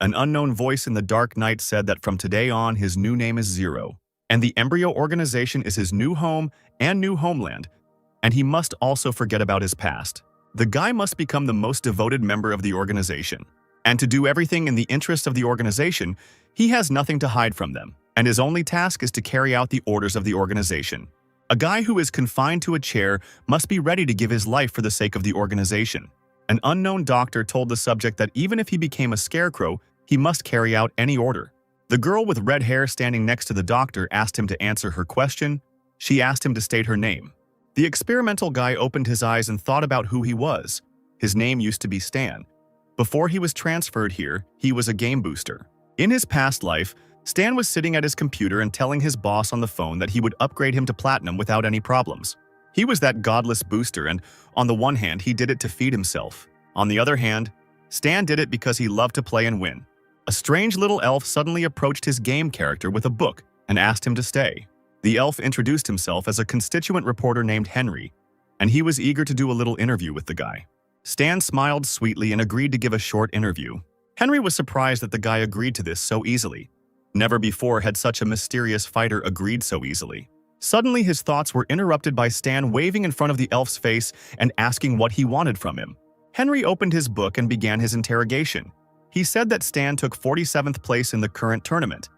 An unknown voice in the dark night said that from today on his new name is Zero, and the embryo organization is his new home and new homeland, and he must also forget about his past. The guy must become the most devoted member of the organization. And to do everything in the interest of the organization, he has nothing to hide from them, and his only task is to carry out the orders of the organization. A guy who is confined to a chair must be ready to give his life for the sake of the organization. An unknown doctor told the subject that even if he became a scarecrow, he must carry out any order. The girl with red hair standing next to the doctor asked him to answer her question. She asked him to state her name. The experimental guy opened his eyes and thought about who he was. His name used to be Stan. Before he was transferred here, he was a game booster. In his past life, Stan was sitting at his computer and telling his boss on the phone that he would upgrade him to platinum without any problems. He was that godless booster, and on the one hand, he did it to feed himself. On the other hand, Stan did it because he loved to play and win. A strange little elf suddenly approached his game character with a book and asked him to stay. The elf introduced himself as a constituent reporter named Henry, and he was eager to do a little interview with the guy. Stan smiled sweetly and agreed to give a short interview. Henry was surprised that the guy agreed to this so easily. Never before had such a mysterious fighter agreed so easily. Suddenly, his thoughts were interrupted by Stan waving in front of the elf's face and asking what he wanted from him. Henry opened his book and began his interrogation. He said that Stan took 47th place in the current tournament.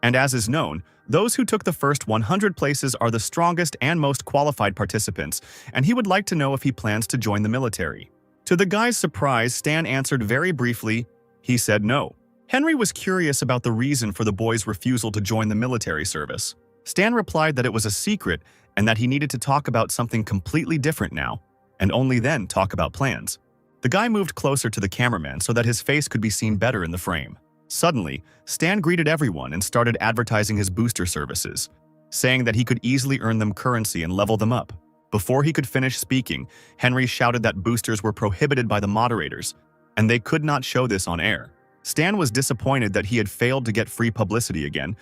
And as is known, those who took the first 100 places are the strongest and most qualified participants, and he would like to know if he plans to join the military. To the guy's surprise, Stan answered very briefly. He said no. Henry was curious about the reason for the boy's refusal to join the military service. Stan replied that it was a secret and that he needed to talk about something completely different now, and only then talk about plans. The guy moved closer to the cameraman so that his face could be seen better in the frame. Suddenly, Stan greeted everyone and started advertising his booster services, saying that he could easily earn them currency and level them up. Before he could finish speaking, Henry shouted that boosters were prohibited by the moderators, and they could not show this on air. Stan was disappointed that he had failed to get free publicity again,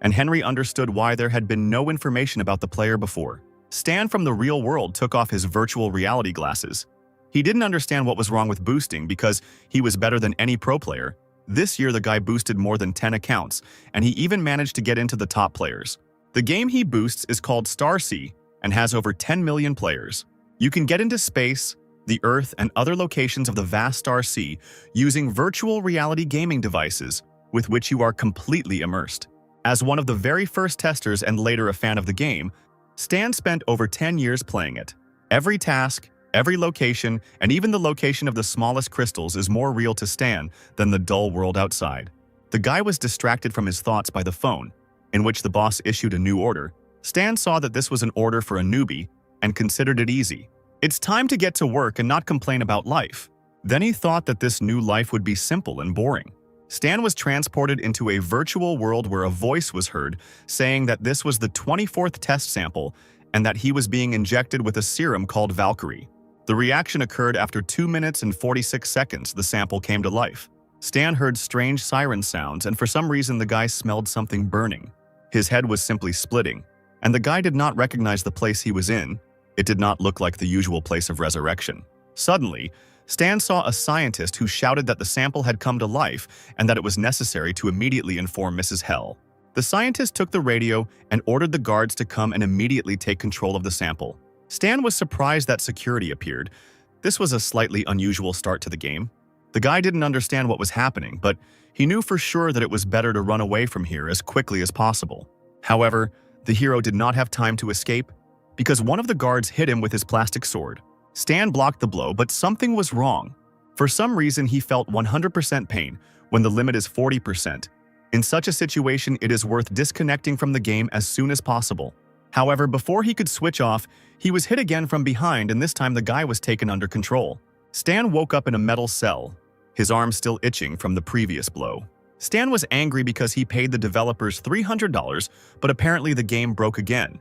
and Henry understood why there had been no information about the player before. Stan from the real world took off his virtual reality glasses. He didn't understand what was wrong with boosting because he was better than any pro player. This year the guy boosted more than 10 accounts, and he even managed to get into the top players. The game he boosts is called Star Sea and has over 10 million players. You can get into space, the Earth, and other locations of the vast Star Sea using virtual reality gaming devices with which you are completely immersed. As one of the very first testers and later a fan of the game, Stan spent over 10 years playing it. Every task, every location, and even the location of the smallest crystals is more real to Stan than the dull world outside. The guy was distracted from his thoughts by the phone, in which the boss issued a new order. Stan saw that this was an order for a newbie and considered it easy. It's time to get to work and not complain about life. Then he thought that this new life would be simple and boring. Stan was transported into a virtual world where a voice was heard saying that this was the 24th test sample and that he was being injected with a serum called Valkyrie. The reaction occurred after 2 minutes and 46 seconds the sample came to life. Stan heard strange siren sounds, and for some reason the guy smelled something burning. His head was simply splitting, and the guy did not recognize the place he was in. It did not look like the usual place of resurrection. Suddenly, Stan saw a scientist who shouted that the sample had come to life and that it was necessary to immediately inform Mrs. Hell. The scientist took the radio and ordered the guards to come and immediately take control of the sample. Stan was surprised that security appeared. This was a slightly unusual start to the game. The guy didn't understand what was happening, but he knew for sure that it was better to run away from here as quickly as possible. However, the hero did not have time to escape because one of the guards hit him with his plastic sword. Stan blocked the blow, but something was wrong. For some reason, he felt 100% pain when the limit is 40%. In such a situation, it is worth disconnecting from the game as soon as possible. However, before he could switch off, he was hit again from behind, and this time the guy was taken under control. Stan woke up in a metal cell, his arm still itching from the previous blow. Stan was angry because he paid the developers $300, but apparently the game broke again.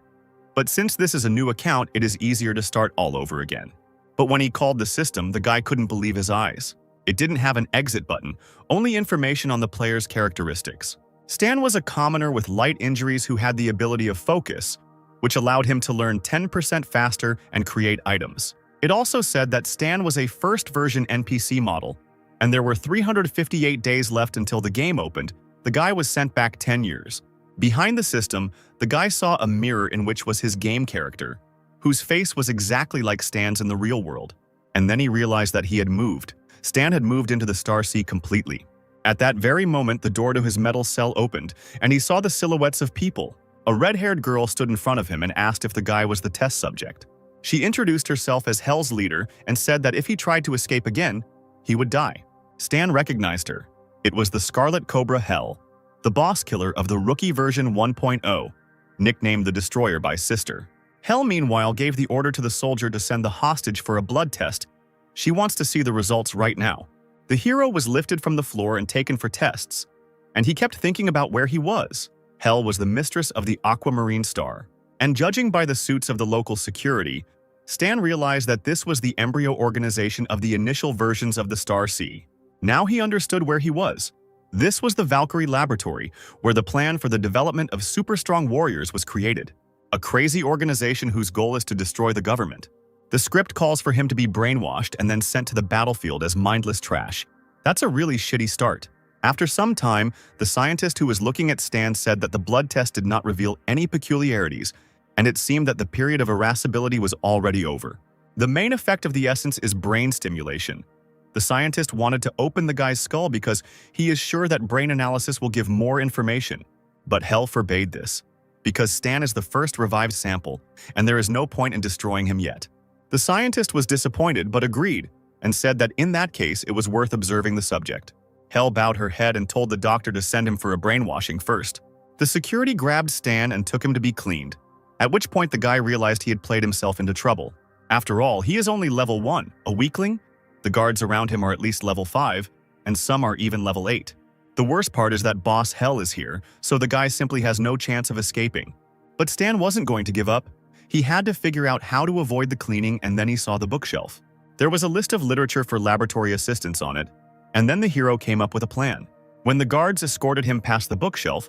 But since this is a new account, it is easier to start all over again. But when he called the system, the guy couldn't believe his eyes. It didn't have an exit button, only information on the player's characteristics. Stan was a commoner with light injuries who had the ability of focus, which allowed him to learn 10% faster and create items. It also said that Stan was a first-version NPC model, and there were 358 days left until the game opened, the guy was sent back 10 years. Behind the system, the guy saw a mirror in which was his game character, whose face was exactly like Stan's in the real world. And then he realized that he had moved. Stan had moved into the Star Sea completely. At that very moment, the door to his metal cell opened, and he saw the silhouettes of people. A red-haired girl stood in front of him and asked if the guy was the test subject. She introduced herself as Hell's leader and said that if he tried to escape again, he would die. Stan recognized her. It was the Scarlet Cobra Hell, the boss killer of the rookie version 1.0, nicknamed the Destroyer by Sister. Hell, meanwhile, gave the order to the soldier to send the hostage for a blood test. She wants to see the results right now. The hero was lifted from the floor and taken for tests, and he kept thinking about where he was. Hell was the mistress of the Aquamarine Star, and judging by the suits of the local security, Stan realized that this was the embryo organization of the initial versions of the Star Sea. Now he understood where he was. This was the Valkyrie Laboratory, where the plan for the development of super-strong warriors was created. A crazy organization whose goal is to destroy the government. The script calls for him to be brainwashed and then sent to the battlefield as mindless trash. That's a really shitty start. After some time, the scientist who was looking at Stan said that the blood test did not reveal any peculiarities, and it seemed that the period of irascibility was already over. The main effect of the essence is brain stimulation. The scientist wanted to open the guy's skull because he is sure that brain analysis will give more information. But Hell forbade this, because Stan is the first revived sample, and there is no point in destroying him yet. The scientist was disappointed but agreed, and said that in that case it was worth observing the subject. Hell bowed her head and told the doctor to send him for a brainwashing first. The security grabbed Stan and took him to be cleaned, at which point the guy realized he had played himself into trouble. After all, he is only level 1, a weakling. The guards around him are at least level 5, and some are even level 8. The worst part is that Boss Hell is here, so the guy simply has no chance of escaping. But Stan wasn't going to give up. He had to figure out how to avoid the cleaning, and then he saw the bookshelf. There was a list of literature for laboratory assistants on it, and then the hero came up with a plan. When the guards escorted him past the bookshelf,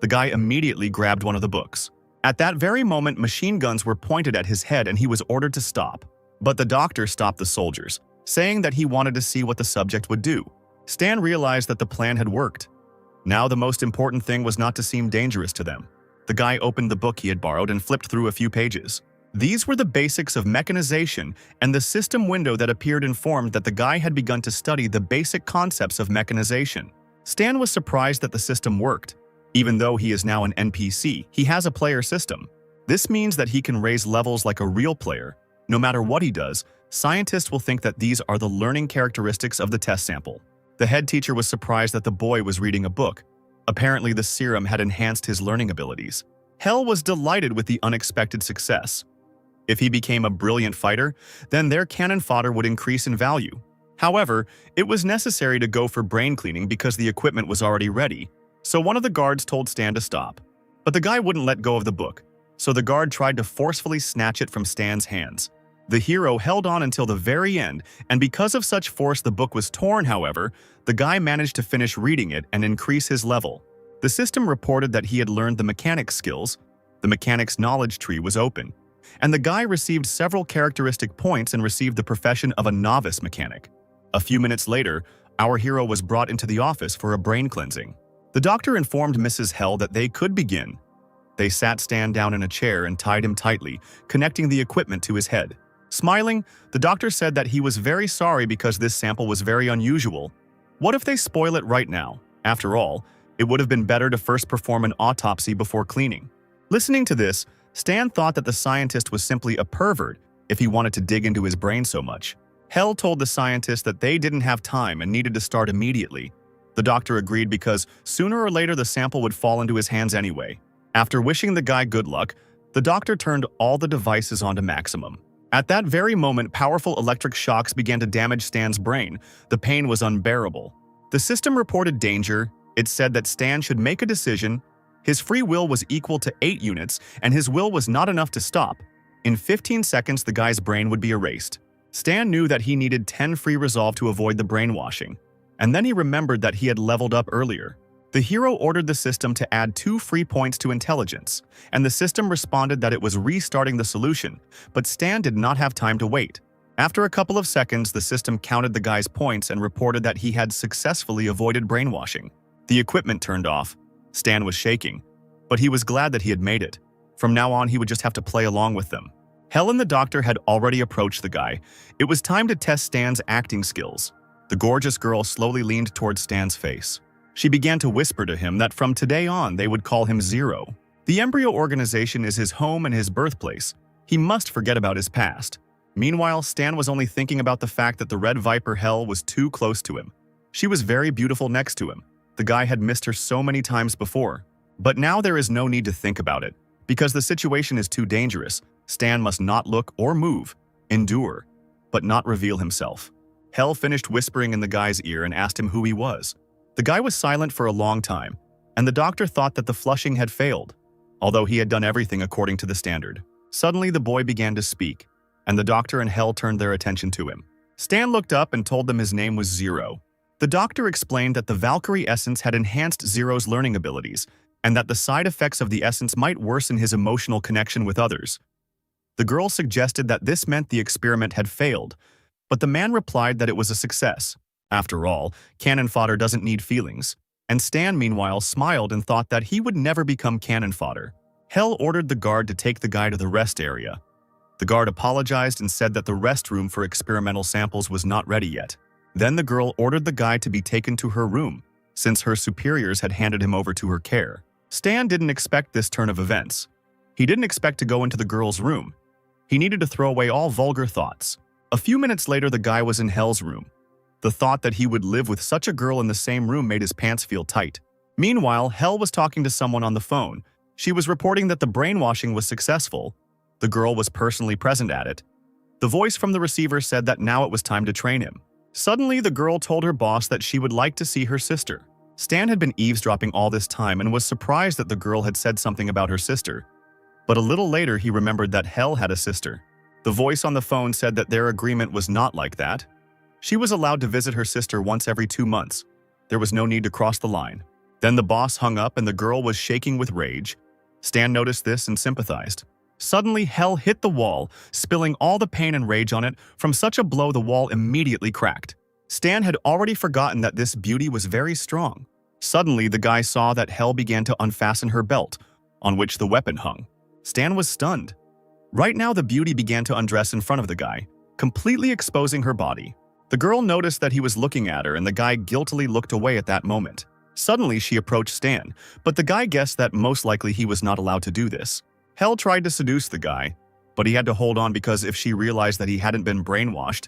the guy immediately grabbed one of the books. At that very moment, machine guns were pointed at his head and he was ordered to stop. But the doctor stopped the soldiers, saying that he wanted to see what the subject would do. Stan realized that the plan had worked. Now the most important thing was not to seem dangerous to them. The guy opened the book he had borrowed and flipped through a few pages. These were the basics of mechanization, and the system window that appeared informed that the guy had begun to study the basic concepts of mechanization. Stan was surprised that the system worked. Even though he is now an NPC, he has a player system. This means that he can raise levels like a real player. No matter what he does, scientists will think that these are the learning characteristics of the test sample. The head teacher was surprised that the boy was reading a book. Apparently, the serum had enhanced his learning abilities. Hell was delighted with the unexpected success. If he became a brilliant fighter, then their cannon fodder would increase in value. However, it was necessary to go for brain cleaning because the equipment was already ready. So one of the guards told Stan to stop. But the guy wouldn't let go of the book, so the guard tried to forcefully snatch it from Stan's hands. The hero held on until the very end, and because of such force the book was torn. However, the guy managed to finish reading it and increase his level. The system reported that he had learned the mechanics skills. The mechanics knowledge tree was open, and the guy received several characteristic points and received the profession of a novice mechanic. A few minutes later, our hero was brought into the office for a brain cleansing. The doctor informed Mrs. Hell that they could begin. They sat Stan down in a chair and tied him tightly, connecting the equipment to his head. Smiling, the doctor said that he was very sorry because this sample was very unusual. What if they spoil it right now? After all, it would have been better to first perform an autopsy before cleaning. Listening to this, Stan thought that the scientist was simply a pervert if he wanted to dig into his brain so much. Hell told the scientist that they didn't have time and needed to start immediately. The doctor agreed because sooner or later the sample would fall into his hands anyway. After wishing the guy good luck, the doctor turned all the devices onto maximum. At that very moment, powerful electric shocks began to damage Stan's brain. The pain was unbearable. The system reported danger. It said that Stan should make a decision. His free will was equal to 8 units, and his will was not enough to stop. In 15 seconds, the guy's brain would be erased. Stan knew that he needed 10 free resolve to avoid the brainwashing, and then he remembered that he had leveled up earlier. The hero ordered the system to add 2 free points to intelligence, and the system responded that it was restarting the solution, but Stan did not have time to wait. After a couple of seconds, the system counted the guy's points and reported that he had successfully avoided brainwashing. The equipment turned off. Stan was shaking, but he was glad that he had made it. From now on, he would just have to play along with them. Hell and the doctor had already approached the guy. It was time to test Stan's acting skills. The gorgeous girl slowly leaned towards Stan's face. She began to whisper to him that from today on, they would call him Zero. The embryo organization is his home and his birthplace. He must forget about his past. Meanwhile, Stan was only thinking about the fact that the Red Viper Hell was too close to him. She was very beautiful next to him. The guy had missed her so many times before. But now there is no need to think about it. Because the situation is too dangerous, Stan must not look or move, endure, but not reveal himself. Hell finished whispering in the guy's ear and asked him who he was. The guy was silent for a long time, and the doctor thought that the flushing had failed, although he had done everything according to the standard. Suddenly, the boy began to speak, and the doctor and Hell turned their attention to him. Stan looked up and told them his name was Zero. The doctor explained that the Valkyrie essence had enhanced Zero's learning abilities, and that the side effects of the essence might worsen his emotional connection with others. The girl suggested that this meant the experiment had failed, but the man replied that it was a success. After all, cannon fodder doesn't need feelings, and Stan meanwhile smiled and thought that he would never become cannon fodder. Hell ordered the guard to take the guy to the rest area. The guard apologized and said that the restroom for experimental samples was not ready yet. Then the girl ordered the guy to be taken to her room, since her superiors had handed him over to her care. Stan didn't expect this turn of events. He didn't expect to go into the girl's room. He needed to throw away all vulgar thoughts. A few minutes later, the guy was in Hell's room. The thought that he would live with such a girl in the same room made his pants feel tight. Meanwhile, Hell was talking to someone on the phone. She was reporting that the brainwashing was successful. The girl was personally present at it. The voice from the receiver said that now it was time to train him. Suddenly, the girl told her boss that she would like to see her sister. Stan had been eavesdropping all this time and was surprised that the girl had said something about her sister. But a little later, he remembered that Hell had a sister. The voice on the phone said that their agreement was not like that. She was allowed to visit her sister once every 2 months. There was no need to cross the line. Then the boss hung up and the girl was shaking with rage. Stan noticed this and sympathized. Suddenly, Hell hit the wall, spilling all the pain and rage on it. From such a blow, the wall immediately cracked. Stan had already forgotten that this beauty was very strong. Suddenly, the guy saw that Hell began to unfasten her belt, on which the weapon hung. Stan was stunned. Right now, the beauty began to undress in front of the guy, completely exposing her body. The girl noticed that he was looking at her, and the guy guiltily looked away at that moment. Suddenly, she approached Stan, but the guy guessed that most likely he was not allowed to do this. Hell tried to seduce the guy, but he had to hold on because if she realized that he hadn't been brainwashed,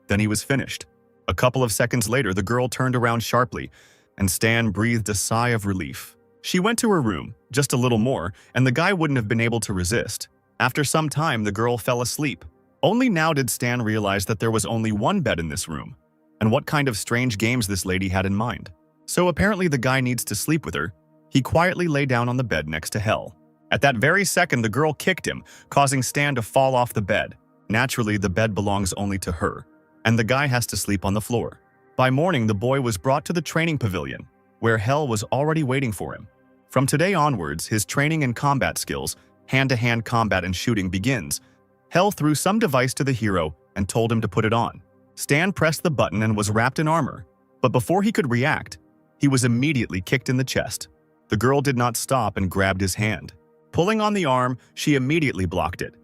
then he was finished. A couple of seconds later, the girl turned around sharply, and Stan breathed a sigh of relief. She went to her room, just a little more, and the guy wouldn't have been able to resist. After some time, the girl fell asleep. Only now did Stan realize that there was only one bed in this room, and what kind of strange games this lady had in mind. So apparently the guy needs to sleep with her. He quietly lay down on the bed next to Hell. At that very second, the girl kicked him, causing Stan to fall off the bed. Naturally, the bed belongs only to her, and the guy has to sleep on the floor. By morning, the boy was brought to the training pavilion, where Hell was already waiting for him. From today onwards, his training in combat skills, hand-to-hand combat and shooting begins. Hell threw some device to the hero and told him to put it on. Stan pressed the button and was wrapped in armor, but before he could react, he was immediately kicked in the chest. The girl did not stop and grabbed his hand. Pulling on the arm, she immediately blocked it.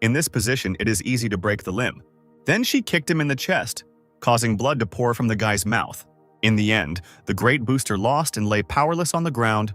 In this position, it is easy to break the limb. Then she kicked him in the chest, causing blood to pour from the guy's mouth. In the end, the great booster lost and lay powerless on the ground.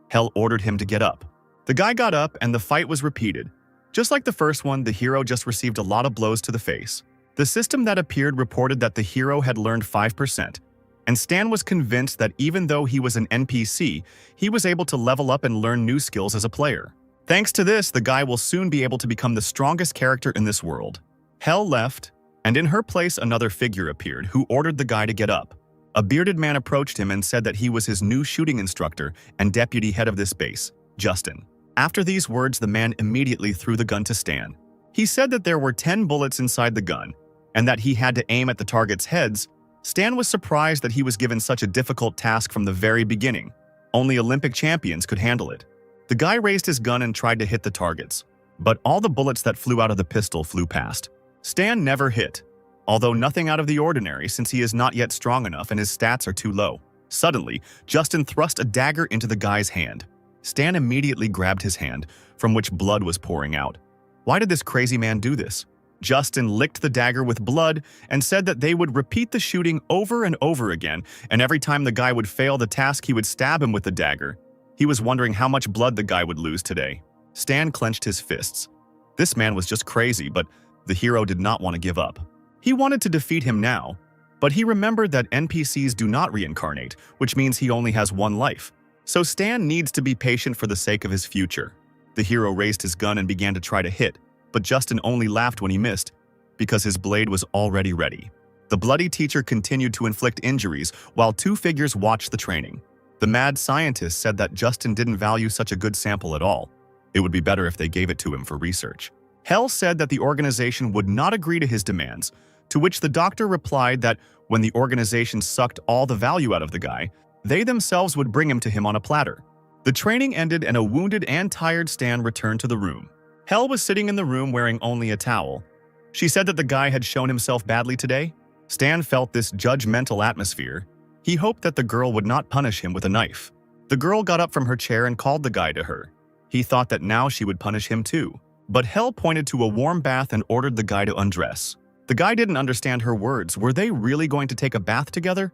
Hell ordered him to get up. The guy got up and the fight was repeated. Just like the first one, the hero just received a lot of blows to the face. The system that appeared reported that the hero had learned 5%, and Stan was convinced that even though he was an NPC, he was able to level up and learn new skills as a player. Thanks to this, the guy will soon be able to become the strongest character in this world. Hell left, and in her place another figure appeared who ordered the guy to get up. A bearded man approached him and said that he was his new shooting instructor and deputy head of this base, Justin. After these words, the man immediately threw the gun to Stan. He said that there were 10 bullets inside the gun, and that he had to aim at the target's heads. Stan was surprised that he was given such a difficult task from the very beginning. Only Olympic champions could handle it. The guy raised his gun and tried to hit the targets, but all the bullets that flew out of the pistol flew past. Stan never hit. although nothing out of the ordinary since he is not yet strong enough and his stats are too low. Suddenly, Justin thrust a dagger into the guy's hand. Stan immediately grabbed his hand, from which blood was pouring out. Why did this crazy man do this? Justin licked the dagger with blood and said that they would repeat the shooting over and over again, and every time the guy would fail the task, he would stab him with the dagger. He was wondering how much blood the guy would lose today. Stan clenched his fists. This man was just crazy, but the hero did not want to give up. He wanted to defeat him now, but he remembered that NPCs do not reincarnate, which means he only has one life. So Stan needs to be patient for the sake of his future. The hero raised his gun and began to try to hit, but Justin only laughed when he missed, because his blade was already ready. The bloody teacher continued to inflict injuries while two figures watched the training. The mad scientist said that Justin didn't value such a good sample at all. It would be better if they gave it to him for research. Hell said that the organization would not agree to his demands, to which the doctor replied that when the organization sucked all the value out of the guy, they themselves would bring him to him on a platter. The training ended and a wounded and tired Stan returned to the room. Hell was sitting in the room wearing only a towel. She said that the guy had shown himself badly today. Stan felt this judgmental atmosphere. He hoped that the girl would not punish him with a knife. The girl got up from her chair and called the guy to her. He thought that now she would punish him too. But Hell pointed to a warm bath and ordered the guy to undress. The guy didn't understand her words. Were they really going to take a bath together?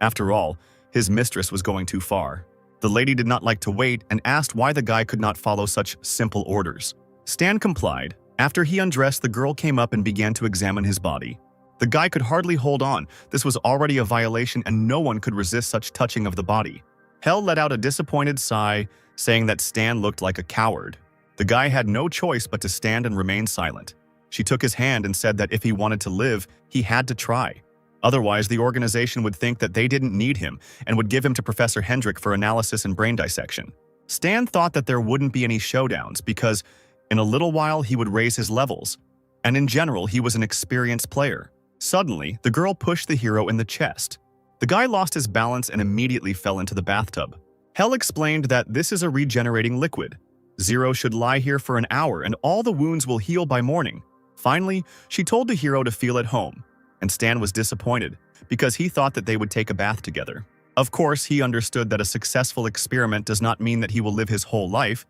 After all, his mistress was going too far. The lady did not like to wait and asked why the guy could not follow such simple orders. Stan complied. After he undressed, the girl came up and began to examine his body. The guy could hardly hold on. This was already a violation and no one could resist such touching of the body. Hell let out a disappointed sigh, saying that Stan looked like a coward. The guy had no choice but to stand and remain silent. She took his hand and said that if he wanted to live, he had to try. Otherwise, the organization would think that they didn't need him and would give him to Professor Hendrik for analysis and brain dissection. Stan thought that there wouldn't be any showdowns because in a little while he would raise his levels, and in general he was an experienced player. Suddenly, the girl pushed the hero in the chest. The guy lost his balance and immediately fell into the bathtub. Hell explained that this is a regenerating liquid. Zero should lie here for an hour and all the wounds will heal by morning. Finally, she told the hero to feel at home, and Stan was disappointed because he thought that they would take a bath together. Of course, he understood that a successful experiment does not mean that he will live his whole life.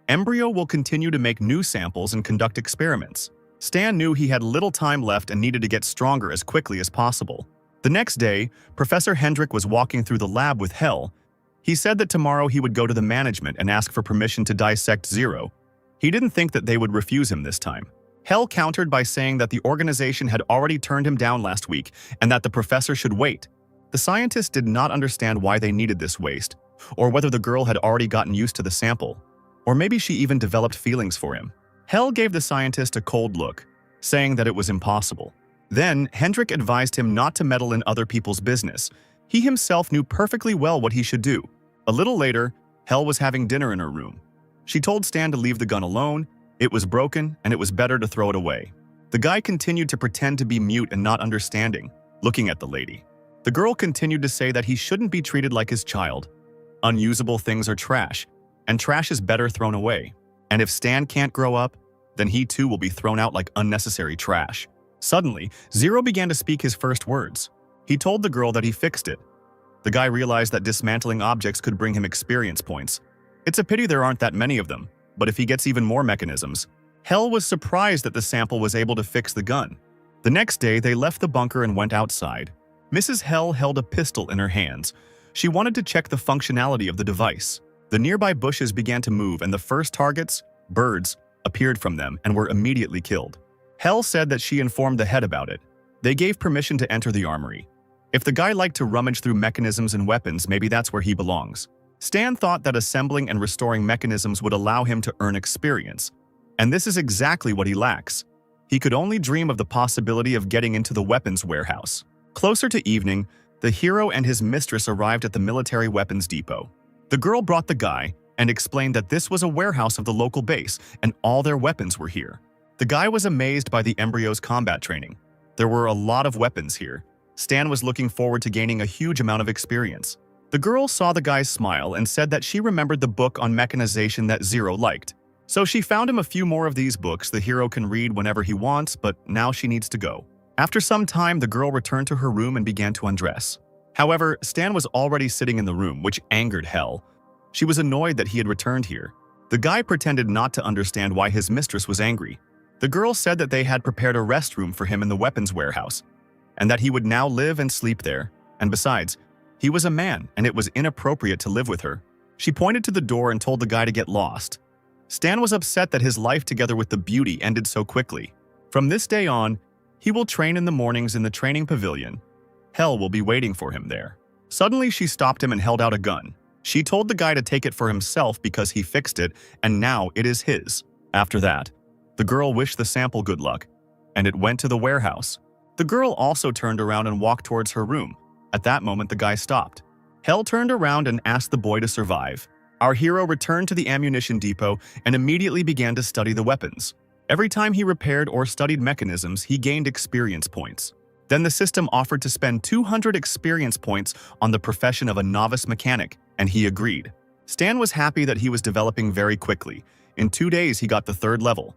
Embryo will continue to make new samples and conduct experiments. Stan knew he had little time left and needed to get stronger as quickly as possible. The next day, Professor Hendrik was walking through the lab with Hell. He said that tomorrow he would go to the management and ask for permission to dissect Zero. He didn't think that they would refuse him this time. Hell countered by saying that the organization had already turned him down last week and that the professor should wait. The scientist did not understand why they needed this waste, or whether the girl had already gotten used to the sample, or maybe she even developed feelings for him. Hell gave the scientist a cold look, saying that it was impossible. Then, Hendrik advised him not to meddle in other people's business. He himself knew perfectly well what he should do. A little later, Hell was having dinner in her room. She told Stan to leave the gun alone. It was broken, and it was better to throw it away. The guy continued to pretend to be mute and not understanding, looking at the lady. The girl continued to say that he shouldn't be treated like his child. Unusable things are trash, and trash is better thrown away. And if Stan can't grow up, then he too will be thrown out like unnecessary trash. Suddenly, Zero began to speak his first words. He told the girl that he fixed it. The guy realized that dismantling objects could bring him experience points. It's a pity there aren't that many of them, but if he gets even more mechanisms. Hell was surprised that the sample was able to fix the gun. The next day, they left the bunker and went outside. Mrs. Hell held a pistol in her hands. She wanted to check the functionality of the device. The nearby bushes began to move and the first targets, birds, appeared from them and were immediately killed. Hell said that she informed the head about it. They gave permission to enter the armory. If the guy liked to rummage through mechanisms and weapons, maybe that's where he belongs. Stan thought that assembling and restoring mechanisms would allow him to earn experience. And this is exactly what he lacks. He could only dream of the possibility of getting into the weapons warehouse. Closer to evening, the hero and his mistress arrived at the military weapons depot. The girl brought the guy and explained that this was a warehouse of the local base and all their weapons were here. The guy was amazed by the embryo's combat training. There were a lot of weapons here. Stan was looking forward to gaining a huge amount of experience. The girl saw the guy's smile and said that she remembered the book on mechanization that Zero liked. So she found him a few more of these books the hero can read whenever he wants, but now she needs to go. After some time, the girl returned to her room and began to undress. However, Stan was already sitting in the room, which angered Hel. She was annoyed that he had returned here. The guy pretended not to understand why his mistress was angry. The girl said that they had prepared a restroom for him in the weapons warehouse, and that he would now live and sleep there. And besides, he was a man, and it was inappropriate to live with her. She pointed to the door and told the guy to get lost. Stan was upset that his life together with the beauty ended so quickly. From this day on, he will train in the mornings in the training pavilion. Hel will be waiting for him there. Suddenly, she stopped him and held out a gun. She told the guy to take it for himself because he fixed it, and now it is his. After that, the girl wished the sample good luck, and it went to the warehouse. The girl also turned around and walked towards her room. At that moment, the guy stopped. Hel turned around and asked the boy to survive. Our hero returned to the ammunition depot and immediately began to study the weapons. Every time he repaired or studied mechanisms, he gained experience points. Then the system offered to spend 200 experience points on the profession of a novice mechanic, and he agreed. Stan was happy that he was developing very quickly. In 2 days, he got the 3rd level.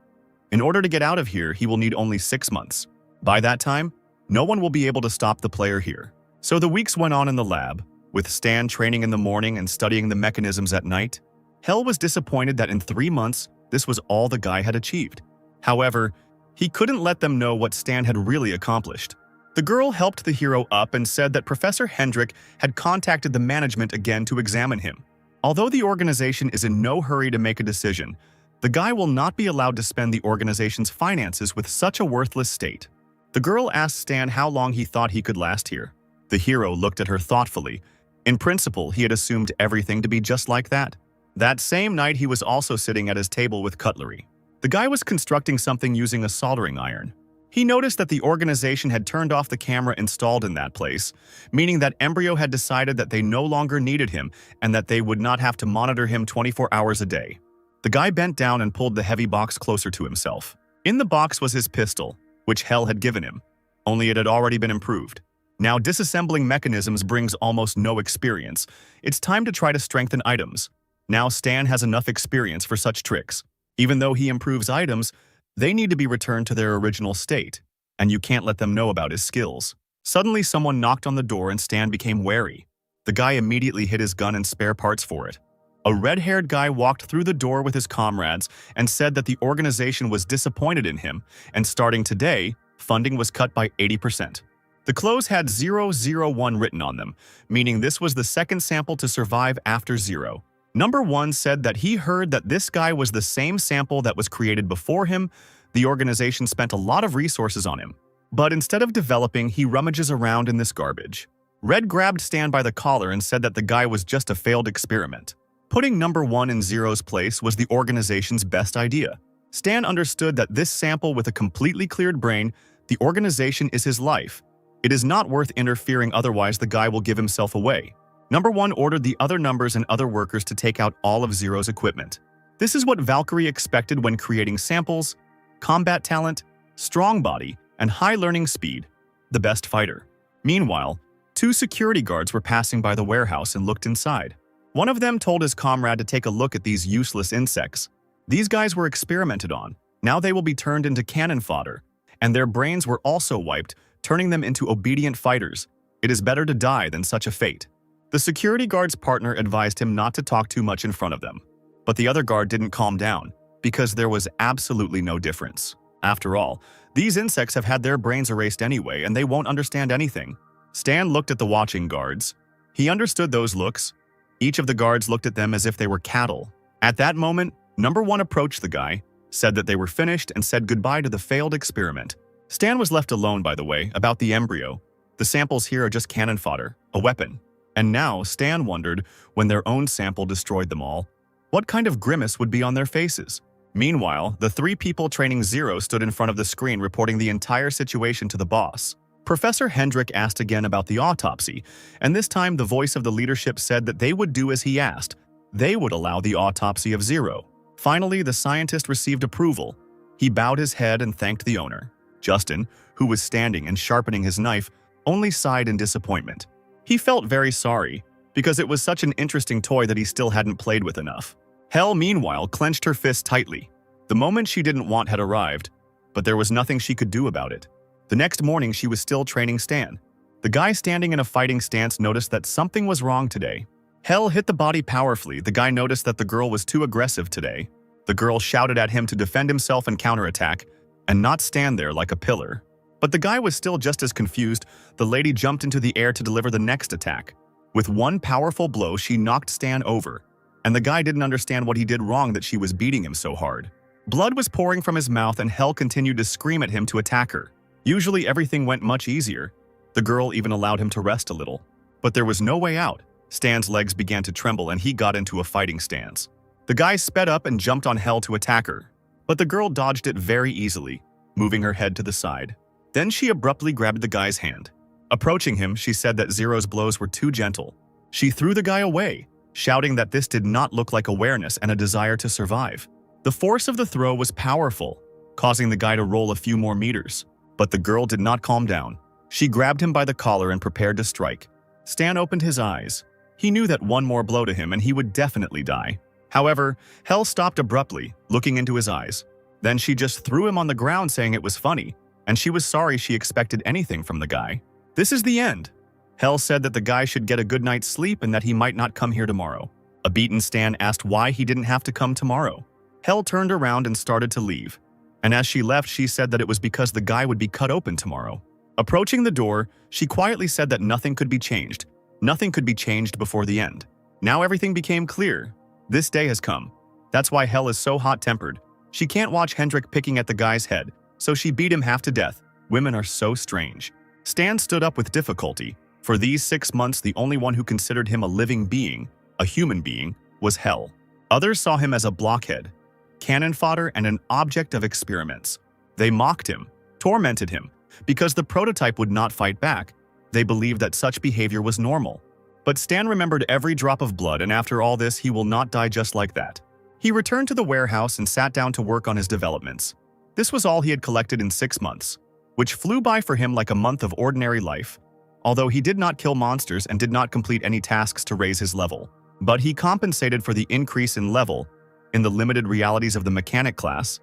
In order to get out of here, he will need only 6 months. By that time, no one will be able to stop the player here. So the weeks went on in the lab, with Stan training in the morning and studying the mechanisms at night. Hel was disappointed that in 3 months, this was all the guy had achieved. However, he couldn't let them know what Stan had really accomplished. The girl helped the hero up and said that Professor Hendrik had contacted the management again to examine him. Although the organization is in no hurry to make a decision, the guy will not be allowed to spend the organization's finances with such a worthless state. The girl asked Stan how long he thought he could last here. The hero looked at her thoughtfully. In principle, he had assumed everything to be just like that. That same night, he was also sitting at his table with cutlery. The guy was constructing something using a soldering iron. He noticed that the organization had turned off the camera installed in that place, meaning that Embryo had decided that they no longer needed him and that they would not have to monitor him 24 hours a day. The guy bent down and pulled the heavy box closer to himself. In the box was his pistol, which Hel had given him, only it had already been improved. Now disassembling mechanisms brings almost no experience. It's time to try to strengthen items. Now Stan has enough experience for such tricks. Even though he improves items, they need to be returned to their original state, and you can't let them know about his skills. Suddenly someone knocked on the door and Stan became wary. The guy immediately hid his gun and spare parts for it. A red-haired guy walked through the door with his comrades and said that the organization was disappointed in him, and starting today, funding was cut by 80%. The clothes had 001 written on them, meaning this was the second sample to survive after 0. Number 1 said that he heard that this guy was the same sample that was created before him. The organization spent a lot of resources on him. But instead of developing, he rummages around in this garbage. Red grabbed Stan by the collar and said that the guy was just a failed experiment. Putting number 1 in Zero's place was the organization's best idea. Stan understood that this sample with a completely cleared brain, the organization is his life. It is not worth interfering, otherwise the guy will give himself away. Number 1 ordered the other numbers and other workers to take out all of Zero's equipment. This is what Valkyrie expected when creating samples: combat talent, strong body, and high learning speed. The best fighter. Meanwhile, 2 security guards were passing by the warehouse and looked inside. One of them told his comrade to take a look at these useless insects. These guys were experimented on. Now they will be turned into cannon fodder. And their brains were also wiped, turning them into obedient fighters. It is better to die than such a fate. The security guard's partner advised him not to talk too much in front of them. But the other guard didn't calm down, because there was absolutely no difference. After all, these insects have had their brains erased anyway, and they won't understand anything. Stan looked at the watching guards. He understood those looks. Each of the guards looked at them as if they were cattle. At that moment, number 1 approached the guy, said that they were finished, and said goodbye to the failed experiment. Stan was left alone, by the way, about the embryo. The samples here are just cannon fodder, a weapon. And now Stan wondered, when their own sample destroyed them all, what kind of grimace would be on their faces. Meanwhile, the 3 people training Zero stood in front of the screen reporting the entire situation to the boss. Professor Hendrik asked again about the autopsy, and this time the voice of the leadership said that they would do as he asked. They would allow the autopsy of Zero. Finally, the scientist received approval. He bowed his head and thanked the owner. Justin, who was standing and sharpening his knife, only sighed in disappointment. He felt very sorry, because it was such an interesting toy that he still hadn't played with enough. Hel, meanwhile, clenched her fist tightly. The moment she didn't want had arrived, but there was nothing she could do about it. The next morning, she was still training Stan. The guy standing in a fighting stance noticed that something was wrong today. Hell hit the body powerfully. The guy noticed that the girl was too aggressive today. The girl shouted at him to defend himself and counterattack, and not stand there like a pillar. But the guy was still just as confused. The lady jumped into the air to deliver the next attack. With one powerful blow, she knocked Stan over, and the guy didn't understand what he did wrong that she was beating him so hard. Blood was pouring from his mouth, and Hell continued to scream at him to attack her. Usually everything went much easier. The girl even allowed him to rest a little. But there was no way out. Stan's legs began to tremble and he got into a fighting stance. The guy sped up and jumped on Hell to attack her. But the girl dodged it very easily, moving her head to the side. Then she abruptly grabbed the guy's hand. Approaching him, she said that Zero's blows were too gentle. She threw the guy away, shouting that this did not look like awareness and a desire to survive. The force of the throw was powerful, causing the guy to roll a few more meters. But the girl did not calm down. She grabbed him by the collar and prepared to strike. Stan opened his eyes. He knew that one more blow to him and he would definitely die. However, Hell stopped abruptly, looking into his eyes. Then she just threw him on the ground, saying it was funny, and she was sorry she expected anything from the guy. This is the end. Hell said that the guy should get a good night's sleep and that he might not come here tomorrow. A beaten Stan asked why he didn't have to come tomorrow. Hell turned around and started to leave. And as she left, she said that it was because the guy would be cut open tomorrow. Approaching the door, she quietly said that nothing could be changed. Nothing could be changed before the end. Now everything became clear. This day has come. That's why Hell is so hot-tempered. She can't watch Hendrik picking at the guy's head, so she beat him half to death. Women are so strange. Stan stood up with difficulty. For these 6 months, the only one who considered him a living being, a human being, was Hell. Others saw him as a blockhead, cannon fodder, and an object of experiments. They mocked him, tormented him, because the prototype would not fight back. They believed that such behavior was normal. But Stan remembered every drop of blood, and after all this, he will not die just like that. He returned to the warehouse and sat down to work on his developments. This was all he had collected in 6 months, which flew by for him like a month of ordinary life. Although he did not kill monsters and did not complete any tasks to raise his level. But he compensated for the increase in level in the limited realities of the mechanic class.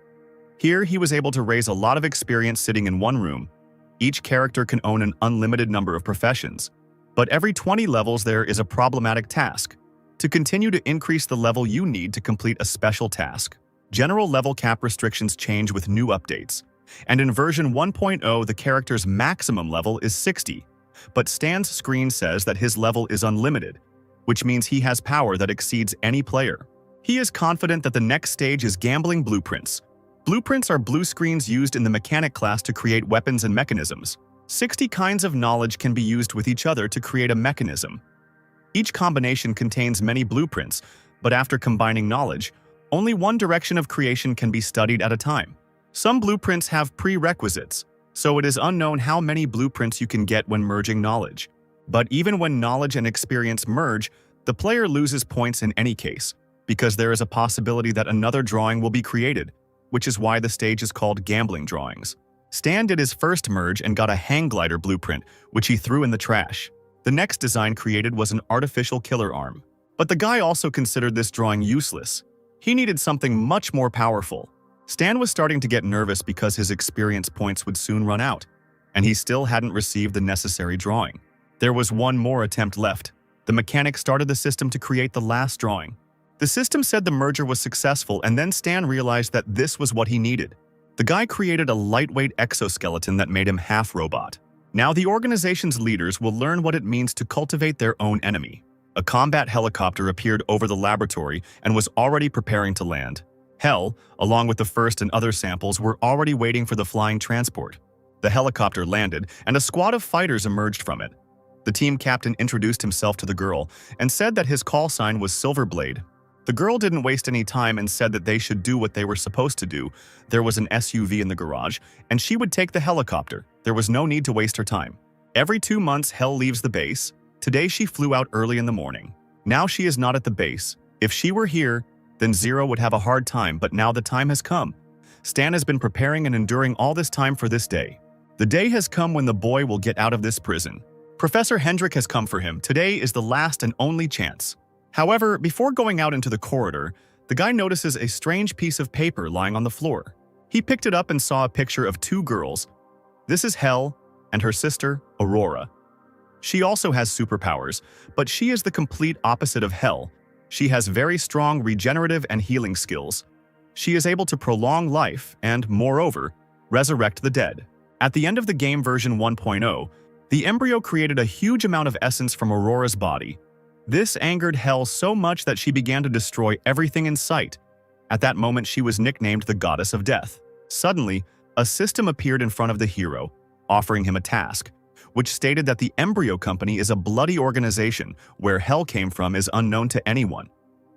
Here, he was able to raise a lot of experience sitting in one room. Each character can own an unlimited number of professions, but every 20 levels there is a problematic task. To continue to increase the level, you need to complete a special task. General level cap restrictions change with new updates, and in version 1.0 the character's maximum level is 60, but Stan's screen says that his level is unlimited, which means he has power that exceeds any player. He is confident that the next stage is gambling blueprints. Blueprints are blue screens used in the mechanic class to create weapons and mechanisms. 60 kinds of knowledge can be used with each other to create a mechanism. Each combination contains many blueprints, but after combining knowledge, only one direction of creation can be studied at a time. Some blueprints have prerequisites, so it is unknown how many blueprints you can get when merging knowledge. But even when knowledge and experience merge, the player loses points in any case, because there is a possibility that another drawing will be created, which is why the stage is called gambling drawings. Stan did his first merge and got a hang glider blueprint, which he threw in the trash. The next design created was an artificial killer arm. But the guy also considered this drawing useless. He needed something much more powerful. Stan was starting to get nervous because his experience points would soon run out, and he still hadn't received the necessary drawing. There was one more attempt left. The mechanic started the system to create the last drawing. The system said the merger was successful, and then Stan realized that this was what he needed. The guy created a lightweight exoskeleton that made him half robot. Now the organization's leaders will learn what it means to cultivate their own enemy. A combat helicopter appeared over the laboratory and was already preparing to land. Hell, along with the first and other samples, were already waiting for the flying transport. The helicopter landed, and a squad of fighters emerged from it. The team captain introduced himself to the girl and said that his call sign was Silverblade. The girl didn't waste any time and said that they should do what they were supposed to do. There was an SUV in the garage, and she would take the helicopter. There was no need to waste her time. Every 2 months, Hell leaves the base. Today she flew out early in the morning. Now she is not at the base. If she were here, then Zero would have a hard time, but now the time has come. Stan has been preparing and enduring all this time for this day. The day has come when the boy will get out of this prison. Professor Hendrik has come for him. Today is the last and only chance. However, before going out into the corridor, the guy notices a strange piece of paper lying on the floor. He picked it up and saw a picture of 2 girls. This is Hell and her sister, Aurora. She also has superpowers, but she is the complete opposite of Hell. She has very strong regenerative and healing skills. She is able to prolong life and, moreover, resurrect the dead. At the end of the game version 1.0, the embryo created a huge amount of essence from Aurora's body. This angered Hell so much that she began to destroy everything in sight. At that moment, she was nicknamed the Goddess of Death. Suddenly, a system appeared in front of the hero, offering him a task, which stated that the Embryo Company is a bloody organization. Where Hell came from is unknown to anyone.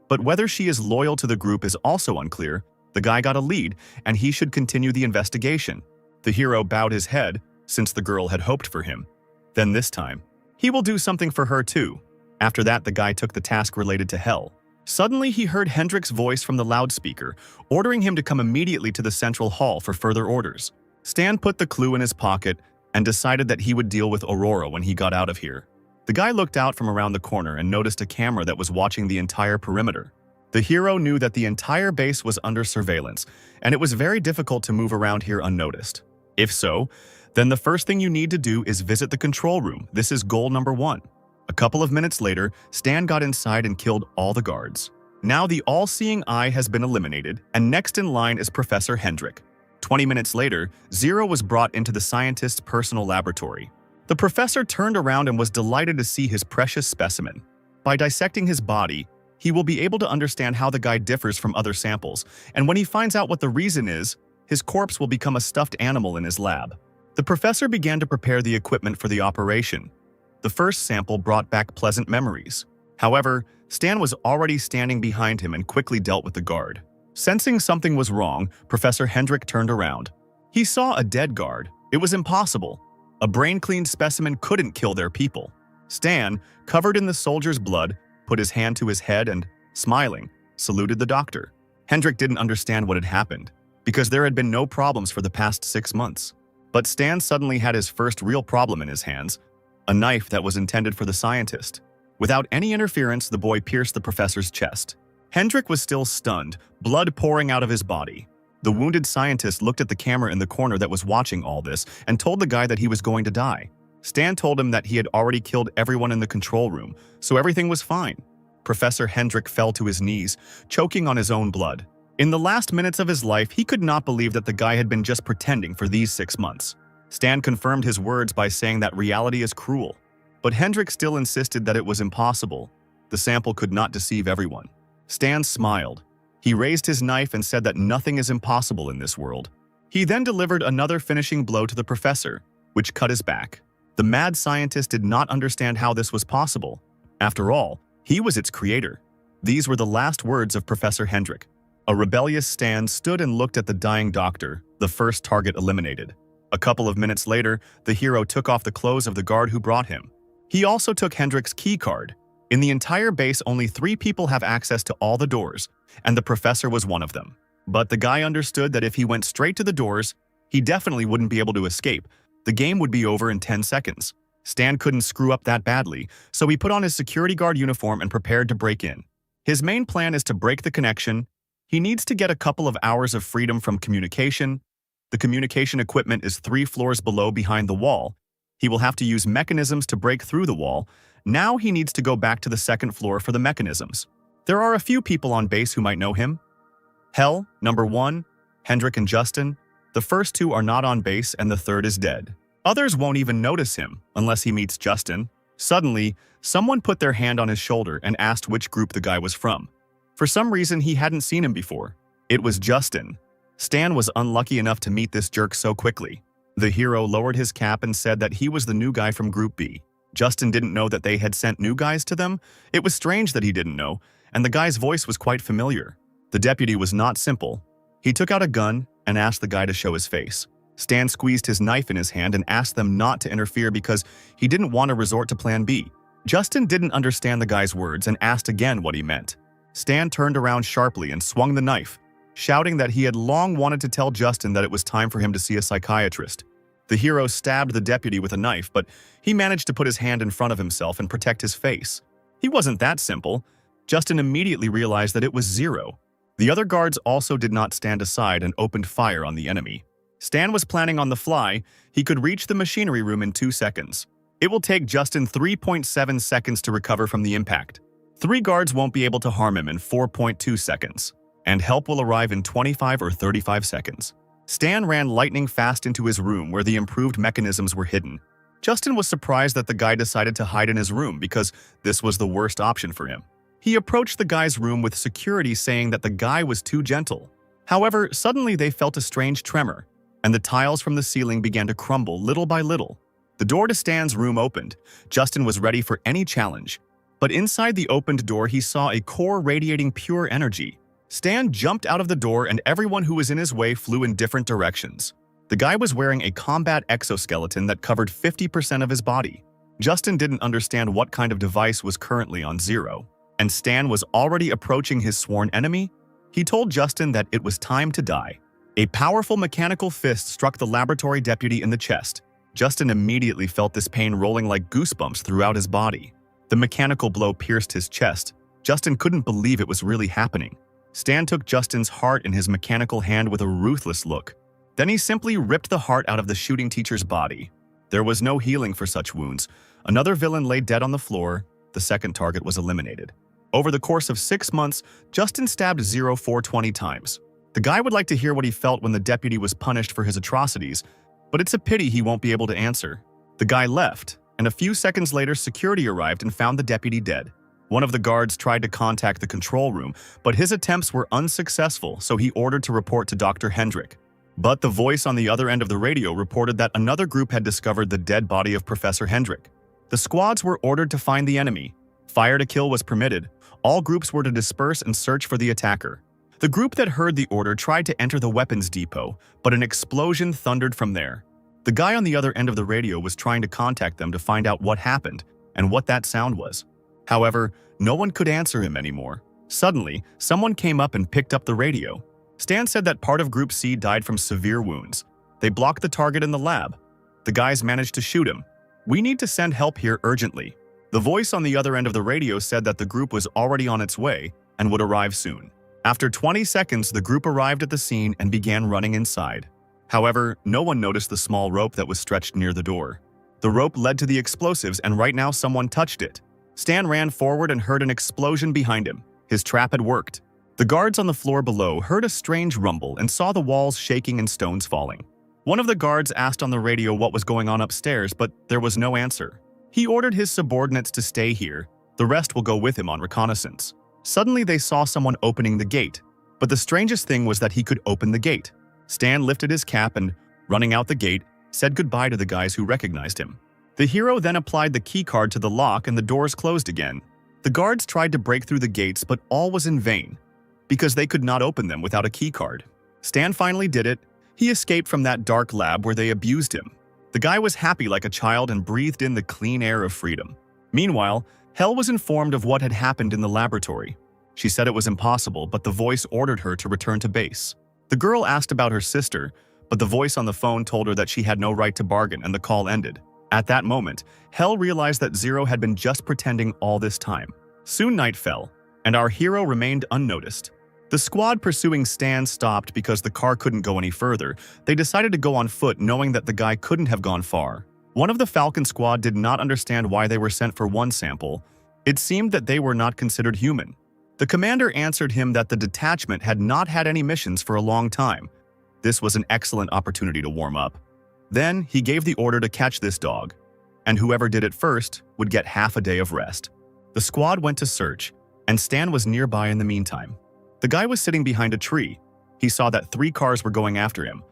But whether she is loyal to the group is also unclear. The guy got a lead, and he should continue the investigation. The hero bowed his head, since the girl had hoped for him. Then this time, he will do something for her too. After that, the guy took the task related to Hell. Suddenly, he heard Hendrik's voice from the loudspeaker, ordering him to come immediately to the central hall for further orders. Stan put the clue in his pocket and decided that he would deal with Aurora when he got out of here. The guy looked out from around the corner and noticed a camera that was watching the entire perimeter. The hero knew that the entire base was under surveillance, and it was very difficult to move around here unnoticed. If so, then the first thing you need to do is visit the control room. This is goal number 1. A couple of minutes later, Stan got inside and killed all the guards. Now the all-seeing eye has been eliminated, and next in line is Professor Hendrik. 20 minutes later, Zero was brought into the scientist's personal laboratory. The professor turned around and was delighted to see his precious specimen. By dissecting his body, he will be able to understand how the guy differs from other samples, and when he finds out what the reason is, his corpse will become a stuffed animal in his lab. The professor began to prepare the equipment for the operation. The first sample brought back pleasant memories. However, Stan was already standing behind him and quickly dealt with the guard. Sensing something was wrong, Professor Hendrik turned around. He saw a dead guard. It was impossible. A brain-cleaned specimen couldn't kill their people. Stan, covered in the soldier's blood, put his hand to his head and, smiling, saluted the doctor. Hendrik didn't understand what had happened, because there had been no problems for the past 6 months. But Stan suddenly had his first real problem in his hands, a knife that was intended for the scientist. Without any interference, the boy pierced the professor's chest. Hendrik was still stunned, blood pouring out of his body. The wounded scientist looked at the camera in the corner that was watching all this and told the guy that he was going to die. Stan told him that he had already killed everyone in the control room, so everything was fine. Professor Hendrik fell to his knees, choking on his own blood. In the last minutes of his life, he could not believe that the guy had been just pretending for these 6 months. Stan confirmed his words by saying that reality is cruel. But Hendrik still insisted that it was impossible. The sample could not deceive everyone. Stan smiled. He raised his knife and said that nothing is impossible in this world. He then delivered another finishing blow to the professor, which cut his back. The mad scientist did not understand how this was possible. After all, he was its creator. These were the last words of Professor Hendrik. A rebellious Stan stood and looked at the dying doctor, the first target eliminated. A couple of minutes later, the hero took off the clothes of the guard who brought him. He also took Hendrik's key card. In the entire base, only 3 people have access to all the doors, and the professor was one of them. But the guy understood that if he went straight to the doors, he definitely wouldn't be able to escape. The game would be over in 10 seconds. Stan couldn't screw up that badly, so he put on his security guard uniform and prepared to break in. His main plan is to break the connection. He needs to get a couple of hours of freedom from communication. The communication equipment is 3 floors below behind the wall. He will have to use mechanisms to break through the wall. Now he needs to go back to the 2nd floor for the mechanisms. There are a few people on base who might know him. Hell, number 1, Hendrik and Justin. The first 2 are not on base and the 3rd is dead. Others won't even notice him unless he meets Justin. Suddenly, someone put their hand on his shoulder and asked which group the guy was from. For some reason, he hadn't seen him before. It was Justin. Stan was unlucky enough to meet this jerk so quickly. The hero lowered his cap and said that he was the new guy from Group B. Justin didn't know that they had sent new guys to them. It was strange that he didn't know, and the guy's voice was quite familiar. The deputy was not simple. He took out a gun and asked the guy to show his face. Stan squeezed his knife in his hand and asked them not to interfere because he didn't want to resort to Plan B. Justin didn't understand the guy's words and asked again what he meant. Stan turned around sharply and swung the knife, shouting that he had long wanted to tell Justin that it was time for him to see a psychiatrist. The hero stabbed the deputy with a knife, but he managed to put his hand in front of himself and protect his face. He wasn't that simple. Justin immediately realized that it was Zero. The other guards also did not stand aside and opened fire on the enemy. Stan was planning on the fly. He could reach the machinery room in 2 seconds. It will take Justin 3.7 seconds to recover from the impact. 3 guards won't be able to harm him in 4.2 seconds, and help will arrive in 25 or 35 seconds. Stan ran lightning fast into his room where the improved mechanisms were hidden. Justin was surprised that the guy decided to hide in his room because this was the worst option for him. He approached the guy's room with security saying that the guy was too gentle. However, suddenly they felt a strange tremor, and the tiles from the ceiling began to crumble little by little. The door to Stan's room opened. Justin was ready for any challenge. But inside the opened door, he saw a core radiating pure energy. Stan jumped out of the door and everyone who was in his way flew in different directions. The guy was wearing a combat exoskeleton that covered 50% of his body. Justin didn't understand what kind of device was currently on Zero, and Stan was already approaching his sworn enemy. He told Justin that it was time to die. A powerful mechanical fist struck the laboratory deputy in the chest. Justin immediately felt this pain rolling like goosebumps throughout his body. The mechanical blow pierced his chest. Justin couldn't believe it was really happening. Stan took Justin's heart in his mechanical hand with a ruthless look. Then he simply ripped the heart out of the shooting teacher's body. There was no healing for such wounds. Another villain lay dead on the floor. The second target was eliminated. Over the course of 6 months, Justin stabbed Zero 420 times. The guy would like to hear what he felt when the deputy was punished for his atrocities, but it's a pity he won't be able to answer. The guy left, and a few seconds later security arrived and found the deputy dead. One of the guards tried to contact the control room, but his attempts were unsuccessful, so he ordered to report to Dr. Hendrik. But the voice on the other end of the radio reported that another group had discovered the dead body of Professor Hendrik. The squads were ordered to find the enemy. Fire to kill was permitted. All groups were to disperse and search for the attacker. The group that heard the order tried to enter the weapons depot, but an explosion thundered from there. The guy on the other end of the radio was trying to contact them to find out what happened and what that sound was. However, no one could answer him anymore. Suddenly, someone came up and picked up the radio. Stan said that part of Group C died from severe wounds. They blocked the target in the lab. The guys managed to shoot him. "We need to send help here urgently." The voice on the other end of the radio said that the group was already on its way and would arrive soon. After 20 seconds, the group arrived at the scene and began running inside. However, no one noticed the small rope that was stretched near the door. The rope led to the explosives, and right now someone touched it. Stan ran forward and heard an explosion behind him. His trap had worked. The guards on the floor below heard a strange rumble and saw the walls shaking and stones falling. One of the guards asked on the radio what was going on upstairs, but there was no answer. He ordered his subordinates to stay here. The rest will go with him on reconnaissance. Suddenly they saw someone opening the gate, but the strangest thing was that he could open the gate. Stan lifted his cap and, running out the gate, said goodbye to the guys who recognized him. The hero then applied the keycard to the lock and the doors closed again. The guards tried to break through the gates, but all was in vain, because they could not open them without a keycard. Stan finally did it. He escaped from that dark lab where they abused him. The guy was happy like a child and breathed in the clean air of freedom. Meanwhile, Hel was informed of what had happened in the laboratory. She said it was impossible, but the voice ordered her to return to base. The girl asked about her sister, but the voice on the phone told her that she had no right to bargain and the call ended. At that moment, Hel realized that Zero had been just pretending all this time. Soon night fell, and our hero remained unnoticed. The squad pursuing Stan stopped because the car couldn't go any further. They decided to go on foot knowing that the guy couldn't have gone far. One of the Falcon squad did not understand why they were sent for one sample. It seemed that they were not considered human. The commander answered him that the detachment had not had any missions for a long time. This was an excellent opportunity to warm up. Then he gave the order to catch this dog, and whoever did it first would get half a day of rest. The squad went to search, and Stan was nearby in the meantime. The guy was sitting behind a tree. He saw that 3 cars were going after him.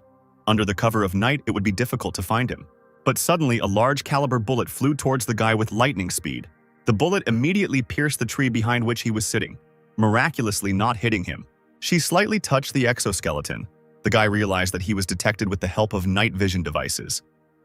Under the cover of night, it would be difficult to find him. But suddenly, a large caliber bullet flew towards the guy with lightning speed. The bullet immediately pierced the tree behind which he was sitting, miraculously not hitting him. She slightly touched the exoskeleton. The guy realized that he was detected with the help of night vision devices.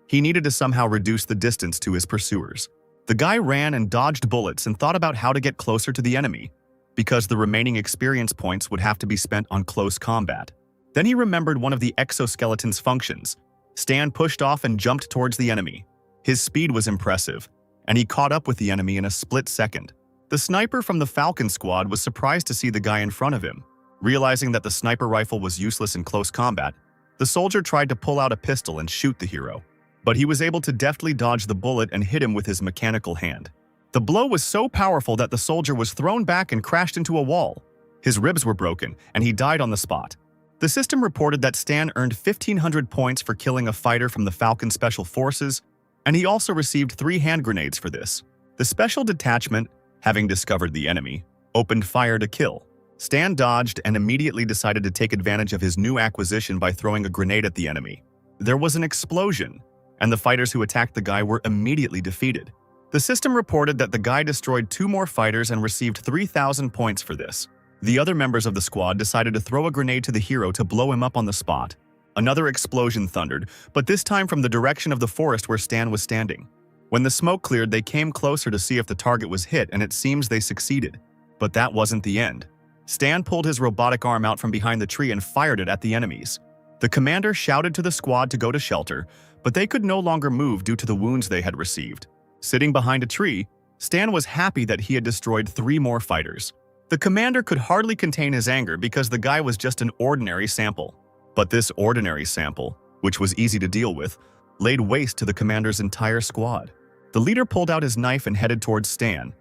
He needed to somehow reduce the distance to his pursuers. The guy ran and dodged bullets and thought about how to get closer to the enemy, because the remaining experience points would have to be spent on close combat. Then he remembered one of the exoskeleton's functions. Stan pushed off and jumped towards the enemy. His speed was impressive, and he caught up with the enemy in a split second. The sniper from the Falcon squad was surprised to see the guy in front of him. Realizing that the sniper rifle was useless in close combat, The soldier tried to pull out a pistol and shoot the hero, but he was able to deftly dodge the bullet and hit him with his mechanical hand. The blow was so powerful that the soldier was thrown back and crashed into a wall. His ribs were broken, and he died on the spot. The system reported that Stan earned 1,500 points for killing a fighter from the Falcon Special Forces, and he also received 3 hand grenades for this. The special detachment, having discovered the enemy, opened fire to kill. Stan dodged and immediately decided to take advantage of his new acquisition by throwing a grenade at the enemy. There was an explosion, and the fighters who attacked the guy were immediately defeated. The system reported that the guy destroyed 2 more fighters and received 3,000 points for this. The other members of the squad decided to throw a grenade to the hero to blow him up on the spot. Another explosion thundered, but this time from the direction of the forest where Stan was standing. When the smoke cleared, they came closer to see if the target was hit, and it seems they succeeded. But that wasn't the end. Stan pulled his robotic arm out from behind the tree and fired it at the enemies. The commander shouted to the squad to go to shelter, but they could no longer move due to the wounds they had received. Sitting behind a tree, Stan was happy that he had destroyed 3 more fighters. The commander could hardly contain his anger because the guy was just an ordinary sample. But this ordinary sample, which was easy to deal with, laid waste to the commander's entire squad. The leader pulled out his knife and headed towards Stan.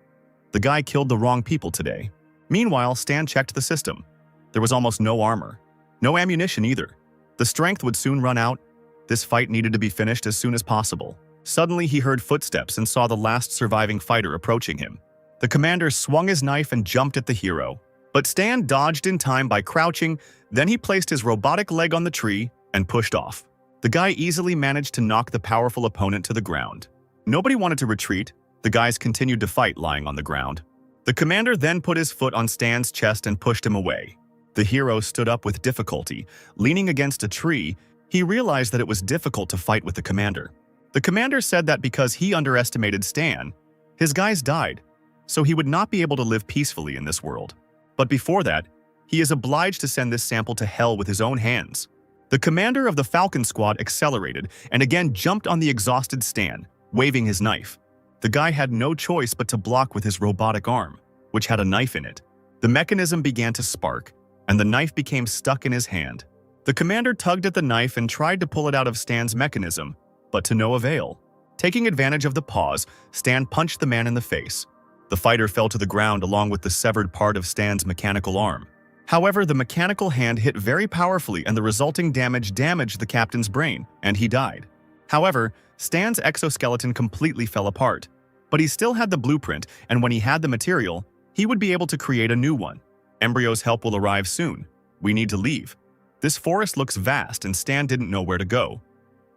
The guy killed the wrong people today. Meanwhile, Stan checked the system. There was almost no armor. No ammunition either. The strength would soon run out. This fight needed to be finished as soon as possible. Suddenly, he heard footsteps and saw the last surviving fighter approaching him. The commander swung his knife and jumped at the hero. But Stan dodged in time by crouching, then he placed his robotic leg on the tree and pushed off. The guy easily managed to knock the powerful opponent to the ground. Nobody wanted to retreat. The guys continued to fight lying on the ground. The commander then put his foot on Stan's chest and pushed him away. The hero stood up with difficulty. Leaning against a tree, he realized that it was difficult to fight with the commander. The commander said that because he underestimated Stan, his guys died, so he would not be able to live peacefully in this world. But before that, he is obliged to send this sample to hell with his own hands. The commander of the Falcon Squad accelerated and again jumped on the exhausted Stan, waving his knife. The guy had no choice but to block with his robotic arm, which had a knife in it. The mechanism began to spark, and the knife became stuck in his hand. The commander tugged at the knife and tried to pull it out of Stan's mechanism, but to no avail. Taking advantage of the pause, Stan punched the man in the face. The fighter fell to the ground along with the severed part of Stan's mechanical arm. However, the mechanical hand hit very powerfully and the resulting damage damaged the captain's brain, and he died. However, Stan's exoskeleton completely fell apart, but he still had the blueprint, and when he had the material, he would be able to create a new one. Embryo's help will arrive soon. We need to leave. This forest looks vast and Stan didn't know where to go.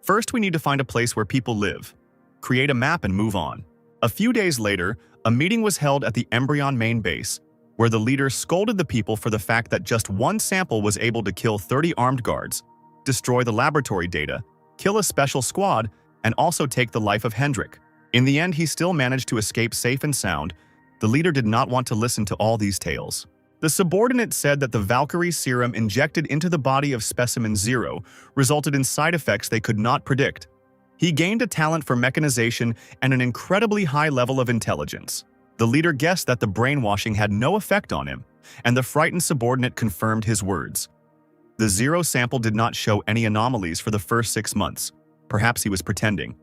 First, we need to find a place where people live. Create a map and move on. A few days later, a meeting was held at the Embryon main base, where the leader scolded the people for the fact that just one sample was able to kill 30 armed guards, destroy the laboratory data, kill a special squad, and also take the life of Hendrik. In the end, he still managed to escape safe and sound. The leader did not want to listen to all these tales. The subordinate said that the Valkyrie serum injected into the body of Specimen Zero resulted in side effects they could not predict. He gained a talent for mechanization and an incredibly high level of intelligence. The leader guessed that the brainwashing had no effect on him, and the frightened subordinate confirmed his words. The Zero sample did not show any anomalies for the first 6 months. Perhaps he was pretending.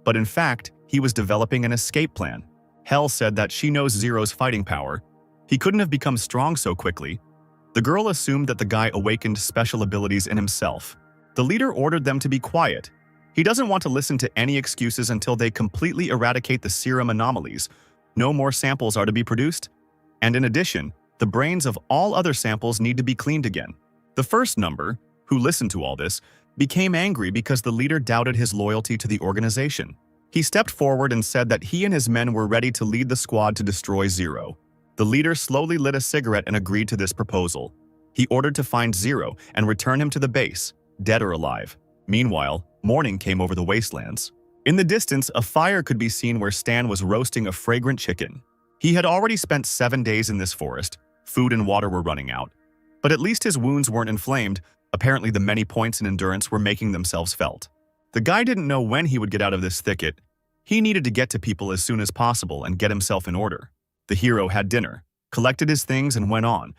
But in fact, he was developing an escape plan. Hell said that she knows Zero's fighting power. He couldn't have become strong so quickly. The girl assumed that the guy awakened special abilities in himself. The leader ordered them to be quiet. He doesn't want to listen to any excuses until they completely eradicate the serum anomalies. No more samples are to be produced. And in addition, the brains of all other samples need to be cleaned again. The first number, who listened to all this, became angry because the leader doubted his loyalty to the organization. He stepped forward and said that he and his men were ready to lead the squad to destroy Zero. The leader slowly lit a cigarette and agreed to this proposal. He ordered to find Zero and return him to the base, dead or alive. Meanwhile, morning came over the wastelands. In the distance, a fire could be seen where Stan was roasting a fragrant chicken. He had already spent 7 days in this forest. Food and water were running out. But at least his wounds weren't inflamed. Apparently, the many points in endurance were making themselves felt. The guy didn't know when he would get out of this thicket. He needed to get to people as soon as possible and get himself in order. The hero had dinner, collected his things and went on.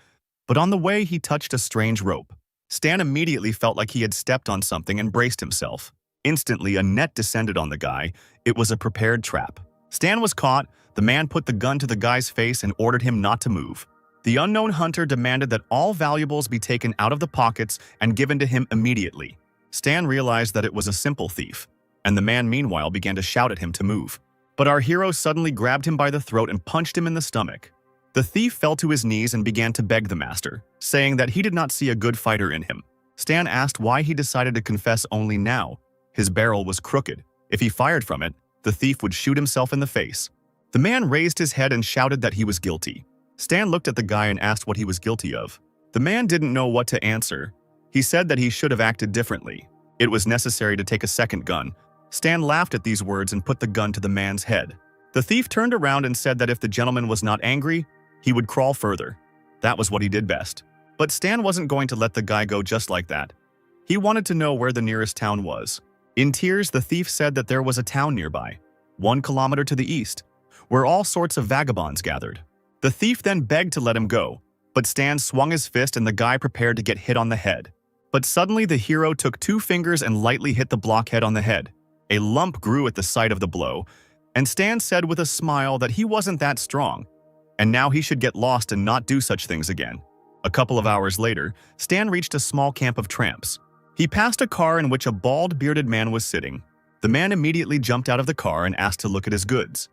But on the way, he touched a strange rope. Stan immediately felt like he had stepped on something and braced himself. Instantly, a net descended on the guy. It was a prepared trap. Stan was caught. The man put the gun to the guy's face and ordered him not to move. The unknown hunter demanded that all valuables be taken out of the pockets and given to him immediately. Stan realized that it was a simple thief, and the man meanwhile began to shout at him to move. But our hero suddenly grabbed him by the throat and punched him in the stomach. The thief fell to his knees and began to beg the master, saying that he did not see a good fighter in him. Stan asked why he decided to confess only now. His barrel was crooked. If he fired from it, the thief would shoot himself in the face. The man raised his head and shouted that he was guilty. Stan looked at the guy and asked what he was guilty of. The man didn't know what to answer. He said that he should have acted differently. It was necessary to take a second gun. Stan laughed at these words and put the gun to the man's head. The thief turned around and said that if the gentleman was not angry, he would crawl further. That was what he did best. But Stan wasn't going to let the guy go just like that. He wanted to know where the nearest town was. In tears, the thief said that there was a town nearby, 1 kilometer to the east, where all sorts of vagabonds gathered. The thief then begged to let him go, but Stan swung his fist and the guy prepared to get hit on the head. But suddenly the hero took 2 fingers and lightly hit the blockhead on the head. A lump grew at the sight of the blow, and Stan said with a smile that he wasn't that strong, and now he should get lost and not do such things again. A couple of hours later, Stan reached a small camp of tramps. He passed a car in which a bald, bearded man was sitting. The man immediately jumped out of the car and asked to look at his goods.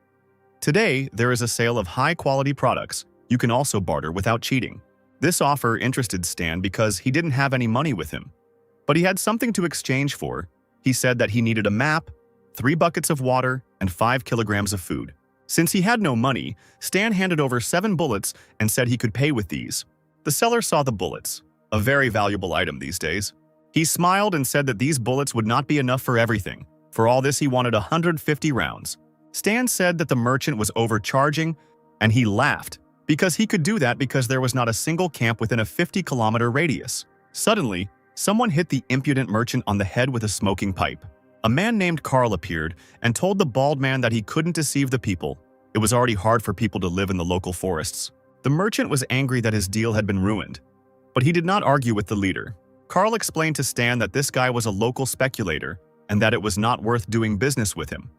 Today, there is a sale of high-quality products. You can also barter without cheating. This offer interested Stan because he didn't have any money with him. But he had something to exchange for. He said that he needed a map, 3 buckets of water, and 5 kilograms of food. Since he had no money, Stan handed over 7 bullets and said he could pay with these. The seller saw the bullets, a very valuable item these days. He smiled and said that these bullets would not be enough for everything. For all this, he wanted 150 rounds. Stan said that the merchant was overcharging, and he laughed, because he could do that because there was not a single camp within a 50-kilometer radius. Suddenly, someone hit the impudent merchant on the head with a smoking pipe. A man named Carl appeared and told the bald man that he couldn't deceive the people. It was already hard for people to live in the local forests. The merchant was angry that his deal had been ruined, but he did not argue with the leader. Carl explained to Stan that this guy was a local speculator and that it was not worth doing business with him.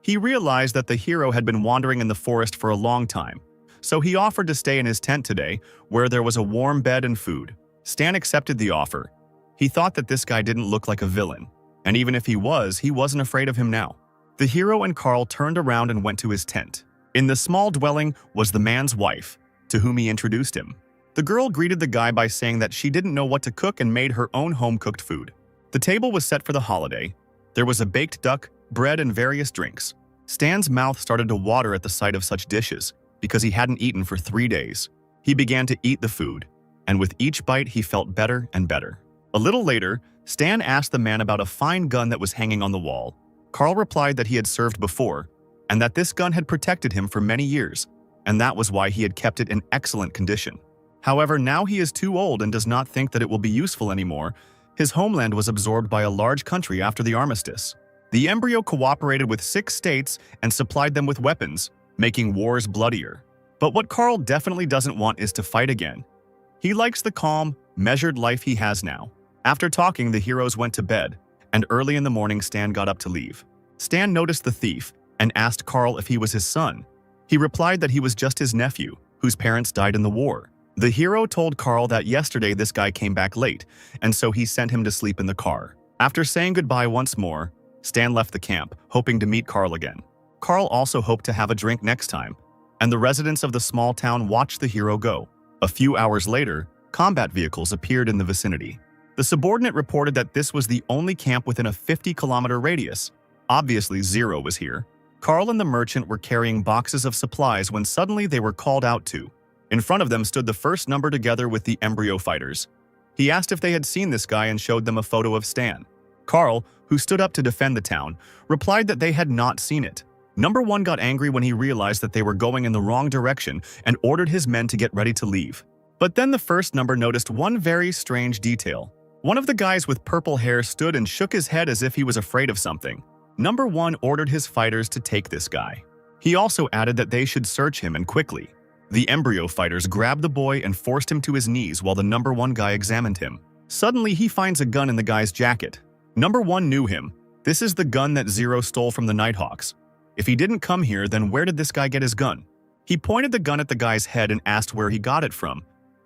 He realized that the hero had been wandering in the forest for a long time, so he offered to stay in his tent today, where there was a warm bed and food. Stan accepted the offer. He thought that this guy didn't look like a villain, and even if he wasn't afraid of him now. The hero and Carl turned around and went to his tent. In the small dwelling was the man's wife, to whom he introduced him. The girl greeted the guy by saying that she didn't know what to cook and made her own home-cooked food. The table was set for the holiday. There was a baked duck, bread, and various drinks. Stan's mouth started to water at the sight of such dishes, because he hadn't eaten for 3 days. He began to eat the food, and with each bite he felt better and better. A little later, Stan asked the man about a fine gun that was hanging on the wall. Carl replied that he had served before, and that this gun had protected him for many years, and that was why he had kept it in excellent condition. However, now he is too old and does not think that it will be useful anymore. His homeland was absorbed by a large country after the armistice. The embryo cooperated with 6 states and supplied them with weapons, making wars bloodier. But what Carl definitely doesn't want is to fight again. He likes the calm, measured life he has now. After talking, the heroes went to bed, and early in the morning Stan got up to leave. Stan noticed the thief and asked Carl if he was his son. He replied that he was just his nephew, whose parents died in the war. The hero told Carl that yesterday this guy came back late, and so he sent him to sleep in the car. After saying goodbye once more, Stan left the camp, hoping to meet Carl again. Carl also hoped to have a drink next time, and the residents of the small town watched the hero go. A few hours later, combat vehicles appeared in the vicinity. The subordinate reported that this was the only camp within a 50-kilometer radius. Obviously, Zero was here. Carl and the merchant were carrying boxes of supplies when suddenly they were called out to. In front of them stood the first number together with the embryo fighters. He asked if they had seen this guy and showed them a photo of Stan. Carl, who stood up to defend the town, replied that they had not seen it. Number 1 got angry when he realized that they were going in the wrong direction and ordered his men to get ready to leave. But then the first number noticed one very strange detail. One of the guys with purple hair stood and shook his head as if he was afraid of something. Number 1 ordered his fighters to take this guy. He also added that they should search him and quickly. The embryo fighters grabbed the boy and forced him to his knees while the number 1 guy examined him. Suddenly, he finds a gun in the guy's jacket. Number 1 knew him. This is the gun that Zero stole from the Nighthawks. If he didn't come here, then where did this guy get his gun? He pointed the gun at the guy's head and asked where he got it from.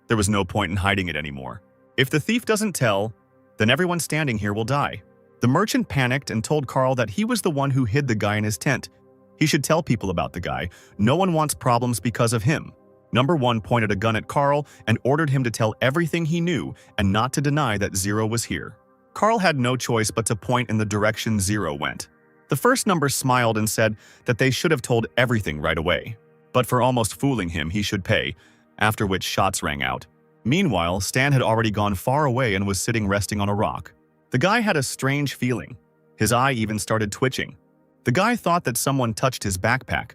There was no point in hiding it anymore. If the thief doesn't tell, then everyone standing here will die. The merchant panicked and told Carl that he was the one who hid the guy in his tent. He should tell people about the guy. No one wants problems because of him. Number 1 pointed a gun at Carl and ordered him to tell everything he knew and not to deny that Zero was here. Carl had no choice but to point in the direction Zero went. The first number smiled and said that they should have told everything right away. But for almost fooling him, he should pay, after which shots rang out. Meanwhile, Stan had already gone far away and was sitting resting on a rock. The guy had a strange feeling. His eye even started twitching. The guy thought that someone touched his backpack.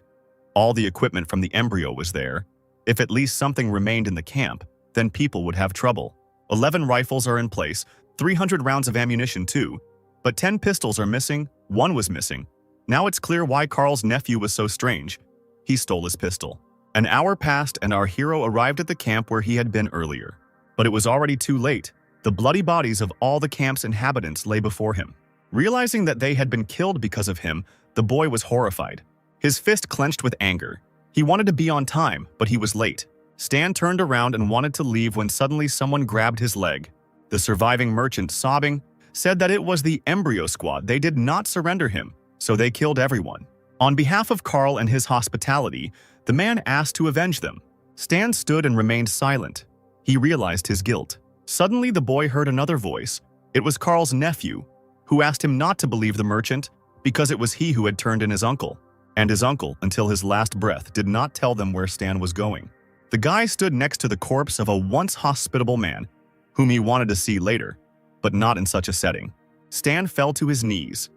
All the equipment from the embryo was there. If at least something remained in the camp, then people would have trouble. 11 rifles are in place, 300 rounds of ammunition too. But 10 pistols are missing, 1 was missing. Now it's clear why Carl's nephew was so strange. He stole his pistol. An hour passed and our hero arrived at the camp where he had been earlier. But it was already too late. The bloody bodies of all the camp's inhabitants lay before him. Realizing that they had been killed because of him, the boy was horrified. His fist clenched with anger. He wanted to be on time, but he was late. Stan turned around and wanted to leave when suddenly someone grabbed his leg. The surviving merchant, sobbing, said that it was the embryo squad. They did not surrender him, so they killed everyone. On behalf of Carl and his hospitality, the man asked to avenge them. Stan stood and remained silent. He realized his guilt. Suddenly, the boy heard another voice. It was Carl's nephew, who asked him not to believe the merchant because it was he who had turned in his uncle. And his uncle, until his last breath, did not tell them where Stan was going. The guy stood next to the corpse of a once hospitable man, whom he wanted to see later, but not in such a setting. Stan fell to his knees.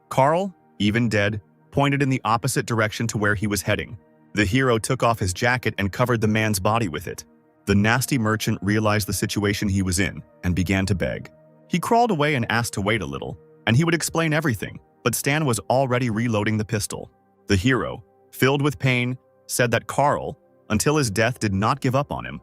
Carl, even dead, pointed in the opposite direction to where he was heading. The hero took off his jacket and covered the man's body with it. The nasty merchant realized the situation he was in and began to beg. He crawled away and asked to wait a little, and he would explain everything, but Stan was already reloading the pistol. The hero, filled with pain, said that Carl, until his death, did not give up on him,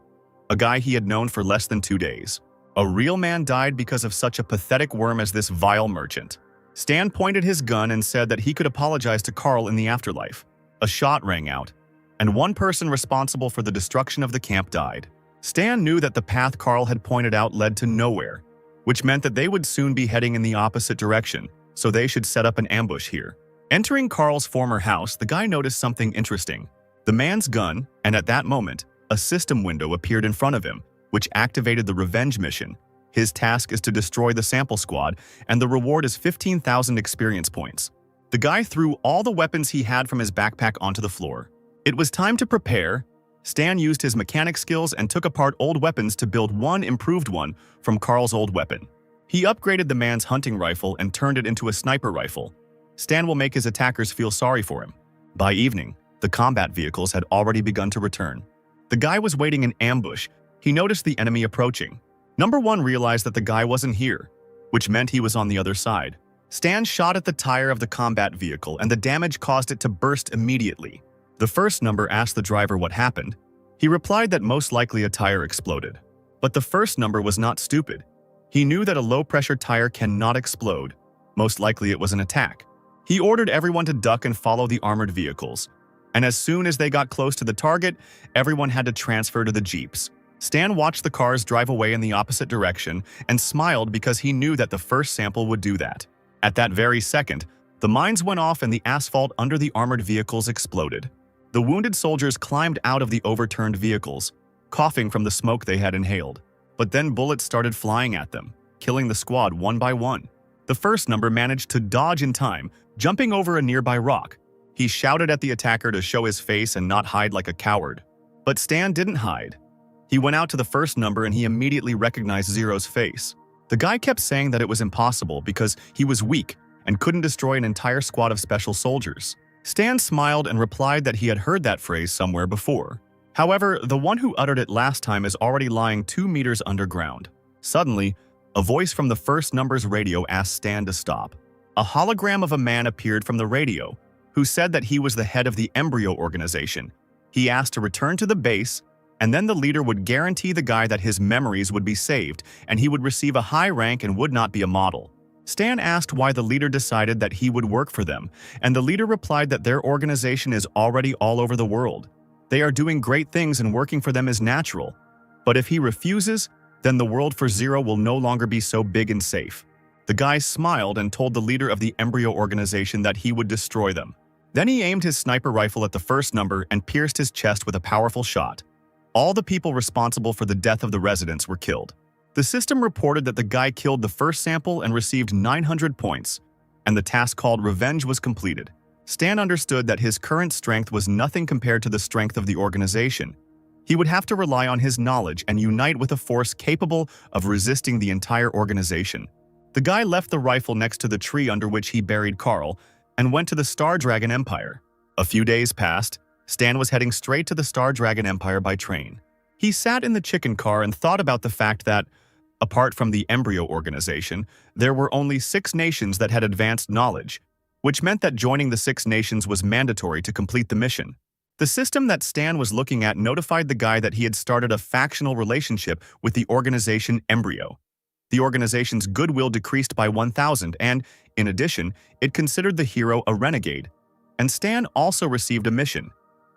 a guy he had known for less than 2 days. A real man died because of such a pathetic worm as this vile merchant. Stan pointed his gun and said that he could apologize to Carl in the afterlife. A shot rang out, and one person responsible for the destruction of the camp died. Stan knew that the path Carl had pointed out led to nowhere, which meant that they would soon be heading in the opposite direction, so they should set up an ambush here. Entering Carl's former house, the guy noticed something interesting. The man's gun, and at that moment, a system window appeared in front of him, which activated the revenge mission. His task is to destroy the sample squad, and the reward is 15,000 experience points. The guy threw all the weapons he had from his backpack onto the floor. It was time to prepare. Stan used his mechanic skills and took apart old weapons to build one improved one from Carl's old weapon. He upgraded the man's hunting rifle and turned it into a sniper rifle. Stan will make his attackers feel sorry for him. By evening, the combat vehicles had already begun to return. The guy was waiting in ambush. He noticed the enemy approaching. Number 1 realized that the guy wasn't here, which meant he was on the other side. Stan shot at the tire of the combat vehicle, and the damage caused it to burst immediately. The first number asked the driver what happened. He replied that most likely a tire exploded. But the first number was not stupid. He knew that a low-pressure tire cannot explode. Most likely it was an attack. He ordered everyone to duck and follow the armored vehicles. And as soon as they got close to the target, everyone had to transfer to the jeeps. Stan watched the cars drive away in the opposite direction and smiled because he knew that the first sample would do that. At that very second, the mines went off and the asphalt under the armored vehicles exploded. The wounded soldiers climbed out of the overturned vehicles, coughing from the smoke they had inhaled. But then bullets started flying at them, killing the squad one by one. The first number managed to dodge in time, jumping over a nearby rock. He shouted at the attacker to show his face and not hide like a coward. But Stan didn't hide. He went out to the first number and he immediately recognized Zero's face. The guy kept saying that it was impossible because he was weak and couldn't destroy an entire squad of special soldiers. Stan smiled and replied that he had heard that phrase somewhere before. However, the one who uttered it last time is already lying 2 meters underground. Suddenly, a voice from the first number's radio asked Stan to stop. A hologram of a man appeared from the radio, who said that he was the head of the embryo organization. He asked to return to the base and then the leader would guarantee the guy that his memories would be saved, and he would receive a high rank and would not be a model. Stan asked why the leader decided that he would work for them, and the leader replied that their organization is already all over the world. They are doing great things and working for them is natural. But if he refuses, then the world for Zero will no longer be so big and safe. The guy smiled and told the leader of the embryo organization that he would destroy them. Then he aimed his sniper rifle at the first number and pierced his chest with a powerful shot. All the people responsible for the death of the residents were killed. The system reported that the guy killed the first sample and received 900 points, and the task called Revenge was completed. Stan understood that his current strength was nothing compared to the strength of the organization. He would have to rely on his knowledge and unite with a force capable of resisting the entire organization. The guy left the rifle next to the tree under which he buried Carl and went to the Star Dragon Empire. A few days passed. Stan was heading straight to the Star Dragon Empire by train. He sat in the chicken car and thought about the fact that, apart from the embryo organization, there were only 6 nations that had advanced knowledge, which meant that joining the 6 nations was mandatory to complete the mission. The system that Stan was looking at notified the guy that he had started a factional relationship with the organization Embryo. The organization's goodwill decreased by 1,000 and, in addition, it considered the hero a renegade. And Stan also received a mission,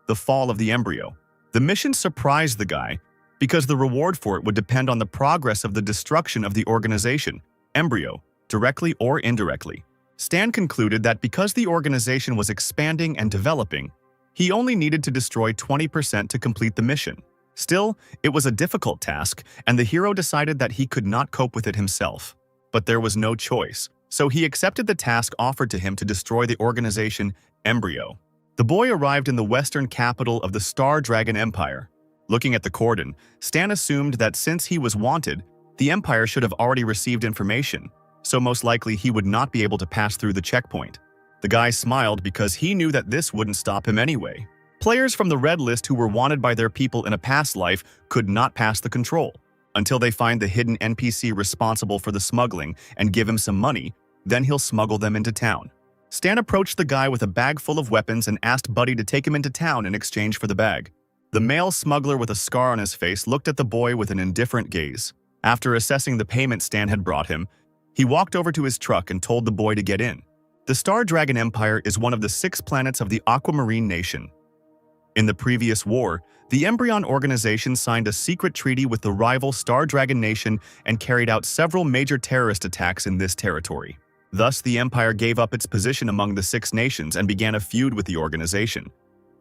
the fall of the Embryo. The mission surprised the guy because the reward for it would depend on the progress of the destruction of the organization, Embryo, directly or indirectly. Stan concluded that because the organization was expanding and developing, he only needed to destroy 20% to complete the mission. Still, it was a difficult task, and the hero decided that he could not cope with it himself. But there was no choice, so he accepted the task offered to him to destroy the organization Embryo. The boy arrived in the western capital of the Star Dragon Empire. Looking at the cordon, Stan assumed that since he was wanted, the Empire should have already received information, so most likely he would not be able to pass through the checkpoint. The guy smiled because he knew that this wouldn't stop him anyway. Players from the red list who were wanted by their people in a past life could not pass the control. Until they find the hidden NPC responsible for the smuggling and give him some money, then he'll smuggle them into town. Stan approached the guy with a bag full of weapons and asked Buddy to take him into town in exchange for the bag. The male smuggler with a scar on his face looked at the boy with an indifferent gaze. After assessing the payment Stan had brought him, he walked over to his truck and told the boy to get in. The Star Dragon Empire is one of the 6 planets of the Aquamarine Nation. In the previous war, the Embryon organization signed a secret treaty with the rival Star Dragon Nation and carried out several major terrorist attacks in this territory. Thus, the Empire gave up its position among the 6 nations and began a feud with the organization.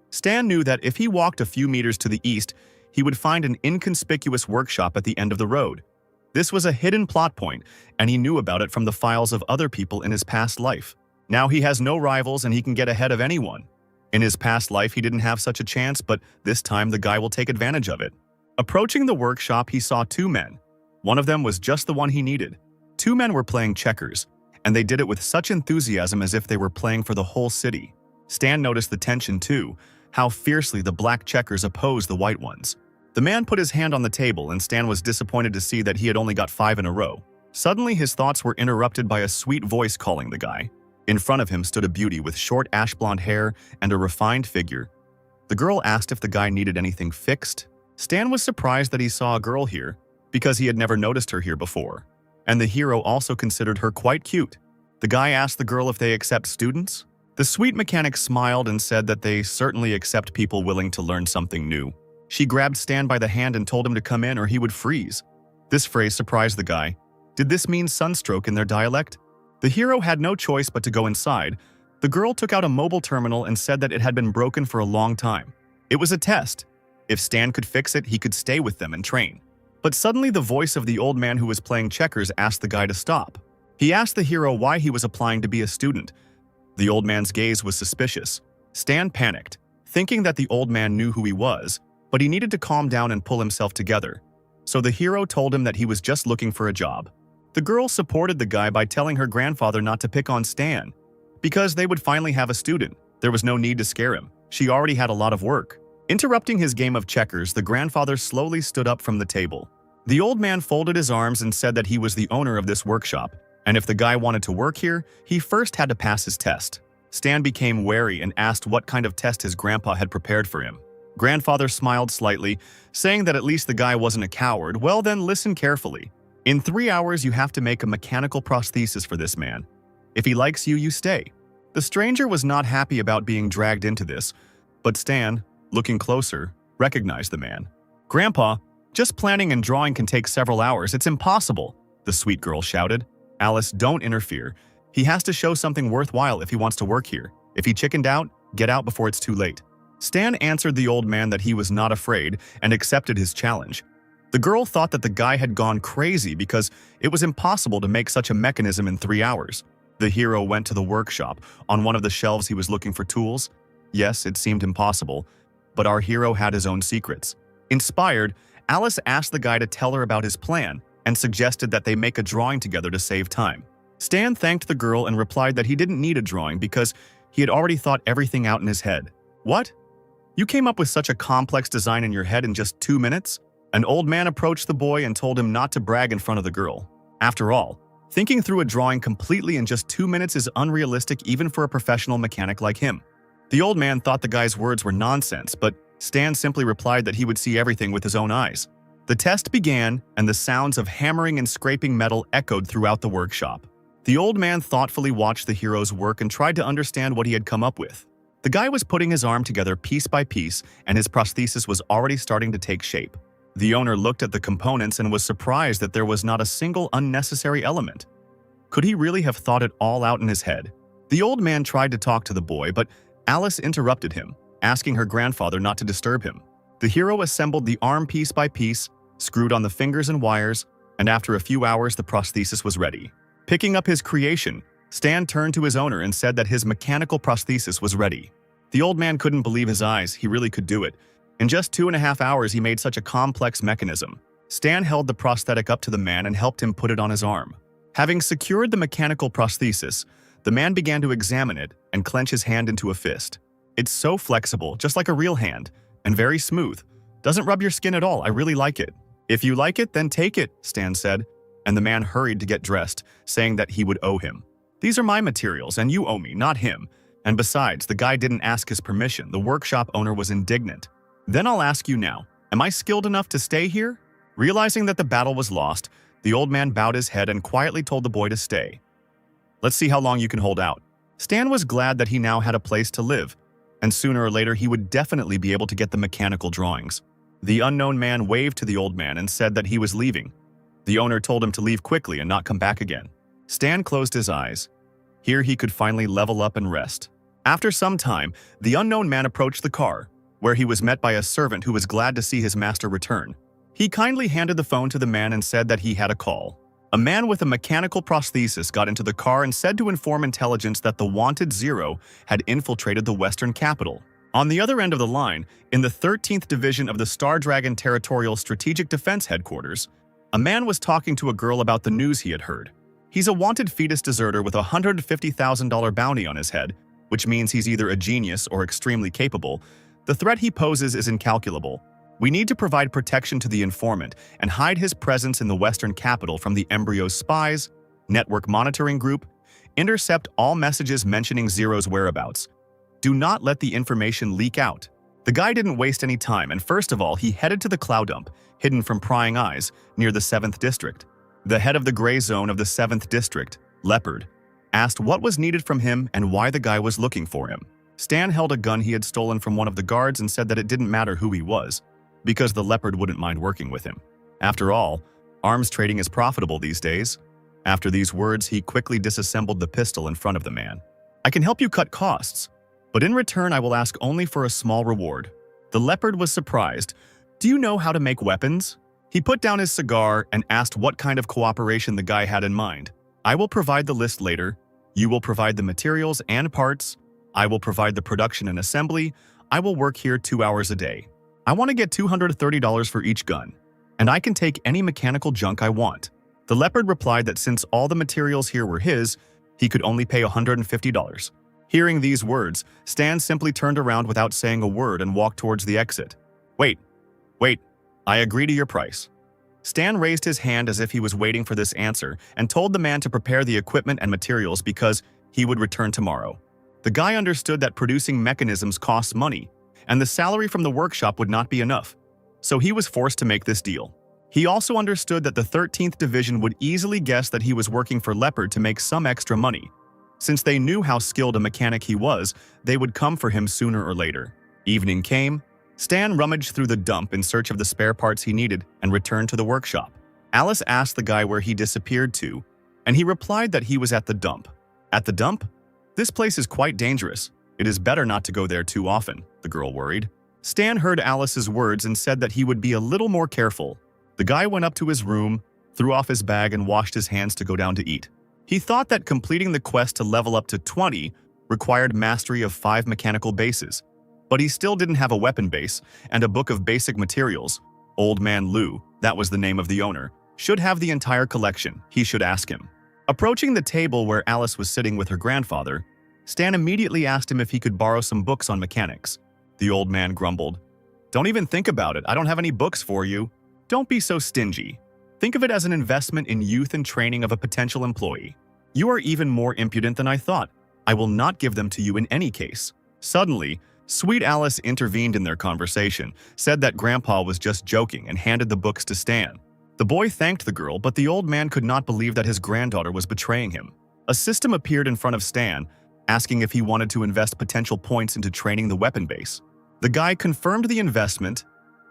Stan knew that if he walked a few meters to the east, he would find an inconspicuous workshop at the end of the road. This was a hidden plot point, and he knew about it from the files of other people in his past life. Now he has no rivals and he can get ahead of anyone. In his past life, he didn't have such a chance, but this time the guy will take advantage of it. Approaching the workshop, he saw 2 men. One of them was just the one he needed. 2 men were playing checkers, and they did it with such enthusiasm as if they were playing for the whole city. Stan noticed the tension too, how fiercely the black checkers opposed the white ones. The man put his hand on the table, and Stan was disappointed to see that he had only got 5 in a row. Suddenly, his thoughts were interrupted by a sweet voice calling the guy. In front of him stood a beauty with short ash-blonde hair and a refined figure. The girl asked if the guy needed anything fixed. Stan was surprised that he saw a girl here, because he had never noticed her here before. And the hero also considered her quite cute. The guy asked the girl if they accept students. The sweet mechanic smiled and said that they certainly accept people willing to learn something new. She grabbed Stan by the hand and told him to come in or he would freeze. This phrase surprised the guy. Did this mean sunstroke in their dialect? The hero had no choice but to go inside. The girl took out a mobile terminal and said that it had been broken for a long time. It was a test. If Stan could fix it, he could stay with them and train. But suddenly the voice of the old man who was playing checkers asked the guy to stop. He asked the hero why he was applying to be a student. The old man's gaze was suspicious. Stan panicked, thinking that the old man knew who he was, but he needed to calm down and pull himself together. So the hero told him that he was just looking for a job. The girl supported the guy by telling her grandfather not to pick on Stan, because they would finally have a student. There was no need to scare him. She already had a lot of work. Interrupting his game of checkers, the grandfather slowly stood up from the table. The old man folded his arms and said that he was the owner of this workshop, and if the guy wanted to work here, he first had to pass his test. Stan became wary and asked what kind of test his grandpa had prepared for him. Grandfather smiled slightly, saying that at least the guy wasn't a coward. Well then, listen carefully. In 3 hours, you have to make a mechanical prosthesis for this man. If he likes you, you stay. The stranger was not happy about being dragged into this, but Stan, looking closer, recognized the man. Grandpa, just planning and drawing can take several hours. It's impossible, the sweet girl shouted. Alice, don't interfere. He has to show something worthwhile if he wants to work here. If he chickened out, get out before it's too late. Stan answered the old man that he was not afraid and accepted his challenge. The girl thought that the guy had gone crazy because it was impossible to make such a mechanism in 3 hours. The hero went to the workshop. On one of the shelves he was looking for tools. Yes, it seemed impossible, but our hero had his own secrets. Inspired, Alice asked the guy to tell her about his plan and suggested that they make a drawing together to save time. Stan thanked the girl and replied that he didn't need a drawing because he had already thought everything out in his head. What? You came up with such a complex design in your head in just 2 minutes? An old man approached the boy and told him not to brag in front of the girl. After all, thinking through a drawing completely in just 2 minutes is unrealistic even for a professional mechanic like him. The old man thought the guy's words were nonsense, but Stan simply replied that he would see everything with his own eyes. The test began, and the sounds of hammering and scraping metal echoed throughout the workshop. The old man thoughtfully watched the hero's work and tried to understand what he had come up with. The guy was putting his arm together piece by piece, and his prosthesis was already starting to take shape. The owner looked at the components and was surprised that there was not a single unnecessary element. Could he really have thought it all out in his head? The old man tried to talk to the boy, but Alice interrupted him, asking her grandfather not to disturb him. The hero assembled the arm piece by piece, screwed on the fingers and wires, and after a few hours the prosthesis was ready. Picking up his creation, Stan turned to his owner and said that his mechanical prosthesis was ready. The old man couldn't believe his eyes. He really could do it. In just 2.5 hours, he made such a complex mechanism. Stan held the prosthetic up to the man and helped him put it on his arm. Having secured the mechanical prosthesis, the man began to examine it and clench his hand into a fist. It's so flexible, just like a real hand, and very smooth. Doesn't rub your skin at all. I really like it. If you like it, then take it, Stan said, and the man hurried to get dressed, saying that he would owe him. These are my materials, and you owe me, not him. And besides, the guy didn't ask his permission. The workshop owner was indignant. Then I'll ask you now, am I skilled enough to stay here? Realizing that the battle was lost, the old man bowed his head and quietly told the boy to stay. Let's see how long you can hold out. Stan was glad that he now had a place to live, and sooner or later he would definitely be able to get the mechanical drawings. The unknown man waved to the old man and said that he was leaving. The owner told him to leave quickly and not come back again. Stan closed his eyes. Here he could finally level up and rest. After some time, the unknown man approached the car, where he was met by a servant who was glad to see his master return. He kindly handed the phone to the man and said that he had a call. A man with a mechanical prosthesis got into the car and said to inform intelligence that the wanted Zero had infiltrated the Western capital. On the other end of the line, in the 13th Division of the Star Dragon Territorial Strategic Defense Headquarters, a man was talking to a girl about the news he had heard. He's a wanted fetus deserter with a $150,000 bounty on his head, which means he's either a genius or extremely capable. The threat he poses is incalculable. We need to provide protection to the informant and hide his presence in the Western capital from the embryo's spies, network monitoring group, intercept all messages mentioning Zero's whereabouts. Do not let the information leak out. The guy didn't waste any time, and first of all, he headed to the cloud dump, hidden from prying eyes, near the 7th District. The head of the gray zone of the 7th District, Leopard, asked what was needed from him and why the guy was looking for him. Stan held a gun he had stolen from one of the guards and said that it didn't matter who he was, because the Leopard wouldn't mind working with him. After all, arms trading is profitable these days. After these words, he quickly disassembled the pistol in front of the man. I can help you cut costs, but in return I will ask only for a small reward. The Leopard was surprised. Do you know how to make weapons? He put down his cigar and asked what kind of cooperation the guy had in mind. I will provide the list later. You will provide the materials and parts. I will provide the production and assembly. I will work here 2 hours a day. I want to get $230 for each gun, and I can take any mechanical junk I want. The Leopard replied that since all the materials here were his, he could only pay $150. Hearing these words, Stan simply turned around without saying a word and walked towards the exit. Wait, I agree to your price. Stan raised his hand as if he was waiting for this answer and told the man to prepare the equipment and materials because he would return tomorrow. The guy understood that producing mechanisms costs money, and the salary from the workshop would not be enough. So he was forced to make this deal. He also understood that the 13th Division would easily guess that he was working for Leopard to make some extra money. Since they knew how skilled a mechanic he was, they would come for him sooner or later. Evening came. Stan rummaged through the dump in search of the spare parts he needed and returned to the workshop. Alice asked the guy where he disappeared to, and he replied that he was at the dump. At the dump? This place is quite dangerous. It is better not to go there too often, the girl worried. Stan heard Alice's words and said that he would be a little more careful. The guy went up to his room, threw off his bag and washed his hands to go down to eat. He thought that completing the quest to level up to 20 required mastery of 5 mechanical bases. But he still didn't have a weapon base and a book of basic materials. Old Man Lou, that was the name of the owner, should have the entire collection. He should ask him. Approaching the table where Alice was sitting with her grandfather, Stan immediately asked him if he could borrow some books on mechanics. The old man grumbled, "Don't even think about it. I don't have any books for you." Don't be so stingy. Think of it as an investment in youth and training of a potential employee. You are even more impudent than I thought. I will not give them to you in any case. Suddenly, Sweet Alice intervened in their conversation, said that Grandpa was just joking, and handed the books to Stan. The boy thanked the girl, but the old man could not believe that his granddaughter was betraying him. A system appeared in front of Stan, asking if he wanted to invest potential points into training the weapon base. The guy confirmed the investment,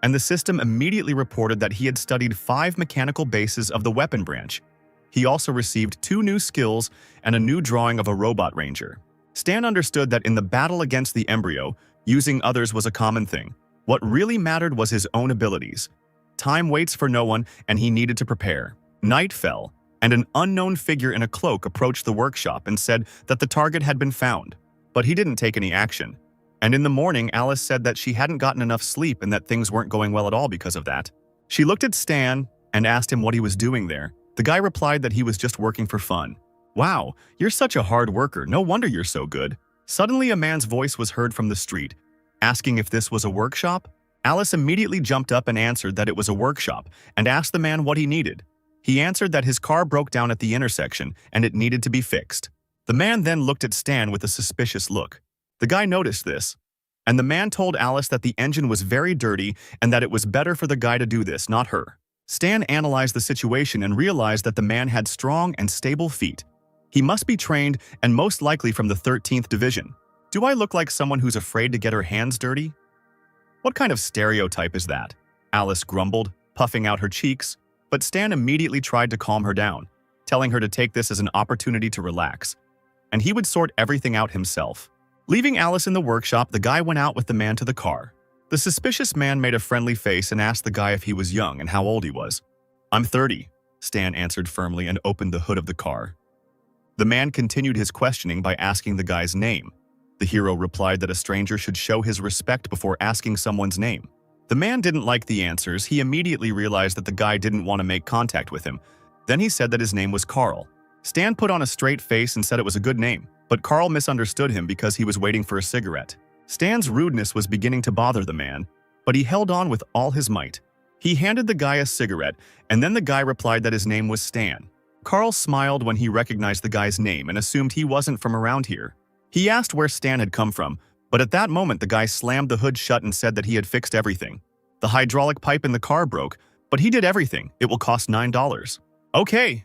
and the system immediately reported that he had studied 5 mechanical bases of the weapon branch. He also received 2 new skills and a new drawing of a robot ranger. Stan understood that in the battle against the embryo, using others was a common thing. What really mattered was his own abilities. Time waits for no one, and he needed to prepare. Night fell, and an unknown figure in a cloak approached the workshop and said that the target had been found. But he didn't take any action. And in the morning, Alice said that she hadn't gotten enough sleep and that things weren't going well at all because of that. She looked at Stan and asked him what he was doing there. The guy replied that he was just working for fun. "Wow, you're such a hard worker. No wonder you're so good." Suddenly, a man's voice was heard from the street, asking if this was a workshop. Alice immediately jumped up and answered that it was a workshop and asked the man what he needed. He answered that his car broke down at the intersection and it needed to be fixed. The man then looked at Stan with a suspicious look. The guy noticed this, and the man told Alice that the engine was very dirty and that it was better for the guy to do this, not her. Stan analyzed the situation and realized that the man had strong and stable feet. He must be trained and most likely from the 13th Division. Do I look like someone who's afraid to get her hands dirty? What kind of stereotype is that? Alice grumbled, puffing out her cheeks, but Stan immediately tried to calm her down, telling her to take this as an opportunity to relax, and he would sort everything out himself. Leaving Alice in the workshop, the guy went out with the man to the car. The suspicious man made a friendly face and asked the guy if he was young and how old he was. "I'm 30, Stan answered firmly and opened the hood of the car. The man continued his questioning by asking the guy's name. The hero replied that a stranger should show his respect before asking someone's name. The man didn't like the answers. He immediately realized that the guy didn't want to make contact with him. Then he said that his name was Carl. Stan put on a straight face and said it was a good name, but Carl misunderstood him because he was waiting for a cigarette. Stan's rudeness was beginning to bother the man, but he held on with all his might. He handed the guy a cigarette, and then the guy replied that his name was Stan. Carl smiled when he recognized the guy's name and assumed he wasn't from around here. He asked where Stan had come from, but at that moment the guy slammed the hood shut and said that he had fixed everything. The hydraulic pipe in the car broke, but he did everything. It will cost $9. Okay.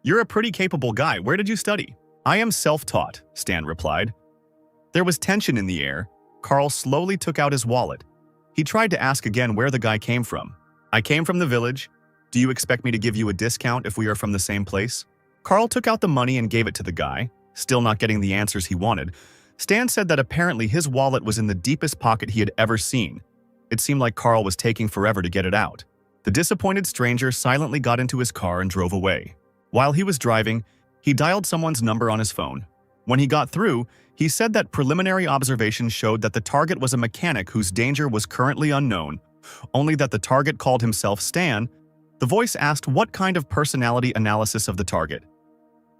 You're a pretty capable guy. Where did you study? I am self-taught, Stan replied. There was tension in the air. Carl slowly took out his wallet. He tried to ask again where the guy came from. I came from the village. Do you expect me to give you a discount if we are from the same place? Carl took out the money and gave it to the guy, still not getting the answers he wanted. Stan said that apparently his wallet was in the deepest pocket he had ever seen. It seemed like Carl was taking forever to get it out. The disappointed stranger silently got into his car and drove away. While he was driving, he dialed someone's number on his phone. When he got through, he said that preliminary observations showed that the target was a mechanic whose danger was currently unknown, only that the target called himself Stan. The voice asked what kind of personality analysis of the target.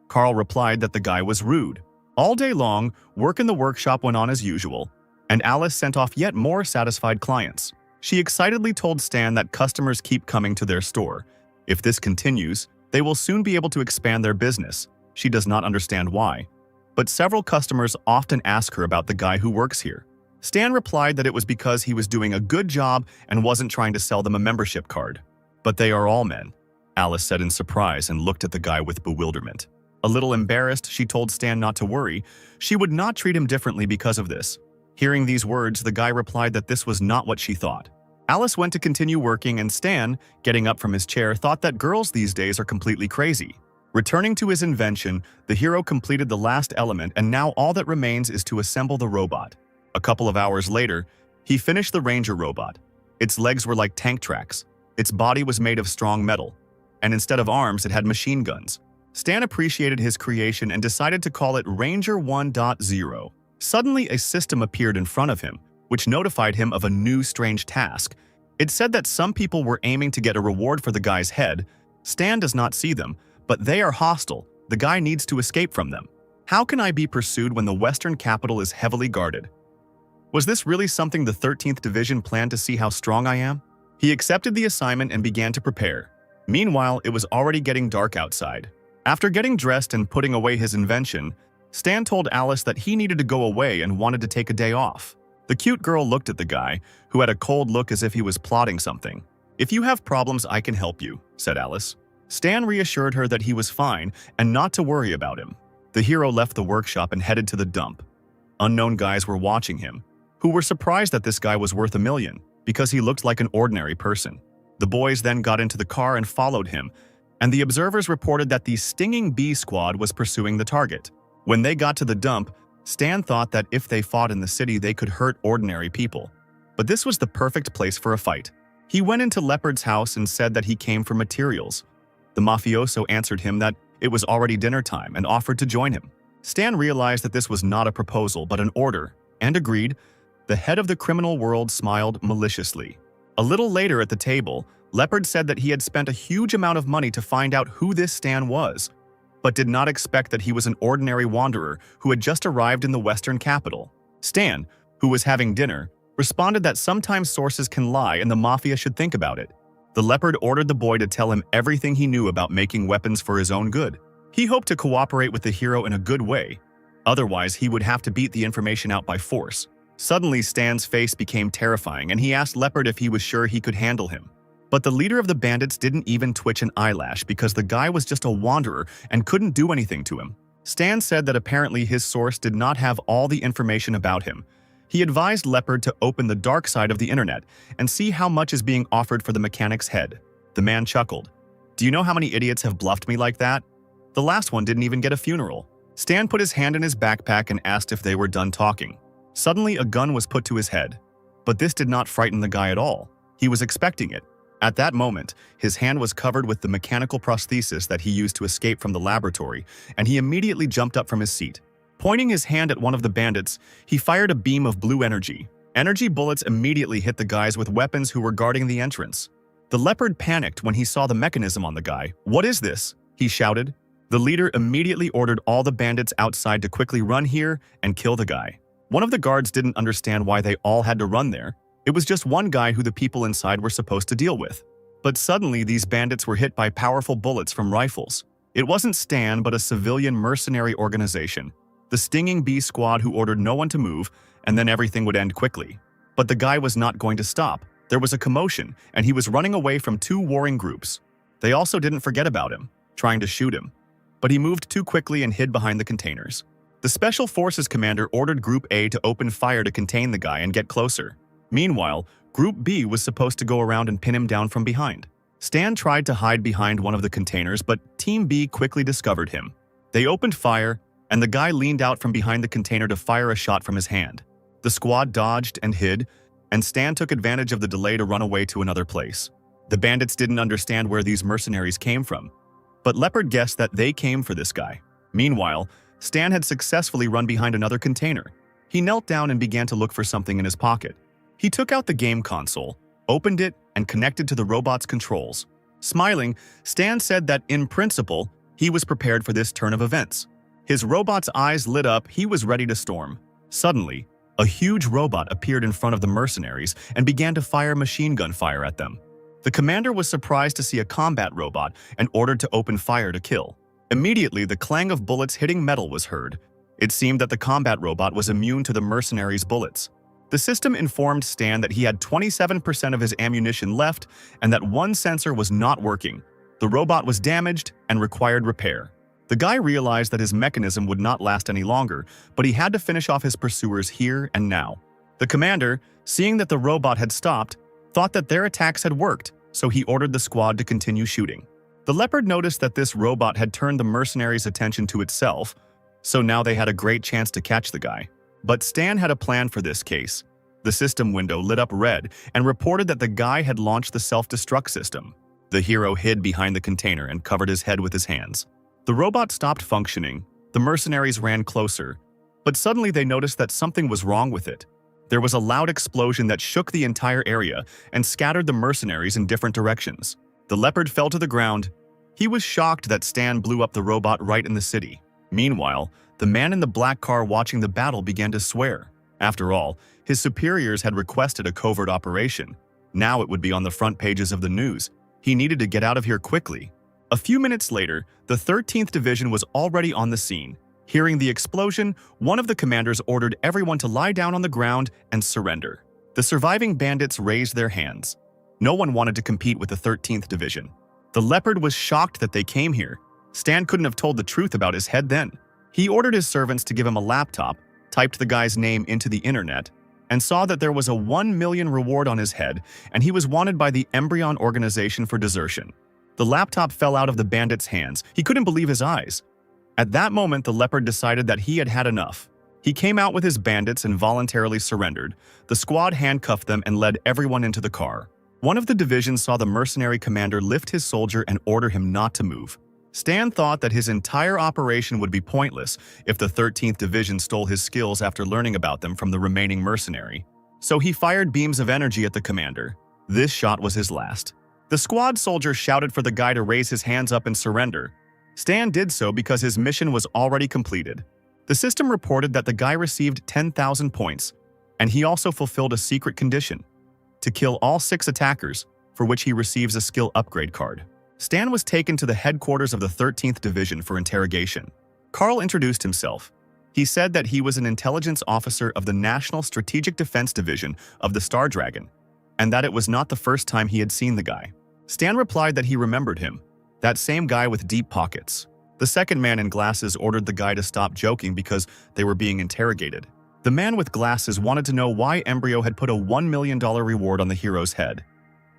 Carl replied that the guy was rude. All day long, work in the workshop went on as usual, and Alice sent off yet more satisfied clients. She excitedly told Stan that customers keep coming to their store. If this continues, they will soon be able to expand their business. She does not understand why, but several customers often ask her about the guy who works here. Stan replied that it was because he was doing a good job and wasn't trying to sell them a membership card. But they are all men, Alice said in surprise and looked at the guy with bewilderment. A little embarrassed, she told Stan not to worry. She would not treat him differently because of this. Hearing these words, the guy replied that this was not what she thought. Alice went to continue working, and Stan, getting up from his chair, thought that girls these days are completely crazy. Returning to his invention, the hero completed the last element, and now all that remains is to assemble the robot. A couple of hours later, he finished the Ranger robot. Its legs were like tank tracks. Its body was made of strong metal, and instead of arms, it had machine guns. Stan appreciated his creation and decided to call it Ranger 1.0. Suddenly, a system appeared in front of him, which notified him of a new strange task. It said that some people were aiming to get a reward for the guy's head. Stan does not see them, but they are hostile. The guy needs to escape from them. How can I be pursued when the Western capital is heavily guarded? Was this really something the 13th Division planned to see how strong I am? He accepted the assignment and began to prepare. Meanwhile, it was already getting dark outside. After getting dressed and putting away his invention, Stan told Alice that he needed to go away and wanted to take a day off. The cute girl looked at the guy, who had a cold look as if he was plotting something. "If you have problems, I can help you," said Alice. Stan reassured her that he was fine and not to worry about him. The hero left the workshop and headed to the dump. Unknown guys were watching him, who were surprised that this guy was worth $1 million because he looked like an ordinary person. The boys then got into the car and followed him, and the observers reported that the stinging bee squad was pursuing the target. When they got to the dump, Stan thought that if they fought in the city, they could hurt ordinary people. But this was the perfect place for a fight. He went into Leopard's house and said that he came for materials. The mafioso answered him that it was already dinner time and offered to join him. Stan realized that this was not a proposal but an order, and agreed. The head of the criminal world smiled maliciously. A little later at the table, Leopard said that he had spent a huge amount of money to find out who this Stan was, but did not expect that he was an ordinary wanderer who had just arrived in the Western capital. Stan, who was having dinner, responded that sometimes sources can lie and the mafia should think about it. The Leopard ordered the boy to tell him everything he knew about making weapons for his own good. He hoped to cooperate with the hero in a good way. Otherwise, he would have to beat the information out by force. Suddenly, Stan's face became terrifying, and he asked Leopard if he was sure he could handle him. But the leader of the bandits didn't even twitch an eyelash because the guy was just a wanderer and couldn't do anything to him. Stan said that apparently his source did not have all the information about him. He advised Leopard to open the dark side of the internet and see how much is being offered for the mechanic's head. The man chuckled. "Do you know how many idiots have bluffed me like that? The last one didn't even get a funeral." Stan put his hand in his backpack and asked if they were done talking. Suddenly, a gun was put to his head. But this did not frighten the guy at all. He was expecting it. At that moment, his hand was covered with the mechanical prosthesis that he used to escape from the laboratory, and he immediately jumped up from his seat. Pointing his hand at one of the bandits, he fired a beam of blue energy. Energy bullets immediately hit the guys with weapons who were guarding the entrance. The Leopard panicked when he saw the mechanism on the guy. "What is this?" he shouted. The leader immediately ordered all the bandits outside to quickly run here and kill the guy. One of the guards didn't understand why they all had to run there. It was just one guy who the people inside were supposed to deal with. But suddenly, these bandits were hit by powerful bullets from rifles. It wasn't Stan, but a civilian mercenary organization. The stinging bee squad who ordered no one to move, and then everything would end quickly. But the guy was not going to stop. There was a commotion, and he was running away from two warring groups. They also didn't forget about him, trying to shoot him. But he moved too quickly and hid behind the containers. The Special Forces commander ordered Group A to open fire to contain the guy and get closer. Meanwhile, Group B was supposed to go around and pin him down from behind. Stan tried to hide behind one of the containers, but Team B quickly discovered him. They opened fire, and the guy leaned out from behind the container to fire a shot from his hand. The squad dodged and hid, and Stan took advantage of the delay to run away to another place. The bandits didn't understand where these mercenaries came from, but Leopard guessed that they came for this guy. Meanwhile, Stan had successfully run behind another container. He knelt down and began to look for something in his pocket. He took out the game console, opened it, and connected to the robot's controls. Smiling, Stan said that, in principle, he was prepared for this turn of events. His robot's eyes lit up, he was ready to storm. Suddenly, a huge robot appeared in front of the mercenaries and began to fire machine gun fire at them. The commander was surprised to see a combat robot and ordered to open fire to kill. Immediately, the clang of bullets hitting metal was heard. It seemed that the combat robot was immune to the mercenaries' bullets. The system informed Stan that he had 27% of his ammunition left and that one sensor was not working. The robot was damaged and required repair. The guy realized that his mechanism would not last any longer, but he had to finish off his pursuers here and now. The commander, seeing that the robot had stopped, thought that their attacks had worked, so he ordered the squad to continue shooting. The Leopard noticed that this robot had turned the mercenaries' attention to itself, so now they had a great chance to catch the guy. But Stan had a plan for this case. The system window lit up red and reported that the guy had launched the self-destruct system. The hero hid behind the container and covered his head with his hands. The robot stopped functioning. The mercenaries ran closer, but suddenly they noticed that something was wrong with it. There was a loud explosion that shook the entire area and scattered the mercenaries in different directions. The Leopard fell to the ground. He was shocked that Stan blew up the robot right in the city. Meanwhile, the man in the black car watching the battle began to swear. After all, his superiors had requested a covert operation. Now it would be on the front pages of the news. He needed to get out of here quickly. A few minutes later, the 13th Division was already on the scene. Hearing the explosion, one of the commanders ordered everyone to lie down on the ground and surrender. The surviving bandits raised their hands. No one wanted to compete with the 13th Division. The Leopard was shocked that they came here. Stan couldn't have told the truth about his head then. He ordered his servants to give him a laptop, typed the guy's name into the internet, and saw that there was a 1 million reward on his head, and he was wanted by the Embryon organization for desertion. The laptop fell out of the bandit's hands. He couldn't believe his eyes. At that moment, the Leopard decided that he had had enough. He came out with his bandits and voluntarily surrendered. The squad handcuffed them and led everyone into the car. One of the divisions saw the mercenary commander lift his soldier and order him not to move. Stan thought that his entire operation would be pointless if the 13th Division stole his skills after learning about them from the remaining mercenary. So he fired beams of energy at the commander. This shot was his last. The squad soldier shouted for the guy to raise his hands up and surrender. Stan did so because his mission was already completed. The system reported that the guy received 10,000 points, and he also fulfilled a secret condition: to kill all 6 attackers, for which he receives a skill upgrade card. Stan was taken to the headquarters of the 13th Division for interrogation. Carl introduced himself. He said that he was an intelligence officer of the National Strategic Defense Division of the Star Dragon, and that it was not the first time he had seen the guy. Stan replied that he remembered him, that same guy with deep pockets. The second man in glasses ordered the guy to stop joking because they were being interrogated. The man with glasses wanted to know why Embryo had put a $1 million reward on the hero's head.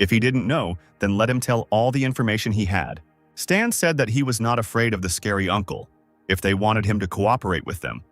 If he didn't know, then let him tell all the information he had. Stan said that he was not afraid of the scary uncle. If they wanted him to cooperate with them,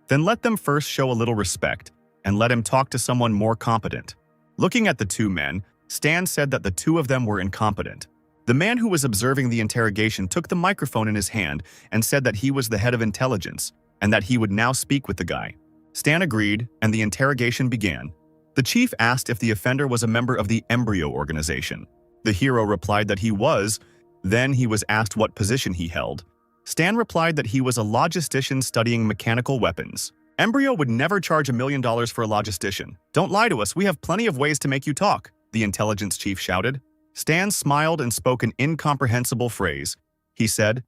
then let them first show a little respect and let him talk to someone more competent. Looking at the two men, Stan said that the two of them were incompetent. The man who was observing the interrogation took the microphone in his hand and said that he was the head of intelligence and that he would now speak with the guy. Stan agreed, and the interrogation began. The chief asked if the offender was a member of the Embryo organization. The hero replied that he was. Then he was asked what position he held. Stan replied that he was a logistician studying mechanical weapons. Embryo would never charge $1 million for a logistician. Don't lie to us, we have plenty of ways to make you talk, the intelligence chief shouted. Stan smiled and spoke an incomprehensible phrase. He said,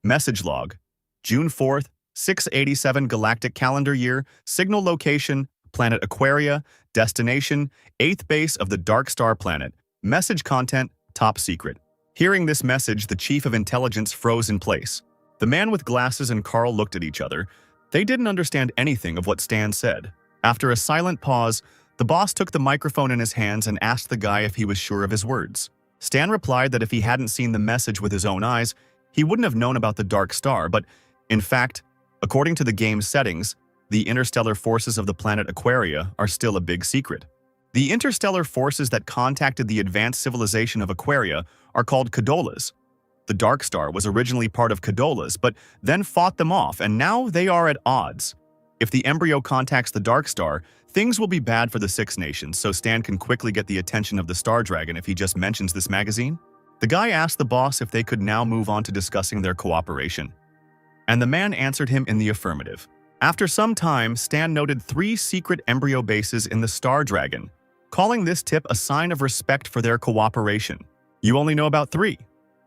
"Message log, June 4th, 687 galactic calendar year, signal location, planet Aquaria, destination, 8th base of the Dark Star planet, message content, top secret." Hearing this message, the chief of intelligence froze in place. The man with glasses and Carl looked at each other. They didn't understand anything of what Stan said. After a silent pause, the boss took the microphone in his hands and asked the guy if he was sure of his words. Stan replied that if he hadn't seen the message with his own eyes, he wouldn't have known about the Dark Star, but, in fact, according to the game's settings, the interstellar forces of the planet Aquaria are still a big secret. The interstellar forces that contacted the advanced civilization of Aquaria are called Cadolas. The Dark Star was originally part of Cadolas, but then fought them off, and now they are at odds. If the Embryo contacts the Dark Star, things will be bad for the Six Nations, so Stan can quickly get the attention of the Star Dragon if he just mentions this magazine. The guy asked the boss if they could now move on to discussing their cooperation, and the man answered him in the affirmative. After some time, Stan noted 3 secret Embryo bases in the Star Dragon, calling this tip a sign of respect for their cooperation. "You only know about 3?"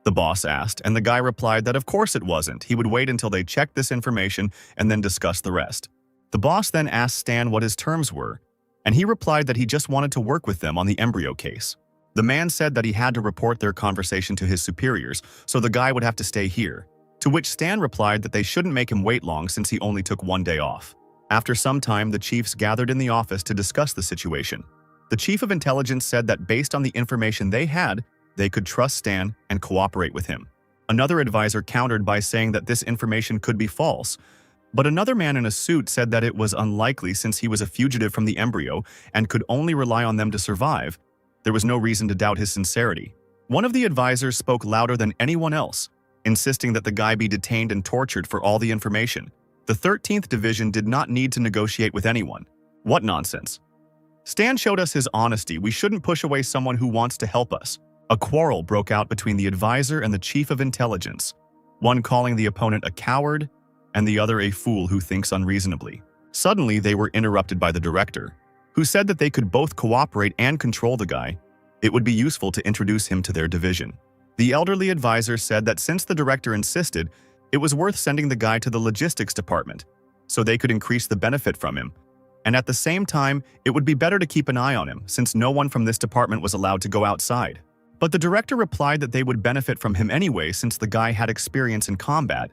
the boss asked, and the guy replied that of course it wasn't. He would wait until they checked this information and then discuss the rest. The boss then asked Stan what his terms were. and he replied that he just wanted to work with them on the embryo case. The man said that he had to report their conversation to his superiors, so the guy would have to stay here, to which Stan replied that they shouldn't make him wait long since he only took 1 day off. After some time, the chiefs gathered in the office to discuss the situation. The chief of intelligence said that based on the information they had, they could trust Stan and cooperate with him. Another advisor countered by saying that this information could be false, but another man in a suit said that it was unlikely since he was a fugitive from the embryo and could only rely on them to survive. There was no reason to doubt his sincerity. One of the advisors spoke louder than anyone else, insisting that the guy be detained and tortured for all the information. The 13th Division did not need to negotiate with anyone. What nonsense. Stan showed us his honesty. We shouldn't push away someone who wants to help us. A quarrel broke out between the advisor and the chief of intelligence, one calling the opponent a coward and the other a fool who thinks unreasonably. Suddenly, they were interrupted by the director, who said that they could both cooperate and control the guy. It would be useful to introduce him to their division. The elderly advisor said that since the director insisted, it was worth sending the guy to the logistics department, so they could increase the benefit from him. And at the same time, it would be better to keep an eye on him, since no one from this department was allowed to go outside. But the director replied that they would benefit from him anyway since the guy had experience in combat,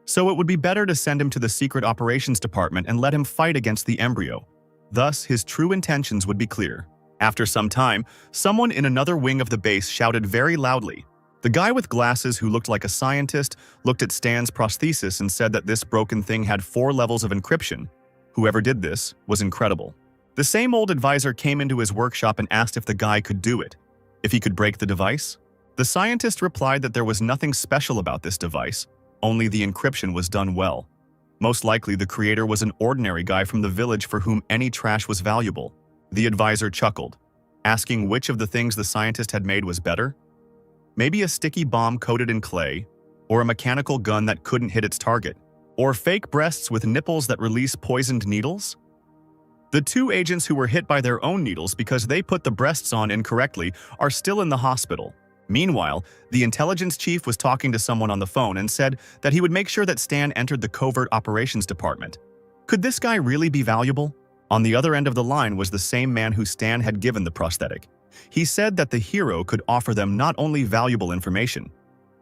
so it would be better to send him to the secret operations department and let him fight against the embryo. Thus, his true intentions would be clear. After some time, someone in another wing of the base shouted very loudly. The guy with glasses who looked like a scientist looked at Stan's prosthesis and said that this broken thing had 4 levels of encryption. Whoever did this was incredible. The same old advisor came into his workshop and asked if the guy could do it, if he could break the device. The scientist replied that there was nothing special about this device, only the encryption was done well. Most likely the creator was an ordinary guy from the village for whom any trash was valuable. The advisor chuckled, asking which of the things the scientist had made was better. Maybe a sticky bomb coated in clay, or a mechanical gun that couldn't hit its target, or fake breasts with nipples that release poisoned needles? The 2 agents who were hit by their own needles because they put the breasts on incorrectly are still in the hospital. Meanwhile, the intelligence chief was talking to someone on the phone and said that he would make sure that Stan entered the covert operations department. Could this guy really be valuable? On the other end of the line was the same man who Stan had given the prosthetic. He said that the hero could offer them not only valuable information,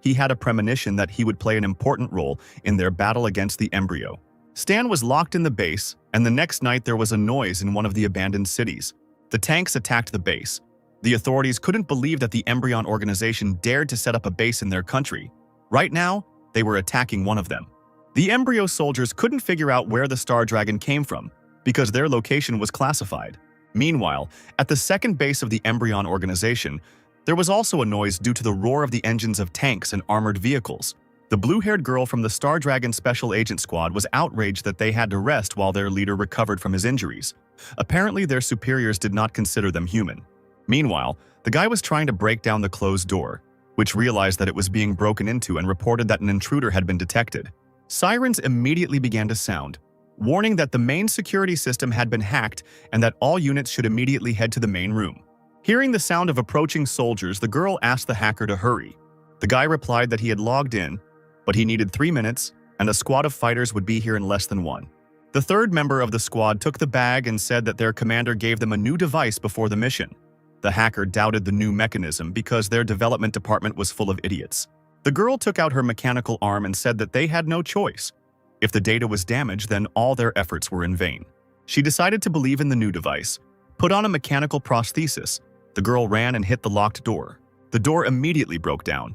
he had a premonition that he would play an important role in their battle against the embryo. Stan was locked in the base, and the next night there was a noise in one of the abandoned cities. The tanks attacked the base. The authorities couldn't believe that the Embryon organization dared to set up a base in their country. Right now, they were attacking one of them. The embryo soldiers couldn't figure out where the Star Dragon came from, because their location was classified. Meanwhile, at the second base of the Embryon organization, there was also a noise due to the roar of the engines of tanks and armored vehicles. The blue-haired girl from the Star Dragon Special Agent Squad was outraged that they had to rest while their leader recovered from his injuries. Apparently, their superiors did not consider them human. Meanwhile, the guy was trying to break down the closed door, which realized that it was being broken into and reported that an intruder had been detected. Sirens immediately began to sound, warning that the main security system had been hacked and that all units should immediately head to the main room. Hearing the sound of approaching soldiers, the girl asked the hacker to hurry. The guy replied that he had logged in, but he needed 3 minutes, and a squad of fighters would be here in less than 1. The third member of the squad took the bag and said that their commander gave them a new device before the mission. The hacker doubted the new mechanism because their development department was full of idiots. The girl took out her mechanical arm and said that they had no choice. If the data was damaged, then all their efforts were in vain. She decided to believe in the new device, put on a mechanical prosthesis. The girl ran and hit the locked door. The door immediately broke down,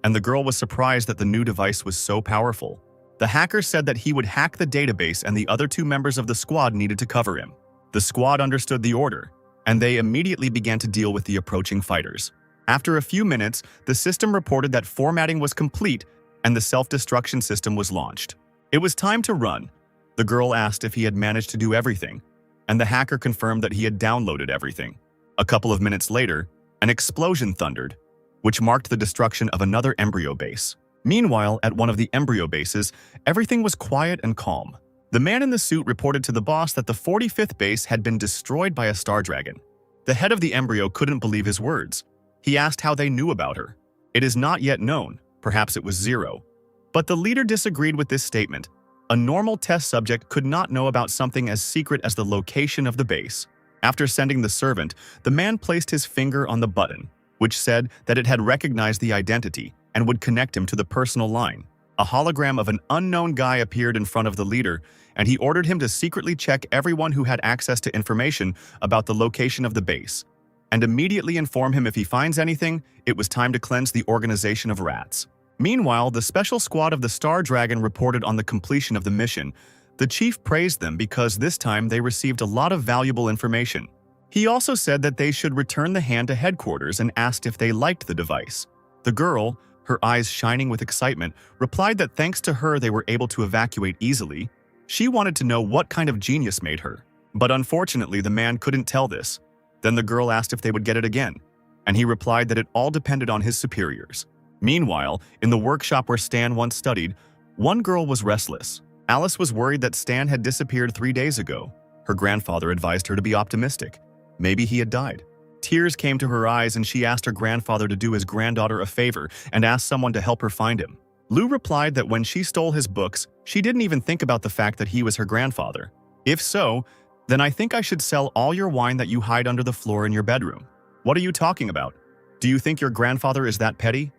and the girl was surprised that the new device was so powerful. The hacker said that he would hack the database and the other 2 members of the squad needed to cover him. The squad understood the order, and they immediately began to deal with the approaching fighters. After a few minutes, the system reported that formatting was complete and the self-destruction system was launched. It was time to run. The girl asked if he had managed to do everything, and the hacker confirmed that he had downloaded everything. A couple of minutes later, an explosion thundered, which marked the destruction of another embryo base. Meanwhile, at one of the embryo bases, everything was quiet and calm. The man in the suit reported to the boss that the 45th base had been destroyed by a Star Dragon. The head of the embryo couldn't believe his words. He asked how they knew about her. It is not yet known, perhaps it was Zero. But the leader disagreed with this statement. A normal test subject could not know about something as secret as the location of the base. After sending the servant, the man placed his finger on the button, which said that it had recognized the identity and would connect him to the personal line. A hologram of an unknown guy appeared in front of the leader, and he ordered him to secretly check everyone who had access to information about the location of the base, and immediately inform him if he finds anything, it was time to cleanse the organization of rats. Meanwhile, the special squad of the Star Dragon reported on the completion of the mission. The chief praised them because this time they received a lot of valuable information. He also said that they should return the hand to headquarters and asked if they liked the device. The girl, her eyes shining with excitement, replied that thanks to her they were able to evacuate easily. She wanted to know what kind of genius made her, but unfortunately the man couldn't tell this. Then the girl asked if they would get it again, and he replied that it all depended on his superiors. Meanwhile, in the workshop where Stan once studied, one girl was restless. Alice was worried that Stan had disappeared 3 days ago. Her grandfather advised her to be optimistic. Maybe he had died. Tears came to her eyes and she asked her grandfather to do his granddaughter a favor and asked someone to help her find him. Lou replied that when she stole his books, she didn't even think about the fact that he was her grandfather. If so, then I think I should sell all your wine that you hide under the floor in your bedroom. What are you talking about? Do you think your grandfather is that petty?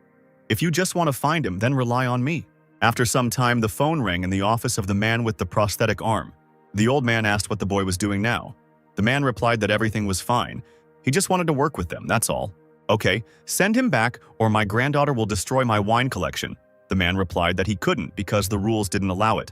If you just want to find him, then rely on me. After some time, the phone rang in the office of the man with the prosthetic arm. The old man asked what the boy was doing now. The man replied that everything was fine. He just wanted to work with them, that's all. Okay, send him back or my granddaughter will destroy my wine collection. The man replied that he couldn't because the rules didn't allow it.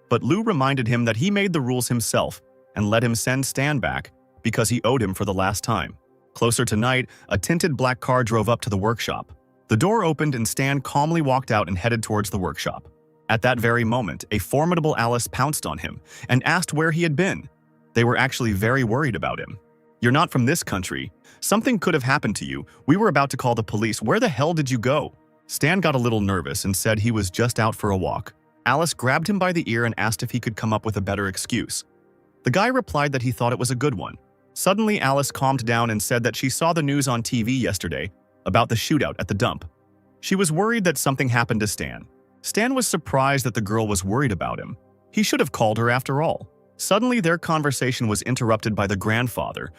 But Lou reminded him that he made the rules himself and let him send Stan back because he owed him for the last time. Closer to night, a tinted black car drove up to the workshop. The door opened and Stan calmly walked out and headed towards the workshop. At that very moment, a formidable Alice pounced on him and asked where he had been. They were actually very worried about him. You're not from this country. Something could have happened to you. We were about to call the police. Where the hell did you go? Stan got a little nervous and said he was just out for a walk. Alice grabbed him by the ear and asked if he could come up with a better excuse. The guy replied that he thought it was a good one. Suddenly, Alice calmed down and said that she saw the news on TV yesterday about the shootout at the dump. She was worried that something happened to Stan. Stan was surprised that the girl was worried about him. He should have called her after all. Suddenly, their conversation was interrupted by the grandfather,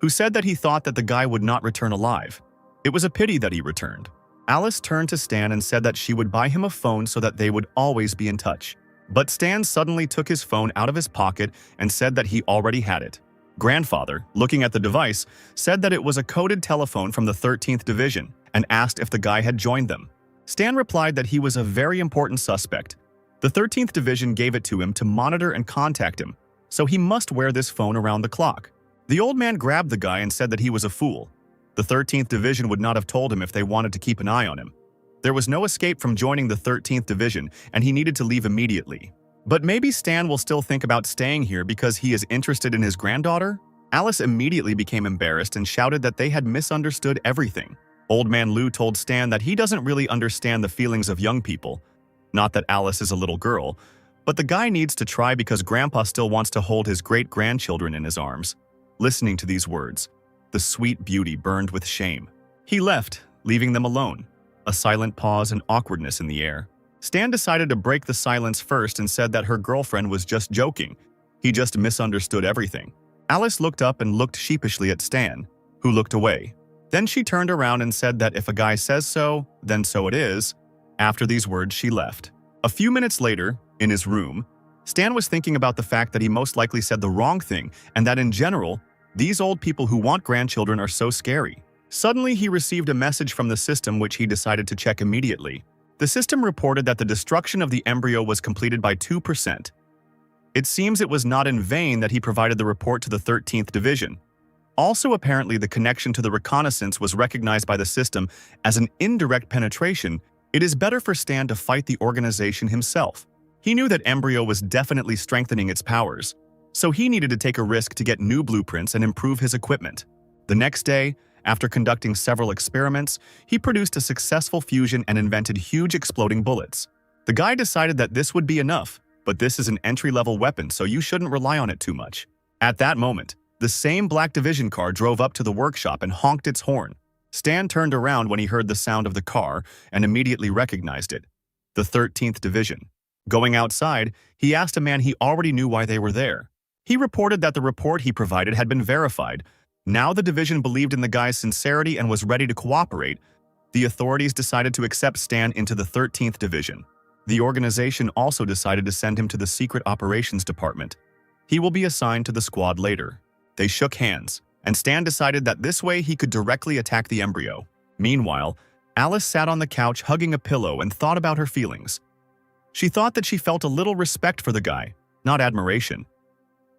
who said that he thought that the guy would not return alive. It was a pity that he returned. Alice turned to Stan and said that she would buy him a phone so that they would always be in touch. But Stan suddenly took his phone out of his pocket and said that he already had it. Grandfather, looking at the device, said that it was a coded telephone from the 13th Division and asked if the guy had joined them. Stan replied that he was a very important suspect. The 13th Division gave it to him to monitor and contact him, so he must wear this phone around the clock. The old man grabbed the guy and said that he was a fool. The 13th Division would not have told him if they wanted to keep an eye on him. There was no escape from joining the 13th Division, and he needed to leave immediately. But maybe Stan will still think about staying here because he is interested in his granddaughter? Alice immediately became embarrassed and shouted that they had misunderstood everything. Old man Lou told Stan that he doesn't really understand the feelings of young people. Not that Alice is a little girl, but the guy needs to try because Grandpa still wants to hold his great-grandchildren in his arms. Listening to these words, the sweet beauty burned with shame. He left, leaving them alone. A silent pause and awkwardness in the air. Stan decided to break the silence first and said that her girlfriend was just joking. He just misunderstood everything. Alice looked up and looked sheepishly at Stan, who looked away. Then she turned around and said that if a guy says so, then so it is. After these words, she left. A few minutes later, in his room, Stan was thinking about the fact that he most likely said the wrong thing and that in general, these old people who want grandchildren are so scary. Suddenly, he received a message from the system which he decided to check immediately. The system reported that the destruction of the embryo was completed by 2%. It seems it was not in vain that he provided the report to the 13th Division. Also, apparently, the connection to the reconnaissance was recognized by the system as an indirect penetration. It is better for Stan to fight the organization himself. He knew that embryo was definitely strengthening its powers, so he needed to take a risk to get new blueprints and improve his equipment. The next day, after conducting several experiments, he produced a successful fusion and invented huge exploding bullets. The guy decided that this would be enough, but this is an entry-level weapon, so you shouldn't rely on it too much. At that moment, the same black division car drove up to the workshop and honked its horn. Stan turned around when he heard the sound of the car and immediately recognized it. The 13th Division. Going outside, he asked a man he already knew why they were there. He reported that the report he provided had been verified. Now the division believed in the guy's sincerity and was ready to cooperate. The authorities decided to accept Stan into the 13th Division. The organization also decided to send him to the Secret Operations Department. He will be assigned to the squad later. They shook hands, and Stan decided that this way he could directly attack the embryo. Meanwhile, Alice sat on the couch hugging a pillow and thought about her feelings. She thought that she felt a little respect for the guy, not admiration.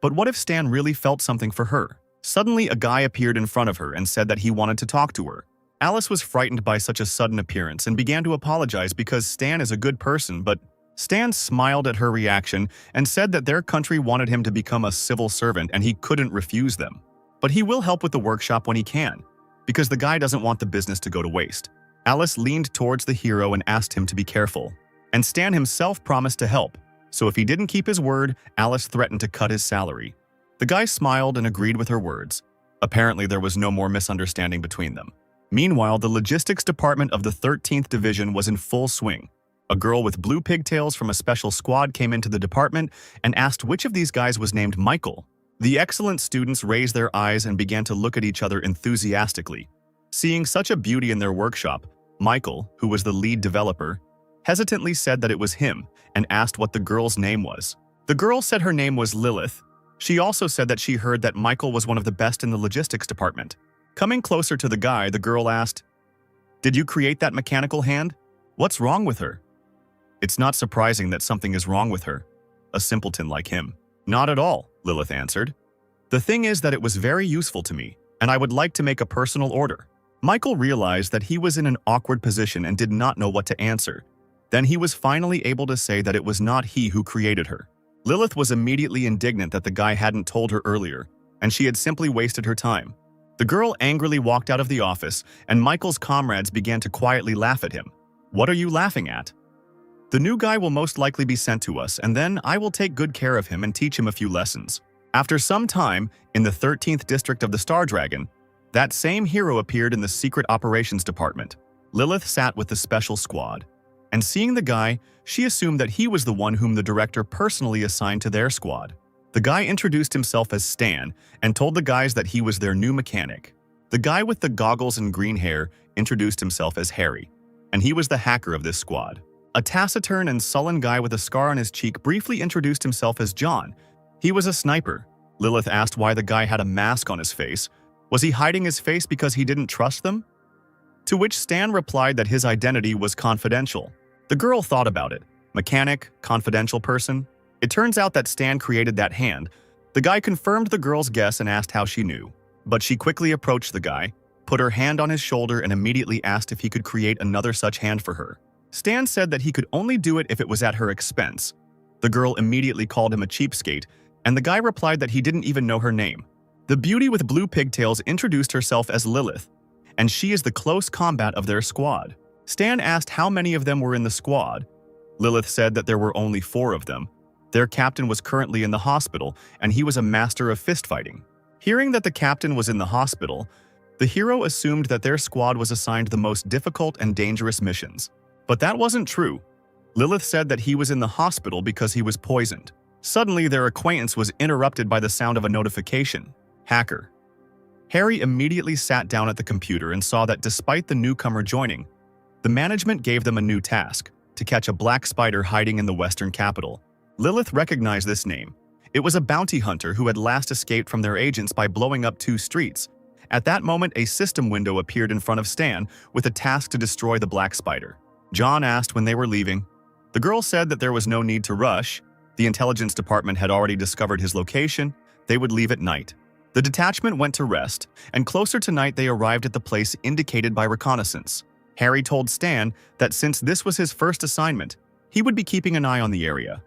But what if Stan really felt something for her? Suddenly, a guy appeared in front of her and said that he wanted to talk to her. Alice was frightened by such a sudden appearance and began to apologize because Stan is a good person, but Stan smiled at her reaction and said that their country wanted him to become a civil servant and he couldn't refuse them. But he will help with the workshop when he can, because the guy doesn't want the business to go to waste. Alice leaned towards the hero and asked him to be careful. And Stan himself promised to help, so if he didn't keep his word, Alice threatened to cut his salary. The guy smiled and agreed with her words. Apparently, there was no more misunderstanding between them. Meanwhile, the logistics department of the 13th Division was in full swing. A girl with blue pigtails from a special squad came into the department and asked which of these guys was named Michael. The excellent students raised their eyes and began to look at each other enthusiastically. Seeing such a beauty in their workshop, Michael, who was the lead developer, hesitantly said that it was him and asked what the girl's name was. The girl said her name was Lilith. She also said that she heard that Michael was one of the best in the logistics department. Coming closer to the guy, the girl asked, "Did you create that mechanical hand? What's wrong with her?" "It's not surprising that something is wrong with her. A simpleton like him." "Not at all," Lilith answered. "The thing is that it was very useful to me, and I would like to make a personal order." Michael realized that he was in an awkward position and did not know what to answer. Then he was finally able to say that it was not he who created her. Lilith was immediately indignant that the guy hadn't told her earlier, and she had simply wasted her time. The girl angrily walked out of the office, and Michael's comrades began to quietly laugh at him. "What are you laughing at? The new guy will most likely be sent to us, and then I will take good care of him and teach him a few lessons." After some time, in the 13th district of the Star Dragon, that same hero appeared in the Secret Operations Department. Lilith sat with the special squad, and seeing the guy, she assumed that he was the one whom the director personally assigned to their squad. The guy introduced himself as Stan and told the guys that he was their new mechanic. The guy with the goggles and green hair introduced himself as Harry, and he was the hacker of this squad. A taciturn and sullen guy with a scar on his cheek briefly introduced himself as John. He was a sniper. Lilith asked why the guy had a mask on his face. Was he hiding his face because he didn't trust them? To which Stan replied that his identity was confidential. The girl thought about it. Mechanic, confidential person. It turns out that Stan created that hand. The guy confirmed the girl's guess and asked how she knew. But she quickly approached the guy, put her hand on his shoulder and immediately asked if he could create another such hand for her. Stan said that he could only do it if it was at her expense. The girl immediately called him a cheapskate, and the guy replied that he didn't even know her name. The beauty with blue pigtails introduced herself as Lilith, and she is the close combat of their squad. Stan asked how many of them were in the squad. Lilith said that there were only 4 of them. Their captain was currently in the hospital, and he was a master of fistfighting. Hearing that the captain was in the hospital, the hero assumed that their squad was assigned the most difficult and dangerous missions. But that wasn't true. Lilith said that he was in the hospital because he was poisoned. Suddenly, their acquaintance was interrupted by the sound of a notification. Hacker. Harry immediately sat down at the computer and saw that despite the newcomer joining, the management gave them a new task, to catch a black spider hiding in the western capital. Lilith recognized this name. It was a bounty hunter who had last escaped from their agents by blowing up 2 streets. At that moment, a system window appeared in front of Stan with a task to destroy the black spider. John asked when they were leaving. The girl said that there was no need to rush. The intelligence department had already discovered his location. They would leave at night. The detachment went to rest, and closer to night they arrived at the place indicated by reconnaissance. Harry told Stan that since this was his first assignment, he would be keeping an eye on the area.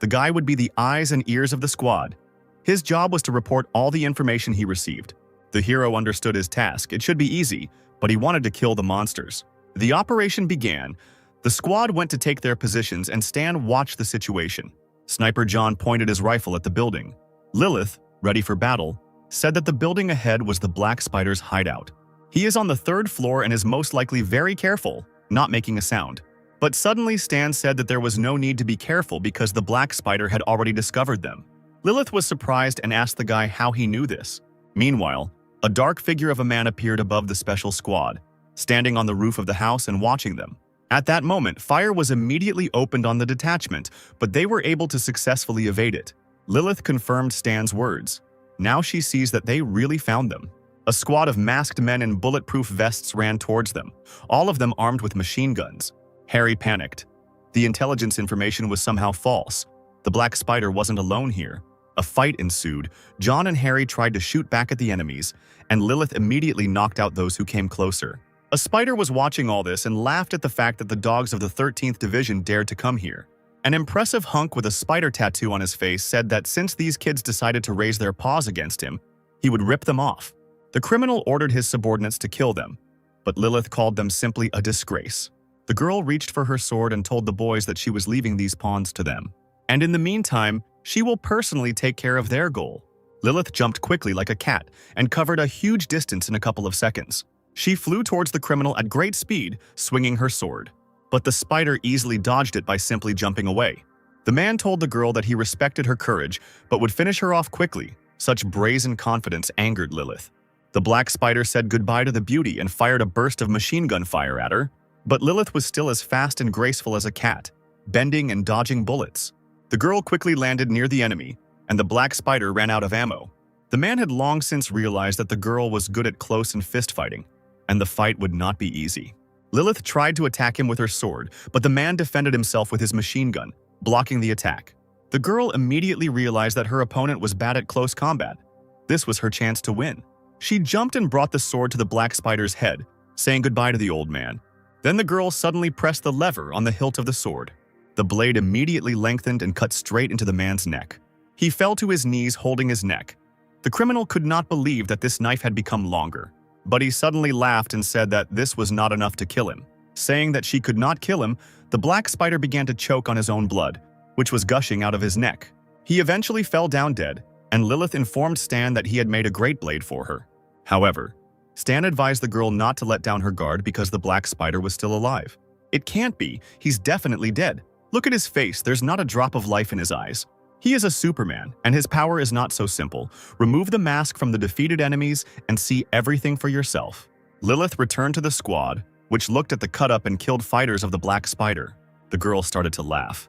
The guy would be the eyes and ears of the squad. His job was to report all the information he received. The hero understood his task. It should be easy, but he wanted to kill the monsters. The operation began. The squad went to take their positions, and Stan watched the situation. Sniper John pointed his rifle at the building. Lilith, ready for battle, said that the building ahead was the black spider's hideout. He is on the 3rd floor and is most likely very careful, not making a sound. But suddenly Stan said that there was no need to be careful because the black spider had already discovered them. Lilith was surprised and asked the guy how he knew this. Meanwhile, a dark figure of a man appeared above the special squad, standing on the roof of the house and watching them. At that moment, fire was immediately opened on the detachment, but they were able to successfully evade it. Lilith confirmed Stan's words. Now she sees that they really found them. A squad of masked men in bulletproof vests ran towards them, all of them armed with machine guns. Harry panicked. The intelligence information was somehow false. The Black Spider wasn't alone here. A fight ensued. John and Harry tried to shoot back at the enemies, and Lilith immediately knocked out those who came closer. A spider was watching all this and laughed at the fact that the dogs of the 13th Division dared to come here. An impressive hunk with a spider tattoo on his face said that since these kids decided to raise their paws against him, he would rip them off. The criminal ordered his subordinates to kill them, but Lilith called them simply a disgrace. The girl reached for her sword and told the boys that she was leaving these pawns to them. And in the meantime, she will personally take care of their goal. Lilith jumped quickly like a cat and covered a huge distance in a couple of seconds. She flew towards the criminal at great speed, swinging her sword. But the spider easily dodged it by simply jumping away. The man told the girl that he respected her courage, but would finish her off quickly. Such brazen confidence angered Lilith. The black spider said goodbye to the beauty and fired a burst of machine gun fire at her. But Lilith was still as fast and graceful as a cat, bending and dodging bullets. The girl quickly landed near the enemy, and the black spider ran out of ammo. The man had long since realized that the girl was good at close and fist fighting, and the fight would not be easy. Lilith tried to attack him with her sword, but the man defended himself with his machine gun, blocking the attack. The girl immediately realized that her opponent was bad at close combat. This was her chance to win. She jumped and brought the sword to the black spider's head, saying goodbye to the old man. Then the girl suddenly pressed the lever on the hilt of the sword. The blade immediately lengthened and cut straight into the man's neck. He fell to his knees holding his neck. The criminal could not believe that this knife had become longer. But he suddenly laughed and said that this was not enough to kill him. Saying that she could not kill him, the black spider began to choke on his own blood, which was gushing out of his neck. He eventually fell down dead, and Lilith informed Stan that he had made a great blade for her. However, Stan advised the girl not to let down her guard because the black spider was still alive. It can't be, he's definitely dead. Look at his face, there's not a drop of life in his eyes. He is a Superman, and his power is not so simple. Remove the mask from the defeated enemies and see everything for yourself. Lilith returned to the squad, which looked at the cut-up and killed fighters of the Black Spider. The girl started to laugh.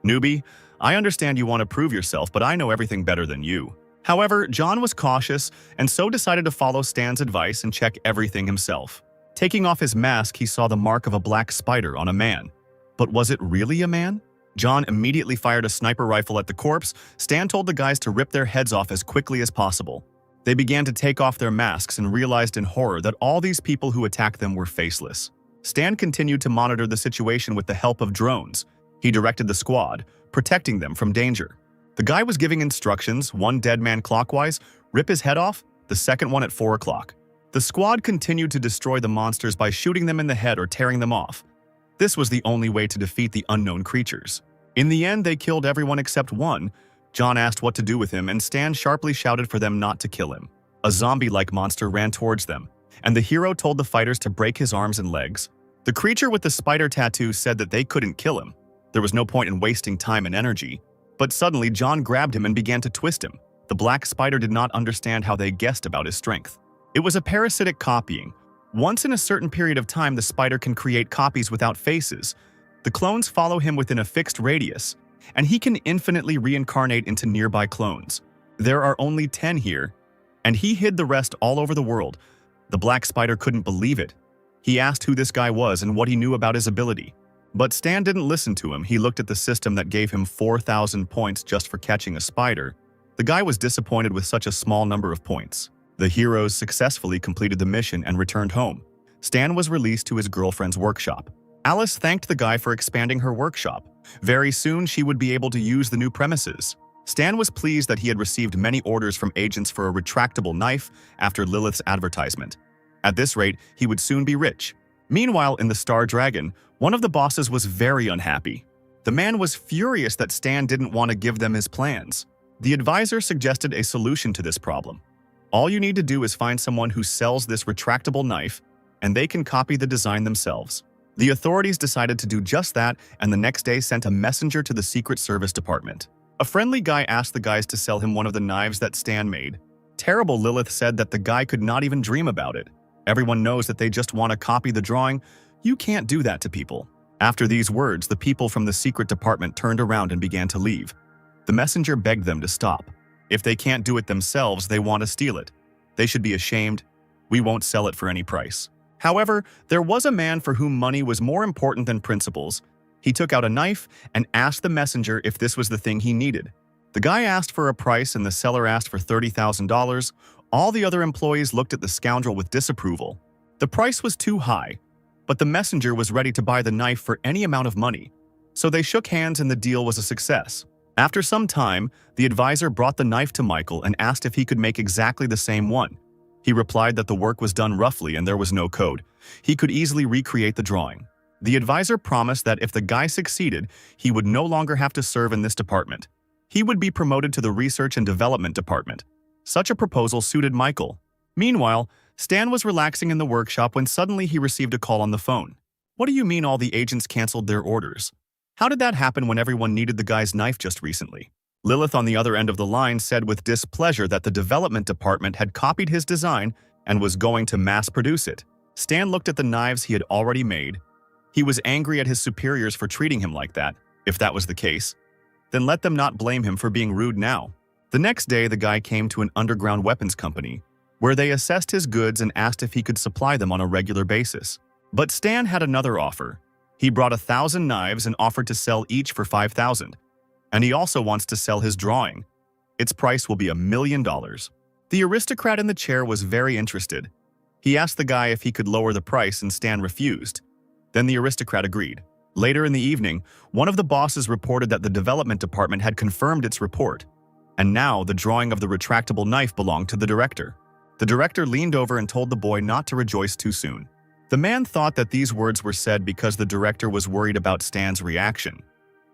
Newbie, I understand you want to prove yourself, but I know everything better than you. However, John was cautious and so decided to follow Stan's advice and check everything himself. Taking off his mask, he saw the mark of a black spider on a man. But was it really a man? John immediately fired a sniper rifle at the corpse. Stan told the guys to rip their heads off as quickly as possible. They began to take off their masks and realized in horror that all these people who attacked them were faceless. Stan continued to monitor the situation with the help of drones. He directed the squad, protecting them from danger. The guy was giving instructions, one dead man clockwise, rip his head off, the second one at 4 o'clock. The squad continued to destroy the monsters by shooting them in the head or tearing them off. This was the only way to defeat the unknown creatures. In the end, they killed everyone except one. John asked what to do with him, and Stan sharply shouted for them not to kill him. A zombie-like monster ran towards them, and the hero told the fighters to break his arms and legs. The creature with the spider tattoo said that they couldn't kill him. There was no point in wasting time and energy. But suddenly, John grabbed him and began to twist him. The black spider did not understand how they guessed about his strength. It was a parasitic copying. Once in a certain period of time, the spider can create copies without faces. The clones follow him within a fixed radius, and he can infinitely reincarnate into nearby clones. There are only 10 here, and he hid the rest all over the world. The black spider couldn't believe it. He asked who this guy was and what he knew about his ability. But Stan didn't listen to him. He looked at the system that gave him 4,000 points just for catching a spider. The guy was disappointed with such a small number of points. The heroes successfully completed the mission and returned home. Stan was released to his girlfriend's workshop. Alice thanked the guy for expanding her workshop. Very soon, she would be able to use the new premises. Stan was pleased that he had received many orders from agents for a retractable knife after Lilith's advertisement. At this rate, he would soon be rich. Meanwhile, in the Star Dragon, one of the bosses was very unhappy. The man was furious that Stan didn't want to give them his plans. The advisor suggested a solution to this problem. All you need to do is find someone who sells this retractable knife, and they can copy the design themselves. The authorities decided to do just that, and the next day sent a messenger to the Secret Service Department. A friendly guy asked the guys to sell him one of the knives that Stan made. Terrible Lilith said that the guy could not even dream about it. Everyone knows that they just want to copy the drawing. You can't do that to people. After these words, the people from the secret department turned around and began to leave. The messenger begged them to stop. If they can't do it themselves, they want to steal it. They should be ashamed. We won't sell it for any price. However, there was a man for whom money was more important than principles. He took out a knife and asked the messenger if this was the thing he needed. The guy asked for a price and the seller asked for $30,000. All the other employees looked at the scoundrel with disapproval. The price was too high, but the messenger was ready to buy the knife for any amount of money. So they shook hands and the deal was a success. After some time, the advisor brought the knife to Michael and asked if he could make exactly the same one. He replied that the work was done roughly and there was no code. He could easily recreate the drawing. The advisor promised that if the guy succeeded, he would no longer have to serve in this department. He would be promoted to the research and development department. Such a proposal suited Michael. Meanwhile, Stan was relaxing in the workshop when suddenly he received a call on the phone. What do you mean all the agents canceled their orders? How did that happen when everyone needed the guy's knife just recently? Lilith on the other end of the line said with displeasure that the development department had copied his design and was going to mass produce it. Stan looked at the knives he had already made. He was angry at his superiors for treating him like that. If that was the case, then let them not blame him for being rude now. The next day, the guy came to an underground weapons company, where they assessed his goods and asked if he could supply them on a regular basis. But Stan had another offer. He brought 1,000 knives and offered to sell each for $5,000. And he also wants to sell his drawing. Its price will be $1 million. The aristocrat in the chair was very interested. He asked the guy if he could lower the price and Stan refused. Then the aristocrat agreed. Later in the evening, one of the bosses reported that the development department had confirmed its report. And now the drawing of the retractable knife belonged to the director. The director leaned over and told the boy not to rejoice too soon. The man thought that these words were said because the director was worried about Stan's reaction.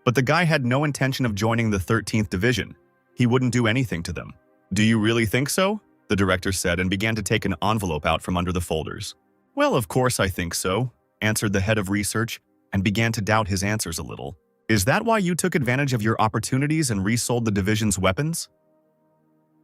But the guy had no intention of joining the 13th Division. He wouldn't do anything to them. "Do you really think so?" the director said and began to take an envelope out from under the folders. "Well, of course I think so," answered the head of research and began to doubt his answers a little. "Is that why you took advantage of your opportunities and resold the division's weapons?"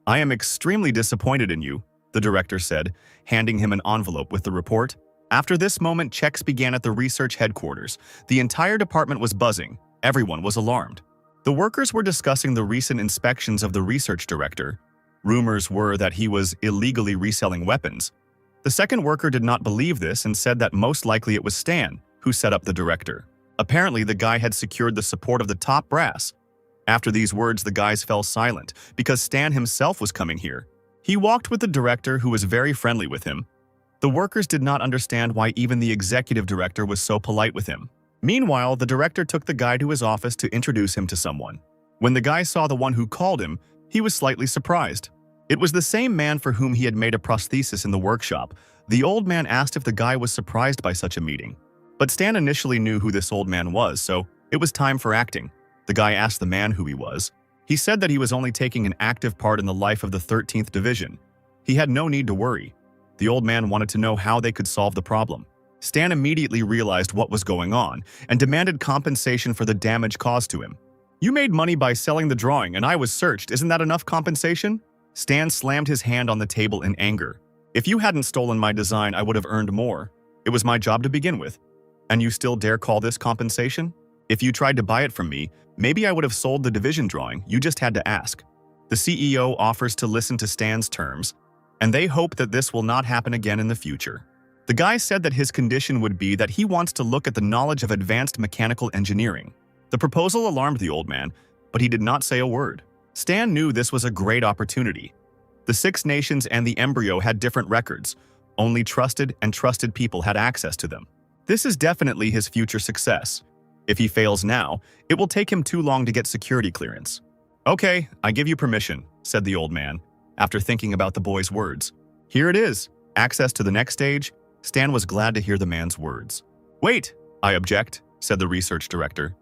"I am extremely disappointed in you," the director said, handing him an envelope with the report. After this moment, checks began at the research headquarters. The entire department was buzzing. Everyone was alarmed. The workers were discussing the recent inspections of the research director. Rumors were that he was illegally reselling weapons. The second worker did not believe this and said that most likely it was Stan who set up the director. Apparently, the guy had secured the support of the top brass. After these words, the guys fell silent because Stan himself was coming here. He walked with the director, who was very friendly with him. The workers did not understand why even the executive director was so polite with him. Meanwhile, the director took the guy to his office to introduce him to someone. When the guy saw the one who called him, he was slightly surprised. It was the same man for whom he had made a prosthesis in the workshop. The old man asked if the guy was surprised by such a meeting. But Stan initially knew who this old man was, so it was time for acting. The guy asked the man who he was. He said that he was only taking an active part in the life of the 13th Division. He had no need to worry. The old man wanted to know how they could solve the problem. Stan immediately realized what was going on and demanded compensation for the damage caused to him. "You made money by selling the drawing and I was searched. Isn't that enough compensation?" Stan slammed his hand on the table in anger. "If you hadn't stolen my design, I would have earned more. It was my job to begin with. And you still dare call this compensation? If you tried to buy it from me, maybe I would have sold the division drawing. You just had to ask." The CEO offers to listen to Stan's terms, and they hope that this will not happen again in the future. The guy said that his condition would be that he wants to look at the knowledge of advanced mechanical engineering. The proposal alarmed the old man, but he did not say a word. Stan knew this was a great opportunity. The 6 nations and the embryo had different records. Only trusted and trusted people had access to them. This is definitely his future success. If he fails now, it will take him too long to get security clearance. "Okay, I give you permission," said the old man, after thinking about the boy's words. "Here it is. Access to the next stage." Stan was glad to hear the man's words. "Wait, I object," said the research director.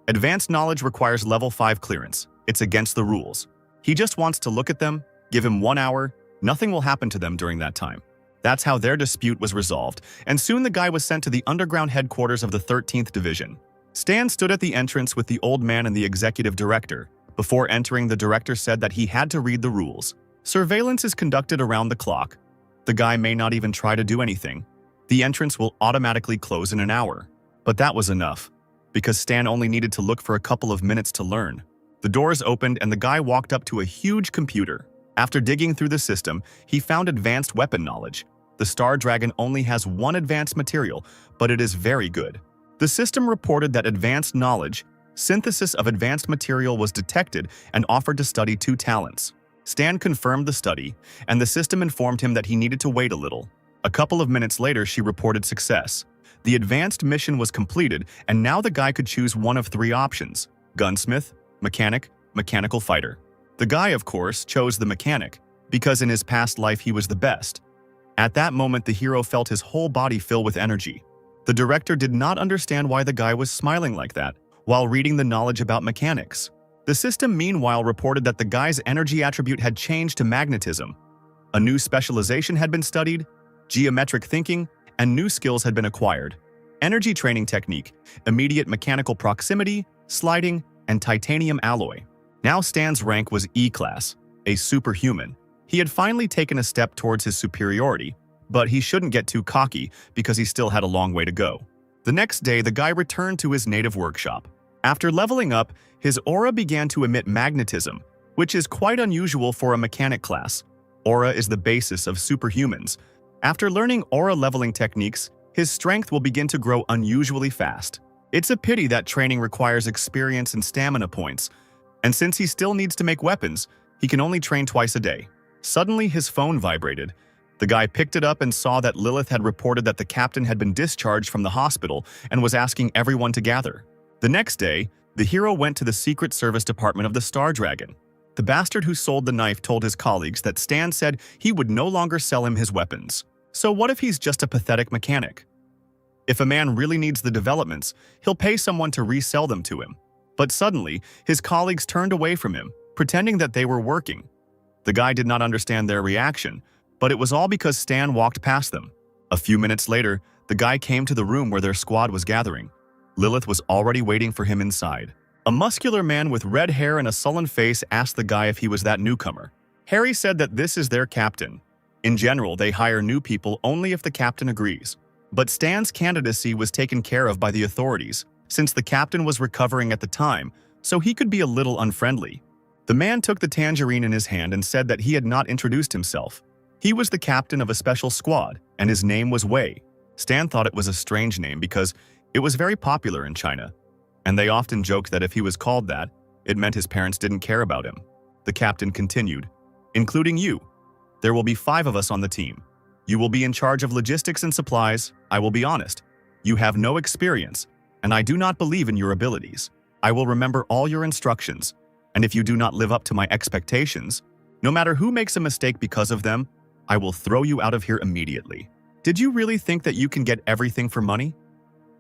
"Advanced knowledge requires level 5 clearance. It's against the rules. He just wants to look at them, give him 1 hour, nothing will happen to them during that time." That's how their dispute was resolved, and soon the guy was sent to the underground headquarters of the 13th Division. Stan stood at the entrance with the old man and the executive director. Before entering, the director said that he had to read the rules. Surveillance is conducted around the clock. The guy may not even try to do anything. The entrance will automatically close in an hour. But that was enough, because Stan only needed to look for a couple of minutes to learn. The doors opened and the guy walked up to a huge computer. After digging through the system, he found advanced weapon knowledge. The Star Dragon only has one advanced material, but it is very good. The system reported that advanced knowledge, synthesis of advanced material, was detected and offered to study 2 talents. Stan confirmed the study, and the system informed him that he needed to wait a little. A couple of minutes later, she reported success. The advanced mission was completed, and now the guy could choose one of 3 options: gunsmith, mechanic, mechanical fighter. The guy, of course, chose the mechanic, because in his past life he was the best. At that moment, the hero felt his whole body fill with energy. The director did not understand why the guy was smiling like that while reading the knowledge about mechanics. The system, meanwhile, reported that the guy's energy attribute had changed to magnetism. A new specialization had been studied, geometric thinking, and new skills had been acquired. Energy training technique, immediate mechanical proximity, sliding, and titanium alloy. Now Stan's rank was E-class, a superhuman. He had finally taken a step towards his superiority, but he shouldn't get too cocky because he still had a long way to go. The next day, the guy returned to his native workshop. After leveling up, his aura began to emit magnetism, which is quite unusual for a mechanic class. Aura is the basis of superhumans. After learning aura leveling techniques, his strength will begin to grow unusually fast. It's a pity that training requires experience and stamina points, and since he still needs to make weapons, he can only train twice a day. Suddenly, his phone vibrated. The guy picked it up and saw that Lilith had reported that the captain had been discharged from the hospital and was asking everyone to gather. The next day, the hero went to the Secret Service department of the Star Dragon. The bastard who sold the knife told his colleagues that Stan said he would no longer sell him his weapons. So what if he's just a pathetic mechanic? If a man really needs the developments, he'll pay someone to resell them to him. But suddenly, his colleagues turned away from him, pretending that they were working. The guy did not understand their reaction, but it was all because Stan walked past them. A few minutes later, the guy came to the room where their squad was gathering. Lilith was already waiting for him inside. A muscular man with red hair and a sullen face asked the guy if he was that newcomer. Harry said that this is their captain. In general, they hire new people only if the captain agrees. But Stan's candidacy was taken care of by the authorities, since the captain was recovering at the time, so he could be a little unfriendly. The man took the tangerine in his hand and said that he had not introduced himself. He was the captain of a special squad, and his name was Wei. Stan thought it was a strange name because it was very popular in China, and they often joked that if he was called that, it meant his parents didn't care about him. The captain continued, "Including you. There will be 5 of us on the team. You will be in charge of logistics and supplies. I will be honest. You have no experience, and I do not believe in your abilities. I will remember all your instructions, and if you do not live up to my expectations, no matter who makes a mistake because of them, I will throw you out of here immediately. Did you really think that you can get everything for money?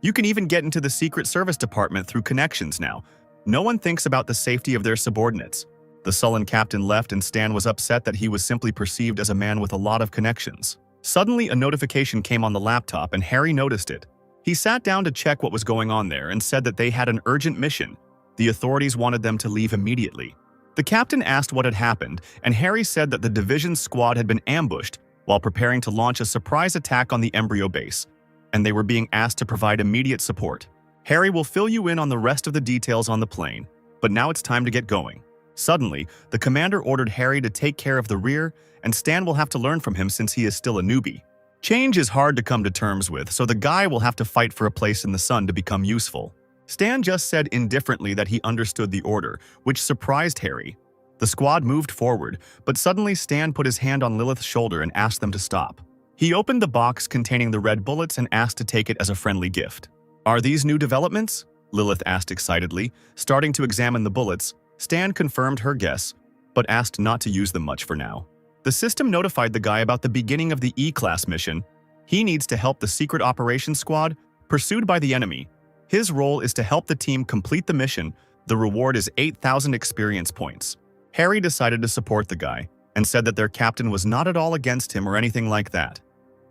You can even get into the Secret Service department through connections now. No one thinks about the safety of their subordinates." The sullen captain left, and Stan was upset that he was simply perceived as a man with a lot of connections. Suddenly, a notification came on the laptop and Harry noticed it. He sat down to check what was going on there and said that they had an urgent mission. The authorities wanted them to leave immediately. The captain asked what had happened, and Harry said that the division's squad had been ambushed while preparing to launch a surprise attack on the embryo base, and they were being asked to provide immediate support. Harry will fill you in on the rest of the details on the plane, but now it's time to get going. Suddenly, the commander ordered Harry to take care of the rear, and Stan will have to learn from him since he is still a newbie. Change is hard to come to terms with, so the guy will have to fight for a place in the sun to become useful. Stan just said indifferently that he understood the order, which surprised Harry. The squad moved forward, but suddenly Stan put his hand on Lilith's shoulder and asked them to stop. He opened the box containing the red bullets and asked to take it as a friendly gift. "Are these new developments?" Lilith asked excitedly. Starting to examine the bullets, Stan confirmed her guess, but asked not to use them much for now. The system notified the guy about the beginning of the E-class mission. He needs to help the secret operations squad pursued by the enemy. His role is to help the team complete the mission. The reward is 8,000 experience points. Harry decided to support the guy and said that their captain was not at all against him or anything like that.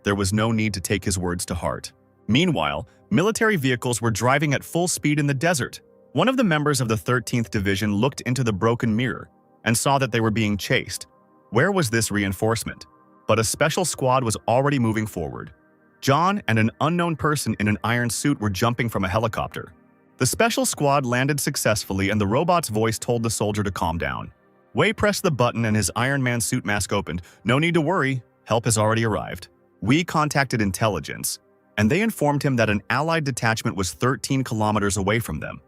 There was no need to take his words to heart. Meanwhile, military vehicles were driving at full speed in the desert. One of the members of the 13th Division looked into the broken mirror and saw that they were being chased. Where was this reinforcement? But a special squad was already moving forward. John and an unknown person in an iron suit were jumping from a helicopter. The special squad landed successfully and the robot's voice told the soldier to calm down. Wei pressed the button and his Iron Man suit mask opened. No need to worry, help has already arrived. Wei contacted intelligence, and they informed him that an allied detachment was 13 kilometers away from them,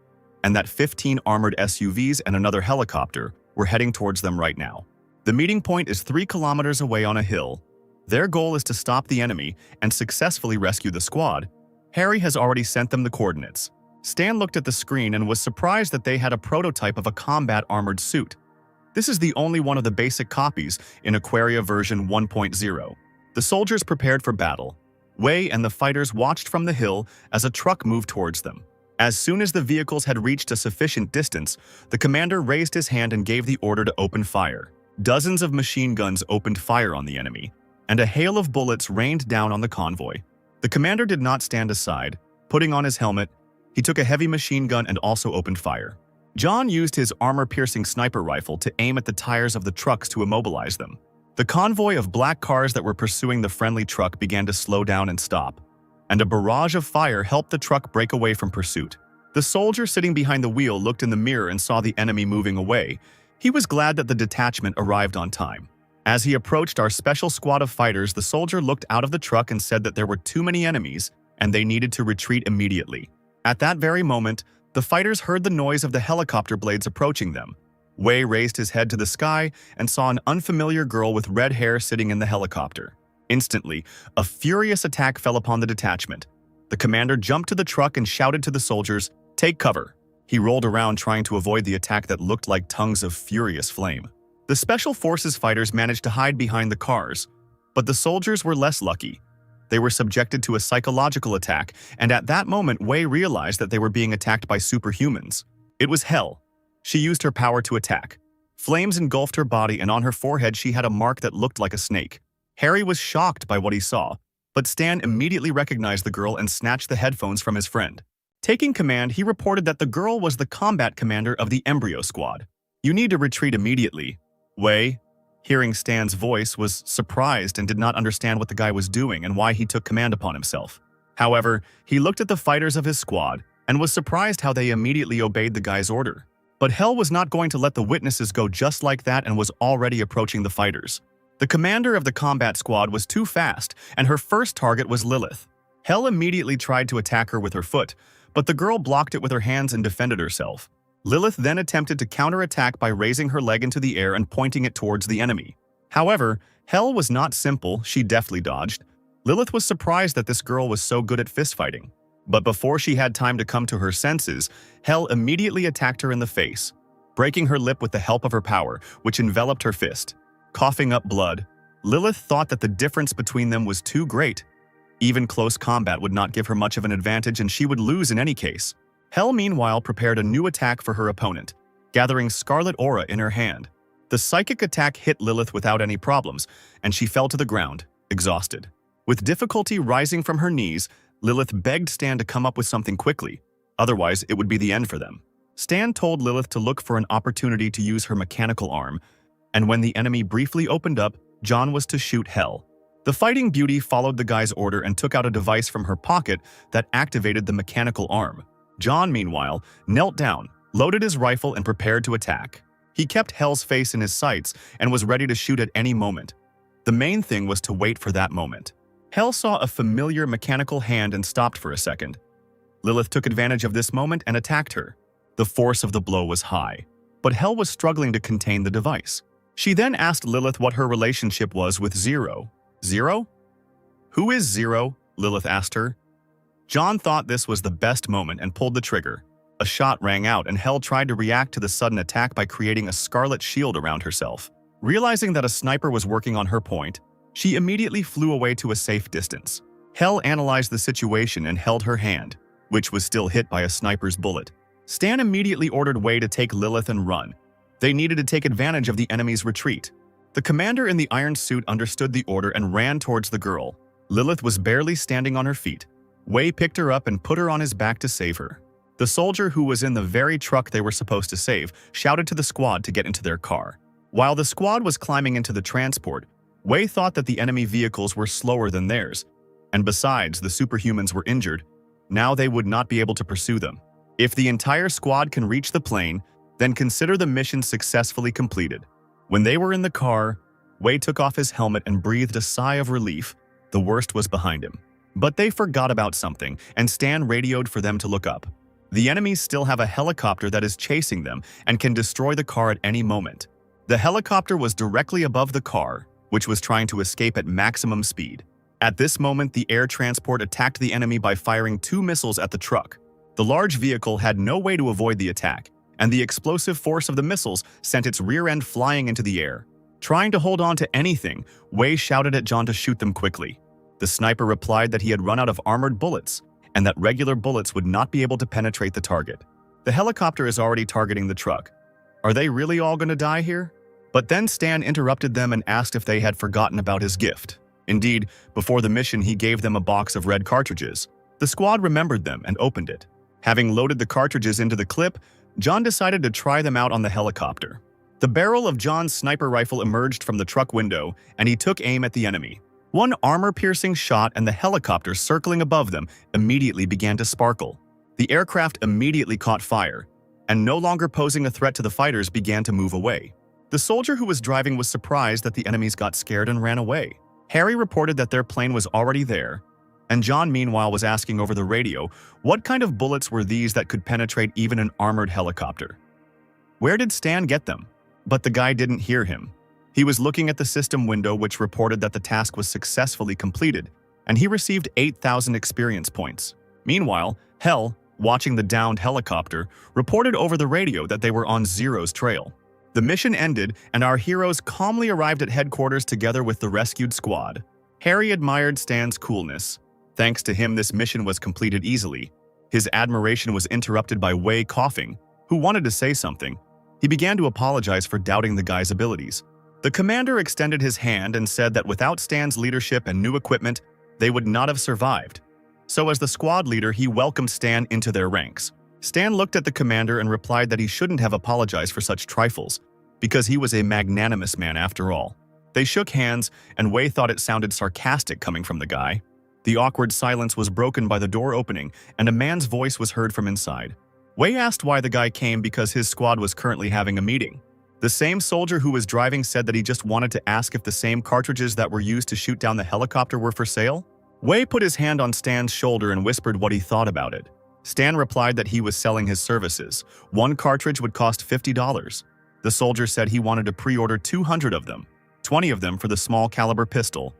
and that 15 armored SUVs and another helicopter were heading towards them right now. The meeting point is 3 kilometers away on a hill. Their goal is to stop the enemy and successfully rescue the squad. Harry has already sent them the coordinates. Stan looked at the screen and was surprised that they had a prototype of a combat armored suit. This is the only one of the basic copies in Aquaria version 1.0. The soldiers prepared for battle. Wei and the fighters watched from the hill as a truck moved towards them. As soon as the vehicles had reached a sufficient distance, the commander raised his hand and gave the order to open fire. Dozens of machine guns opened fire on the enemy, and a hail of bullets rained down on the convoy. The commander did not stand aside. Putting on his helmet, he took a heavy machine gun and also opened fire. John used his armor-piercing sniper rifle to aim at the tires of the trucks to immobilize them. The convoy of black cars that were pursuing the friendly truck began to slow down and stop, and a barrage of fire helped the truck break away from pursuit. The soldier sitting behind the wheel looked in the mirror and saw the enemy moving away. He was glad that the detachment arrived on time. As he approached our special squad of fighters, the soldier looked out of the truck and said that there were too many enemies and they needed to retreat immediately. At that very moment, the fighters heard the noise of the helicopter blades approaching them. Wei raised his head to the sky and saw an unfamiliar girl with red hair sitting in the helicopter. Instantly, a furious attack fell upon the detachment. The commander jumped to the truck and shouted to the soldiers, "Take cover." He rolled around trying to avoid the attack that looked like tongues of furious flame. The Special Forces fighters managed to hide behind the cars, but the soldiers were less lucky. They were subjected to a psychological attack, and at that moment Wei realized that they were being attacked by superhumans. It was hell. She used her power to attack. Flames engulfed her body, and on her forehead she had a mark that looked like a snake. Harry was shocked by what he saw, but Stan immediately recognized the girl and snatched the headphones from his friend. Taking command, he reported that the girl was the combat commander of the Embryo Squad. "You need to retreat immediately." Wei, hearing Stan's voice, was surprised and did not understand what the guy was doing and why he took command upon himself. However, he looked at the fighters of his squad and was surprised how they immediately obeyed the guy's order. But Hell was not going to let the witnesses go just like that and was already approaching the fighters. The commander of the combat squad was too fast, and her first target was Lilith. Hell immediately tried to attack her with her foot, but the girl blocked it with her hands and defended herself. Lilith then attempted to counterattack by raising her leg into the air and pointing it towards the enemy. However, Hell was not simple, she deftly dodged. Lilith was surprised that this girl was so good at fistfighting. But before she had time to come to her senses, Hell immediately attacked her in the face, breaking her lip with the help of her power, which enveloped her fist. Coughing up blood, Lilith thought that the difference between them was too great. Even close combat would not give her much of an advantage and she would lose in any case. Hell, meanwhile, prepared a new attack for her opponent, gathering Scarlet Aura in her hand. The psychic attack hit Lilith without any problems, and she fell to the ground, exhausted. With difficulty rising from her knees, Lilith begged Stan to come up with something quickly, otherwise it would be the end for them. Stan told Lilith to look for an opportunity to use her mechanical arm, and when the enemy briefly opened up, John was to shoot Hell. The fighting beauty followed the guy's order and took out a device from her pocket that activated the mechanical arm. John, meanwhile, knelt down, loaded his rifle, and prepared to attack. He kept Hell's face in his sights and was ready to shoot at any moment. The main thing was to wait for that moment. Hell saw a familiar mechanical hand and stopped for a second. Lilith took advantage of this moment and attacked her. The force of the blow was high, but Hell was struggling to contain the device. She then asked Lilith what her relationship was with Zero. "Zero? Who is Zero?" Lilith asked her. John thought this was the best moment and pulled the trigger. A shot rang out and Hell tried to react to the sudden attack by creating a scarlet shield around herself. Realizing that a sniper was working on her point, she immediately flew away to a safe distance. Hell analyzed the situation and held her hand, which was still hit by a sniper's bullet. Stan immediately ordered Wei to take Lilith and run. They needed to take advantage of the enemy's retreat. The commander in the iron suit understood the order and ran towards the girl. Lilith was barely standing on her feet. Wei picked her up and put her on his back to save her. The soldier who was in the very truck they were supposed to save shouted to the squad to get into their car. While the squad was climbing into the transport, Wei thought that the enemy vehicles were slower than theirs, and besides, the superhumans were injured. Now they would not be able to pursue them. If the entire squad can reach the plane, then consider the mission successfully completed. When they were in the car, Wei took off his helmet and breathed a sigh of relief. The worst was behind him. But they forgot about something, and Stan radioed for them to look up. The enemies still have a helicopter that is chasing them and can destroy the car at any moment. The helicopter was directly above the car, which was trying to escape at maximum speed. At this moment, the air transport attacked the enemy by firing 2 missiles at the truck. The large vehicle had no way to avoid the attack, and the explosive force of the missiles sent its rear end flying into the air. Trying to hold on to anything, Wei shouted at John to shoot them quickly. The sniper replied that he had run out of armored bullets, and that regular bullets would not be able to penetrate the target. The helicopter is already targeting the truck. Are they really all going to die here? But then Stan interrupted them and asked if they had forgotten about his gift. Indeed, before the mission he gave them a box of red cartridges. The squad remembered them and opened it. Having loaded the cartridges into the clip, John decided to try them out on the helicopter. The barrel of John's sniper rifle emerged from the truck window, and he took aim at the enemy. One armor-piercing shot and the helicopter circling above them immediately began to sparkle. The aircraft immediately caught fire, and no longer posing a threat to the fighters began to move away. The soldier who was driving was surprised that the enemies got scared and ran away. Harry reported that their plane was already there, and John meanwhile was asking over the radio what kind of bullets were these that could penetrate even an armored helicopter. Where did Stan get them? But the guy didn't hear him. He was looking at the system window which reported that the task was successfully completed, and he received 8,000 experience points. Meanwhile, Hell, watching the downed helicopter, reported over the radio that they were on Zero's trail. The mission ended, and our heroes calmly arrived at headquarters together with the rescued squad. Harry admired Stan's coolness. Thanks to him, this mission was completed easily. His admiration was interrupted by Wei coughing, who wanted to say something. He began to apologize for doubting the guy's abilities. The commander extended his hand and said that without Stan's leadership and new equipment, they would not have survived. So as the squad leader, he welcomed Stan into their ranks. Stan looked at the commander and replied that he shouldn't have apologized for such trifles, because he was a magnanimous man after all. They shook hands, and Wei thought it sounded sarcastic coming from the guy. The awkward silence was broken by the door opening, and a man's voice was heard from inside. Wei asked why the guy came because his squad was currently having a meeting. The same soldier who was driving said that he just wanted to ask if the same cartridges that were used to shoot down the helicopter were for sale. Wei put his hand on Stan's shoulder and whispered what he thought about it. Stan replied that he was selling his services. One cartridge would cost $50. The soldier said he wanted to pre-order 200 of them, 20 of them for the small caliber pistol,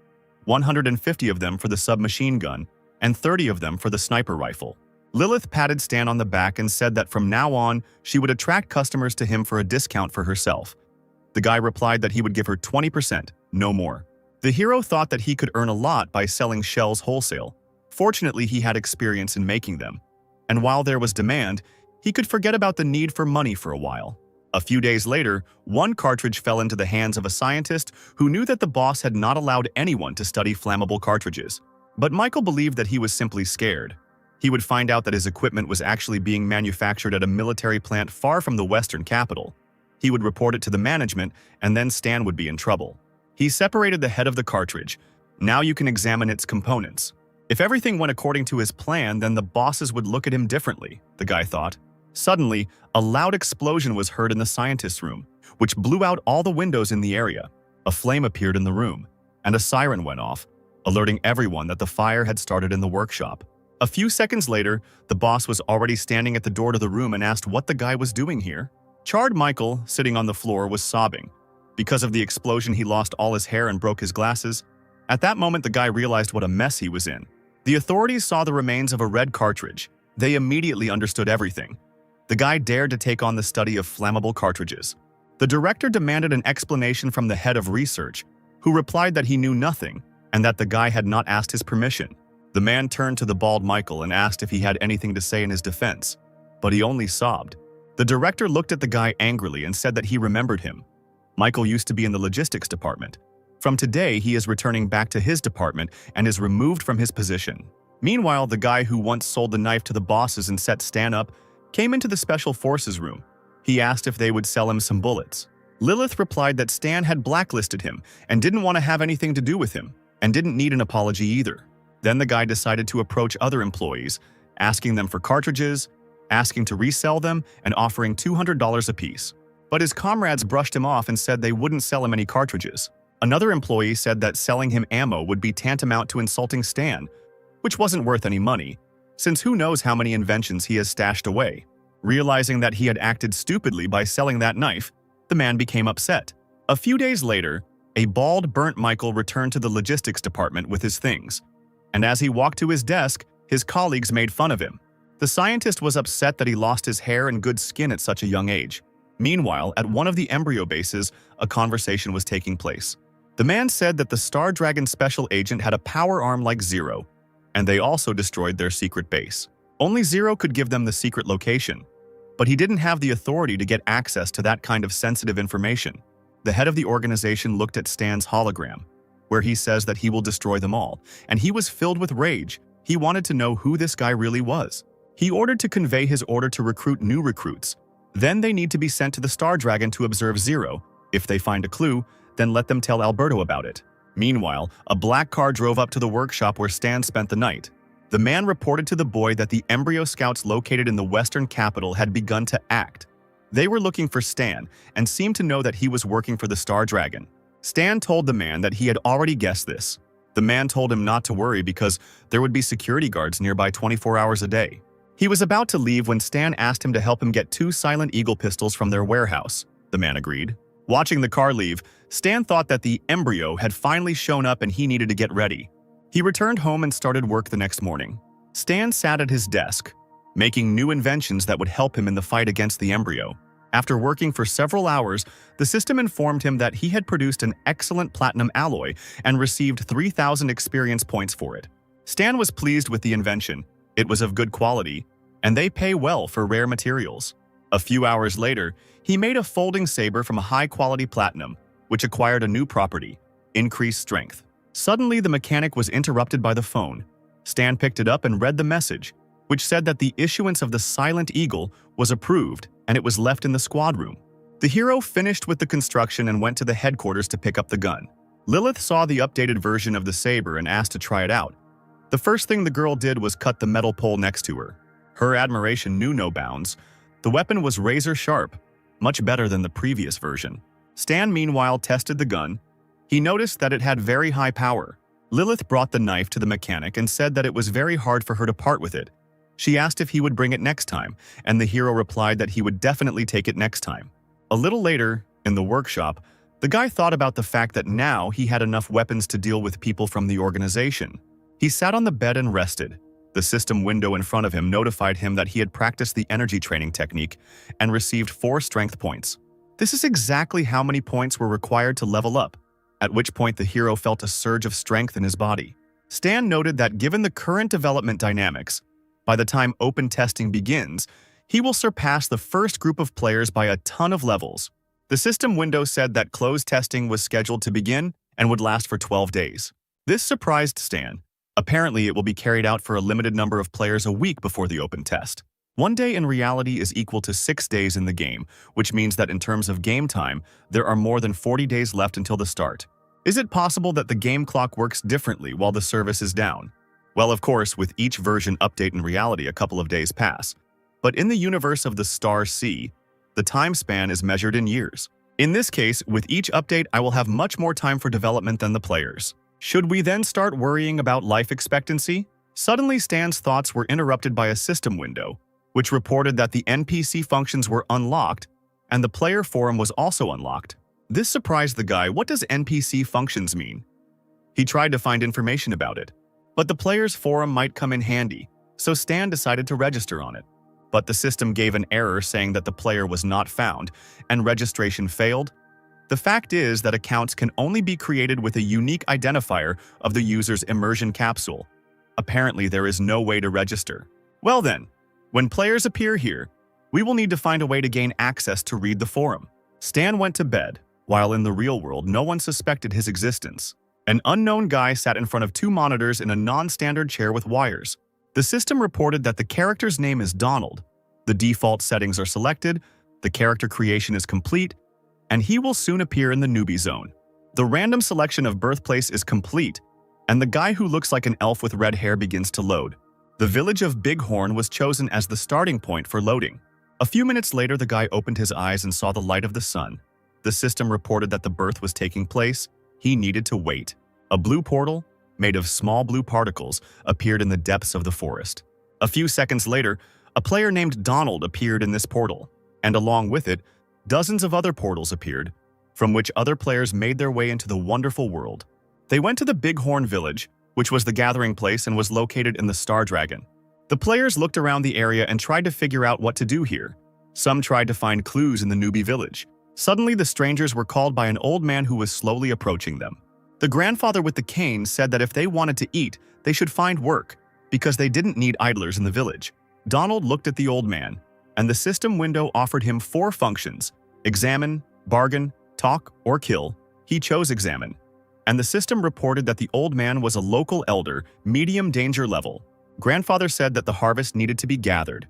150 of them for the submachine gun, and 30 of them for the sniper rifle. Lilith patted Stan on the back and said that from now on, she would attract customers to him for a discount for herself. The guy replied that he would give her 20%, no more. The hero thought that he could earn a lot by selling shells wholesale. Fortunately, he had experience in making them. And while there was demand, he could forget about the need for money for a while. A few days later, one cartridge fell into the hands of a scientist who knew that the boss had not allowed anyone to study flammable cartridges. But Michael believed that he was simply scared. He would find out that his equipment was actually being manufactured at a military plant far from the western capital. He would report it to the management, and then Stan would be in trouble. He separated the head of the cartridge. Now you can examine its components. If everything went according to his plan, then the bosses would look at him differently, the guy thought. Suddenly, a loud explosion was heard in the scientist's room, which blew out all the windows in the area. A flame appeared in the room, and a siren went off, alerting everyone that the fire had started in the workshop. A few seconds later, the boss was already standing at the door to the room and asked what the guy was doing here. Charred Michael, sitting on the floor, was sobbing. Because of the explosion, he lost all his hair and broke his glasses. At that moment, the guy realized what a mess he was in. The authorities saw the remains of a red cartridge. They immediately understood everything. The guy dared to take on the study of flammable cartridges. The director demanded an explanation from the head of research, who replied that he knew nothing and that the guy had not asked his permission. The man turned to the bald Michael and asked if he had anything to say in his defense, but he only sobbed. The director looked at the guy angrily and said that he remembered him. Michael used to be in the logistics department. From today, he is returning back to his department and is removed from his position. Meanwhile, the guy who once sold the knife to the bosses and set Stan up came into the Special Forces room. He asked if they would sell him some bullets. Lilith replied that Stan had blacklisted him and didn't want to have anything to do with him, and didn't need an apology either. Then the guy decided to approach other employees, asking them for cartridges, asking to resell them, and offering $200 apiece. But his comrades brushed him off and said they wouldn't sell him any cartridges. Another employee said that selling him ammo would be tantamount to insulting Stan, which wasn't worth any money, since who knows how many inventions he has stashed away. Realizing that he had acted stupidly by selling that knife, the man became upset. A few days later, a bald, burnt Michael returned to the logistics department with his things, and as he walked to his desk, his colleagues made fun of him. The scientist was upset that he lost his hair and good skin at such a young age. Meanwhile, at one of the embryo bases, a conversation was taking place. The man said that the Star Dragon special agent had a power arm like Zero, and they also destroyed their secret base. Only Zero could give them the secret location, but he didn't have the authority to get access to that kind of sensitive information. The head of the organization looked at Stan's hologram, where he says that he will destroy them all, and he was filled with rage. He wanted to know who this guy really was. He ordered to convey his order to recruit new recruits. Then they need to be sent to the Star Dragon to observe Zero. If they find a clue, then let them tell Alberto about it. Meanwhile, a black car drove up to the workshop where Stan spent the night. The man reported to the boy that the embryo scouts located in the western capital had begun to act. They were looking for Stan and seemed to know that he was working for the Star Dragon. Stan told the man that he had already guessed this. The man told him not to worry because there would be security guards nearby 24 hours a day. He was about to leave when Stan asked him to help him get 2 Silent Eagle pistols from their warehouse. The man agreed. Watching the car leave, Stan thought that the embryo had finally shown up and he needed to get ready. He returned home and started work the next morning. Stan sat at his desk, making new inventions that would help him in the fight against the embryo. After working for several hours, the system informed him that he had produced an excellent platinum alloy and received 3,000 experience points for it. Stan was pleased with the invention. It was of good quality, and they pay well for rare materials. A few hours later, he made a folding saber from a high-quality platinum, which acquired a new property, increased strength. Suddenly, the mechanic was interrupted by the phone. Stan picked it up and read the message, which said that the issuance of the Silent Eagle was approved and it was left in the squad room. The hero finished with the construction and went to the headquarters to pick up the gun. Lilith saw the updated version of the saber and asked to try it out. The first thing the girl did was cut the metal pole next to her. Her admiration knew no bounds. The weapon was razor sharp, much better than the previous version. Stan meanwhile tested the gun. He noticed that it had very high power. Lilith brought the knife to the mechanic and said that it was very hard for her to part with it. She asked if he would bring it next time, and the hero replied that he would definitely take it next time. A little later, in the workshop, the guy thought about the fact that now he had enough weapons to deal with people from the organization. He sat on the bed and rested. The system window in front of him notified him that he had practiced the energy training technique and received 4 strength points. This is exactly how many points were required to level up, at which point the hero felt a surge of strength in his body. Stan noted that given the current development dynamics, by the time open testing begins, he will surpass the first group of players by a ton of levels. The system window said that closed testing was scheduled to begin and would last for 12 days. This surprised Stan. Apparently, it will be carried out for a limited number of players a week before the open test. 1 day in reality is equal to 6 days in the game, which means that in terms of game time, there are more than 40 days left until the start. Is it possible that the game clock works differently while the service is down? Well, of course, with each version update in reality, a couple of days pass. But in the universe of the Star Sea, the time span is measured in years. In this case, with each update, I will have much more time for development than the players. Should we then start worrying about life expectancy? Suddenly, Stan's thoughts were interrupted by a system window, which reported that the NPC functions were unlocked and the player forum was also unlocked. This surprised the guy. What does NPC functions mean? He tried to find information about it, but the player's forum might come in handy, so Stan decided to register on it. But the system gave an error saying that the player was not found and registration failed. The fact is that accounts can only be created with a unique identifier of the user's immersion capsule. Apparently, there is no way to register. Well then, when players appear here, we will need to find a way to gain access to read the forum. Stan went to bed, while in the real world no one suspected his existence. An unknown guy sat in front of 2 monitors in a non-standard chair with wires. The system reported that the character's name is Donald, The default settings are selected, the character creation is complete, and he will soon appear in the newbie zone. The random selection of birthplace is complete, and the guy who looks like an elf with red hair begins to load. The village of Bighorn was chosen as the starting point for loading. A few minutes later, the guy opened his eyes and saw the light of the sun. The system reported that the birth was taking place. He needed to wait. A blue portal, made of small blue particles, appeared in the depths of the forest. A few seconds later, a player named Donald appeared in this portal, and along with it, dozens of other portals appeared, from which other players made their way into the wonderful world. They went to the Bighorn village, which was the gathering place and was located in the Star Dragon. The players looked around the area and tried to figure out what to do here. Some tried to find clues in the newbie village. Suddenly, the strangers were called by an old man who was slowly approaching them. The grandfather with the cane said that if they wanted to eat, they should find work, because they didn't need idlers in the village. Donald looked at the old man, and the system window offered him 4 functions: examine, bargain, talk, or kill. He chose examine, and the system reported that the old man was a local elder, medium danger level. Grandfather said that the harvest needed to be gathered,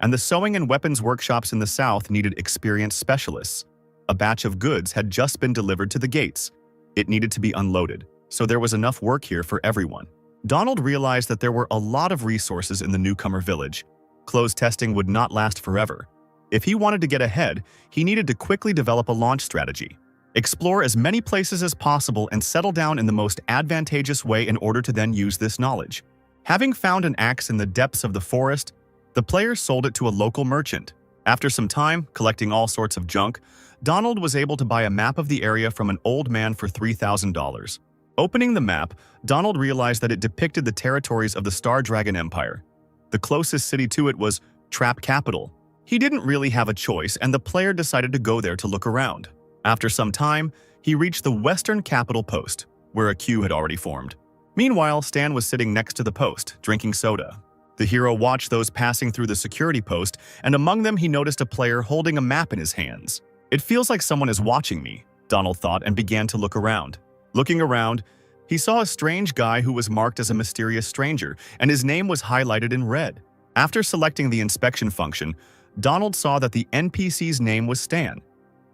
and the sewing and weapons workshops in the south needed experienced specialists. A batch of goods had just been delivered to the gates. It needed to be unloaded, so there was enough work here for everyone. Donald realized that there were a lot of resources in the newcomer village. Clothes testing would not last forever. If he wanted to get ahead, he needed to quickly develop a launch strategy. Explore as many places as possible and settle down in the most advantageous way in order to then use this knowledge. Having found an axe in the depths of the forest, the player sold it to a local merchant. After some time, collecting all sorts of junk, Donald was able to buy a map of the area from an old man for $3,000. Opening the map, Donald realized that it depicted the territories of the Star Dragon Empire. The closest city to it was Trap Capital. He didn't really have a choice, and the player decided to go there to look around. After some time, he reached the Western Capital Post, where a queue had already formed. Meanwhile, Stan was sitting next to the post, drinking soda. The hero watched those passing through the security post, and among them he noticed a player holding a map in his hands. It feels like someone is watching me, Donald thought, and began to look around. Looking around, he saw a strange guy who was marked as a mysterious stranger, and his name was highlighted in red. After selecting the inspection function, Donald saw that the NPC's name was Stan.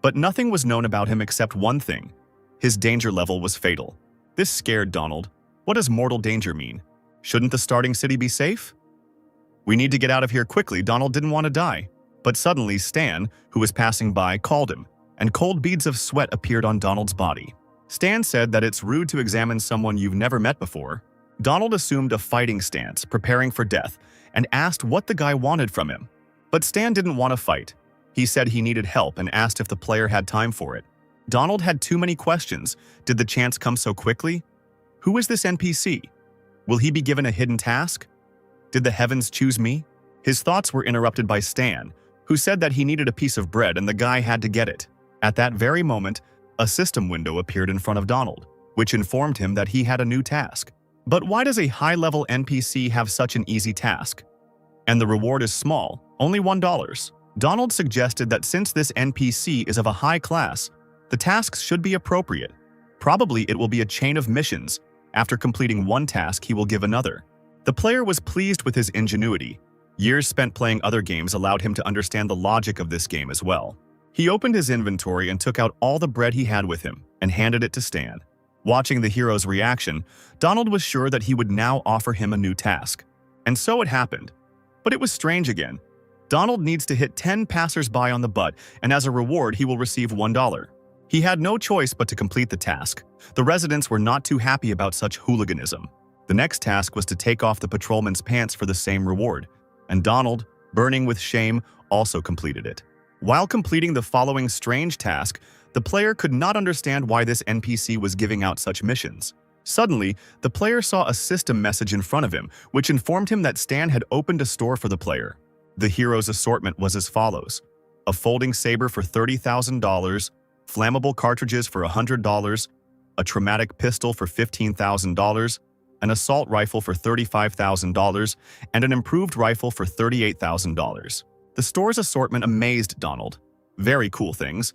But nothing was known about him except one thing: his danger level was fatal. This scared Donald. What does mortal danger mean? Shouldn't the starting city be safe? We need to get out of here quickly. Donald didn't want to die. But suddenly Stan, who was passing by, called him, and cold beads of sweat appeared on Donald's body. Stan said that it's rude to examine someone you've never met before. Donald assumed a fighting stance, preparing for death, and asked what the guy wanted from him. But Stan didn't want to fight. He said he needed help and asked if the player had time for it. Donald had too many questions. Did the chance come so quickly? Who is this NPC? Will he be given a hidden task? Did the heavens choose me? His thoughts were interrupted by Stan, who said that he needed a piece of bread and the guy had to get it. At that very moment, a system window appeared in front of Donald, which informed him that he had a new task. But why does a high-level NPC have such an easy task? And the reward is small, only $1. Donald suggested that since this NPC is of a high class, the tasks should be appropriate. Probably it will be a chain of missions. After completing one task, he will give another. The player was pleased with his ingenuity. Years spent playing other games allowed him to understand the logic of this game as well. He opened his inventory and took out all the bread he had with him and handed it to Stan. Watching the hero's reaction, Donald was sure that he would now offer him a new task. And so it happened. But it was strange again. Donald needs to hit 10 passers-by on the butt, and as a reward, he will receive $1. He had no choice but to complete the task. The residents were not too happy about such hooliganism. The next task was to take off the patrolman's pants for the same reward, and Donald, burning with shame, also completed it. While completing the following strange task, the player could not understand why this NPC was giving out such missions. Suddenly, the player saw a system message in front of him, which informed him that Stan had opened a store for the player. The hero's assortment was as follows: a folding saber for $30,000, flammable cartridges for $100, a traumatic pistol for $15,000, an assault rifle for $35,000, and an improved rifle for $38,000. The store's assortment amazed Donald. Very cool things,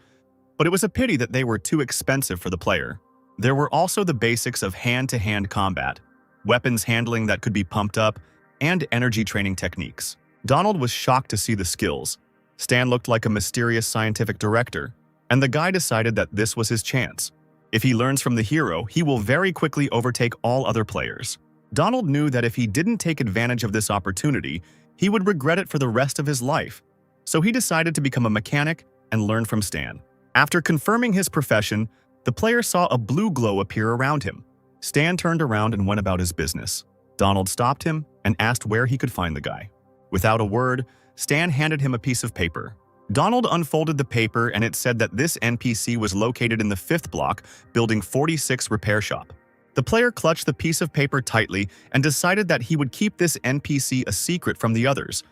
but it was a pity that they were too expensive for the player. There were also the basics of hand-to-hand combat, weapons handling that could be pumped up, and energy training techniques. Donald was shocked to see the skills. Stan looked like a mysterious scientific director, and the guy decided that this was his chance. If he learns from the hero, he will very quickly overtake all other players. Donald knew that if he didn't take advantage of this opportunity, he would regret it for the rest of his life. So he decided to become a mechanic and learn from Stan. After confirming his profession, the player saw a blue glow appear around him. Stan turned around and went about his business. Donald stopped him and asked where he could find the guy. Without a word, Stan handed him a piece of paper. Donald unfolded the paper and it said that this NPC was located in the 5th block, building 46 repair shop. The player clutched the piece of paper tightly and decided that he would keep this NPC a secret from the others.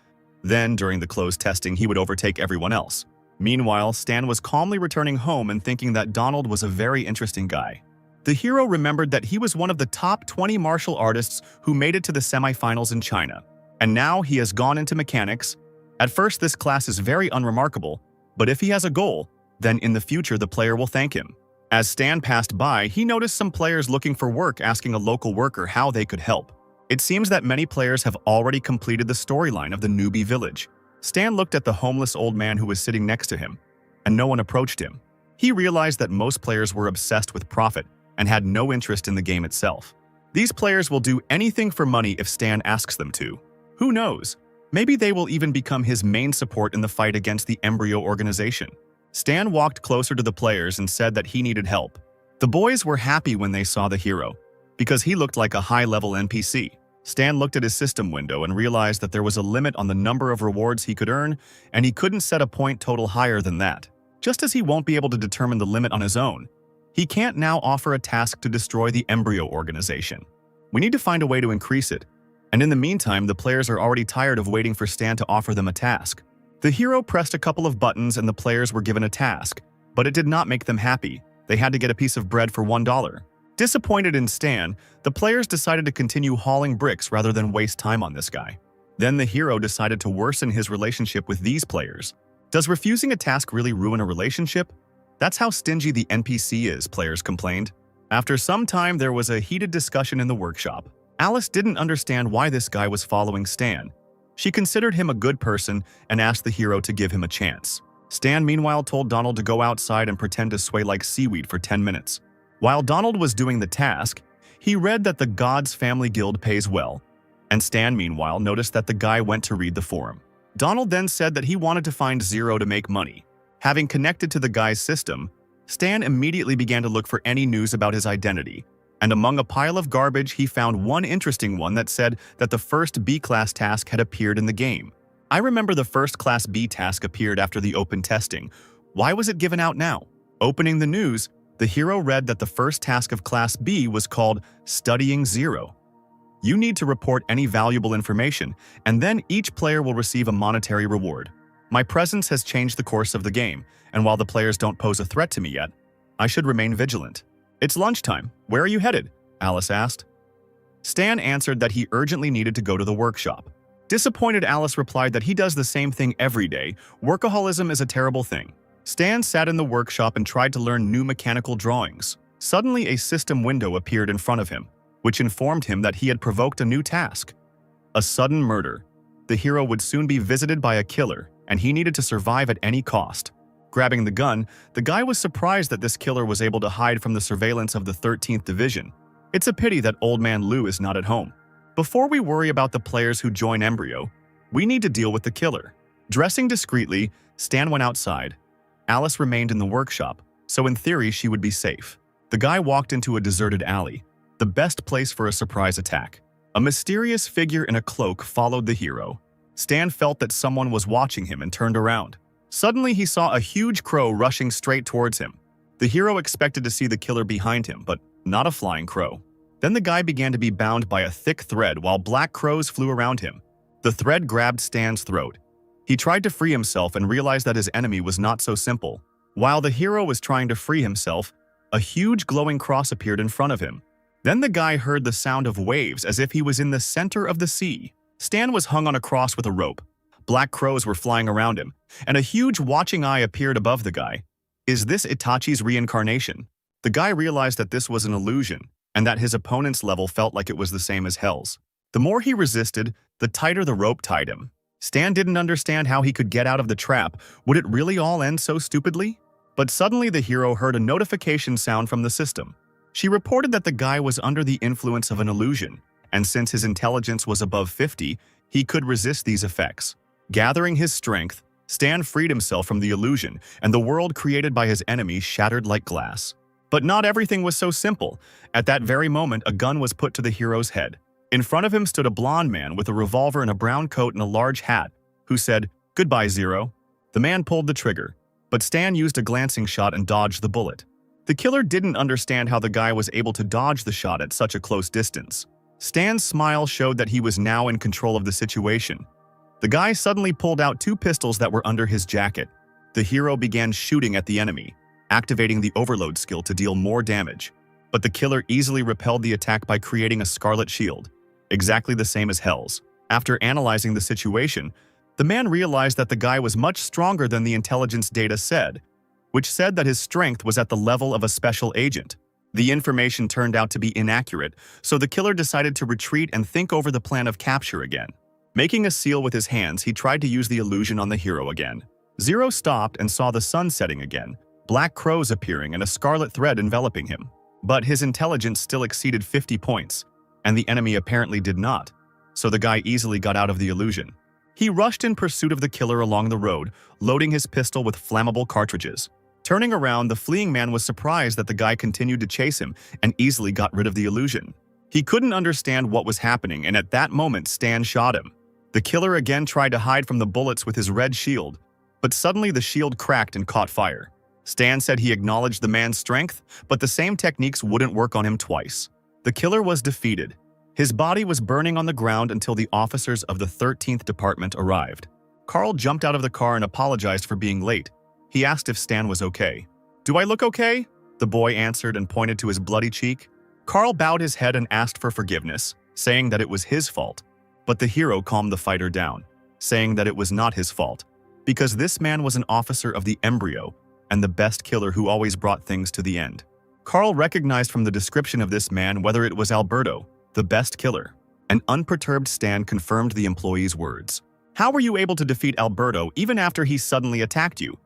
Then, during the closed testing, he would overtake everyone else. Meanwhile, Stan was calmly returning home and thinking that Donald was a very interesting guy. The hero remembered that he was one of the top 20 martial artists who made it to the semifinals in China. And now he has gone into mechanics. At first, this class is very unremarkable, but if he has a goal, then in the future the player will thank him. As Stan passed by, he noticed some players looking for work asking a local worker how they could help. It seems that many players have already completed the storyline of the newbie village. Stan looked at the homeless old man who was sitting next to him, and no one approached him. He realized that most players were obsessed with profit and had no interest in the game itself. These players will do anything for money if Stan asks them to. Who knows? Maybe they will even become his main support in the fight against the Embryo organization. Stan walked closer to the players and said that he needed help. The boys were happy when they saw the hero, because he looked like a high-level NPC. Stan looked at his system window and realized that there was a limit on the number of rewards he could earn, and he couldn't set a point total higher than that. Just as he won't be able to determine the limit on his own, he can't now offer a task to destroy the Embryo organization. We need to find a way to increase it. And in the meantime, the players are already tired of waiting for Stan to offer them a task. The hero pressed a couple of buttons and the players were given a task, but it did not make them happy. They had to get a piece of bread for $1. Disappointed in Stan, the players decided to continue hauling bricks rather than waste time on this guy. Then the hero decided to worsen his relationship with these players. Does refusing a task really ruin a relationship? That's how stingy the NPC is, players complained. After some time, there was a heated discussion in the workshop. Alice didn't understand why this guy was following Stan. She considered him a good person and asked the hero to give him a chance. Stan meanwhile told Donald to go outside and pretend to sway like seaweed for 10 minutes. While Donald was doing the task, he read that the Gods Family Guild pays well, and Stan meanwhile noticed that the guy went to read the forum. Donald then said that he wanted to find Zero to make money. Having connected to the guy's system, Stan immediately began to look for any news about his identity. And among a pile of garbage, he found one interesting one that said that the first B-Class task had appeared in the game. I remember the first Class B task appeared after the open testing. Why was it given out now? Opening the news, the hero read that the first task of Class B was called Studying Zero. You need to report any valuable information, and then each player will receive a monetary reward. My presence has changed the course of the game, and while the players don't pose a threat to me yet, I should remain vigilant. It's lunchtime. Where are you headed? Alice asked. Stan answered that he urgently needed to go to the workshop. Disappointed, Alice replied that he does the same thing every day. Workaholism is a terrible thing. Stan sat in the workshop and tried to learn new mechanical drawings. Suddenly, a system window appeared in front of him, which informed him that he had provoked a new task. A sudden murder. The hero would soon be visited by a killer, and he needed to survive at any cost. Grabbing the gun, the guy was surprised that this killer was able to hide from the surveillance of the 13th Division. It's a pity that Old Man Lou is not at home. Before we worry about the players who join Embryo, we need to deal with the killer. Dressing discreetly, Stan went outside. Alice remained in the workshop, so in theory she would be safe. The guy walked into a deserted alley, the best place for a surprise attack. A mysterious figure in a cloak followed the hero. Stan felt that someone was watching him and turned around. Suddenly, he saw a huge crow rushing straight towards him. The hero expected to see the killer behind him, but not a flying crow. Then the guy began to be bound by a thick thread while black crows flew around him. The thread grabbed Stan's throat. He tried to free himself and realized that his enemy was not so simple. While the hero was trying to free himself, a huge glowing cross appeared in front of him. Then the guy heard the sound of waves as if he was in the center of the sea. Stan was hung on a cross with a rope. Black crows were flying around him, and a huge watching eye appeared above the guy. Is this Itachi's reincarnation? The guy realized that this was an illusion, and that his opponent's level felt like it was the same as Hell's. The more he resisted, the tighter the rope tied him. Stan didn't understand how he could get out of the trap. Would it really all end so stupidly? But suddenly the hero heard a notification sound from the system. She reported that the guy was under the influence of an illusion, and since his intelligence was above 50, he could resist these effects. Gathering his strength, Stan freed himself from the illusion, and the world created by his enemy shattered like glass. But not everything was so simple. At that very moment, a gun was put to the hero's head. In front of him stood a blonde man with a revolver and a brown coat and a large hat, who said, "Goodbye, Zero." The man pulled the trigger, but Stan used a glancing shot and dodged the bullet. The killer didn't understand how the guy was able to dodge the shot at such a close distance. Stan's smile showed that he was now in control of the situation. The guy suddenly pulled out 2 pistols that were under his jacket. The hero began shooting at the enemy, activating the overload skill to deal more damage. But the killer easily repelled the attack by creating a scarlet shield, exactly the same as Hell's. After analyzing the situation, the man realized that the guy was much stronger than the intelligence data said, which said that his strength was at the level of a special agent. The information turned out to be inaccurate, so the killer decided to retreat and think over the plan of capture again. Making a seal with his hands, he tried to use the illusion on the hero again. Zero stopped and saw the sun setting again, black crows appearing and a scarlet thread enveloping him. But his intelligence still exceeded 50 points, and the enemy apparently did not, so the guy easily got out of the illusion. He rushed in pursuit of the killer along the road, loading his pistol with flammable cartridges. Turning around, the fleeing man was surprised that the guy continued to chase him and easily got rid of the illusion. He couldn't understand what was happening, and at that moment, Stan shot him. The killer again tried to hide from the bullets with his red shield, but suddenly the shield cracked and caught fire. Stan said he acknowledged the man's strength, but the same techniques wouldn't work on him twice. The killer was defeated. His body was burning on the ground until the officers of the 13th Department arrived. Carl jumped out of the car and apologized for being late. He asked if Stan was okay. "Do I look okay?" the boy answered and pointed to his bloody cheek. Carl bowed his head and asked for forgiveness, saying that it was his fault. But the hero calmed the fighter down, saying that it was not his fault, because this man was an officer of the Embryo and the best killer who always brought things to the end. Carl recognized from the description of this man whether it was Alberto, the best killer. An unperturbed Stan confirmed the employee's words. "How were you able to defeat Alberto even after he suddenly attacked you?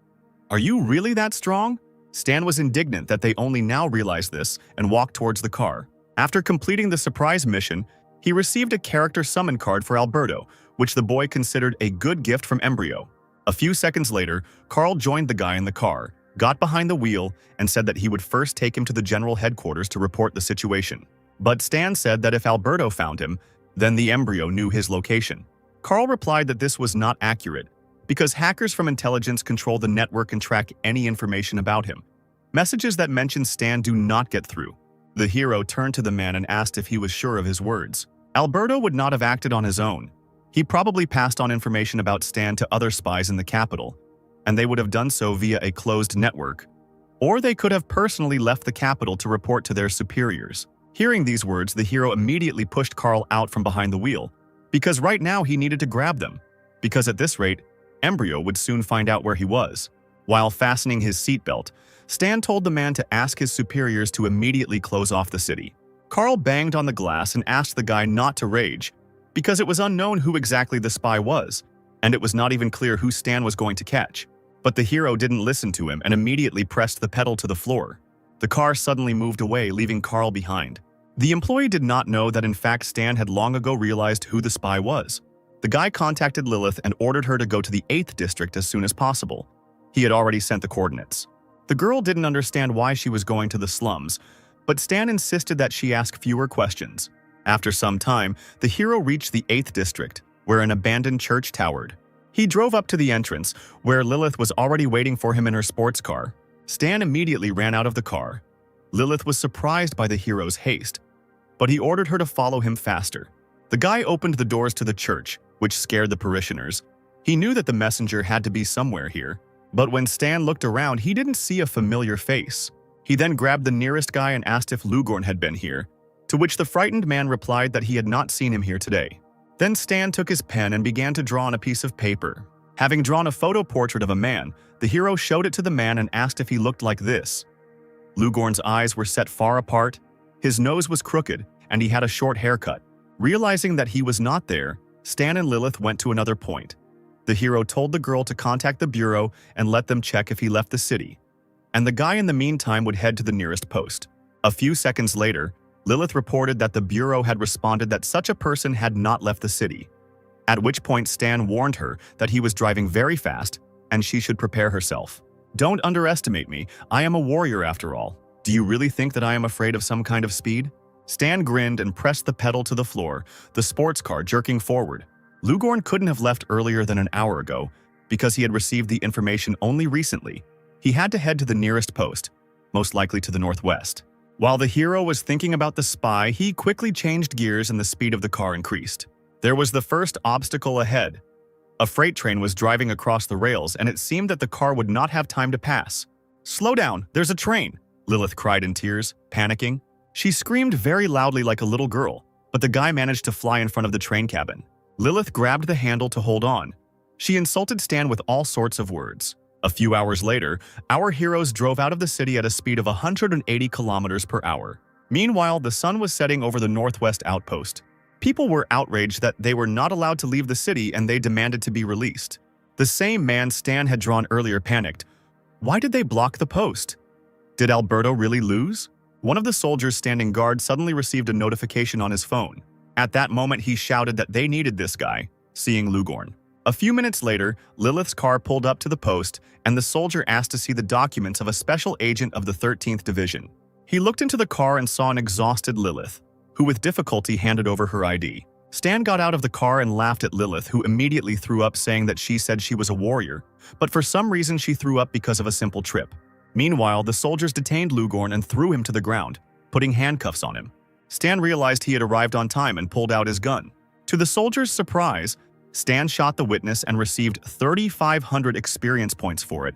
Are you really that strong?" Stan was indignant that they only now realized this and walked towards the car. After completing the surprise mission, he received a character summon card for Alberto, which the boy considered a good gift from Embryo. A few seconds later, Carl joined the guy in the car, got behind the wheel, and said that he would first take him to the general headquarters to report the situation. But Stan said that if Alberto found him, then the Embryo knew his location. Carl replied that this was not accurate, because hackers from intelligence control the network and track any information about him. Messages that mention Stan do not get through. The hero turned to the man and asked if he was sure of his words. Alberto would not have acted on his own. He probably passed on information about Stan to other spies in the capital, and they would have done so via a closed network. Or they could have personally left the capital to report to their superiors. Hearing these words, the hero immediately pushed Carl out from behind the wheel, because right now he needed to grab them, because at this rate, Embryo would soon find out where he was. While fastening his seatbelt, Stan told the man to ask his superiors to immediately close off the city. Carl banged on the glass and asked the guy not to rage, because it was unknown who exactly the spy was, and it was not even clear who Stan was going to catch. But the hero didn't listen to him and immediately pressed the pedal to the floor. The car suddenly moved away, leaving Carl behind. The employee did not know that in fact Stan had long ago realized who the spy was. The guy contacted Lilith and ordered her to go to the 8th district as soon as possible. He had already sent the coordinates. The girl didn't understand why she was going to the slums, but Stan insisted that she ask fewer questions. After some time, the hero reached the 8th district, where an abandoned church towered. He drove up to the entrance, where Lilith was already waiting for him in her sports car. Stan immediately ran out of the car. Lilith was surprised by the hero's haste, but he ordered her to follow him faster. The guy opened the doors to the church, which scared the parishioners. He knew that the messenger had to be somewhere here, but when Stan looked around, he didn't see a familiar face. He then grabbed the nearest guy and asked if Lugorn had been here, to which the frightened man replied that he had not seen him here today. Then Stan took his pen and began to draw on a piece of paper. Having drawn a photo portrait of a man, the hero showed it to the man and asked if he looked like this. Lugorn's eyes were set far apart, his nose was crooked, and he had a short haircut. Realizing that he was not there, Stan and Lilith went to another point. The hero told the girl to contact the bureau and let them check if he left the city, and the guy in the meantime would head to the nearest post. A few seconds later, Lilith reported that the bureau had responded that such a person had not left the city, at which point Stan warned her that he was driving very fast and she should prepare herself. "Don't underestimate me, I am a warrior after all. Do you really think that I am afraid of some kind of speed?" Stan grinned and pressed the pedal to the floor, the sports car jerking forward. Lugorn couldn't have left earlier than an hour ago because he had received the information only recently. He had to head to the nearest post, most likely to the northwest. While the hero was thinking about the spy, he quickly changed gears and the speed of the car increased. There was the first obstacle ahead. A freight train was driving across the rails and it seemed that the car would not have time to pass. "Slow down, there's a train," Lilith cried in tears, panicking. She screamed very loudly like a little girl, but the guy managed to fly in front of the train cabin. Lilith grabbed the handle to hold on. She insulted Stan with all sorts of words. A few hours later, our heroes drove out of the city at a speed of 180 kilometers per hour. Meanwhile, the sun was setting over the northwest outpost. People were outraged that they were not allowed to leave the city and they demanded to be released. The same man Stan had drawn earlier panicked. Why did they block the post? Did Alberto really lose? One of the soldiers standing guard suddenly received a notification on his phone. At that moment, he shouted that they needed this guy, seeing Lugorn. A few minutes later, Lilith's car pulled up to the post, and the soldier asked to see the documents of a special agent of the 13th Division. He looked into the car and saw an exhausted Lilith, who with difficulty handed over her ID. Stan got out of the car and laughed at Lilith, who immediately threw up saying that she said she was a warrior, but for some reason she threw up because of a simple trip. Meanwhile, the soldiers detained Lugorn and threw him to the ground, putting handcuffs on him. Stan realized he had arrived on time and pulled out his gun. To the soldiers' surprise, Stan shot the witness and received 3,500 experience points for it.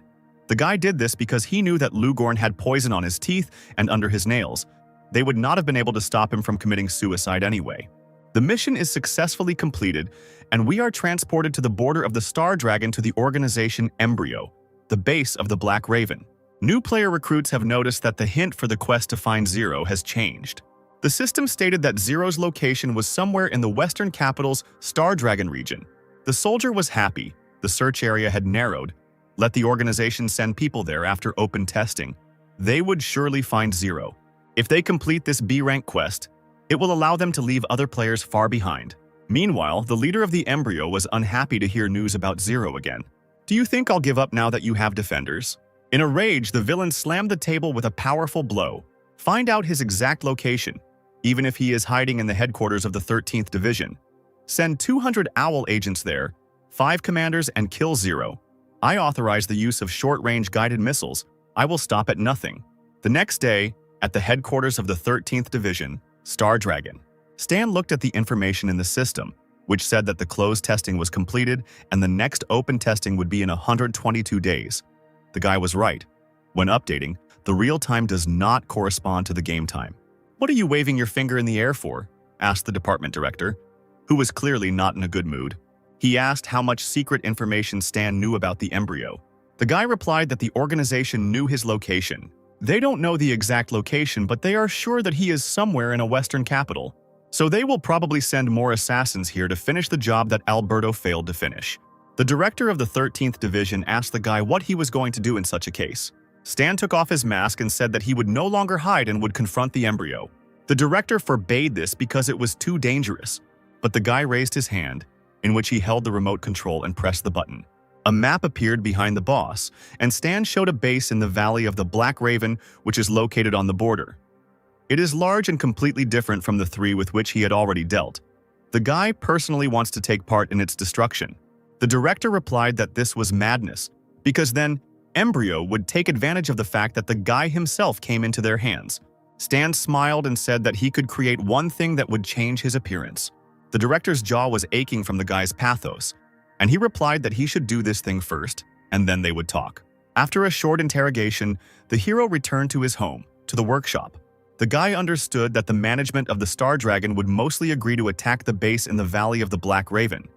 The guy did this because he knew that Lugorn had poison on his teeth and under his nails. They would not have been able to stop him from committing suicide anyway. The mission is successfully completed, and we are transported to the border of the Star Dragon to the organization Embryo, the base of the Black Raven. New player recruits have noticed that the hint for the quest to find Zero has changed. The system stated that Zero's location was somewhere in the western capital's Star Dragon region. The soldier was happy. The search area had narrowed. Let the organization send people there after open testing. They would surely find Zero. If they complete this B-rank quest, it will allow them to leave other players far behind. Meanwhile, the leader of the Embryo was unhappy to hear news about Zero again. "Do you think I'll give up now that you have defenders?" In a rage, the villain slammed the table with a powerful blow. Find out his exact location, even if he is hiding in the headquarters of the 13th Division. Send 200 Owl agents there, 5 commanders, and kill Zero. I authorize the use of short-range guided missiles. I will stop at nothing. The next day, at the headquarters of the 13th Division, Star Dragon, Stan looked at the information in the system, which said that the closed testing was completed and the next open testing would be in 122 days. The guy was right. When updating, the real time does not correspond to the game time. "What are you waving your finger in the air for?" asked the department director, who was clearly not in a good mood. He asked how much secret information Stan knew about the Embryo. The guy replied that the organization knew his location. They don't know the exact location, but they are sure that he is somewhere in a western capital. So they will probably send more assassins here to finish the job that Alberto failed to finish. The director of the 13th Division asked the guy what he was going to do in such a case. Stan took off his mask and said that he would no longer hide and would confront the Embryo. The director forbade this because it was too dangerous, but the guy raised his hand, in which he held the remote control and pressed the button. A map appeared behind the boss, and Stan showed a base in the valley of the Black Raven, which is located on the border. It is large and completely different from the 3 with which he had already dealt. The guy personally wants to take part in its destruction. The director replied that this was madness, because then Embryo would take advantage of the fact that the guy himself came into their hands. Stan smiled and said that he could create one thing that would change his appearance. The director's jaw was aching from the guy's pathos, and he replied that he should do this thing first, and then they would talk. After a short interrogation, the hero returned to his home, to the workshop. The guy understood that the management of the Star Dragon would mostly agree to attack the base in the Valley of the Black Raven.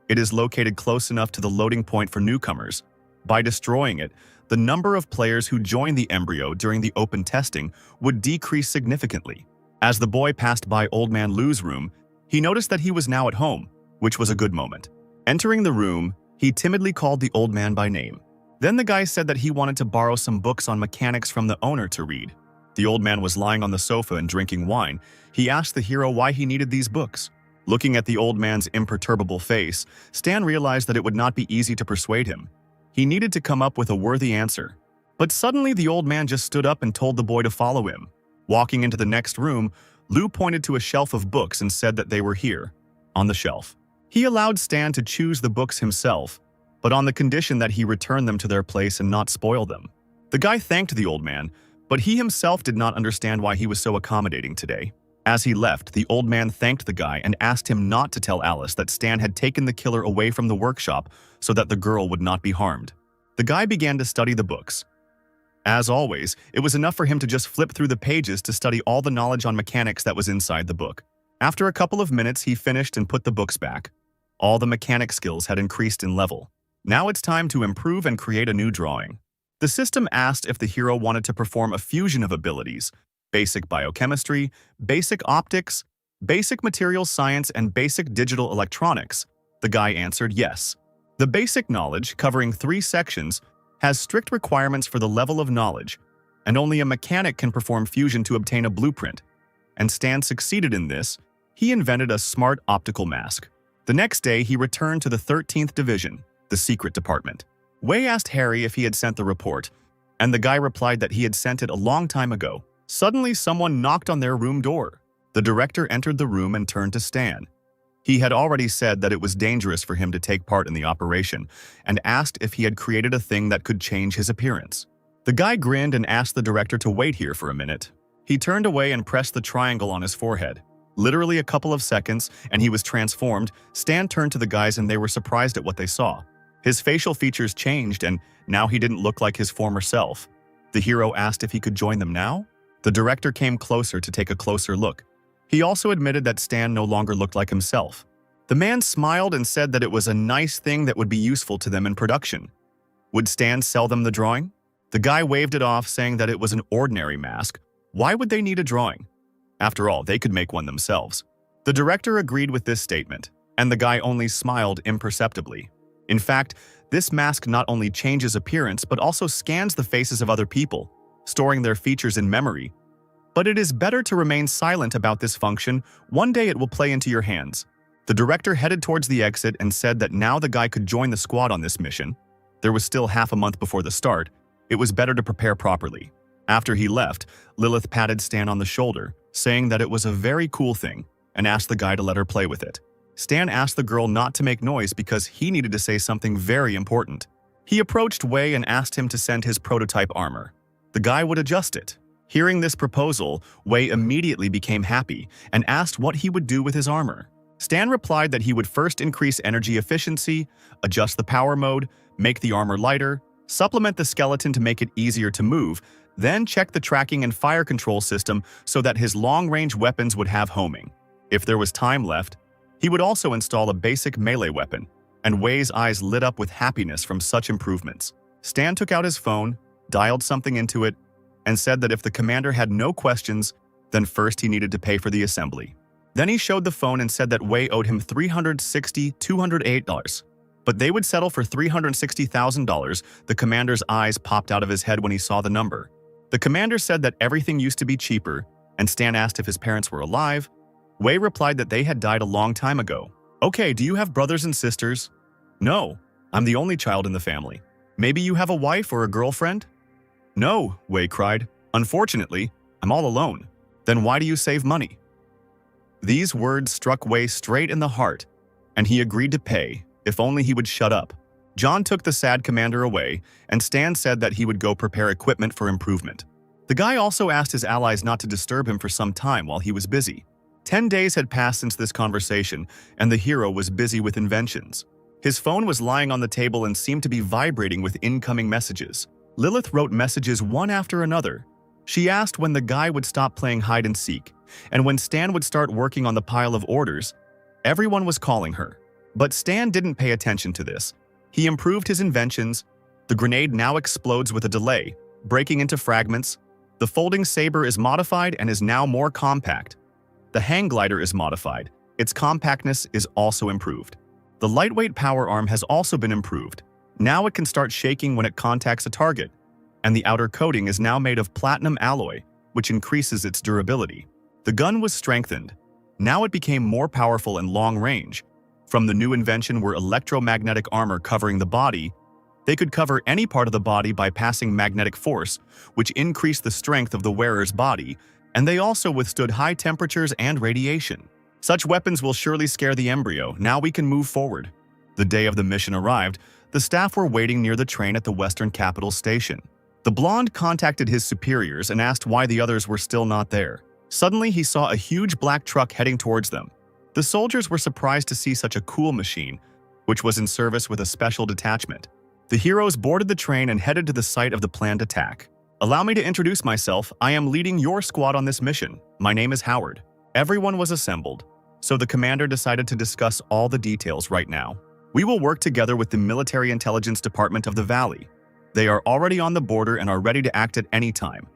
It is located close enough to the loading point for newcomers. By destroying it, the number of players who joined the Embryo during the open testing would decrease significantly. As the boy passed by Old Man Lou's room, he noticed that he was now at home, which was a good moment. Entering the room, He timidly called the old man by name. Then the guy said that he wanted to borrow some books on mechanics from the owner to read. The old man was lying on the sofa and drinking wine. He asked the hero why he needed these books. Looking at the old man's imperturbable face, Stan realized that it would not be easy to persuade him. He needed to come up with a worthy answer. But suddenly the old man just stood up and told the boy to follow him. Walking into the next room, Lou pointed to a shelf of books and said that they were here, on the shelf. He allowed Stan to choose the books himself, but on the condition that he return them to their place and not spoil them. The guy thanked the old man, but he himself did not understand why he was so accommodating today. As he left, the old man thanked the guy and asked him not to tell Alice that Stan had taken the killer away from the workshop so that the girl would not be harmed. The guy began to study the books. As always, it was enough for him to just flip through the pages to study all the knowledge on mechanics that was inside the book. After a couple of minutes, he finished and put the books back. All the mechanic skills had increased in level. Now it's time to improve and create a new drawing. The system asked if the hero wanted to perform a fusion of abilities: basic biochemistry, basic optics, basic materials science, and basic digital electronics. The guy answered yes. The basic knowledge, covering 3 sections, has strict requirements for the level of knowledge, and only a mechanic can perform fusion to obtain a blueprint. And Stan succeeded in this. He invented a smart optical mask. The next day, he returned to the 13th Division, the secret department. Wei asked Harry if he had sent the report, and the guy replied that he had sent it a long time ago. Suddenly, someone knocked on their room door. The director entered the room and turned to Stan. He had already said that it was dangerous for him to take part in the operation and asked if he had created a thing that could change his appearance. The guy grinned and asked the director to wait here for a minute. He turned away and pressed the triangle on his forehead. Literally a couple of seconds, and he was transformed. Stan turned to the guys and they were surprised at what they saw. His facial features changed and now he didn't look like his former self. The hero asked if he could join them now. The director came closer to take a closer look. He also admitted that Stan no longer looked like himself. The man smiled and said that it was a nice thing that would be useful to them in production. Would Stan sell them the drawing? The guy waved it off, saying that it was an ordinary mask. Why would they need a drawing? After all, they could make one themselves. The director agreed with this statement, and the guy only smiled imperceptibly. In fact, this mask not only changes appearance but also scans the faces of other people, storing their features in memory. But it is better to remain silent about this function. One day it will play into your hands. The director headed towards the exit and said that now the guy could join the squad on this mission. There was still half a month before the start. It was better to prepare properly. After he left, Lilith patted Stan on the shoulder, saying that it was a very cool thing, and asked the guy to let her play with it. Stan asked the girl not to make noise because he needed to say something very important. He approached Wei and asked him to send his prototype armor. The guy would adjust it. Hearing this proposal, Wei immediately became happy and asked what he would do with his armor. Stan replied that he would first increase energy efficiency, adjust the power mode, make the armor lighter, supplement the skeleton to make it easier to move, then check the tracking and fire control system so that his long-range weapons would have homing. If there was time left, he would also install a basic melee weapon, and Wei's eyes lit up with happiness from such improvements. Stan took out his phone, dialed something into it, and said that if the commander had no questions, then first he needed to pay for the assembly. Then he showed the phone and said that Wei owed him $208, but they would settle for $360,000. The commander's eyes popped out of his head when he saw the number. The commander said that everything used to be cheaper, and Stan asked if his parents were alive. Wei replied that they had died a long time ago. Okay, do you have brothers and sisters? No, I'm the only child in the family. Maybe you have a wife or a girlfriend? No, Wei cried. Unfortunately, I'm all alone. Then why do you save money? These words struck Wei straight in the heart, and he agreed to pay, if only he would shut up. John took the sad commander away, and Stan said that he would go prepare equipment for improvement. The guy also asked his allies not to disturb him for some time while he was busy. 10 days had passed since this conversation, and the hero was busy with inventions. His phone was lying on the table and seemed to be vibrating with incoming messages. Lilith wrote messages one after another. She asked when the guy would stop playing hide and seek, and when Stan would start working on the pile of orders. Everyone was calling her. But Stan didn't pay attention to this. He improved his inventions. The grenade now explodes with a delay, breaking into fragments. The folding saber is modified and is now more compact. The hang glider is modified. Its compactness is also improved. The lightweight power arm has also been improved. Now it can start shaking when it contacts a target, and the outer coating is now made of platinum alloy, which increases its durability. The gun was strengthened. Now it became more powerful and long-range. From the new invention were electromagnetic armor covering the body. They could cover any part of the body by passing magnetic force, which increased the strength of the wearer's body, and they also withstood high temperatures and radiation. Such weapons will surely scare the embryo. Now we can move forward. The day of the mission arrived. The staff were waiting near the train at the Western Capital Station. The blonde contacted his superiors and asked why the others were still not there. Suddenly, he saw a huge black truck heading towards them. The soldiers were surprised to see such a cool machine, which was in service with a special detachment. The heroes boarded the train and headed to the site of the planned attack. Allow me to introduce myself. I am leading your squad on this mission. My name is Howard. Everyone was assembled, so the commander decided to discuss all the details right now. We will work together with the Military Intelligence Department of the Valley. They are already on the border and are ready to act at any time.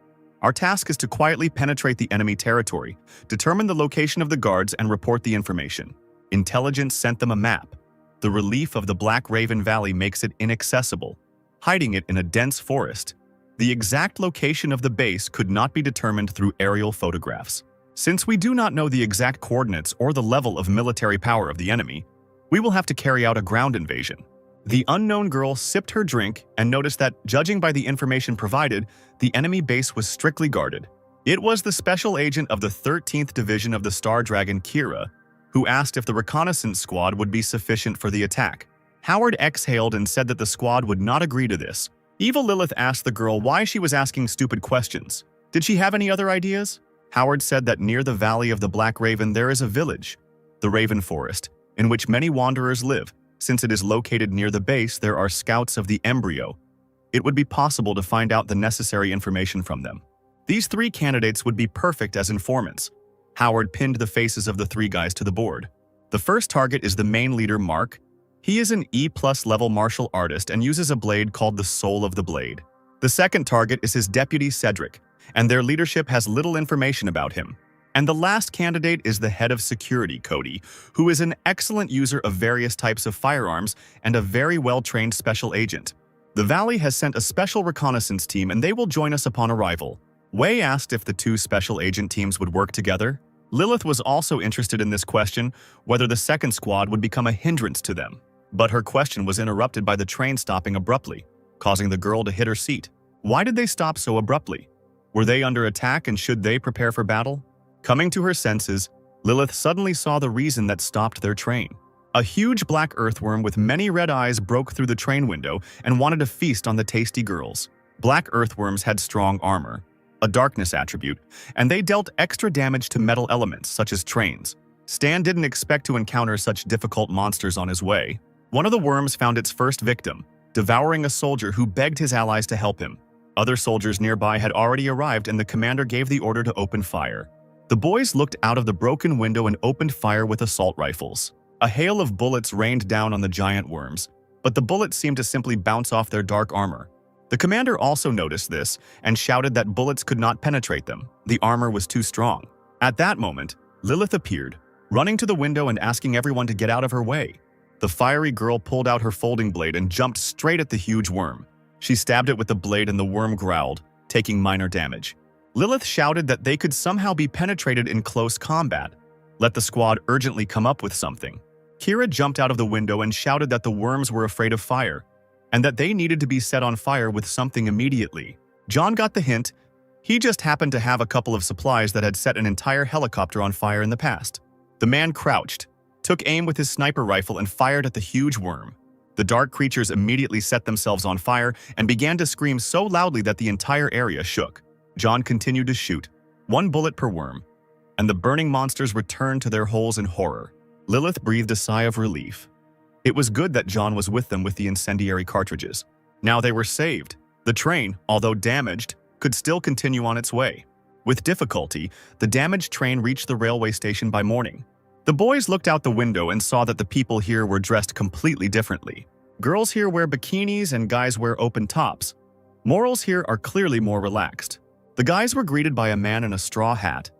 Our task is to quietly penetrate the enemy territory, determine the location of the guards, and report the information. Intelligence sent them a map. The relief of the Black Raven Valley makes it inaccessible, hiding it in a dense forest. The exact location of the base could not be determined through aerial photographs. Since we do not know the exact coordinates or the level of military power of the enemy, we will have to carry out a ground invasion. The unknown girl sipped her drink and noticed that, judging by the information provided, the enemy base was strictly guarded. It was the special agent of the 13th Division of the Star Dragon, Kira, who asked if the reconnaissance squad would be sufficient for the attack. Howard exhaled and said that the squad would not agree to this. Evil Lilith asked the girl why she was asking stupid questions. Did she have any other ideas? Howard said that near the Valley of the Black Raven there is a village, the Raven Forest, in which many wanderers live. Since it is located near the base, there are scouts of the embryo. It would be possible to find out the necessary information from them. These three candidates would be perfect as informants. Howard pinned the faces of the three guys to the board. The first target is the main leader, Mark. He is an E+ level martial artist and uses a blade called the Soul of the Blade. The second target is his deputy, Cedric, and their leadership has little information about him. And the last candidate is the head of security, Cody, who is an excellent user of various types of firearms and a very well-trained special agent. The Valley has sent a special reconnaissance team and they will join us upon arrival. Wei asked if the two special agent teams would work together. Lilith was also interested in this question, whether the second squad would become a hindrance to them. But her question was interrupted by the train stopping abruptly, causing the girl to hit her seat. Why did they stop so abruptly? Were they under attack and should they prepare for battle? Coming to her senses, Lilith suddenly saw the reason that stopped their train. A huge black earthworm with many red eyes broke through the train window and wanted to feast on the tasty girls. Black earthworms had strong armor, a darkness attribute, and they dealt extra damage to metal elements such as trains. Stan didn't expect to encounter such difficult monsters on his way. One of the worms found its first victim, devouring a soldier who begged his allies to help him. Other soldiers nearby had already arrived and the commander gave the order to open fire. The boys looked out of the broken window and opened fire with assault rifles. A hail of bullets rained down on the giant worms, but the bullets seemed to simply bounce off their dark armor. The commander also noticed this and shouted that bullets could not penetrate them. The armor was too strong. At that moment, Lilith appeared, running to the window and asking everyone to get out of her way. The fiery girl pulled out her folding blade and jumped straight at the huge worm. She stabbed it with the blade and the worm growled, taking minor damage. Lilith shouted that they could somehow be penetrated in close combat. Let the squad urgently come up with something. Kira jumped out of the window and shouted that the worms were afraid of fire, and that they needed to be set on fire with something immediately. John got the hint. He just happened to have a couple of supplies that had set an entire helicopter on fire in the past. The man crouched, took aim with his sniper rifle and fired at the huge worm. The dark creatures immediately set themselves on fire and began to scream so loudly that the entire area shook. John continued to shoot, one bullet per worm, and the burning monsters returned to their holes in horror. Lilith breathed a sigh of relief. It was good that John was with them with the incendiary cartridges. Now they were saved. The train, although damaged, could still continue on its way. With difficulty, the damaged train reached the railway station by morning. The boys looked out the window and saw that the people here were dressed completely differently. Girls here wear bikinis and guys wear open tops. Morals here are clearly more relaxed. The guys were greeted by a man in a straw hat.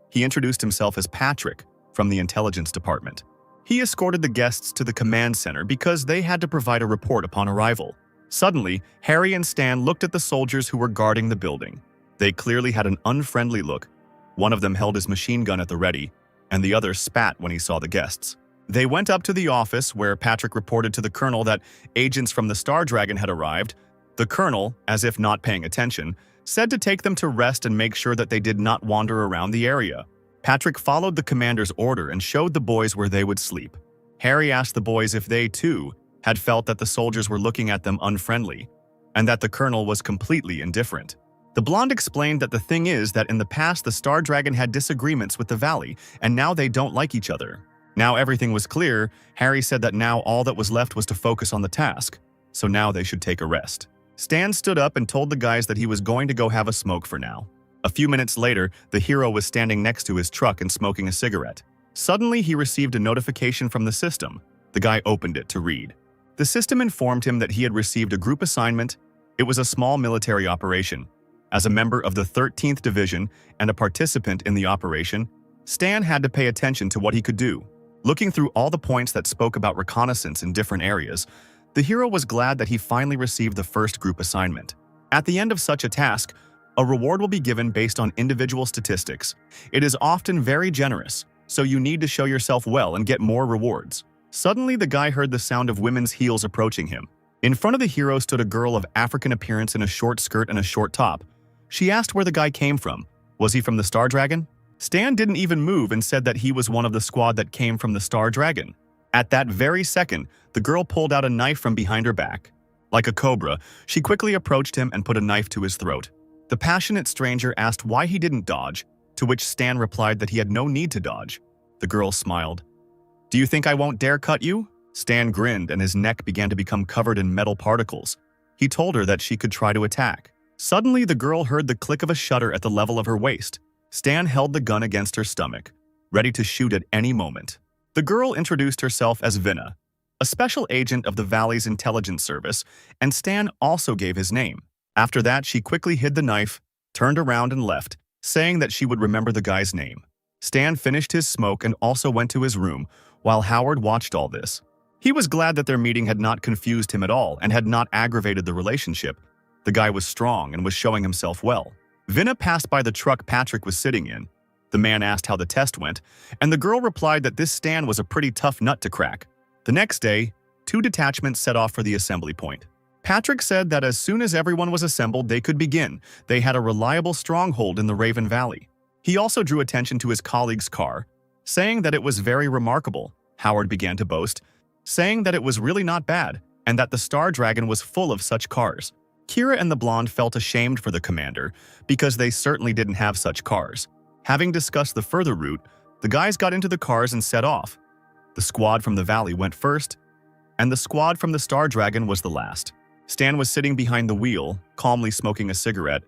He introduced himself as Patrick from the intelligence department. He escorted the guests to the command center because they had to provide a report upon arrival. Suddenly, Harry and Stan looked at the soldiers who were guarding the building. They clearly had an unfriendly look. One of them held his machine gun at the ready, and the other spat when he saw the guests. They went up to the office where Patrick reported to the colonel that agents from the Star Dragon had arrived. The colonel, as if not paying attention, said to take them to rest and make sure that they did not wander around the area. Patrick followed the commander's order and showed the boys where they would sleep. Harry asked the boys if they, too, had felt that the soldiers were looking at them unfriendly, and that the colonel was completely indifferent. The blonde explained that the thing is that in the past the Star Dragon had disagreements with the Valley, and now they don't like each other. Now everything was clear. Harry said that now all that was left was to focus on the task, so now they should take a rest. Stan stood up and told the guys that he was going to go have a smoke for now. A few minutes later, the hero was standing next to his truck and smoking a cigarette. Suddenly, he received a notification from the system. The guy opened it to read. The system informed him that he had received a group assignment. It was a small military operation. As a member of the 13th Division and a participant in the operation, Stan had to pay attention to what he could do. Looking through all the points that spoke about reconnaissance in different areas, the hero was glad that he finally received the first group assignment. At the end of such a task, a reward will be given based on individual statistics. It is often very generous, so you need to show yourself well and get more rewards. Suddenly, the guy heard the sound of women's heels approaching him. In front of the hero stood a girl of African appearance in a short skirt and a short top. She asked where the guy came from. Was he from the Star Dragon? Stan didn't even move and said that he was one of the squad that came from the Star Dragon. At that very second, the girl pulled out a knife from behind her back. Like a cobra, she quickly approached him and put a knife to his throat. The passionate stranger asked why he didn't dodge, to which Stan replied that he had no need to dodge. The girl smiled. "Do you think I won't dare cut you?" Stan grinned and his neck began to become covered in metal particles. He told her that she could try to attack. Suddenly, the girl heard the click of a shutter at the level of her waist. Stan held the gun against her stomach, ready to shoot at any moment. The girl introduced herself as Vinna, a special agent of the Valley's intelligence service, and Stan also gave his name. After that, she quickly hid the knife, turned around and left, saying that she would remember the guy's name. Stan finished his smoke and also went to his room, while Howard watched all this. He was glad that their meeting had not confused him at all and had not aggravated the relationship. The guy was strong and was showing himself well. Vinna passed by the truck Patrick was sitting in. The man asked how the test went, and the girl replied that this Stan was a pretty tough nut to crack. The next day, 2 detachments set off for the assembly point. Patrick said that as soon as everyone was assembled, they could begin. They had a reliable stronghold in the Raven Valley. He also drew attention to his colleague's car, saying that it was very remarkable. Howard began to boast, saying that it was really not bad, and that the Star Dragon was full of such cars. Kira and the blonde felt ashamed for the commander, because they certainly didn't have such cars. Having discussed the further route, the guys got into the cars and set off. The squad from the valley went first, and the squad from the Star Dragon was the last. Stan was sitting behind the wheel, calmly smoking a cigarette.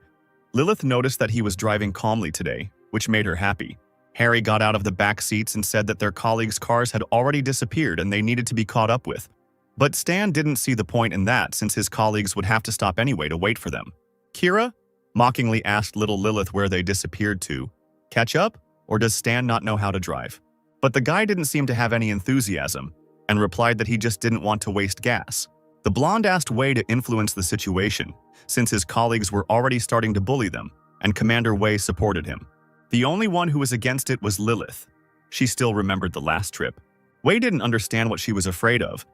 Lilith noticed that he was driving calmly today, which made her happy. Harry got out of the back seats and said that their colleagues' cars had already disappeared and they needed to be caught up with. But Stan didn't see the point in that since his colleagues would have to stop anyway to wait for them. Kira mockingly asked little Lilith where they disappeared to. Catch up? Or does Stan not know how to drive? But the guy didn't seem to have any enthusiasm and replied that he just didn't want to waste gas. The blonde asked Wei to influence the situation, since his colleagues were already starting to bully them, and Commander Wei supported him. The only one who was against it was Lilith. She still remembered the last trip. Wei didn't understand what she was afraid of.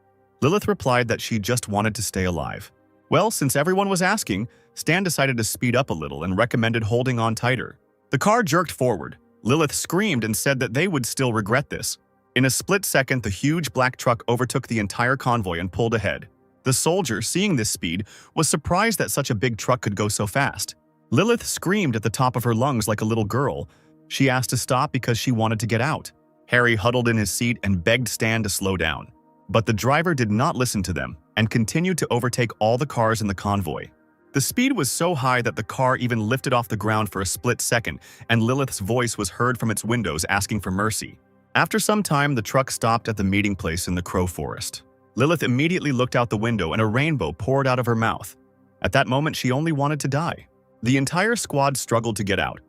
Lilith replied that she just wanted to stay alive. Well, since everyone was asking, Stan decided to speed up a little and recommended holding on tighter. The car jerked forward. Lilith screamed and said that they would still regret this. In a split second, the huge black truck overtook the entire convoy and pulled ahead. The soldier, seeing this speed, was surprised that such a big truck could go so fast. Lilith screamed at the top of her lungs like a little girl. She asked to stop because she wanted to get out. Harry huddled in his seat and begged Stan to slow down. But the driver did not listen to them and continued to overtake all the cars in the convoy. The speed was so high that the car even lifted off the ground for a split second, and Lilith's voice was heard from its windows asking for mercy. After some time, the truck stopped at the meeting place in the Crow Forest. Lilith immediately looked out the window and a rainbow poured out of her mouth. At that moment, she only wanted to die. The entire squad struggled to get out,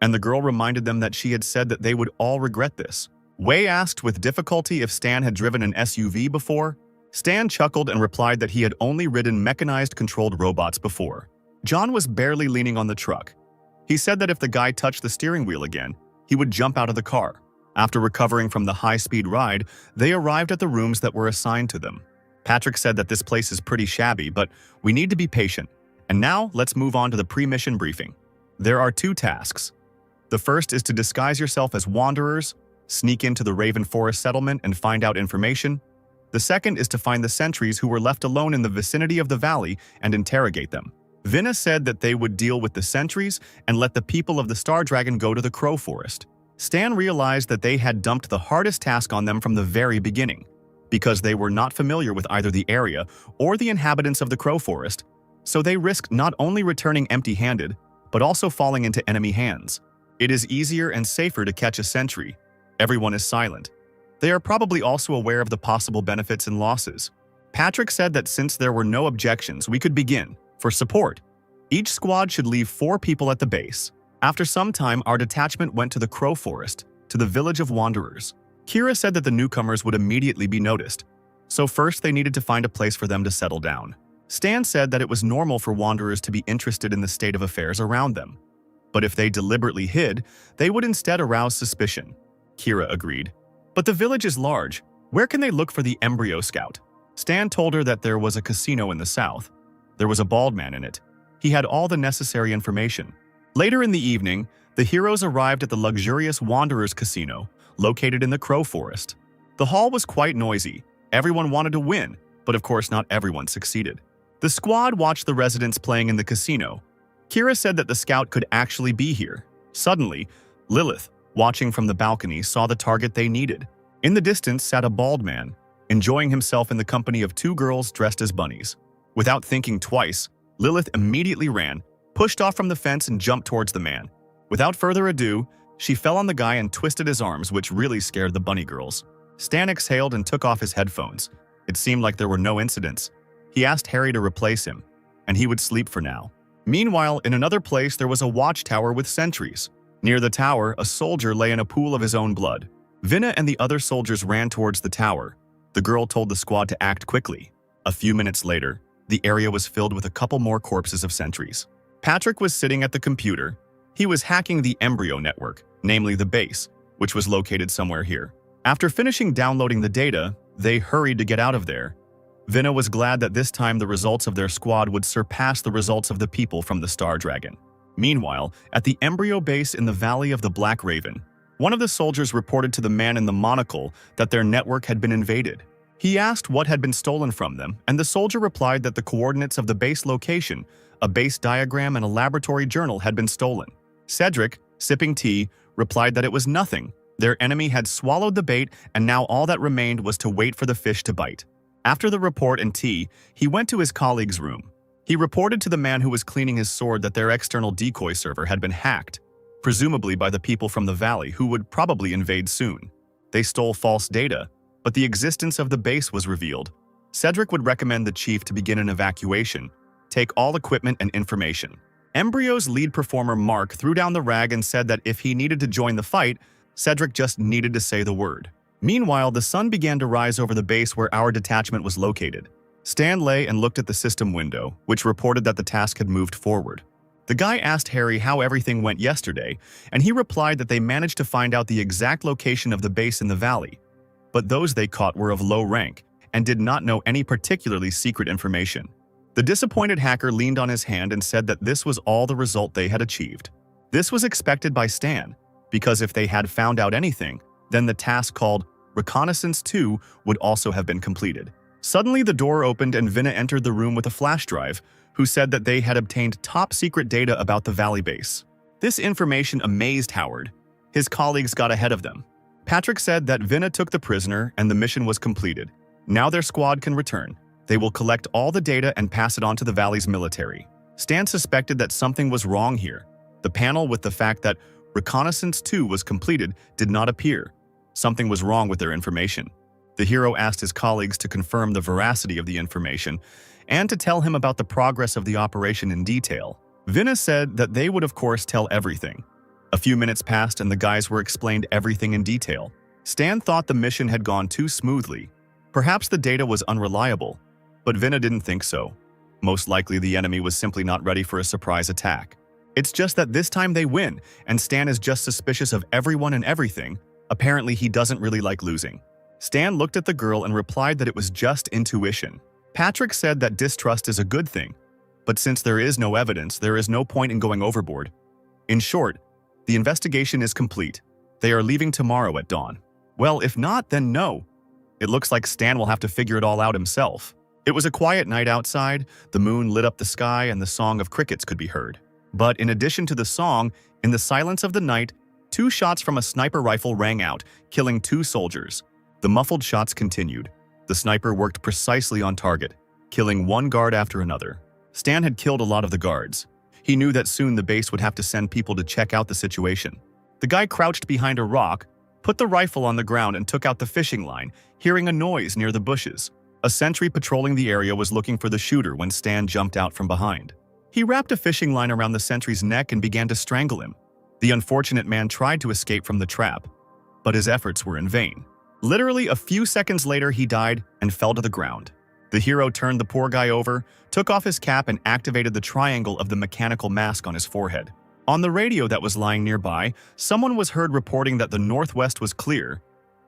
and the girl reminded them that she had said that they would all regret this. Wei asked with difficulty if Stan had driven an SUV before. Stan chuckled and replied that he had only ridden mechanized controlled robots before. John was barely leaning on the truck. He said that if the guy touched the steering wheel again, he would jump out of the car. After recovering from the high-speed ride, they arrived at the rooms that were assigned to them. Patrick said that this place is pretty shabby, but we need to be patient. And now, let's move on to the pre-mission briefing. There are 2 tasks. The first is to disguise yourself as wanderers, sneak into the Raven Forest settlement and find out information. The second is to find the sentries who were left alone in the vicinity of the valley and interrogate them. Vinna said that they would deal with the sentries and let the people of the Star Dragon go to the Crow Forest. Stan realized that they had dumped the hardest task on them from the very beginning, because they were not familiar with either the area or the inhabitants of the Crow Forest, so they risked not only returning empty-handed, but also falling into enemy hands. It is easier and safer to catch a sentry. Everyone is silent. They are probably also aware of the possible benefits and losses. Patrick said that since there were no objections, we could begin. For support, each squad should leave 4 people at the base. After some time, our detachment went to the Crow Forest, to the village of Wanderers. Kira said that the newcomers would immediately be noticed, so first they needed to find a place for them to settle down. Stan said that it was normal for Wanderers to be interested in the state of affairs around them, but if they deliberately hid, they would instead arouse suspicion. Kira agreed. But the village is large. Where can they look for the embryo scout? Stan told her that there was a casino in the south. There was a bald man in it. He had all the necessary information. Later in the evening, the heroes arrived at the luxurious Wanderers Casino, located in the Crow Forest. The hall was quite noisy. Everyone wanted to win, but of course not everyone succeeded. The squad watched the residents playing in the casino. Kira said that the scout could actually be here. Suddenly, Lilith, watching from the balcony, saw the target they needed. In the distance sat a bald man, enjoying himself in the company of 2 girls dressed as bunnies. Without thinking twice, Lilith immediately ran, pushed off from the fence and jumped towards the man. Without further ado, she fell on the guy and twisted his arms, which really scared the bunny girls. Stan exhaled and took off his headphones. It seemed like there were no incidents. He asked Harry to replace him, and he would sleep for now. Meanwhile, in another place there was a watchtower with sentries. Near the tower, a soldier lay in a pool of his own blood. Vinna and the other soldiers ran towards the tower. The girl told the squad to act quickly. A few minutes later, the area was filled with a couple more corpses of sentries. Patrick was sitting at the computer. He was hacking the embryo network, namely the base, which was located somewhere here. After finishing downloading the data, they hurried to get out of there. Vinna was glad that this time the results of their squad would surpass the results of the people from the Star Dragon. Meanwhile, at the embryo base in the Valley of the Black Raven, one of the soldiers reported to the man in the monocle that their network had been invaded. He asked what had been stolen from them, and the soldier replied that the coordinates of the base location, a base diagram, and a laboratory journal had been stolen. Cedric, sipping tea, replied that it was nothing. Their enemy had swallowed the bait, and now all that remained was to wait for the fish to bite. After the report and tea, he went to his colleague's room. He reported to the man who was cleaning his sword that their external decoy server had been hacked, presumably by the people from the valley who would probably invade soon. They stole false data, but the existence of the base was revealed. Cedric would recommend the chief to begin an evacuation, take all equipment and information. Embryo's lead performer Mark threw down the rag and said that if he needed to join the fight, Cedric just needed to say the word. Meanwhile, the sun began to rise over the base where our detachment was located. Stan lay and looked at the system window, which reported that the task had moved forward. The guy asked Harry how everything went yesterday, and he replied that they managed to find out the exact location of the base in the valley. But those they caught were of low rank and did not know any particularly secret information. The disappointed hacker leaned on his hand and said that this was all the result they had achieved. This was expected by Stan, because if they had found out anything, then the task called Reconnaissance 2 would also have been completed. Suddenly the door opened and Vinna entered the room with a flash drive, who said that they had obtained top-secret data about the Valley base. This information amazed Howard. His colleagues got ahead of them. Patrick said that Vinna took the prisoner and the mission was completed. Now their squad can return. They will collect all the data and pass it on to the Valley's military. Stan suspected that something was wrong here. The panel with the fact that Reconnaissance 2 was completed did not appear. Something was wrong with their information. The hero asked his colleagues to confirm the veracity of the information and to tell him about the progress of the operation in detail. Vinna said that they would of course tell everything. A few minutes passed and the guys were explained everything in detail. Stan thought the mission had gone too smoothly. Perhaps the data was unreliable, but Vinna didn't think so. Most likely the enemy was simply not ready for a surprise attack. It's just that this time they win, and Stan is just suspicious of everyone and everything. Apparently he doesn't really like losing. Stan looked at the girl and replied that it was just intuition. Patrick said that distrust is a good thing, but since there is no evidence, there is no point in going overboard. In short, the investigation is complete. They are leaving tomorrow at dawn. Well, if not, then no. It looks like Stan will have to figure it all out himself. It was a quiet night outside, the moon lit up the sky and the song of crickets could be heard. But in addition to the song, in the silence of the night, 2 shots from a sniper rifle rang out, killing 2 soldiers. The muffled shots continued. The sniper worked precisely on target, killing 1 guard after another. Stan had killed a lot of the guards. He knew that soon the base would have to send people to check out the situation. The guy crouched behind a rock, put the rifle on the ground and took out the fishing line, hearing a noise near the bushes. A sentry patrolling the area was looking for the shooter when Stan jumped out from behind. He wrapped a fishing line around the sentry's neck and began to strangle him. The unfortunate man tried to escape from the trap, but his efforts were in vain. Literally a few seconds later, he died and fell to the ground. The hero turned the poor guy over, took off his cap and activated the triangle of the mechanical mask on his forehead. On the radio that was lying nearby, someone was heard reporting that the northwest was clear.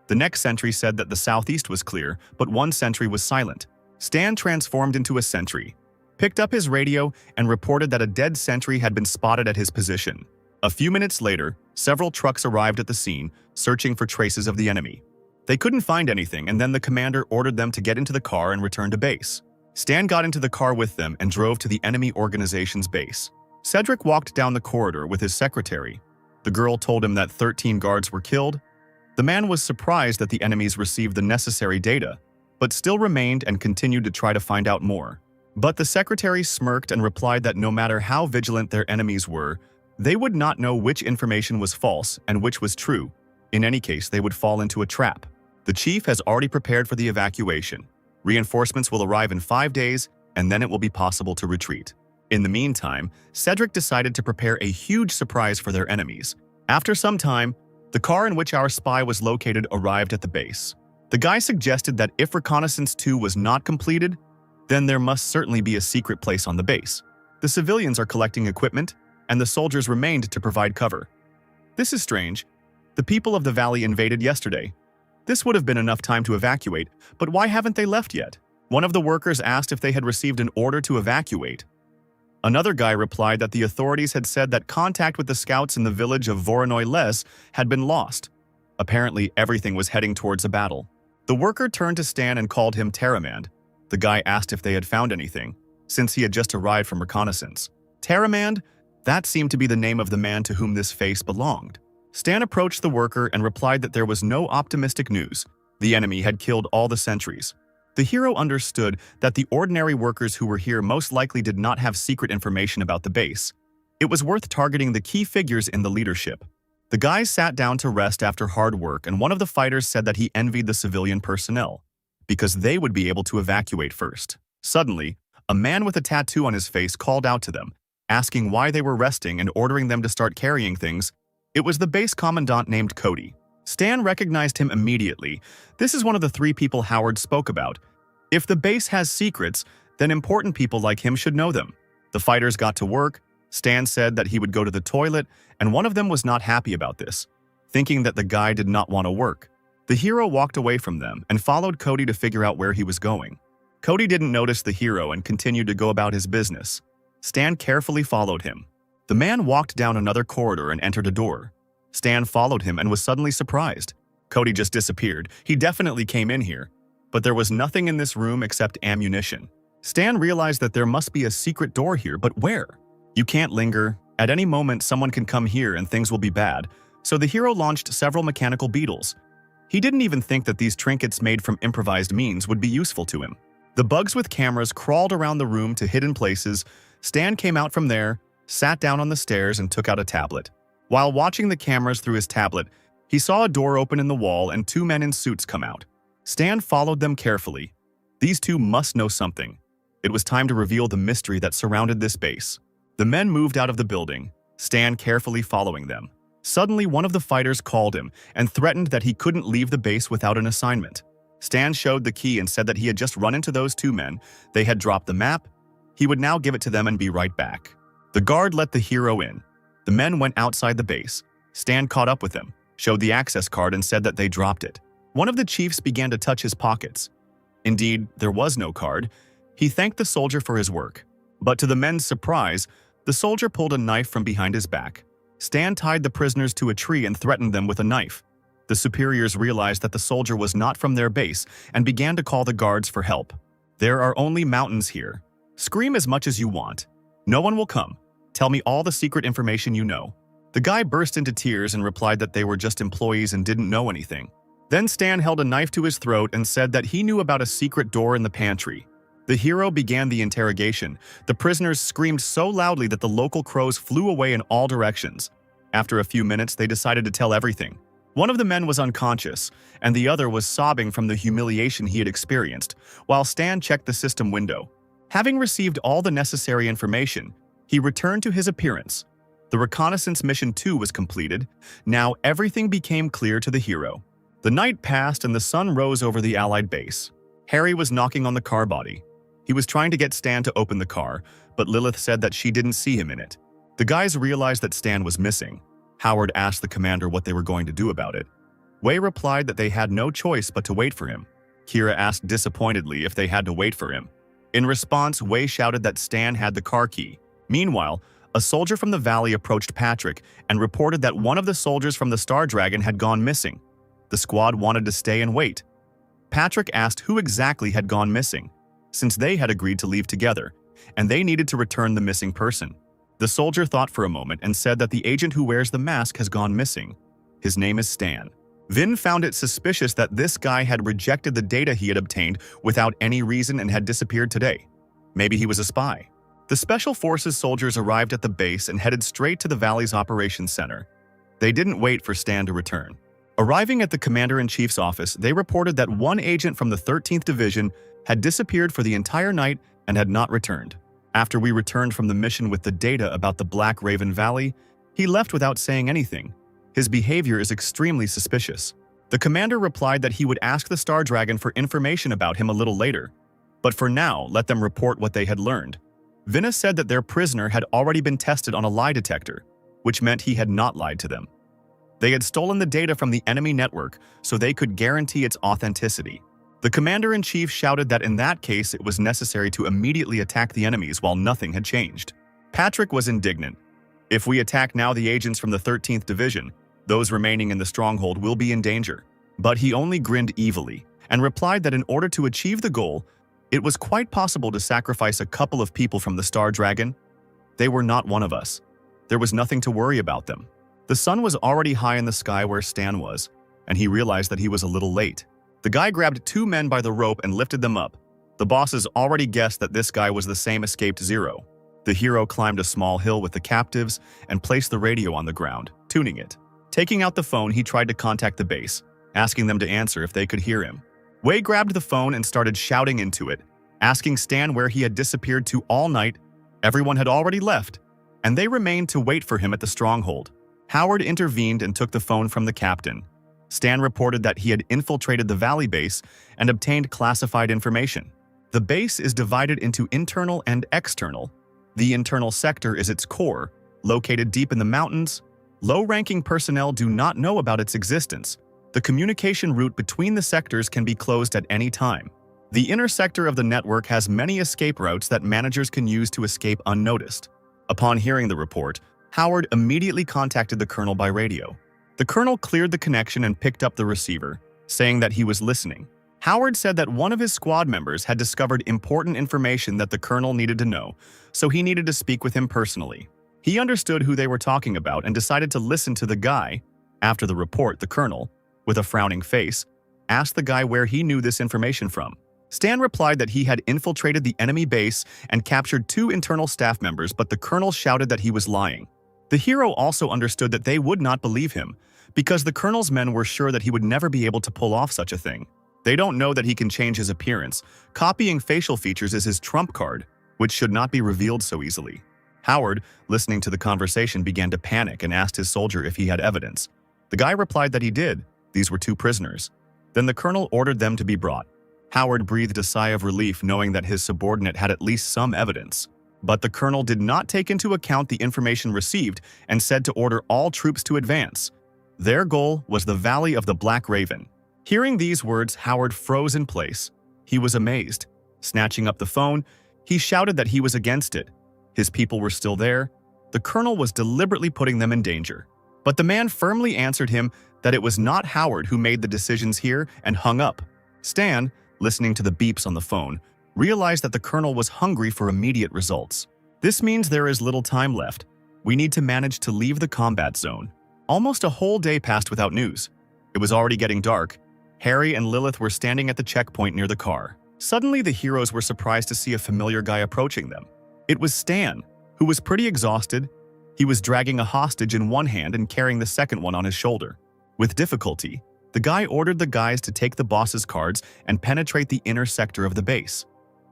The next sentry said that the southeast was clear, but one sentry was silent. Stan transformed into a sentry, picked up his radio, and reported that a dead sentry had been spotted at his position. A few minutes later, several trucks arrived at the scene, searching for traces of the enemy. They couldn't find anything, and then the commander ordered them to get into the car and return to base. Stan got into the car with them and drove to the enemy organization's base. Cedric walked down the corridor with his secretary. The girl told him that 13 guards were killed. The man was surprised that the enemies received the necessary data, but still remained and continued to try to find out more. But the secretary smirked and replied that no matter how vigilant their enemies were, they would not know which information was false and which was true. In any case, they would fall into a trap. The chief has already prepared for the evacuation. Reinforcements will arrive in 5 days, and then it will be possible to retreat. In the meantime, Cedric decided to prepare a huge surprise for their enemies. After some time, the car in which our spy was located arrived at the base. The guy suggested that if Reconnaissance 2 was not completed, then there must certainly be a secret place on the base. The civilians are collecting equipment, and the soldiers remained to provide cover. This is strange. The people of the valley invaded yesterday. This would have been enough time to evacuate, but why haven't they left yet? One of the workers asked if they had received an order to evacuate. Another guy replied that the authorities had said that contact with the scouts in the village of Voronoi Les had been lost. Apparently, everything was heading towards a battle. The worker turned to Stan and called him Terramand. The guy asked if they had found anything, since he had just arrived from reconnaissance. Terramand? That seemed to be the name of the man to whom this face belonged. Stan approached the worker and replied that there was no optimistic news. The enemy had killed all the sentries. The hero understood that the ordinary workers who were here most likely did not have secret information about the base. It was worth targeting the key figures in the leadership. The guys sat down to rest after hard work, and one of the fighters said that he envied the civilian personnel, because they would be able to evacuate first. Suddenly, a man with a tattoo on his face called out to them, asking why they were resting and ordering them to start carrying things. It was the base commandant named Cody. Stan recognized him immediately. This is one of the 3 people Howard spoke about. If the base has secrets, then important people like him should know them. The fighters got to work. Stan said that he would go to the toilet, and one of them was not happy about this, thinking that the guy did not want to work. The hero walked away from them and followed Cody to figure out where he was going. Cody didn't notice the hero and continued to go about his business. Stan carefully followed him. The man walked down another corridor and entered a door. Stan followed him and was suddenly surprised. Cody just disappeared. He definitely came in here. But there was nothing in this room except ammunition. Stan realized that there must be a secret door here, but where? You can't linger. At any moment, someone can come here and things will be bad. So the hero launched several mechanical beetles. He didn't even think that these trinkets made from improvised means would be useful to him. The bugs with cameras crawled around the room to hidden places. Stan came out from there, sat down on the stairs and took out a tablet. While watching the cameras through his tablet, he saw a door open in the wall and 2 men in suits come out. Stan followed them carefully. These 2 must know something. It was time to reveal the mystery that surrounded this base. The men moved out of the building, Stan carefully following them. Suddenly, one of the fighters called him and threatened that he couldn't leave the base without an assignment. Stan showed the key and said that he had just run into those two men, they had dropped the map, he would now give it to them and be right back. The guard let the hero in. The men went outside the base. Stan caught up with them, showed the access card and said that they dropped it. One of the chiefs began to touch his pockets. Indeed, there was no card. He thanked the soldier for his work. But to the men's surprise, the soldier pulled a knife from behind his back. Stan tied the prisoners to a tree and threatened them with a knife. The superiors realized that the soldier was not from their base and began to call the guards for help. There are only mountains here. Scream as much as you want. No one will come. Tell me all the secret information you know. The guy burst into tears and replied that they were just employees and didn't know anything. Then Stan held a knife to his throat and said that he knew about a secret door in the pantry. The hero began the interrogation. The prisoners screamed so loudly that the local crows flew away in all directions. After a few minutes, they decided to tell everything. One of the men was unconscious, and the other was sobbing from the humiliation he had experienced, while Stan checked the system window. Having received all the necessary information, he returned to his appearance. The reconnaissance mission 2 was completed. Now everything became clear to the hero. The night passed and the sun rose over the Allied base. Harry was knocking on the car body. He was trying to get Stan to open the car, but Lilith said that she didn't see him in it. The guys realized that Stan was missing. Howard asked the commander what they were going to do about it. Wei replied that they had no choice but to wait for him. Kira asked disappointedly if they had to wait for him. In response, Wei shouted that Stan had the car key. Meanwhile, a soldier from the valley approached Patrick and reported that one of the soldiers from the Star Dragon had gone missing. The squad wanted to stay and wait. Patrick asked who exactly had gone missing, since they had agreed to leave together, and they needed to return the missing person. The soldier thought for a moment and said that the agent who wears the mask has gone missing. His name is Stan. Vin found it suspicious that this guy had rejected the data he had obtained without any reason and had disappeared today. Maybe he was a spy. The Special Forces soldiers arrived at the base and headed straight to the Valley's operations center. They didn't wait for Stan to return. Arriving at the Commander-in-Chief's office, they reported that one agent from the 13th Division had disappeared for the entire night and had not returned. After we returned from the mission with the data about the Black Raven Valley, he left without saying anything. His behavior is extremely suspicious. The commander replied that he would ask the Star Dragon for information about him a little later, but for now, let them report what they had learned. Vinna said that their prisoner had already been tested on a lie detector, which meant he had not lied to them. They had stolen the data from the enemy network so they could guarantee its authenticity. The commander-in-chief shouted that in that case it was necessary to immediately attack the enemies while nothing had changed. Patrick was indignant. If we attack now the agents from the 13th Division, those remaining in the stronghold will be in danger. But he only grinned evilly and replied that in order to achieve the goal, it was quite possible to sacrifice a couple of people from the Star Dragon. They were not one of us. There was nothing to worry about them. The sun was already high in the sky where Stan was, and he realized that he was a little late. The guy grabbed two men by the rope and lifted them up. The bosses already guessed that this guy was the same escaped Zero. The hero climbed a small hill with the captives and placed the radio on the ground, tuning it. Taking out the phone, he tried to contact the base, asking them to answer if they could hear him. Wei grabbed the phone and started shouting into it, asking Stan where he had disappeared to all night. Everyone had already left, and they remained to wait for him at the stronghold. Howard intervened and took the phone from the captain. Stan reported that he had infiltrated the Valley base and obtained classified information. The base is divided into internal and external. The internal sector is its core, located deep in the mountains. Low-ranking personnel do not know about its existence. The communication route between the sectors can be closed at any time. The inner sector of the network has many escape routes that managers can use to escape unnoticed. Upon hearing the report, Howard immediately contacted the colonel by radio. The colonel cleared the connection and picked up the receiver, saying that he was listening. Howard said that one of his squad members had discovered important information that the colonel needed to know, so he needed to speak with him personally. He understood who they were talking about and decided to listen to the guy. After the report, the colonel, with a frowning face, asked the guy where he knew this information from. Stan replied that he had infiltrated the enemy base and captured 2 internal staff members, but the colonel shouted that he was lying. The hero also understood that they would not believe him, because the colonel's men were sure that he would never be able to pull off such a thing. They don't know that he can change his appearance. Copying facial features is his trump card, which should not be revealed so easily. Howard, listening to the conversation, began to panic and asked his soldier if he had evidence. The guy replied that he did. These were 2 prisoners. Then the colonel ordered them to be brought. Howard breathed a sigh of relief knowing that his subordinate had at least some evidence. But the colonel did not take into account the information received and said to order all troops to advance. Their goal was the Valley of the Black Raven. Hearing these words, Howard froze in place. He was amazed. Snatching up the phone, he shouted that he was against it. His people were still there. The colonel was deliberately putting them in danger. But the man firmly answered him that it was not Howard who made the decisions here and hung up. Stan, listening to the beeps on the phone, realized that the colonel was hungry for immediate results. This means there is little time left. We need to manage to leave the combat zone. Almost a whole day passed without news. It was already getting dark. Harry and Lilith were standing at the checkpoint near the car. Suddenly, the heroes were surprised to see a familiar guy approaching them. It was Stan, who was pretty exhausted. He was dragging a hostage in one hand and carrying the second one on his shoulder. With difficulty, the guy ordered the guys to take the boss's cards and penetrate the inner sector of the base.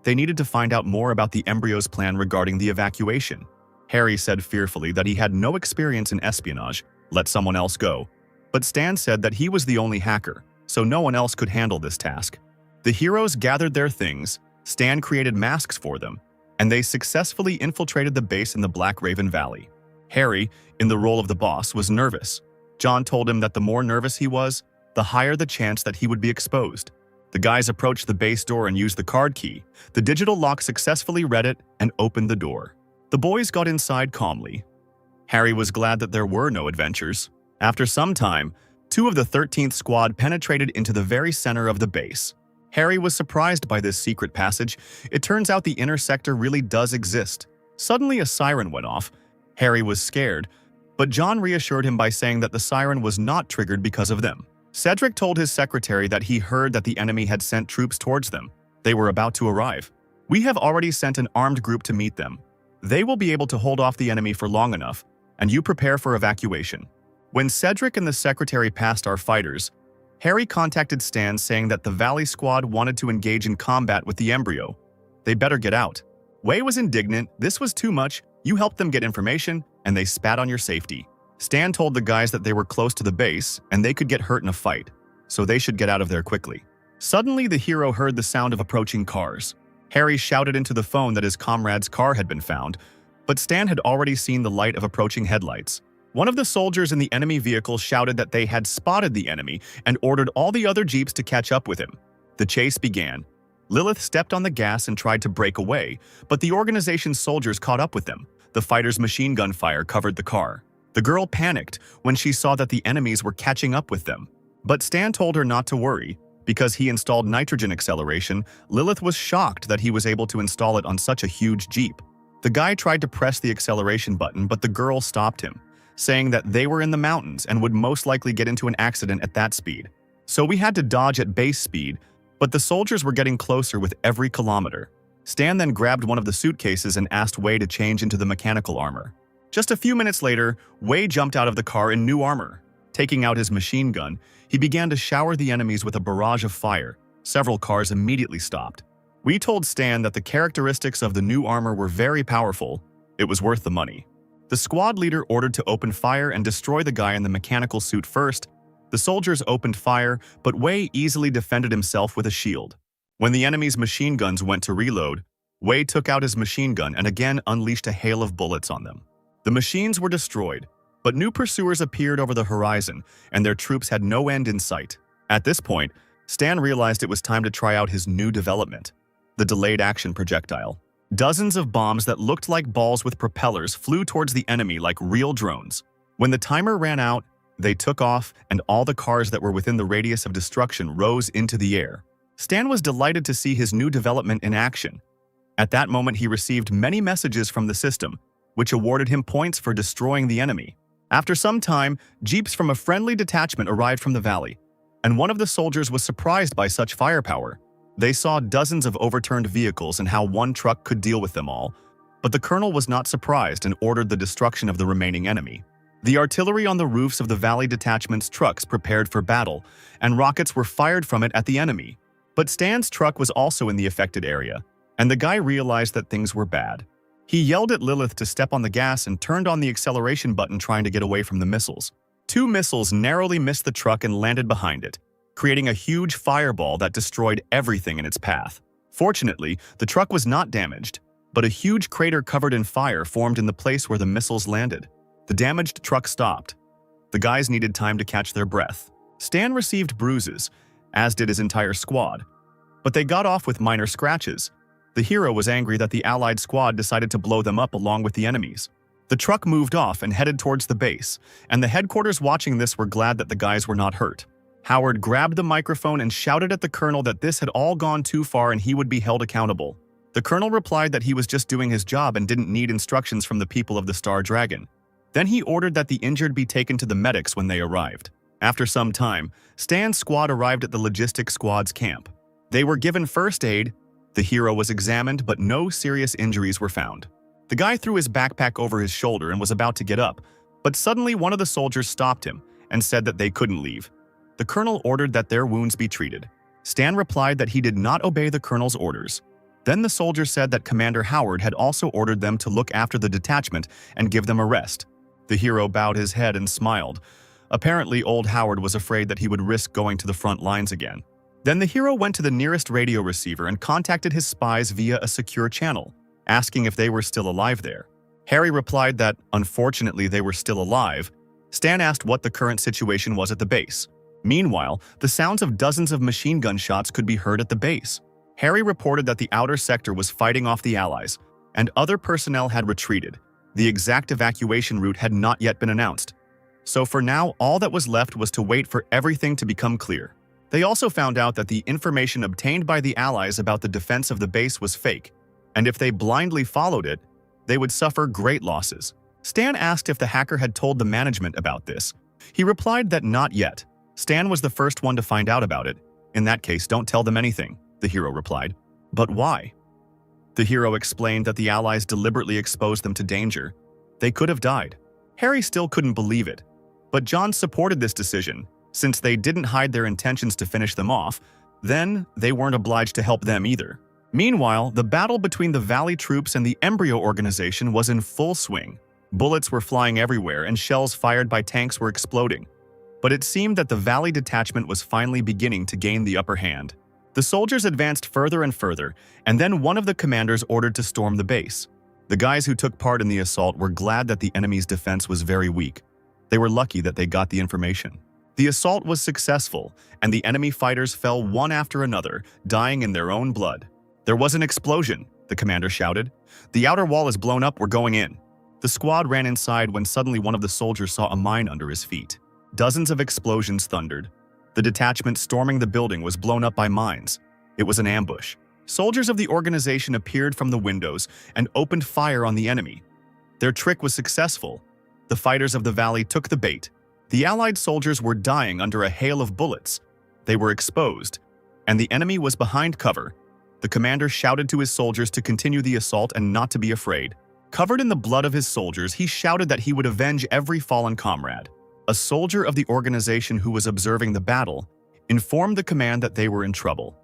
They needed to find out more about the embryo's plan regarding the evacuation. Harry said fearfully that he had no experience in espionage. Let someone else go. But Stan said that he was the only hacker, so no one else could handle this task. The heroes gathered their things, Stan created masks for them, and they successfully infiltrated the base in the Black Raven Valley. Harry, in the role of the boss, was nervous. John told him that the more nervous he was, the higher the chance that he would be exposed. The guys approached the base door and used the card key. The digital lock successfully read it and opened the door. The boys got inside calmly. Harry was glad that there were no adventures. After some time, 2 of the 13th squad penetrated into the very center of the base. Harry was surprised by this secret passage. It turns out the inner sector really does exist. Suddenly, a siren went off. Harry was scared, but John reassured him by saying that the siren was not triggered because of them. Cedric told his secretary that he heard that the enemy had sent troops towards them. They were about to arrive. We have already sent an armed group to meet them. They will be able to hold off the enemy for long enough, and you prepare for evacuation. When Cedric and the secretary passed our fighters, Harry contacted Stan saying that the Valley Squad wanted to engage in combat with the embryo. They better get out. Wei was indignant. This was too much. You helped them get information, and they spat on your safety. Stan told the guys that they were close to the base, and they could get hurt in a fight, so they should get out of there quickly. Suddenly, the hero heard the sound of approaching cars. Harry shouted into the phone that his comrade's car had been found, but Stan had already seen the light of approaching headlights. One of the soldiers in the enemy vehicle shouted that they had spotted the enemy and ordered all the other jeeps to catch up with him. The chase began. Lilith stepped on the gas and tried to break away, but the organization's soldiers caught up with them. The fighters' machine gun fire covered the car. The girl panicked when she saw that the enemies were catching up with them. But Stan told her not to worry. Because he installed nitrogen acceleration, Lilith was shocked that he was able to install it on such a huge jeep. The guy tried to press the acceleration button, but the girl stopped him, saying that they were in the mountains and would most likely get into an accident at that speed. So we had to dodge at base speed, but the soldiers were getting closer with every kilometer. Stan then grabbed one of the suitcases and asked Wei to change into the mechanical armor. Just a few minutes later, Wei jumped out of the car in new armor. Taking out his machine gun, he began to shower the enemies with a barrage of fire. Several cars immediately stopped. We told Stan that the characteristics of the new armor were very powerful. It was worth the money. The squad leader ordered to open fire and destroy the guy in the mechanical suit first. The soldiers opened fire, but Wei easily defended himself with a shield. When the enemy's machine guns went to reload, Wei took out his machine gun and again unleashed a hail of bullets on them. The machines were destroyed, but new pursuers appeared over the horizon, and their troops had no end in sight. At this point, Stan realized it was time to try out his new development, the delayed action projectile. Dozens of bombs that looked like balls with propellers flew towards the enemy like real drones. When the timer ran out, they took off, and all the cars that were within the radius of destruction rose into the air. Stan was delighted to see his new development in action. At that moment, he received many messages from the system, which awarded him points for destroying the enemy. After some time, jeeps from a friendly detachment arrived from the valley, and one of the soldiers was surprised by such firepower. They saw dozens of overturned vehicles and how one truck could deal with them all, but the colonel was not surprised and ordered the destruction of the remaining enemy. The artillery on the roofs of the valley detachment's trucks prepared for battle, and rockets were fired from it at the enemy. But Stan's truck was also in the affected area, and the guy realized that things were bad. He yelled at Lilith to step on the gas and turned on the acceleration button trying to get away from the missiles. 2 missiles narrowly missed the truck and landed behind it, creating a huge fireball that destroyed everything in its path. Fortunately, the truck was not damaged, but a huge crater covered in fire formed in the place where the missiles landed. The damaged truck stopped. The guys needed time to catch their breath. Stan received bruises, as did his entire squad, but they got off with minor scratches. The hero was angry that the allied squad decided to blow them up along with the enemies. The truck moved off and headed towards the base, and the headquarters watching this were glad that the guys were not hurt. Howard grabbed the microphone and shouted at the colonel that this had all gone too far and he would be held accountable. The colonel replied that he was just doing his job and didn't need instructions from the people of the Star Dragon. Then he ordered that the injured be taken to the medics when they arrived. After some time, Stan's squad arrived at the logistics squad's camp. They were given first aid. The hero was examined, but no serious injuries were found. The guy threw his backpack over his shoulder and was about to get up, but suddenly one of the soldiers stopped him and said that they couldn't leave. The colonel ordered that their wounds be treated. Stan replied that he did not obey the colonel's orders. Then the soldier said that Commander Howard had also ordered them to look after the detachment and give them a rest. The hero bowed his head and smiled. Apparently, old Howard was afraid that he would risk going to the front lines again. Then the hero went to the nearest radio receiver and contacted his spies via a secure channel, asking if they were still alive there. Harry replied that, unfortunately, they were still alive. Stan asked what the current situation was at the base. Meanwhile, the sounds of dozens of machine gun shots could be heard at the base. Harry reported that the outer sector was fighting off the Allies, and other personnel had retreated. The exact evacuation route had not yet been announced. So for now, all that was left was to wait for everything to become clear. They also found out that the information obtained by the Allies about the defense of the base was fake, and if they blindly followed it, they would suffer great losses. Stan asked if the hacker had told the management about this. He replied that not yet. Stan was the first one to find out about it. In that case, don't tell them anything, the hero replied. But why? The hero explained that the Allies deliberately exposed them to danger. They could have died. Harry still couldn't believe it. But John supported this decision. Since they didn't hide their intentions to finish them off, then they weren't obliged to help them either. Meanwhile, the battle between the Valley troops and the Embryo organization was in full swing. Bullets were flying everywhere and shells fired by tanks were exploding. But it seemed that the Valley detachment was finally beginning to gain the upper hand. The soldiers advanced further and further, and then one of the commanders ordered to storm the base. The guys who took part in the assault were glad that the enemy's defense was very weak. They were lucky that they got the information. The assault was successful, and the enemy fighters fell one after another, dying in their own blood. There was an explosion, the commander shouted. The outer wall is blown up, we're going in. The squad ran inside when suddenly one of the soldiers saw a mine under his feet. Dozens of explosions thundered. The detachment storming the building was blown up by mines. It was an ambush. Soldiers of the organization appeared from the windows and opened fire on the enemy. Their trick was successful. The fighters of the valley took the bait. The Allied soldiers were dying under a hail of bullets. They were exposed, and the enemy was behind cover. The commander shouted to his soldiers to continue the assault and not to be afraid. Covered in the blood of his soldiers, he shouted that he would avenge every fallen comrade. A soldier of the organization who was observing the battle informed the command that they were in trouble.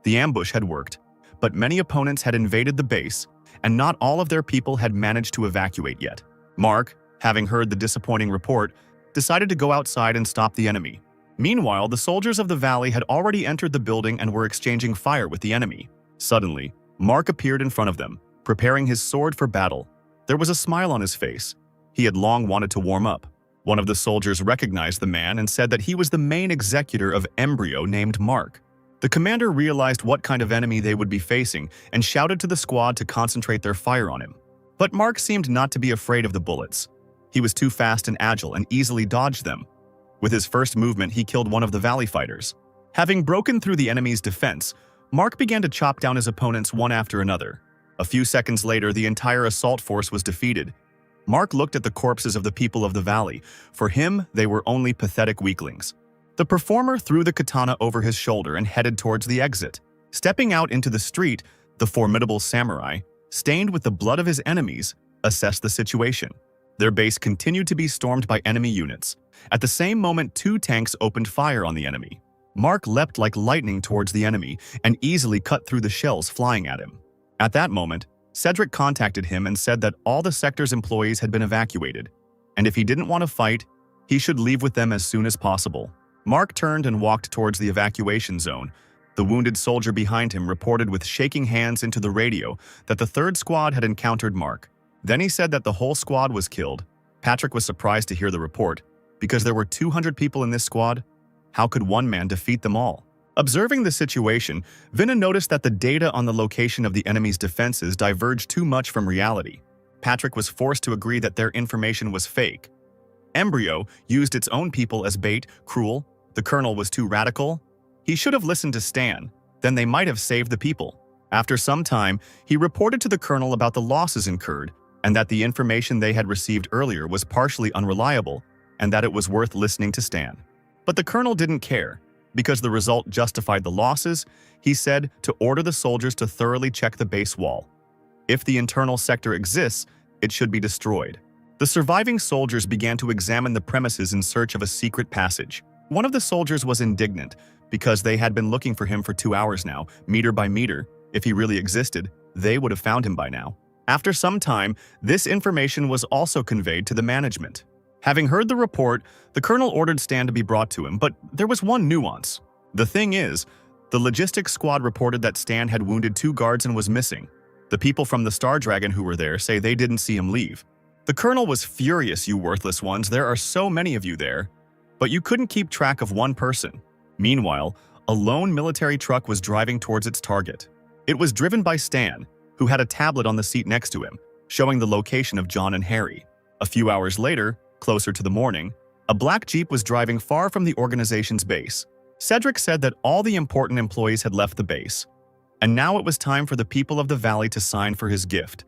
The ambush had worked, but many opponents had invaded the base, and not all of their people had managed to evacuate yet. Mark, having heard the disappointing report, decided to go outside and stop the enemy. Meanwhile, the soldiers of the valley had already entered the building and were exchanging fire with the enemy. Suddenly, Mark appeared in front of them, preparing his sword for battle. There was a smile on his face. He had long wanted to warm up. One of the soldiers recognized the man and said that he was the main executor of Embryo named Mark. The commander realized what kind of enemy they would be facing and shouted to the squad to concentrate their fire on him. But Mark seemed not to be afraid of the bullets. He was too fast and agile and easily dodged them. With his first movement, he killed one of the valley fighters. Having broken through the enemy's defense, Mark began to chop down his opponents one after another. A few seconds later, the entire assault force was defeated. Mark looked at the corpses of the people of the valley. For him, they were only pathetic weaklings. The performer threw the katana over his shoulder and headed towards the exit. Stepping out into the street, the formidable samurai, stained with the blood of his enemies, assessed the situation. Their base continued to be stormed by enemy units. At the same moment, 2 tanks opened fire on the enemy. Mark leapt like lightning towards the enemy and easily cut through the shells flying at him. At that moment, Cedric contacted him and said that all the sector's employees had been evacuated, and if he didn't want to fight, he should leave with them as soon as possible. Mark turned and walked towards the evacuation zone. The wounded soldier behind him reported with shaking hands into the radio that the third squad had encountered Mark. Then he said that the whole squad was killed. Patrick was surprised to hear the report, because there were 200 people in this squad. How could one man defeat them all? Observing the situation, Vinna noticed that the data on the location of the enemy's defenses diverged too much from reality. Patrick was forced to agree that their information was fake. Embryo used its own people as bait, cruel. The colonel was too radical. He should have listened to Stan, then they might have saved the people. After some time, he reported to the colonel about the losses incurred, and that the information they had received earlier was partially unreliable, and that it was worth listening to Stan. But the colonel didn't care. Because the result justified the losses, he said to order the soldiers to thoroughly check the base wall. If the internal sector exists, it should be destroyed. The surviving soldiers began to examine the premises in search of a secret passage. One of the soldiers was indignant, because they had been looking for him for 2 hours now, meter by meter. If he really existed, they would have found him by now. After some time, this information was also conveyed to the management. Having heard the report, the colonel ordered Stan to be brought to him, but there was one nuance. The thing is, the logistics squad reported that Stan had wounded 2 guards and was missing. The people from the Star Dragon who were there say they didn't see him leave. The colonel was furious. You worthless ones, there are so many of you there. But you couldn't keep track of one person. Meanwhile, a lone military truck was driving towards its target. It was driven by Stan, who had a tablet on the seat next to him, showing the location of John and Harry. A few hours later, closer to the morning, a black Jeep was driving far from the organization's base. Cedric said that all the important employees had left the base, and now it was time for the people of the valley to sign for his gift.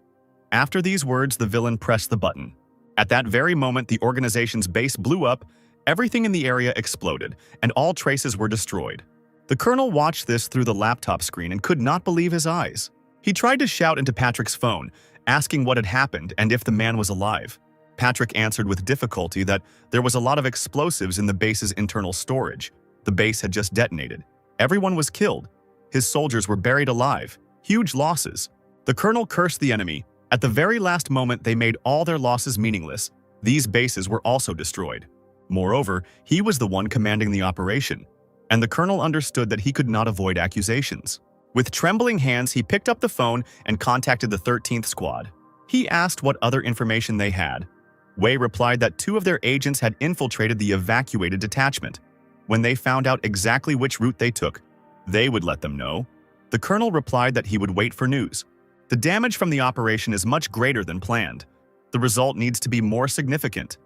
After these words, the villain pressed the button. At that very moment, the organization's base blew up, everything in the area exploded, and all traces were destroyed. The colonel watched this through the laptop screen and could not believe his eyes. He tried to shout into Patrick's phone, asking what had happened and if the man was alive. Patrick answered with difficulty that there was a lot of explosives in the base's internal storage. The base had just detonated. Everyone was killed. His soldiers were buried alive. Huge losses. The colonel cursed the enemy. At the very last moment, they made all their losses meaningless. These bases were also destroyed. Moreover, he was the one commanding the operation, and the colonel understood that he could not avoid accusations. With trembling hands, he picked up the phone and contacted the 13th Squad. He asked what other information they had. Wei replied that 2 of their agents had infiltrated the evacuated detachment. When they found out exactly which route they took, they would let them know. The colonel replied that he would wait for news. The damage from the operation is much greater than planned. The result needs to be more significant.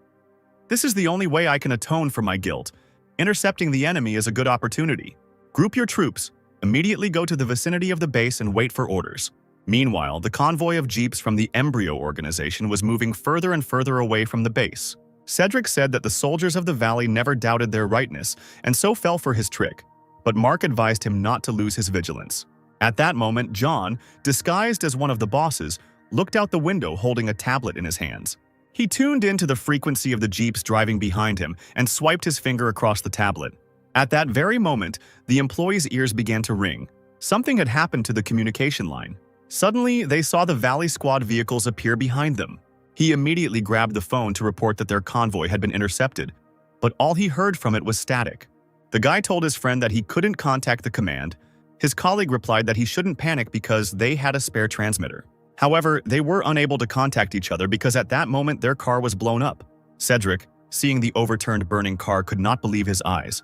This is the only way I can atone for my guilt. Intercepting the enemy is a good opportunity. Group your troops, immediately go to the vicinity of the base and wait for orders. Meanwhile, the convoy of jeeps from the Embryo organization was moving further and further away from the base. Cedric said that the soldiers of the valley never doubted their rightness and so fell for his trick, but Mark advised him not to lose his vigilance. At that moment, John, disguised as one of the bosses, looked out the window holding a tablet in his hands. He tuned into the frequency of the jeeps driving behind him and swiped his finger across the tablet. At that very moment, the employees' ears began to ring. Something had happened to the communication line. Suddenly, they saw the Valley Squad vehicles appear behind them. He immediately grabbed the phone to report that their convoy had been intercepted, but all he heard from it was static. The guy told his friend that he couldn't contact the command. His colleague replied that he shouldn't panic because they had a spare transmitter. However, they were unable to contact each other because at that moment their car was blown up. Cedric, seeing the overturned burning car, could not believe his eyes.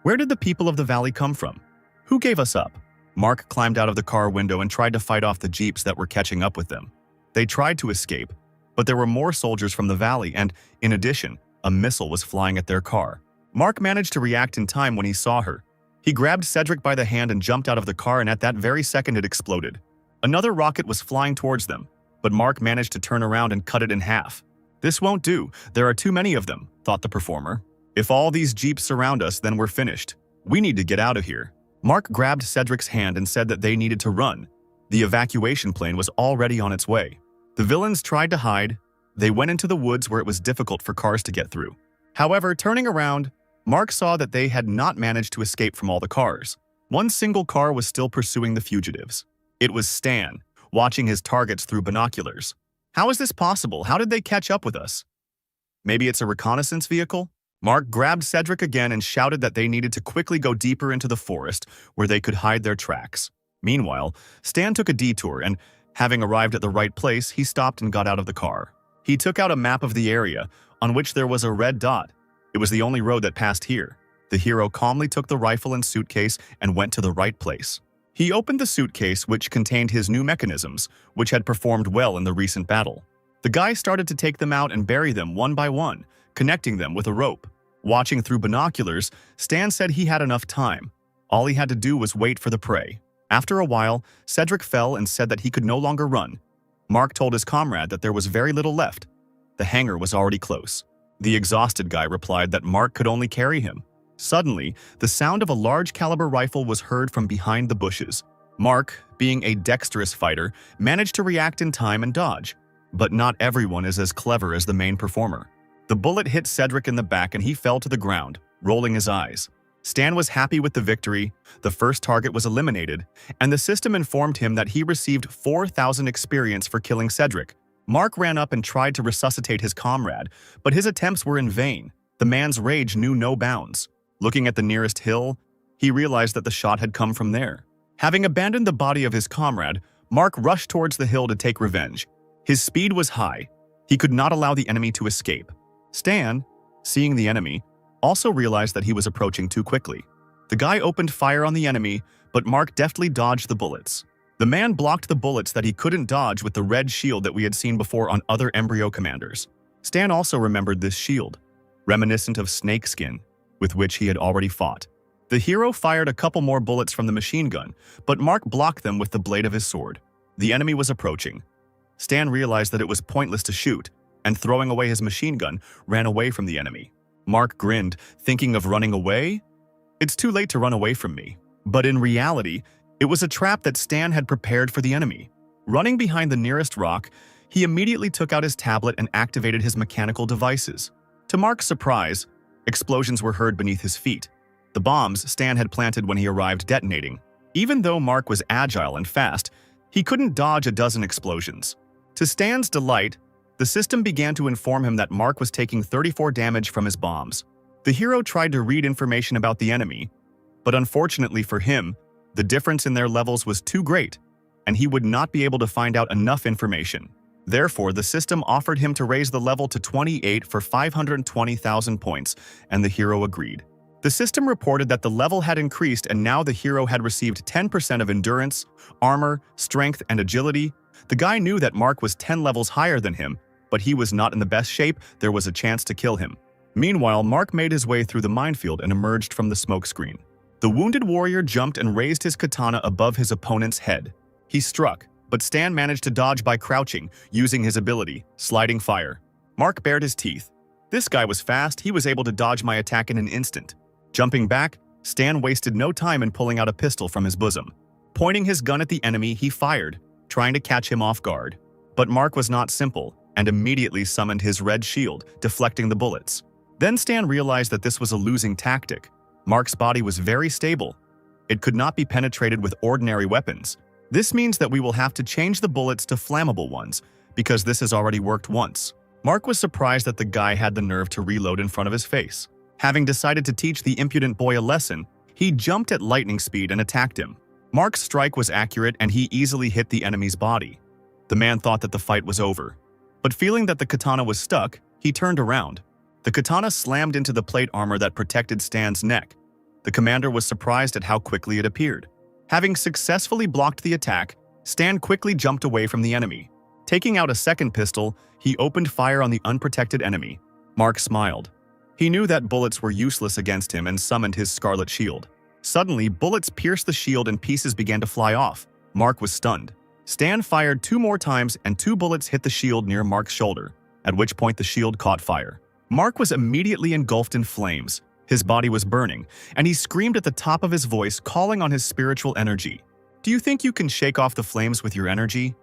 Where did the people of the valley come from? Who gave us up? Mark climbed out of the car window and tried to fight off the jeeps that were catching up with them. They tried to escape, but there were more soldiers from the valley and, in addition, a missile was flying at their car. Mark managed to react in time when he saw her. He grabbed Cedric by the hand and jumped out of the car, and at that very second it exploded. Another rocket was flying towards them, but Mark managed to turn around and cut it in half. This won't do. There are too many of them, thought the performer. If all these jeeps surround us, then we're finished. We need to get out of here. Mark grabbed Cedric's hand and said that they needed to run. The evacuation plane was already on its way. The villains tried to hide. They went into the woods where it was difficult for cars to get through. However, turning around, Mark saw that they had not managed to escape from all the cars. One single car was still pursuing the fugitives. It was Stan. watching his targets through binoculars. How is this possible? How did they catch up with us? Maybe it's a reconnaissance vehicle? Mark grabbed Cedric again and shouted that they needed to quickly go deeper into the forest where they could hide their tracks. Meanwhile, Stan took a detour and, having arrived at the right place, he stopped and got out of the car. He took out a map of the area, on which there was a red dot. It was the only road that passed here. The hero calmly took the rifle and suitcase and went to the right place. He opened the suitcase, which contained his new mechanisms, which had performed well in the recent battle. The guy started to take them out and bury them one by one, connecting them with a rope. Watching through binoculars, Stan said he had enough time. All he had to do was wait for the prey. After a while, Cedric fell and said that he could no longer run. Mark told his comrade that there was very little left. The hangar was already close. The exhausted guy replied that Mark could only carry him. Suddenly, the sound of a large caliber rifle was heard from behind the bushes. Mark, being a dexterous fighter, managed to react in time and dodge. But not everyone is as clever as the main performer. The bullet hit Cedric in the back and he fell to the ground, rolling his eyes. Stan was happy with the victory, the first target was eliminated, and the system informed him that he received 4,000 experience for killing Cedric. Mark ran up and tried to resuscitate his comrade, but his attempts were in vain. The man's rage knew no bounds. Looking at the nearest hill, he realized that the shot had come from there. Having abandoned the body of his comrade, Mark rushed towards the hill to take revenge. His speed was high. He could not allow the enemy to escape. Stan, seeing the enemy, also realized that he was approaching too quickly. The guy opened fire on the enemy, but Mark deftly dodged the bullets. The man blocked the bullets that he couldn't dodge with the red shield that we had seen before on other embryo commanders. Stan also remembered this shield, reminiscent of snakeskin, with which he had already fought. The hero fired a couple more bullets from the machine gun, but Mark blocked them with the blade of his sword. The enemy was approaching. Stan realized that it was pointless to shoot, and throwing away his machine gun, ran away from the enemy. Mark grinned, thinking of running away? It's too late to run away from me. But in reality, it was a trap that Stan had prepared for the enemy. Running behind the nearest rock, he immediately took out his tablet and activated his mechanical devices. To Mark's surprise, explosions were heard beneath his feet. The bombs Stan had planted when he arrived detonating. Even though Mark was agile and fast, he couldn't dodge a dozen explosions. To Stan's delight, the system began to inform him that Mark was taking 34 damage from his bombs. The hero tried to read information about the enemy, but unfortunately for him, the difference in their levels was too great, and he would not be able to find out enough information. Therefore, the system offered him to raise the level to 28 for 520,000 points, and the hero agreed. The system reported that the level had increased and now the hero had received 10% of endurance, armor, strength, and agility. The guy knew that Mark was 10 levels higher than him, but he was not in the best shape. There was a chance to kill him. Meanwhile, Mark made his way through the minefield and emerged from the smoke screen. The wounded warrior jumped and raised his katana above his opponent's head. He struck, but Stan managed to dodge by crouching, using his ability, sliding fire. Mark bared his teeth. This guy was fast, he was able to dodge my attack in an instant. Jumping back, Stan wasted no time in pulling out a pistol from his bosom. Pointing his gun at the enemy, he fired, trying to catch him off guard. But Mark was not simple, and immediately summoned his red shield, deflecting the bullets. Then Stan realized that this was a losing tactic. Mark's body was very stable. It could not be penetrated with ordinary weapons. This means that we will have to change the bullets to flammable ones, because this has already worked once. Mark was surprised that the guy had the nerve to reload in front of his face. Having decided to teach the impudent boy a lesson, he jumped at lightning speed and attacked him. Mark's strike was accurate and he easily hit the enemy's body. The man thought that the fight was over. But feeling that the katana was stuck, he turned around. The katana slammed into the plate armor that protected Stan's neck. The commander was surprised at how quickly it appeared. Having successfully blocked the attack, Stan quickly jumped away from the enemy. Taking out a second pistol, he opened fire on the unprotected enemy. Mark smiled. He knew that bullets were useless against him and summoned his scarlet shield. Suddenly, bullets pierced the shield and pieces began to fly off. Mark was stunned. Stan fired 2 more times and 2 bullets hit the shield near Mark's shoulder, at which point the shield caught fire. Mark was immediately engulfed in flames. His body was burning, and he screamed at the top of his voice, calling on his spiritual energy. Do you think you can shake off the flames with your energy?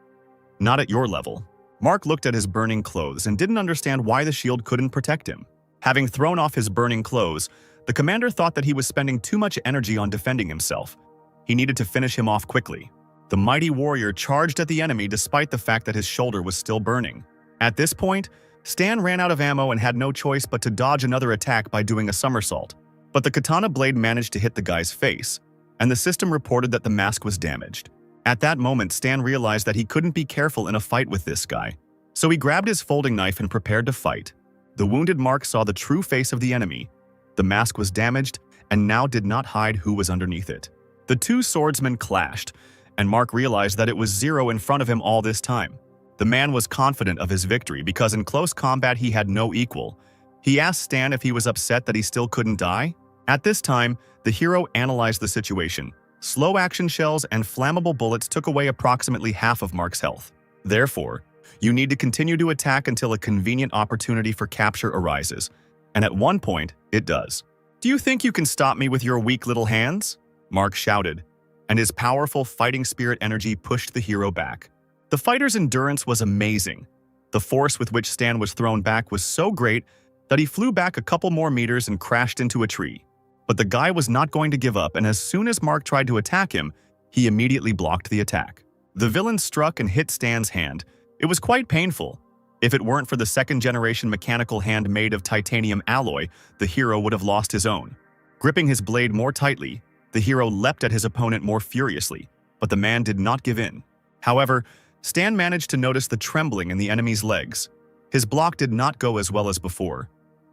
Not at your level. Mark looked at his burning clothes and didn't understand why the shield couldn't protect him. Having thrown off his burning clothes, the commander thought that he was spending too much energy on defending himself. He needed to finish him off quickly. The mighty warrior charged at the enemy despite the fact that his shoulder was still burning. At this point, Stan ran out of ammo and had no choice but to dodge another attack by doing a somersault. But the katana blade managed to hit the guy's face, and the system reported that the mask was damaged. At that moment, Stan realized that he couldn't be careful in a fight with this guy. So he grabbed his folding knife and prepared to fight. The wounded Mark saw the true face of the enemy. The mask was damaged and now did not hide who was underneath it. The two swordsmen clashed, and Mark realized that it was Zero in front of him all this time. The man was confident of his victory because in close combat he had no equal. He asked Stan if he was upset that he still couldn't die. At this time, the hero analyzed the situation. Slow action shells and flammable bullets took away approximately half of Mark's health. Therefore, you need to continue to attack until a convenient opportunity for capture arises. And at one point, it does. "Do you think you can stop me with your weak little hands?" Mark shouted, and his powerful fighting spirit energy pushed the hero back. The fighter's endurance was amazing. The force with which Stan was thrown back was so great that he flew back a couple more meters and crashed into a tree. But the guy was not going to give up, and as soon as Mark tried to attack him, he immediately blocked the attack. The villain struck and hit Stan's hand. It was quite painful. If it weren't for the second-generation mechanical hand made of titanium alloy, the hero would have lost his own. Gripping his blade more tightly, the hero leapt at his opponent more furiously, but the man did not give in. However, Stan managed to notice the trembling in the enemy's legs. His block did not go as well as before.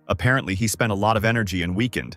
Apparently, he spent a lot of energy and weakened.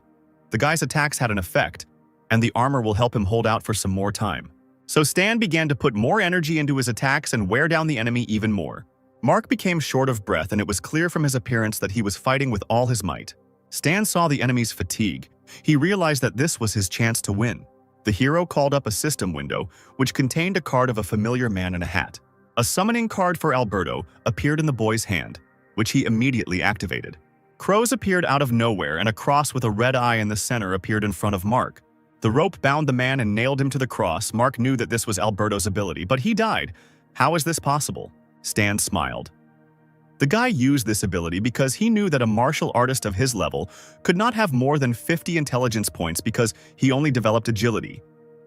The guy's attacks had an effect, and the armor will help him hold out for some more time. So Stan began to put more energy into his attacks and wear down the enemy even more. Mark became short of breath, and it was clear from his appearance that he was fighting with all his might. Stan saw the enemy's fatigue. He realized that this was his chance to win. The hero called up a system window, which contained a card of a familiar man in a hat. A summoning card for Alberto appeared in the boy's hand, which he immediately activated. Crows appeared out of nowhere, and a cross with a red eye in the center appeared in front of Mark. The rope bound the man and nailed him to the cross. Mark knew that this was Alberto's ability, but he died. How is this possible? Stan smiled. The guy used this ability because he knew that a martial artist of his level could not have more than 50 intelligence points because he only developed agility.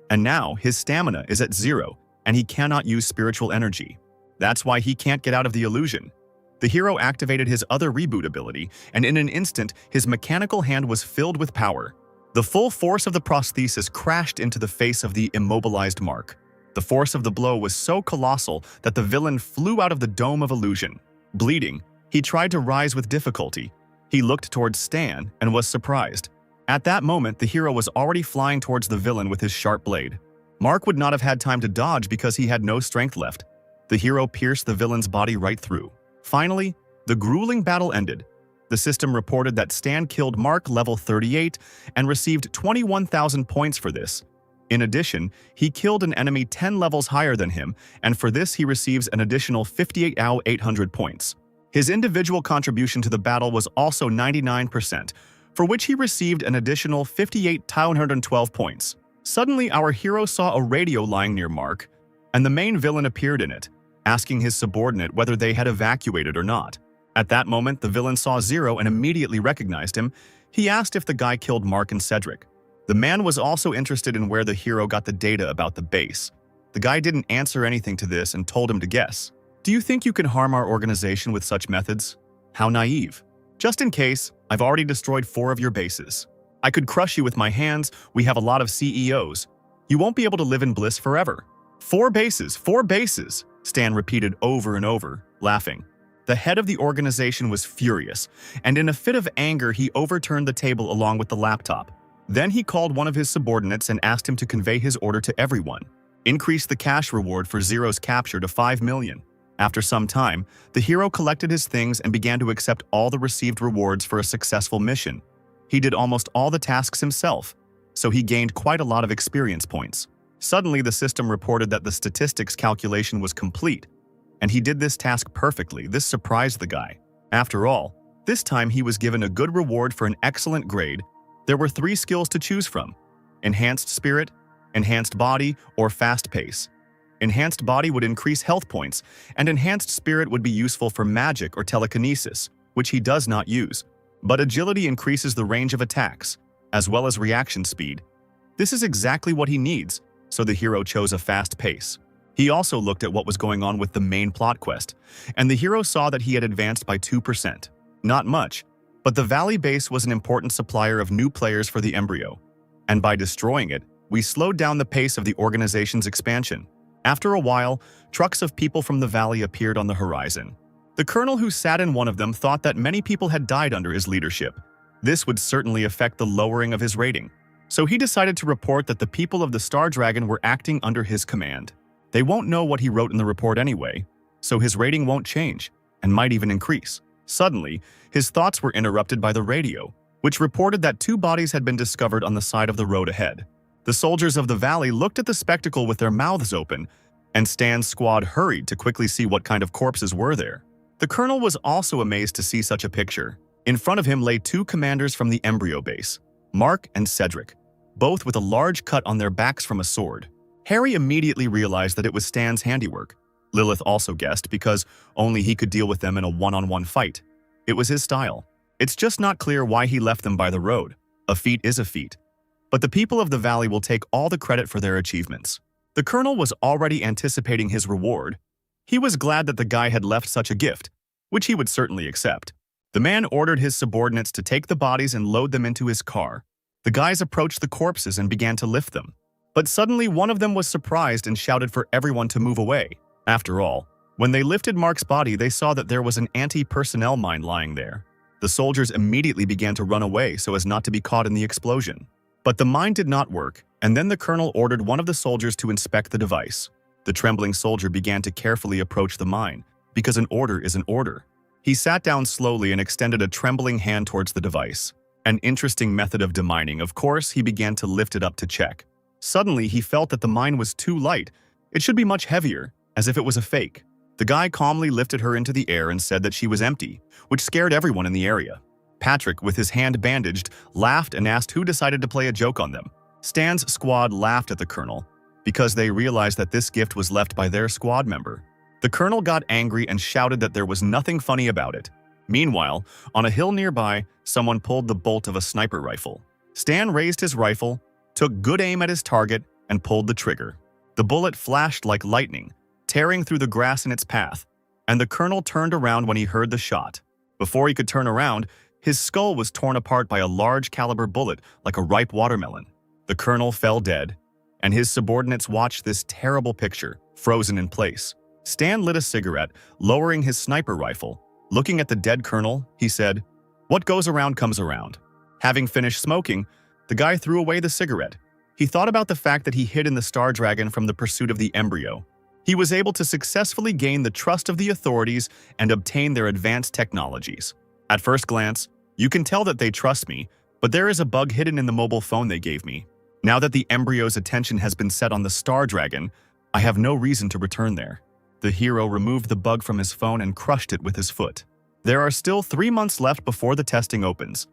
And now his stamina is at 0, and he cannot use spiritual energy. That's why he can't get out of the illusion. The hero activated his other reboot ability, and in an instant, his mechanical hand was filled with power. The full force of the prosthesis crashed into the face of the immobilized Mark. The force of the blow was so colossal that the villain flew out of the dome of illusion. Bleeding, he tried to rise with difficulty. He looked towards Stan and was surprised. At that moment, the hero was already flying towards the villain with his sharp blade. Mark would not have had time to dodge because he had no strength left. The hero pierced the villain's body right through. Finally, the grueling battle ended. The system reported that Stan killed Mark level 38 and received 21,000 points for this. In addition, he killed an enemy 10 levels higher than him, and for this he receives an additional 58,800 points. His individual contribution to the battle was also 99%, for which he received an additional 58,212 points. Suddenly, our hero saw a radio lying near Mark, and the main villain appeared in it, asking his subordinate whether they had evacuated or not. At that moment, the villain saw Zero and immediately recognized him. He asked if the guy killed Mark and Cedric. The man was also interested in where the hero got the data about the base. The guy didn't answer anything to this and told him to guess. "Do you think you can harm our organization with such methods? How naive. Just in case, I've already destroyed 4 of your bases. I could crush you with my hands. We have a lot of CEOs. You won't be able to live in bliss forever." 4 bases, 4 bases, Stan repeated over and over, laughing. The head of the organization was furious, and in a fit of anger he overturned the table along with the laptop. Then he called one of his subordinates and asked him to convey his order to everyone. Increase the cash reward for Zero's capture to 5 million. After some time, the hero collected his things and began to accept all the received rewards for a successful mission. He did almost all the tasks himself, so he gained quite a lot of experience points. Suddenly, the system reported that the statistics calculation was complete, and he did this task perfectly. This surprised the guy. After all, this time he was given a good reward for an excellent grade. There were 3 skills to choose from: Enhanced Spirit, Enhanced Body, or Fast Pace. Enhanced Body would increase health points, and Enhanced Spirit would be useful for magic or telekinesis, which he does not use. But Agility increases the range of attacks, as well as reaction speed. This is exactly what he needs, so the hero chose a Fast Pace. He also looked at what was going on with the main plot quest, and the hero saw that he had advanced by 2%. Not much, but the Valley base was an important supplier of new players for the embryo, and by destroying it, we slowed down the pace of the organization's expansion. After a while, trucks of people from the Valley appeared on the horizon. The colonel who sat in one of them thought that many people had died under his leadership. This would certainly affect the lowering of his rating. So he decided to report that the people of the Star Dragon were acting under his command. They won't know what he wrote in the report anyway, so his rating won't change, and might even increase. Suddenly, his thoughts were interrupted by the radio, which reported that 2 bodies had been discovered on the side of the road ahead. The soldiers of the Valley looked at the spectacle with their mouths open, and Stan's squad hurried to quickly see what kind of corpses were there. The colonel was also amazed to see such a picture. In front of him lay 2 commanders from the embryo base, Mark and Cedric, both with a large cut on their backs from a sword. Harry immediately realized that it was Stan's handiwork. Lilith also guessed because only he could deal with them in a one-on-one fight. It was his style. It's just not clear why he left them by the road. A feat is a feat. But the people of the Valley will take all the credit for their achievements. The colonel was already anticipating his reward. He was glad that the guy had left such a gift, which he would certainly accept. The man ordered his subordinates to take the bodies and load them into his car. The guys approached the corpses and began to lift them. But suddenly one of them was surprised and shouted for everyone to move away. After all, when they lifted Mark's body, they saw that there was an anti-personnel mine lying there. The soldiers immediately began to run away so as not to be caught in the explosion. But the mine did not work, and then the colonel ordered one of the soldiers to inspect the device. The trembling soldier began to carefully approach the mine, because an order is an order. He sat down slowly and extended a trembling hand towards the device. An interesting method of demining. Of course, he began to lift it up to check. Suddenly, he felt that the mine was too light. It should be much heavier, as if it was a fake. The guy calmly lifted her into the air and said that she was empty, which scared everyone in the area. Patrick, with his hand bandaged, laughed and asked who decided to play a joke on them. Stan's squad laughed at the colonel, because they realized that this gift was left by their squad member. The colonel got angry and shouted that there was nothing funny about it. Meanwhile, on a hill nearby, someone pulled the bolt of a sniper rifle. Stan raised his rifle, took good aim at his target, and pulled the trigger. The bullet flashed like lightning, tearing through the grass in its path, and the colonel turned around when he heard the shot. Before he could turn around, his skull was torn apart by a large caliber bullet like a ripe watermelon. The colonel fell dead, and his subordinates watched this terrible picture, frozen in place. Stan lit a cigarette, lowering his sniper rifle. Looking at the dead colonel, he said, "What goes around comes around." Having finished smoking, the guy threw away the cigarette. He thought about the fact that he hid in the Star Dragon from the pursuit of the embryo. He was able to successfully gain the trust of the authorities and obtain their advanced technologies. At first glance, you can tell that they trust me, but there is a bug hidden in the mobile phone they gave me. Now that the embryo's attention has been set on the Star Dragon, I have no reason to return there. The hero removed the bug from his phone and crushed it with his foot. There are still 3 months left before the testing opens.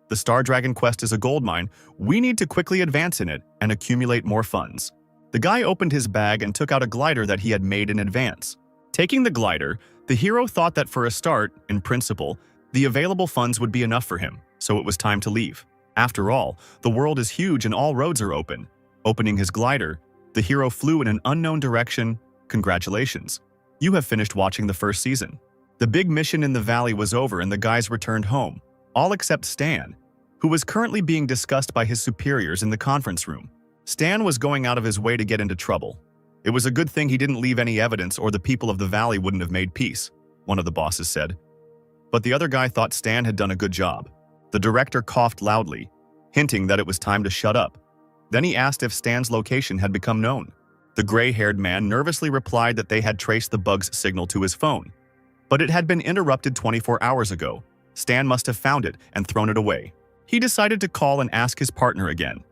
The Star Dragon quest is a goldmine. We need to quickly advance in it and accumulate more funds. The guy opened his bag and took out a glider that he had made in advance. Taking the glider, the hero thought that for a start, in principle, the available funds would be enough for him, so it was time to leave. After all, the world is huge and all roads are open. Opening his glider, the hero flew in an unknown direction. Congratulations. You have finished watching the first season. The big mission in the valley was over and the guys returned home, all except Stan, who was currently being discussed by his superiors in the conference room. Stan was going out of his way to get into trouble. It was a good thing he didn't leave any evidence or the people of the valley wouldn't have made peace, one of the bosses said. But the other guy thought Stan had done a good job. The director coughed loudly, hinting that it was time to shut up. Then he asked if Stan's location had become known. The gray-haired man nervously replied that they had traced the bug's signal to his phone. But it had been interrupted 24 hours ago. Stan must have found it and thrown it away. He decided to call and ask his partner again.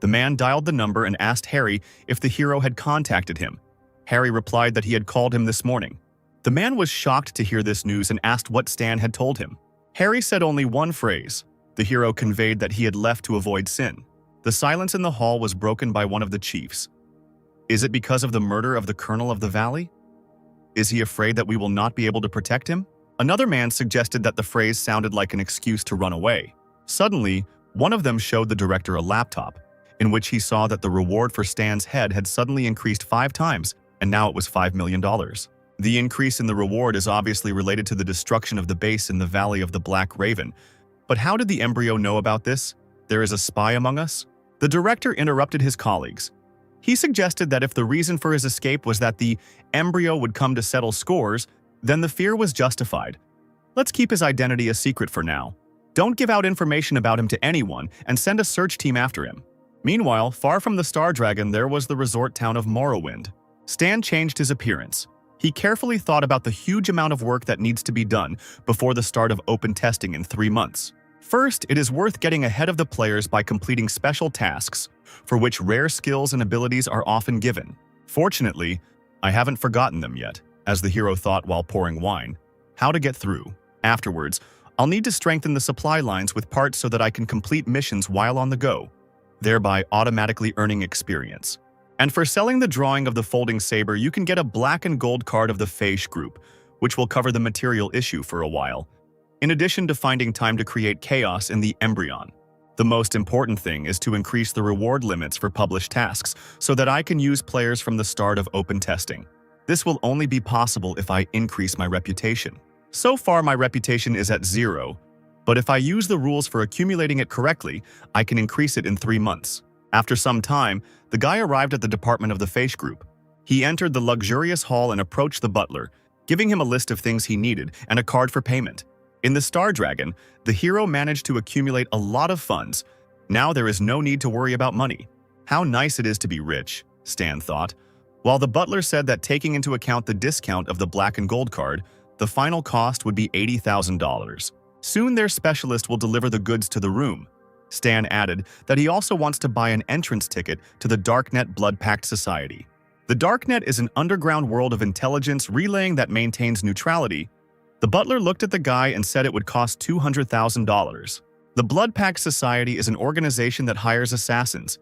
The man dialed the number and asked Harry if the hero had contacted him. Harry replied that he had called him this morning. The man was shocked to hear this news and asked what Stan had told him. Harry said only one phrase. The hero conveyed that he had left to avoid sin. The silence in the hall was broken by one of the chiefs. Is it because of the murder of the colonel of the valley? Is he afraid that we will not be able to protect him? Another man suggested that the phrase sounded like an excuse to run away. Suddenly, one of them showed the director a laptop, in which he saw that the reward for Stan's head had suddenly increased 5 times and now it was $5 million. The increase in the reward is obviously related to the destruction of the base in the Valley of the Black Raven. But how did the embryo know about this? There is a spy among us? The director interrupted his colleagues. He suggested that if the reason for his escape was that the embryo would come to settle scores, then the fear was justified. Let's keep his identity a secret for now. Don't give out information about him to anyone and send a search team after him. Meanwhile, far from the Star Dragon, there was the resort town of Morrowind. Stan changed his appearance. He carefully thought about the huge amount of work that needs to be done before the start of open testing in 3 months. First, it is worth getting ahead of the players by completing special tasks, for which rare skills and abilities are often given. Fortunately, I haven't forgotten them yet, as the hero thought while pouring wine. How to get through. Afterwards, I'll need to strengthen the supply lines with parts so that I can complete missions while on the go, thereby automatically earning experience. And for selling the drawing of the folding saber, you can get a black and gold card of the Feish group, which will cover the material issue for a while, in addition to finding time to create chaos in the embryon. The most important thing is to increase the reward limits for published tasks so that I can use players from the start of open testing. This will only be possible if I increase my reputation. So far, my reputation is at 0, but if I use the rules for accumulating it correctly, I can increase it in 3 months. After some time, the guy arrived at the department of the Feish group. He entered the luxurious hall and approached the butler, giving him a list of things he needed and a card for payment. In the Star Dragon, the hero managed to accumulate a lot of funds. Now there is no need to worry about money. How nice it is to be rich, Stan thought. While the butler said that taking into account the discount of the black and gold card, the final cost would be $80,000. Soon their specialist will deliver the goods to the room. Stan added that he also wants to buy an entrance ticket to the Darknet Blood Pact Society. The Darknet is an underground world of intelligence relaying that maintains neutrality. The butler looked at the guy and said it would cost $200,000. The Blood Pact Society is an organization that hires assassins.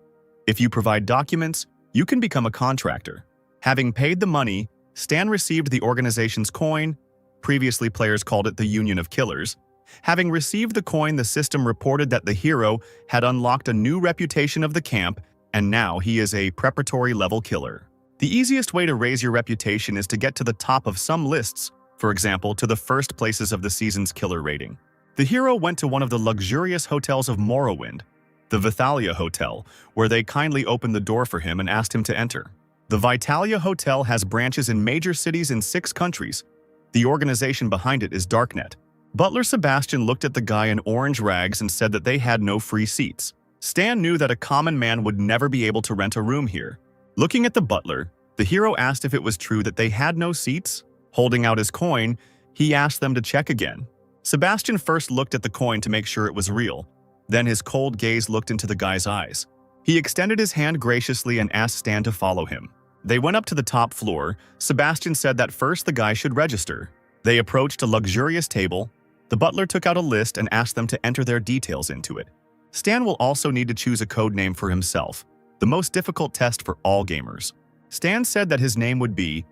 If you provide documents, you can become a contractor. Having paid the money, Stan received the organization's coin. Previously, players called it the Union of Killers. Having received the coin, the system reported that the hero had unlocked a new reputation of the camp, and now he is a preparatory level killer. The easiest way to raise your reputation is to get to the top of some lists, for example, to the first places of the season's killer rating. The hero went to one of the luxurious hotels of Morrowind, the Vitalia Hotel, where they kindly opened the door for him and asked him to enter. The Vitalia Hotel has branches in major cities in 6 countries. The organization behind it is Darknet. Butler Sebastian looked at the guy in orange rags and said that they had no free seats. Stan knew that a common man would never be able to rent a room here. Looking at the butler, the hero asked if it was true that they had no seats. Holding out his coin, he asked them to check again. Sebastian first looked at the coin to make sure it was real. Then his cold gaze looked into the guy's eyes. He extended his hand graciously and asked Stan to follow him. They went up to the top floor. Sebastian said that first the guy should register. They approached a luxurious table. The butler took out a list and asked them to enter their details into it. Stan will also need to choose a code name for himself, the most difficult test for all gamers. Stan said that his name would be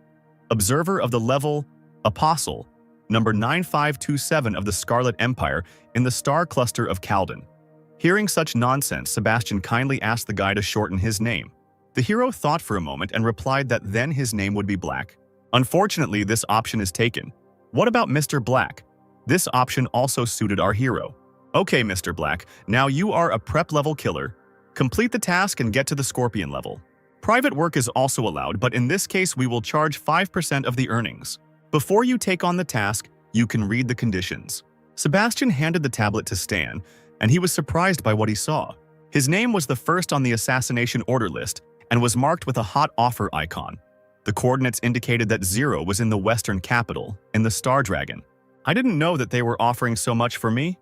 Observer of the Level Apostle, number 9527 of the Scarlet Empire in the star cluster of Calden. Hearing such nonsense, Sebastian kindly asked the guy to shorten his name. The hero thought for a moment and replied that then his name would be Black. Unfortunately, this option is taken. What about Mr. Black? This option also suited our hero. Okay, Mr. Black, now you are a prep level killer. Complete the task and get to the Scorpion level. Private work is also allowed, but in this case we will charge 5% of the earnings. Before you take on the task, you can read the conditions. Sebastian handed the tablet to Stan, and he was surprised by what he saw. His name was the first on the assassination order list and was marked with a hot offer icon. The coordinates indicated that 0 was in the Western capital, in the Star Dragon. I didn't know that they were offering so much for me.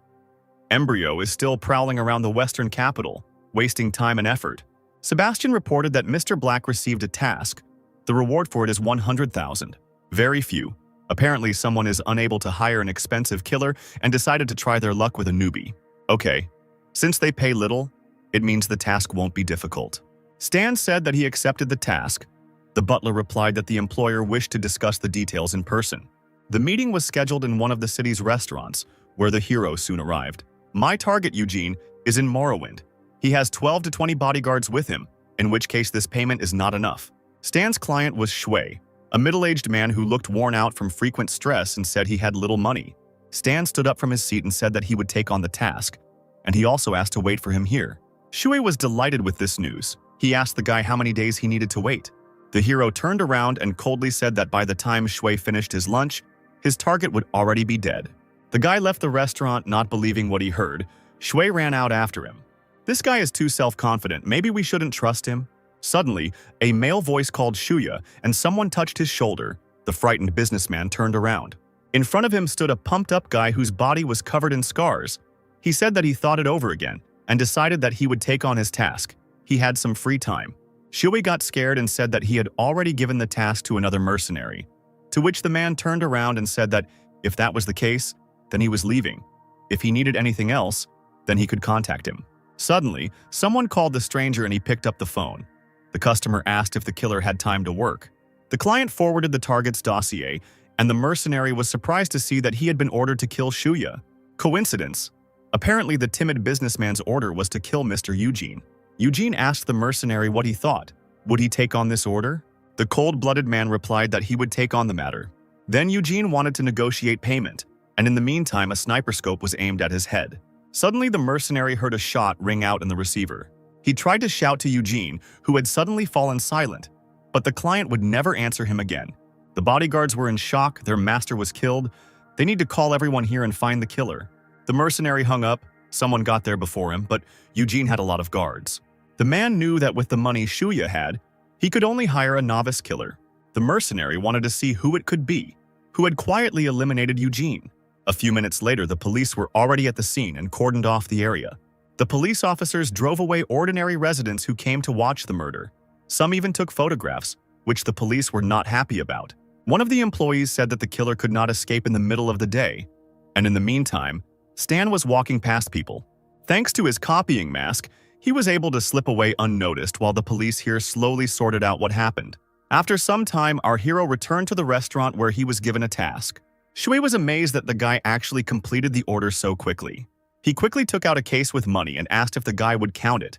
Embryo is still prowling around the Western capital, wasting time and effort. Sebastian reported that Mr. Black received a task. The reward for it is 100,000. Very few. Apparently someone is unable to hire an expensive killer and decided to try their luck with a newbie. Okay, since they pay little, it means the task won't be difficult. Stan said that he accepted the task. The butler replied that the employer wished to discuss the details in person. The meeting was scheduled in one of the city's restaurants, where the hero soon arrived. My target, Eugene, is in Morrowind. He has 12 to 20 bodyguards with him, in which case this payment is not enough. Stan's client was Shui, a middle-aged man who looked worn out from frequent stress and said he had little money. Stan stood up from his seat and said that he would take on the task, and he also asked to wait for him here. Shui was delighted with this news. He asked the guy how many days he needed to wait. The hero turned around and coldly said that by the time Shui finished his lunch, his target would already be dead. The guy left the restaurant not believing what he heard. Shui ran out after him. This guy is too self-confident. Maybe we shouldn't trust him. Suddenly, a male voice called Shuya, and someone touched his shoulder. The frightened businessman turned around. In front of him stood a pumped-up guy whose body was covered in scars. He said that he thought it over again and decided that he would take on his task. He had some free time. Shui got scared and said that he had already given the task to another mercenary, to which the man turned around and said that if that was the case, then he was leaving. If he needed anything else, then he could contact him. Suddenly, someone called the stranger and he picked up the phone. The customer asked if the killer had time to work. The client forwarded the target's dossier, and the mercenary was surprised to see that he had been ordered to kill Shuya. Coincidence? Apparently, the timid businessman's order was to kill Mr. Eugene. Eugene asked the mercenary what he thought. Would he take on this order? The cold-blooded man replied that he would take on the matter. Then Eugene wanted to negotiate payment, and in the meantime, a sniper scope was aimed at his head. Suddenly, the mercenary heard a shot ring out in the receiver. He tried to shout to Eugene, who had suddenly fallen silent, but the client would never answer him again. The bodyguards were in shock. Their master was killed. They need to call everyone here and find the killer. The mercenary hung up. Someone got there before him, but Eugene had a lot of guards. The man knew that with the money Shuya had, he could only hire a novice killer. The mercenary wanted to see who it could be, who had quietly eliminated Eugene. A few minutes later, the police were already at the scene and cordoned off the area. The police officers drove away ordinary residents who came to watch the murder. Some even took photographs, which the police were not happy about. One of the employees said that the killer could not escape in the middle of the day, and in the meantime, Stan was walking past people. Thanks to his copying mask, he was able to slip away unnoticed while the police here slowly sorted out what happened. After some time, our hero returned to the restaurant where he was given a task. Shui was amazed that the guy actually completed the order so quickly. He quickly took out a case with money and asked if the guy would count it.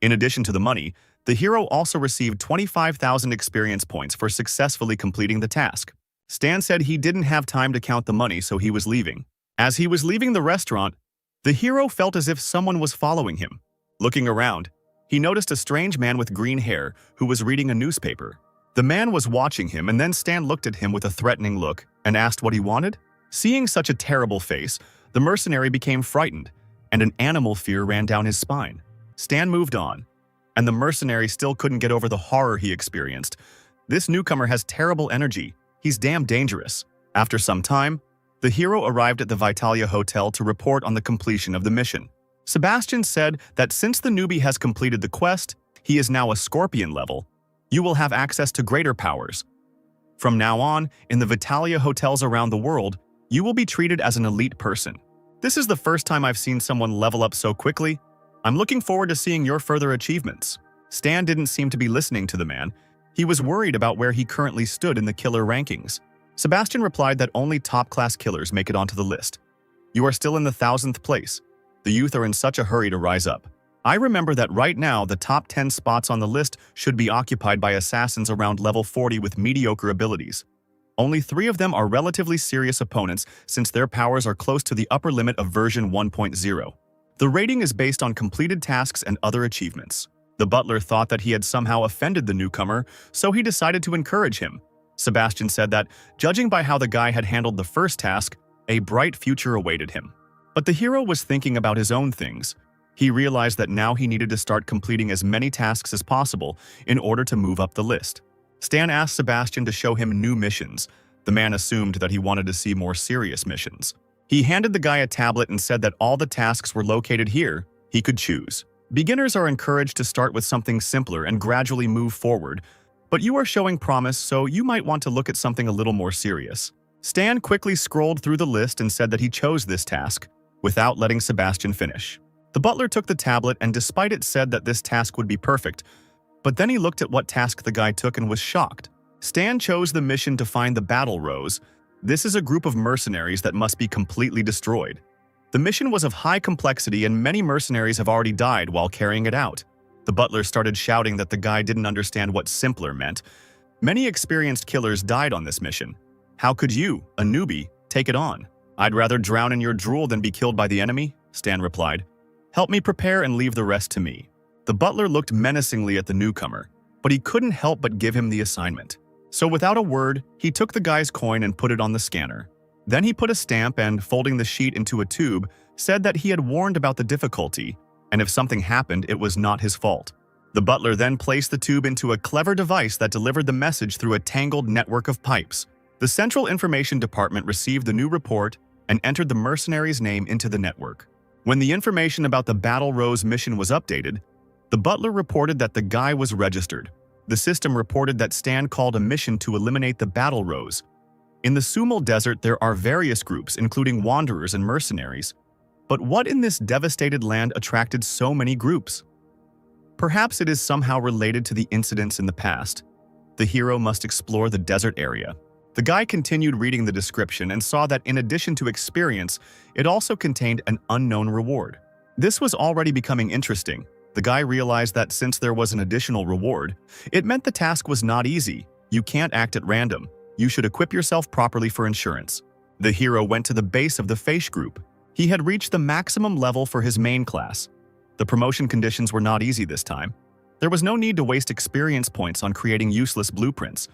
In addition to the money, the hero also received 25,000 experience points for successfully completing the task. Stan said he didn't have time to count the money, so he was leaving. As he was leaving the restaurant, the hero felt as if someone was following him. Looking around, he noticed a strange man with green hair who was reading a newspaper. The man was watching him, and then Stan looked at him with a threatening look and asked what he wanted. Seeing such a terrible face, the mercenary became frightened, and an animal fear ran down his spine. Stan moved on, and the mercenary still couldn't get over the horror he experienced. This newcomer has terrible energy. He's damn dangerous. After some time, the hero arrived at the Vitalia Hotel to report on the completion of the mission. Sebastian said that since the newbie has completed the quest, he is now a scorpion level. You will have access to greater powers. From now on, in the Vitalia hotels around the world, you will be treated as an elite person. This is the first time I've seen someone level up so quickly. I'm looking forward to seeing your further achievements. Stan didn't seem to be listening to the man. He was worried about where he currently stood in the killer rankings. Sebastian replied that only top-class killers make it onto the list. You are still in the 1,000th place. The youth are in such a hurry to rise up. I remember that right now the top 10 spots on the list should be occupied by assassins around level 40 with mediocre abilities. Only 3 of them are relatively serious opponents since their powers are close to the upper limit of version 1.0. The rating is based on completed tasks and other achievements. The butler thought that he had somehow offended the newcomer, so he decided to encourage him. Sebastian said that, judging by how the guy had handled the first task, a bright future awaited him. But the hero was thinking about his own things. He realized that now he needed to start completing as many tasks as possible in order to move up the list. Stan asked Sebastian to show him new missions. The man assumed that he wanted to see more serious missions. He handed the guy a tablet and said that all the tasks were located here. He could choose. Beginners are encouraged to start with something simpler and gradually move forward, but you are showing promise, so you might want to look at something a little more serious. Stan quickly scrolled through the list and said that he chose this task, without letting Sebastian finish. The butler took the tablet, and despite it said that this task would be perfect, but then he looked at what task the guy took and was shocked. Stan chose the mission to find the Battle Rose. This is a group of mercenaries that must be completely destroyed. The mission was of high complexity and many mercenaries have already died while carrying it out. The butler started shouting that the guy didn't understand what simpler meant. Many experienced killers died on this mission. How could you, a newbie, take it on? I'd rather drown in your drool than be killed by the enemy, Stan replied. Help me prepare and leave the rest to me. The butler looked menacingly at the newcomer, but he couldn't help but give him the assignment. So without a word, he took the guy's coin and put it on the scanner. Then he put a stamp and, folding the sheet into a tube, said that he had warned about the difficulty, and if something happened, it was not his fault. The butler then placed the tube into a clever device that delivered the message through a tangled network of pipes. The Central Information Department received the new report and entered the mercenary's name into the network. When the information about the Battle Rose mission was updated, the butler reported that the guy was registered. The system reported that Stan called a mission to eliminate the Battle Rose. In the Sumal Desert, there are various groups, including wanderers and mercenaries. But what in this devastated land attracted so many groups? Perhaps it is somehow related to the incidents in the past. The hero must explore the desert area. The guy continued reading the description and saw that in addition to experience, it also contained an unknown reward. This was already becoming interesting. The guy realized that since there was an additional reward, it meant the task was not easy. You can't act at random. You should equip yourself properly for insurance. The hero went to the base of the Feish group. He had reached the maximum level for his main class. The promotion conditions were not easy this time. There was no need to waste experience points on creating useless blueprints.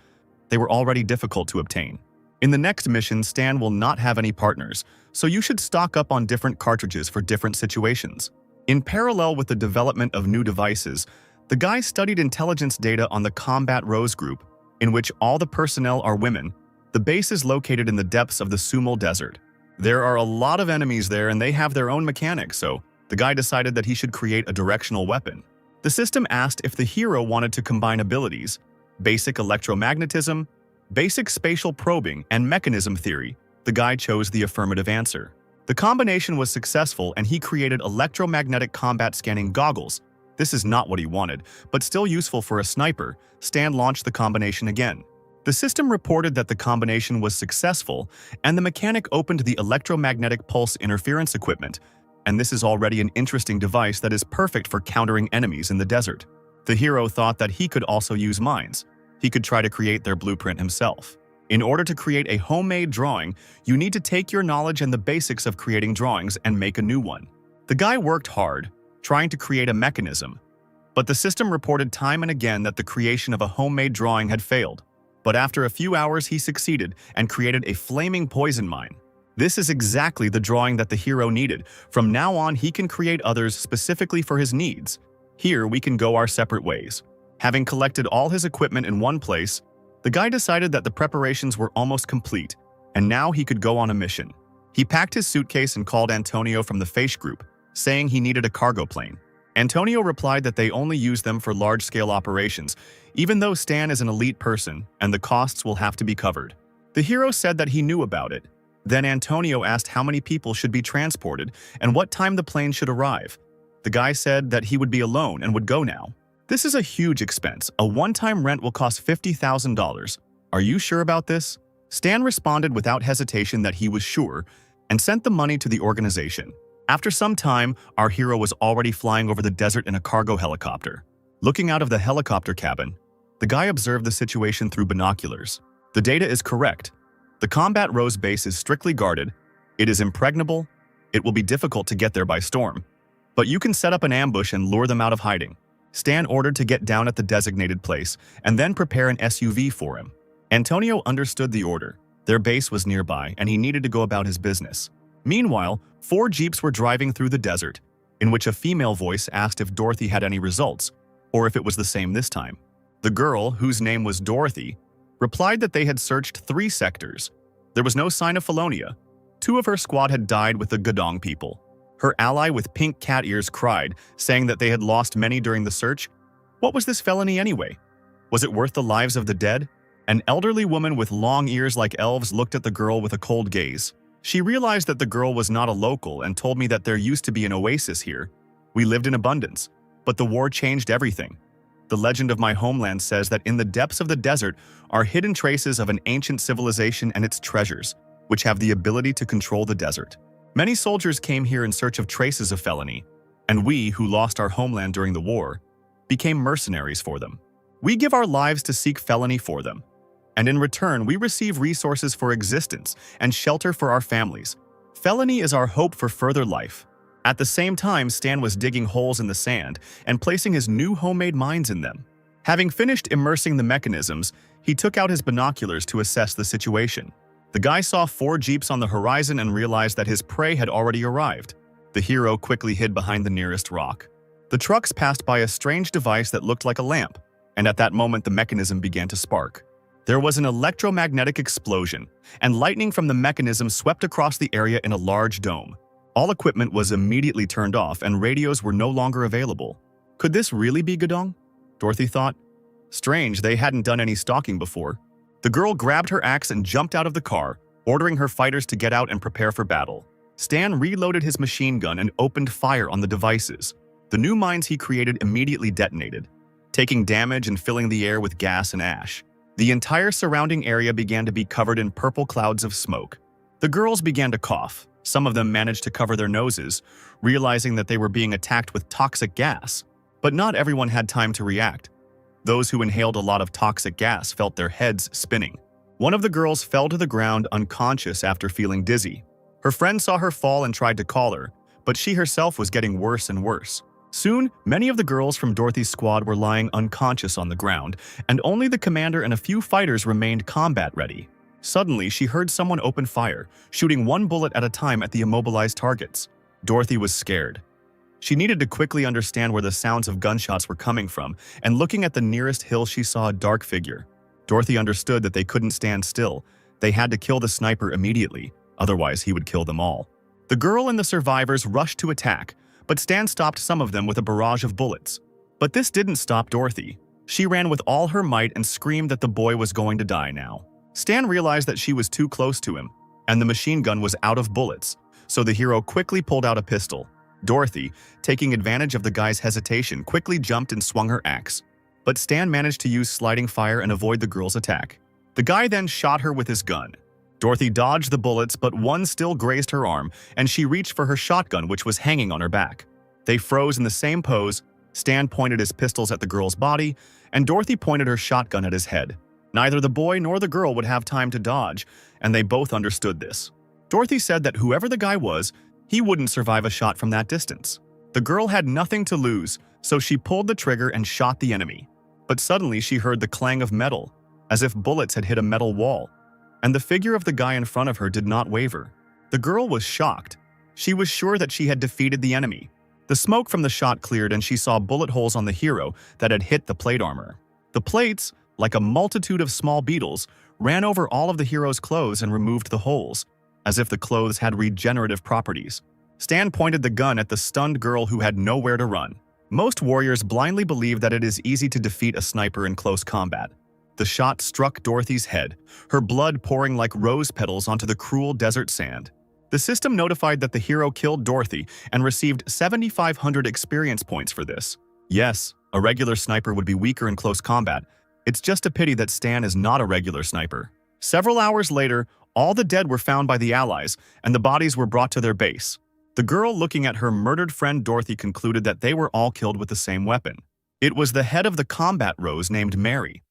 They were already difficult to obtain. In the next mission, Stan will not have any partners, so you should stock up on different cartridges for different situations. In parallel with the development of new devices, the guy studied intelligence data on the Combat Rose group, in which all the personnel are women. The base is located in the depths of the Sumal Desert. There are a lot of enemies there and they have their own mechanics, so the guy decided that he should create a directional weapon. The system asked if the hero wanted to combine abilities, basic electromagnetism, basic spatial probing, and mechanism theory. The guy chose the affirmative answer. The combination was successful and he created electromagnetic combat scanning goggles. This is not what he wanted, but still useful for a sniper. Stan launched the combination again. The system reported that the combination was successful and the mechanic opened the electromagnetic pulse interference equipment, and this is already an interesting device that is perfect for countering enemies in the desert. The hero thought that he could also use mines. He could try to create their blueprint himself. In order to create a homemade drawing, you need to take your knowledge and the basics of creating drawings and make a new one. The guy worked hard, trying to create a mechanism, but the system reported time and again that the creation of a homemade drawing had failed. But after a few hours, he succeeded and created a flaming poison mine. This is exactly the drawing that the hero needed. From now on, he can create others specifically for his needs. Here, we can go our separate ways. Having collected all his equipment in one place, the guy decided that the preparations were almost complete, and now he could go on a mission. He packed his suitcase and called Antonio from the Feish group, saying he needed a cargo plane. Antonio replied that they only use them for large-scale operations, even though Stan is an elite person and the costs will have to be covered. The hero said that he knew about it. Then Antonio asked how many people should be transported and what time the plane should arrive. The guy said that he would be alone and would go now. This is a huge expense. A one-time rent will cost $50,000. Are you sure about this? Stan responded without hesitation that he was sure and sent the money to the organization. After some time, our hero was already flying over the desert in a cargo helicopter. Looking out of the helicopter cabin, the guy observed the situation through binoculars. The data is correct. The Combat Rose base is strictly guarded. It is impregnable. It will be difficult to get there by storm. But you can set up an ambush and lure them out of hiding. Stan ordered to get down at the designated place and then prepare an SUV for him. Antonio understood the order. Their base was nearby and he needed to go about his business. Meanwhile, 4 jeeps were driving through the desert, in which a female voice asked if Dorothy had any results, or if it was the same this time. The girl, whose name was Dorothy, replied that they had searched 3 sectors. There was no sign of Felonia. 2 of her squad had died with the Gadong people. Her ally with pink cat ears cried, saying that they had lost many during the search. What was this felony anyway? Was it worth the lives of the dead? An elderly woman with long ears like elves looked at the girl with a cold gaze. She realized that the girl was not a local and told me that there used to be an oasis here. We lived in abundance, but the war changed everything. The legend of my homeland says that in the depths of the desert are hidden traces of an ancient civilization and its treasures, which have the ability to control the desert. Many soldiers came here in search of traces of felony, and we, who lost our homeland during the war, became mercenaries for them. We give our lives to seek felony for them. And in return, we receive resources for existence and shelter for our families. Felony is our hope for further life. At the same time, Stan was digging holes in the sand and placing his new homemade mines in them. Having finished immersing the mechanisms, he took out his binoculars to assess the situation. The guy saw 4 jeeps on the horizon and realized that his prey had already arrived. The hero quickly hid behind the nearest rock. The trucks passed by a strange device that looked like a lamp, and at that moment the mechanism began to spark. There was an electromagnetic explosion, and lightning from the mechanism swept across the area in a large dome. All equipment was immediately turned off and radios were no longer available. Could this really be Gedong? Dorothy thought. Strange, they hadn't done any stalking before. The girl grabbed her axe and jumped out of the car, ordering her fighters to get out and prepare for battle. Stan reloaded his machine gun and opened fire on the devices. The new mines he created immediately detonated, taking damage and filling the air with gas and ash. The entire surrounding area began to be covered in purple clouds of smoke. The girls began to cough. Some of them managed to cover their noses, realizing that they were being attacked with toxic gas. But not everyone had time to react. Those who inhaled a lot of toxic gas felt their heads spinning. One of the girls fell to the ground unconscious after feeling dizzy. Her friend saw her fall and tried to call her, but she herself was getting worse and worse. Soon, many of the girls from Dorothy's squad were lying unconscious on the ground, and only the commander and a few fighters remained combat-ready. Suddenly, she heard someone open fire, shooting 1 bullet at a time at the immobilized targets. Dorothy was scared. She needed to quickly understand where the sounds of gunshots were coming from, and looking at the nearest hill she saw a dark figure. Dorothy understood that they couldn't stand still. They had to kill the sniper immediately, otherwise he would kill them all. The girl and the survivors rushed to attack, but Stan stopped some of them with a barrage of bullets. But this didn't stop Dorothy. She ran with all her might and screamed that the boy was going to die now. Stan realized that she was too close to him, and the machine gun was out of bullets, so the hero quickly pulled out a pistol. Dorothy, taking advantage of the guy's hesitation, quickly jumped and swung her axe. But Stan managed to use sliding fire and avoid the girl's attack. The guy then shot her with his gun. Dorothy dodged the bullets, but one still grazed her arm, and she reached for her shotgun, which was hanging on her back. They froze in the same pose. Stan pointed his pistols at the girl's body, and Dorothy pointed her shotgun at his head. Neither the boy nor the girl would have time to dodge, and they both understood this. Dorothy said that whoever the guy was, he wouldn't survive a shot from that distance. The girl had nothing to lose, so she pulled the trigger and shot the enemy. But suddenly she heard the clang of metal, as if bullets had hit a metal wall, and the figure of the guy in front of her did not waver. The girl was shocked. She was sure that she had defeated the enemy. The smoke from the shot cleared and she saw bullet holes on the hero that had hit the plate armor. The plates, like a multitude of small beetles, ran over all of the hero's clothes and removed the holes, as if the clothes had regenerative properties. Stan pointed the gun at the stunned girl who had nowhere to run. Most warriors blindly believe that it is easy to defeat a sniper in close combat. The shot struck Dorothy's head, her blood pouring like rose petals onto the cruel desert sand. The system notified that the hero killed Dorothy and received 7,500 experience points for this. Yes, a regular sniper would be weaker in close combat. It's just a pity that Stan is not a regular sniper. Several hours later, all the dead were found by the Allies, and the bodies were brought to their base. The girl looking at her murdered friend Dorothy concluded that they were all killed with the same weapon. It was the head of the combat rose named Mary.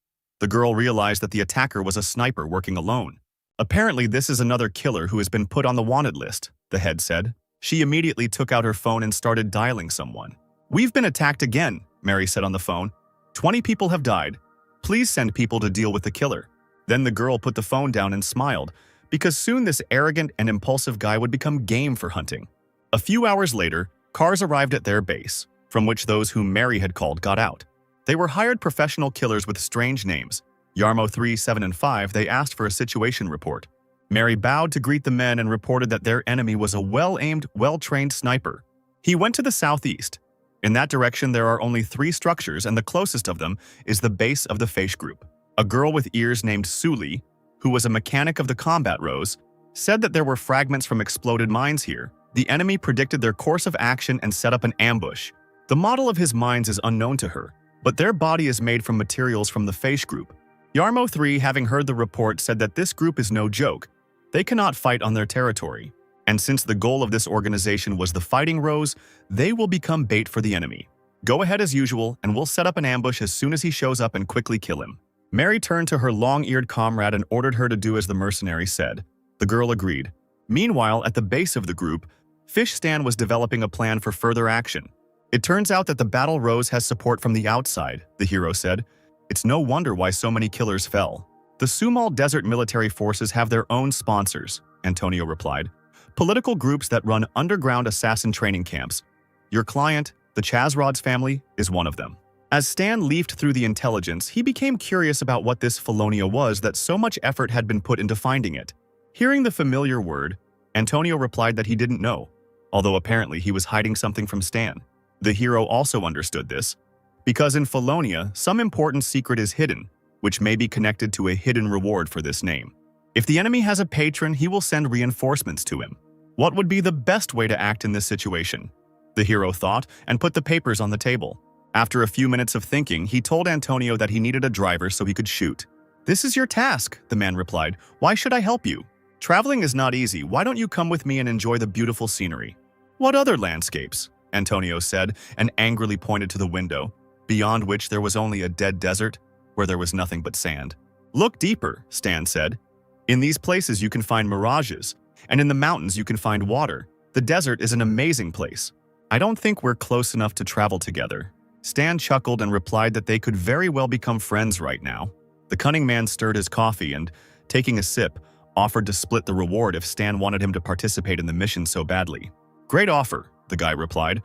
The girl realized that the attacker was a sniper working alone. Apparently, this is another killer who has been put on the wanted list, the head said. She immediately took out her phone and started dialing someone. We've been attacked again, Mary said on the phone. 20 people have died. Please send people to deal with the killer. Then the girl put the phone down and smiled, because soon this arrogant and impulsive guy would become game for hunting. A few hours later, cars arrived at their base, from which those whom Mary had called got out. They were hired professional killers with strange names. Yarmo 3, 7, and 5, they asked for a situation report. Mary bowed to greet the men and reported that their enemy was a well-aimed, well-trained sniper. He went to the southeast. In that direction, there are only 3 structures, and the closest of them is the base of the Face group. A girl with ears named Suli, who was a mechanic of the combat rose, said that there were fragments from exploded mines here. The enemy predicted their course of action and set up an ambush. The model of his mines is unknown to her, but their body is made from materials from the Face group. Yarmo 3, having heard the report, said that this group is no joke. They cannot fight on their territory, and since the goal of this organization was the fighting rose, they will become bait for the enemy. Go ahead as usual, and we'll set up an ambush as soon as he shows up and quickly kill him." Mary turned to her long-eared comrade and ordered her to do as the mercenary said. The girl agreed. Meanwhile, at the base of the group, Fish Stan was developing a plan for further action. "It turns out that the Battle Rose has support from the outside," the hero said. "It's no wonder why so many killers fell." "The Sumal Desert military forces have their own sponsors," Antonio replied. "Political groups that run underground assassin training camps. Your client, the Chazrod's family, is one of them." As Stan leafed through the intelligence, he became curious about what this Felonia was that so much effort had been put into finding it. Hearing the familiar word, Antonio replied that he didn't know, although apparently he was hiding something from Stan. The hero also understood this, because in Felonia, some important secret is hidden, which may be connected to a hidden reward for this name. If the enemy has a patron, he will send reinforcements to him. What would be the best way to act in this situation? The hero thought and put the papers on the table. After a few minutes of thinking, he told Antonio that he needed a driver so he could shoot. "This is your task," the man replied. "Why should I help you? Traveling is not easy. Why don't you come with me and enjoy the beautiful scenery?" "What other landscapes?" Antonio said, and angrily pointed to the window, beyond which there was only a dead desert, where there was nothing but sand. "Look deeper," Stan said. "In these places you can find mirages, and in the mountains you can find water. The desert is an amazing place. I don't think we're close enough to travel together." Stan chuckled and replied that they could very well become friends right now. The cunning man stirred his coffee and, taking a sip, offered to split the reward if Stan wanted him to participate in the mission so badly. "Great offer," the guy replied.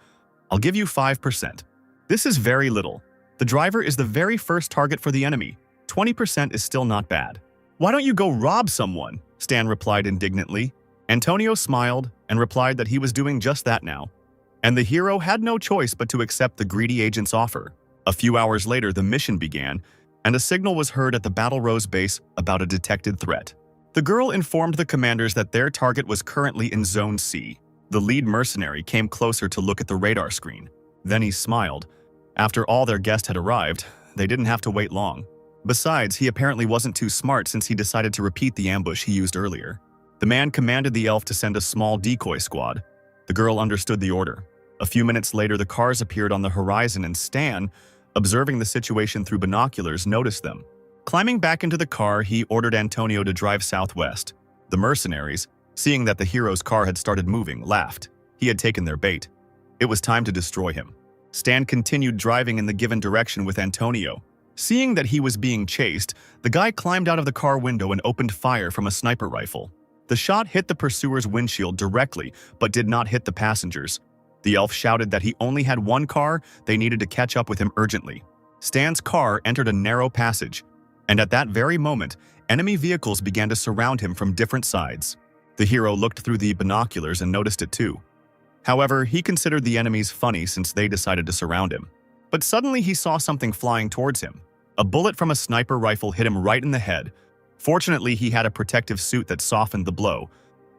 "I'll give you 5%. This is very little. The driver is the very first target for the enemy. 20% is still not bad." "Why don't you go rob someone?" Stan replied indignantly. Antonio smiled and replied that he was doing just that now. And the hero had no choice but to accept the greedy agent's offer. A few hours later, the mission began, and a signal was heard at the Battle Rose base about a detected threat. The girl informed the commanders that their target was currently in Zone C. The lead mercenary came closer to look at the radar screen. Then he smiled. After all their guest had arrived, they didn't have to wait long. Besides, he apparently wasn't too smart since he decided to repeat the ambush he used earlier. The man commanded the elf to send a small decoy squad. The girl understood the order. A few minutes later, the cars appeared on the horizon and Stan, observing the situation through binoculars, noticed them. Climbing back into the car, he ordered Antonio to drive southwest. The mercenaries, seeing that the hero's car had started moving, laughed. He had taken their bait. It was time to destroy him. Stan continued driving in the given direction with Antonio. Seeing that he was being chased, the guy climbed out of the car window and opened fire from a sniper rifle. The shot hit the pursuer's windshield directly, but did not hit the passengers. The elf shouted that he only had one car, they needed to catch up with him urgently. Stan's car entered a narrow passage, and at that very moment, enemy vehicles began to surround him from different sides. The hero looked through the binoculars and noticed it too. However, he considered the enemies funny since they decided to surround him. But suddenly he saw something flying towards him. A bullet from a sniper rifle hit him right in the head. Fortunately, he had a protective suit that softened the blow.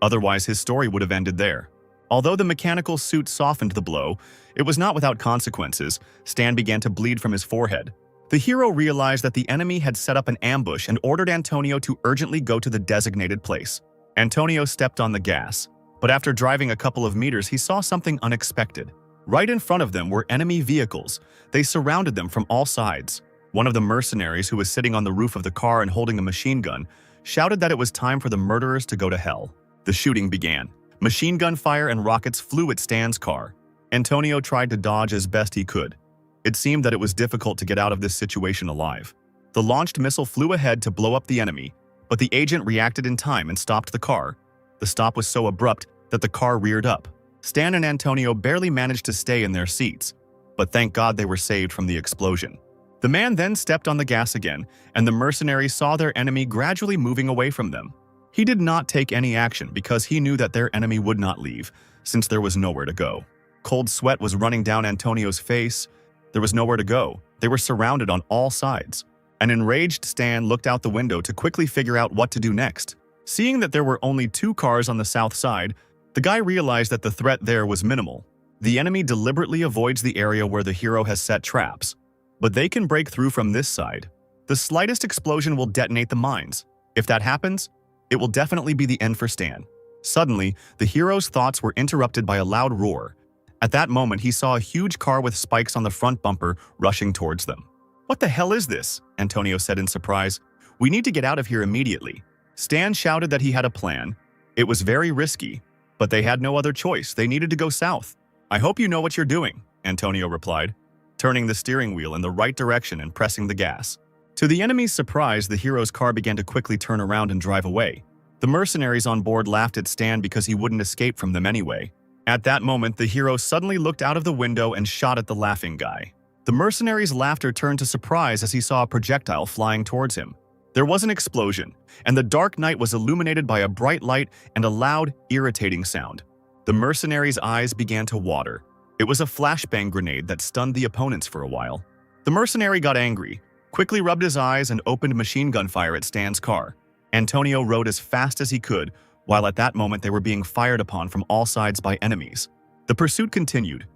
Otherwise, his story would have ended there. Although the mechanical suit softened the blow, it was not without consequences. Stan began to bleed from his forehead. The hero realized that the enemy had set up an ambush and ordered Antonio to urgently go to the designated place. Antonio stepped on the gas, but after driving a couple of meters, he saw something unexpected. Right in front of them were enemy vehicles. They surrounded them from all sides. One of the mercenaries, who was sitting on the roof of the car and holding a machine gun, shouted that it was time for the murderers to go to hell. The shooting began. Machine gun fire and rockets flew at Stan's car. Antonio tried to dodge as best he could. It seemed that it was difficult to get out of this situation alive. The launched missile flew ahead to blow up the enemy, but the agent reacted in time and stopped the car. The stop was so abrupt that the car reared up. Stan and Antonio barely managed to stay in their seats, but thank God they were saved from the explosion. The man then stepped on the gas again, and the mercenaries saw their enemy gradually moving away from them. He did not take any action because he knew that their enemy would not leave, since there was nowhere to go. Cold sweat was running down Antonio's face. There was nowhere to go. They were surrounded on all sides. An enraged Stan looked out the window to quickly figure out what to do next. Seeing that there were only 2 cars on the south side, the guy realized that the threat there was minimal. The enemy deliberately avoids the area where the hero has set traps, but they can break through from this side. The slightest explosion will detonate the mines. If that happens, it will definitely be the end for Stan. Suddenly, the hero's thoughts were interrupted by a loud roar. At that moment, he saw a huge car with spikes on the front bumper rushing towards them. "What the hell is this?" Antonio said in surprise. "We need to get out of here immediately." Stan shouted that he had a plan. It was very risky, but they had no other choice. They needed to go south. "I hope you know what you're doing," Antonio replied, turning the steering wheel in the right direction and pressing the gas. To the enemy's surprise, the hero's car began to quickly turn around and drive away. The mercenaries on board laughed at Stan because he wouldn't escape from them anyway. At that moment, the hero suddenly looked out of the window and shot at the laughing guy. The mercenary's laughter turned to surprise as he saw a projectile flying towards him. There was an explosion, and the dark night was illuminated by a bright light and a loud, irritating sound. The mercenary's eyes began to water. It was a flashbang grenade that stunned the opponents for a while. The mercenary got angry, quickly rubbed his eyes and opened machine gun fire at Stan's car. Antonio rode as fast as he could, while at that moment they were being fired upon from all sides by enemies. The pursuit continued,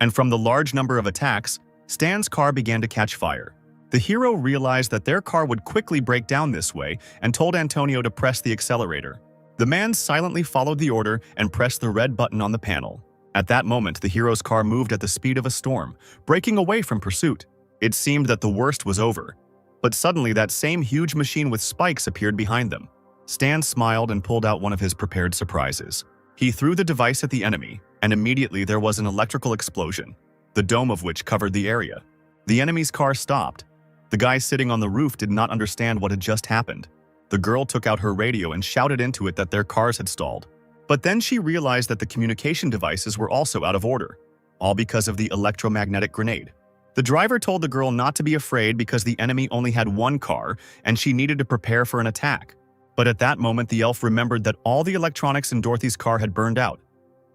and from the large number of attacks, Stan's car began to catch fire. The hero realized that their car would quickly break down this way and told Antonio to press the accelerator. The man silently followed the order and pressed the red button on the panel. At that moment, the hero's car moved at the speed of a storm, breaking away from pursuit. It seemed that the worst was over. But suddenly, that same huge machine with spikes appeared behind them. Stan smiled and pulled out one of his prepared surprises. He threw the device at the enemy, and immediately there was an electrical explosion, the dome of which covered the area. The enemy's car stopped. The guy sitting on the roof did not understand what had just happened. The girl took out her radio and shouted into it that their cars had stalled. But then she realized that the communication devices were also out of order, all because of the electromagnetic grenade. The driver told the girl not to be afraid because the enemy only had one car and she needed to prepare for an attack. But at that moment, the elf remembered that all the electronics in Dorothy's car had burned out.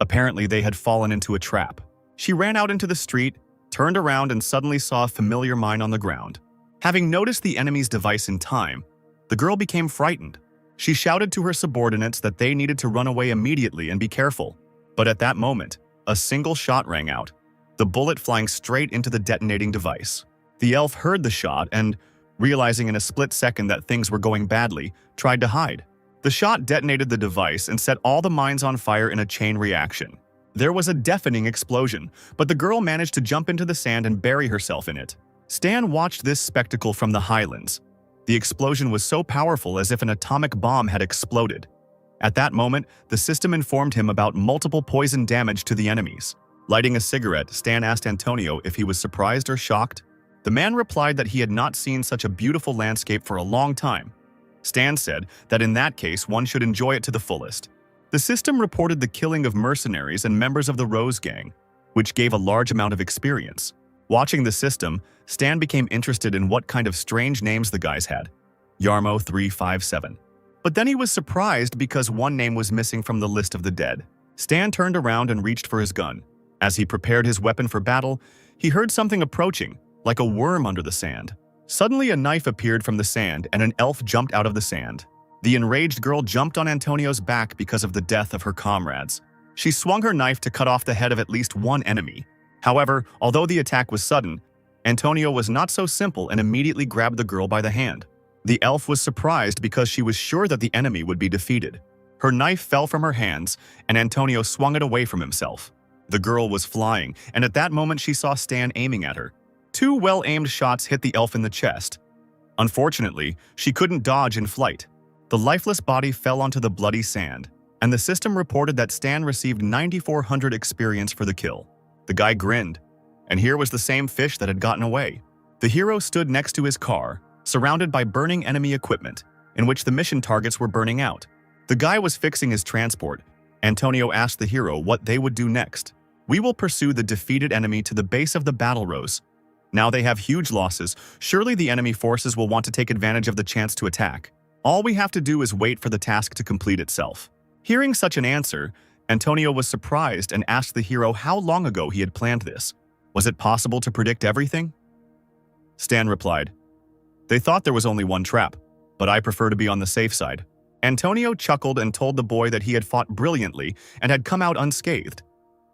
Apparently, they had fallen into a trap. She ran out into the street, turned around, and suddenly saw a familiar mine on the ground. Having noticed the enemy's device in time, the girl became frightened. She shouted to her subordinates that they needed to run away immediately and be careful. But at that moment, a single shot rang out, the bullet flying straight into the detonating device. The elf heard the shot and, realizing in a split second that things were going badly, tried to hide. The shot detonated the device and set all the mines on fire in a chain reaction. There was a deafening explosion, but the girl managed to jump into the sand and bury herself in it. Stan watched this spectacle from the highlands. The explosion was so powerful as if an atomic bomb had exploded. At that moment, the system informed him about multiple poison damage to the enemies. Lighting a cigarette, Stan asked Antonio if he was surprised or shocked. The man replied that he had not seen such a beautiful landscape for a long time. Stan said that in that case, one should enjoy it to the fullest. The system reported the killing of mercenaries and members of the Rose Gang, which gave a large amount of experience. Watching the system, Stan became interested in what kind of strange names the guys had. Yarmo 357. But then he was surprised because one name was missing from the list of the dead. Stan turned around and reached for his gun. As he prepared his weapon for battle, he heard something approaching, like a worm under the sand. Suddenly, a knife appeared from the sand and an elf jumped out of the sand. The enraged girl jumped on Antonio's back because of the death of her comrades. She swung her knife to cut off the head of at least one enemy. However, although the attack was sudden, Antonio was not so simple and immediately grabbed the girl by the hand. The elf was surprised because she was sure that the enemy would be defeated. Her knife fell from her hands, and Antonio swung it away from himself. The girl was flying, and at that moment she saw Stan aiming at her. Two well-aimed shots hit the elf in the chest. Unfortunately, she couldn't dodge in flight. The lifeless body fell onto the bloody sand, and the system reported that Stan received 9,400 experience for the kill. The guy grinned, and here was the same fish that had gotten away. The hero stood next to his car, surrounded by burning enemy equipment, in which the mission targets were burning out. The guy was fixing his transport. Antonio asked the hero what they would do next. "We will pursue the defeated enemy to the base of the battle rose. Now they have huge losses. Surely the enemy forces will want to take advantage of the chance to attack. All we have to do is wait for the task to complete itself." Hearing such an answer, Antonio was surprised and asked the hero how long ago he had planned this. Was it possible to predict everything? Stan replied, "They thought there was only one trap, but I prefer to be on the safe side." Antonio chuckled and told the boy that he had fought brilliantly and had come out unscathed.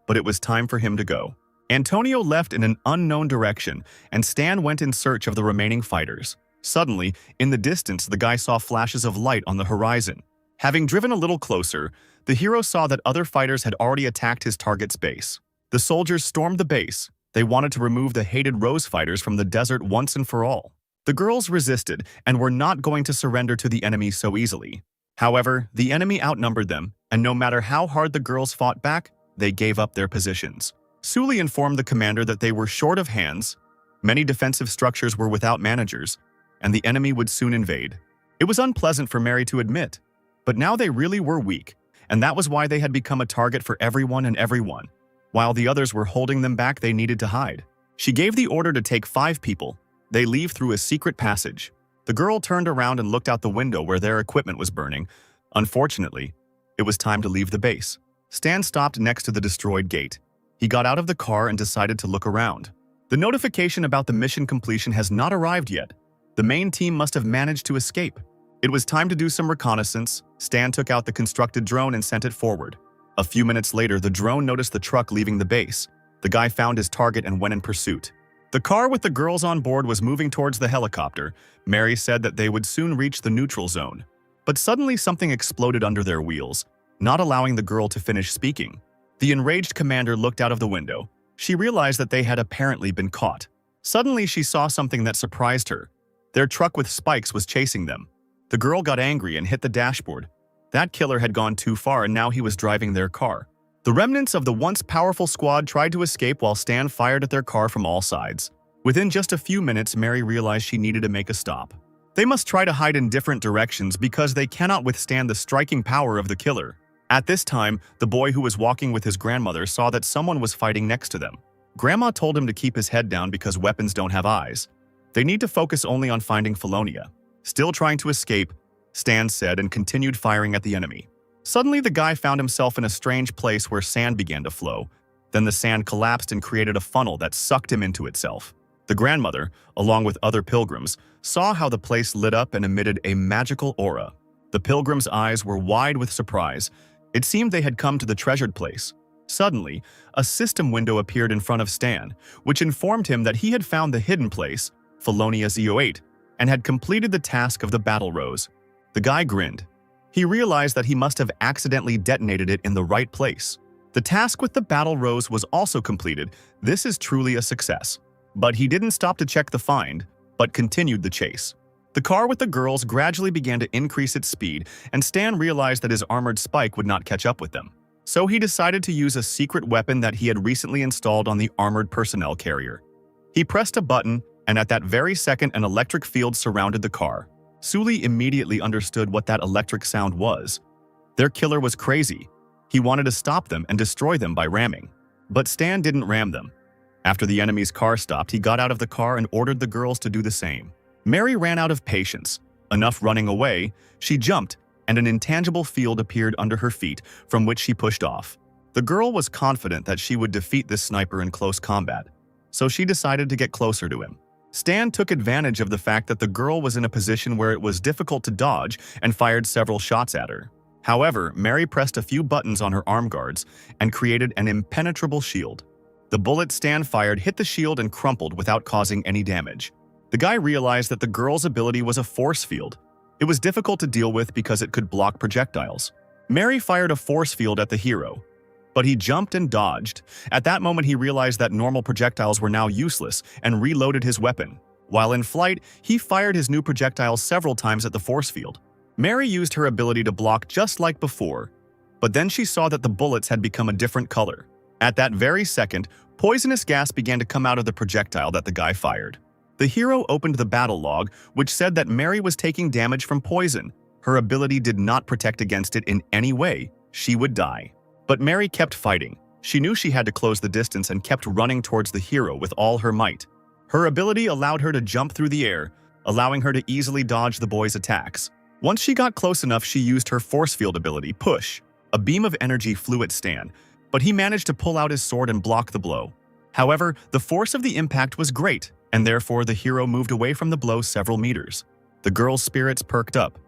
But it was time for him to go. Antonio left in an unknown direction, and Stan went in search of the remaining fighters. Suddenly, in the distance, the guy saw flashes of light on the horizon. Having driven a little closer, the hero saw that other fighters had already attacked his target's base. The soldiers stormed the base. They wanted to remove the hated Rose fighters from the desert once and for all. The girls resisted and were not going to surrender to the enemy so easily. However, the enemy outnumbered them, and no matter how hard the girls fought back, they gave up their positions. Suli informed the commander that they were short of hands, many defensive structures were without managers, and the enemy would soon invade. It was unpleasant for Mary to admit, but now they really were weak, and that was why they had become a target for everyone and everyone. While the others were holding them back, they needed to hide. She gave the order to take 5 people. They leave through a secret passage. The girl turned around and looked out the window where their equipment was burning. Unfortunately, it was time to leave the base. Stan stopped next to the destroyed gate. He got out of the car and decided to look around. The notification about the mission completion has not arrived yet. The main team must have managed to escape. It was time to do some reconnaissance. Stan took out the constructed drone and sent it forward. A few minutes later, the drone noticed the truck leaving the base. The guy found his target and went in pursuit. The car with the girls on board was moving towards the helicopter. Mary said that they would soon reach the neutral zone. But suddenly something exploded under their wheels, not allowing the girl to finish speaking. The enraged commander looked out of the window. She realized that they had apparently been caught. Suddenly she saw something that surprised her. Their truck with spikes was chasing them. The girl got angry and hit the dashboard. That killer had gone too far and now he was driving their car. The remnants of the once powerful squad tried to escape while Stan fired at their car from all sides. Within just a few minutes, Mary realized she needed to make a stop. They must try to hide in different directions because they cannot withstand the striking power of the killer. At this time, the boy who was walking with his grandmother saw that someone was fighting next to them. Grandma told him to keep his head down because weapons don't have eyes. They need to focus only on finding Felonia. Still trying to escape, Stan said and continued firing at the enemy. Suddenly, the guy found himself in a strange place where sand began to flow. Then the sand collapsed and created a funnel that sucked him into itself. The grandmother, along with other pilgrims, saw how the place lit up and emitted a magical aura. The pilgrims' eyes were wide with surprise. It seemed they had come to the treasured place. Suddenly, a system window appeared in front of Stan, which informed him that he had found the hidden place, Felonia Z08, and had completed the task of the battle rose. The guy grinned. He realized that he must have accidentally detonated it in the right place. The task with the battle rose was also completed. This is truly a success. But he didn't stop to check the find, but continued the chase. The car with the girls gradually began to increase its speed, and Stan realized that his armored spike would not catch up with them. So he decided to use a secret weapon that he had recently installed on the armored personnel carrier. He pressed a button, and at that very second an electric field surrounded the car. Suli immediately understood what that electric sound was. Their killer was crazy. He wanted to stop them and destroy them by ramming. But Stan didn't ram them. After the enemy's car stopped, he got out of the car and ordered the girls to do the same. Mary ran out of patience. Enough running away, she jumped, and an intangible field appeared under her feet, from which she pushed off. The girl was confident that she would defeat this sniper in close combat, so she decided to get closer to him. Stan took advantage of the fact that the girl was in a position where it was difficult to dodge and fired several shots at her. However, Mary pressed a few buttons on her arm guards and created an impenetrable shield. The bullet Stan fired hit the shield and crumpled without causing any damage. The guy realized that the girl's ability was a force field. It was difficult to deal with because it could block projectiles. Mary fired a force field at the hero, but he jumped and dodged. At that moment, he realized that normal projectiles were now useless and reloaded his weapon. While in flight, he fired his new projectiles several times at the force field. Mary used her ability to block just like before, but then she saw that the bullets had become a different color. At that very second, poisonous gas began to come out of the projectile that the guy fired. The hero opened the battle log, which said that Mary was taking damage from poison. Her ability did not protect against it in any way. She would die. But Mary kept fighting. She knew she had to close the distance and kept running towards the hero with all her might. Her ability allowed her to jump through the air, allowing her to easily dodge the boy's attacks. Once she got close enough, she used her force field ability, Push. A beam of energy flew at Stan, but he managed to pull out his sword and block the blow. However, the force of the impact was great, and therefore the hero moved away from the blow several meters. The girl's spirits perked up.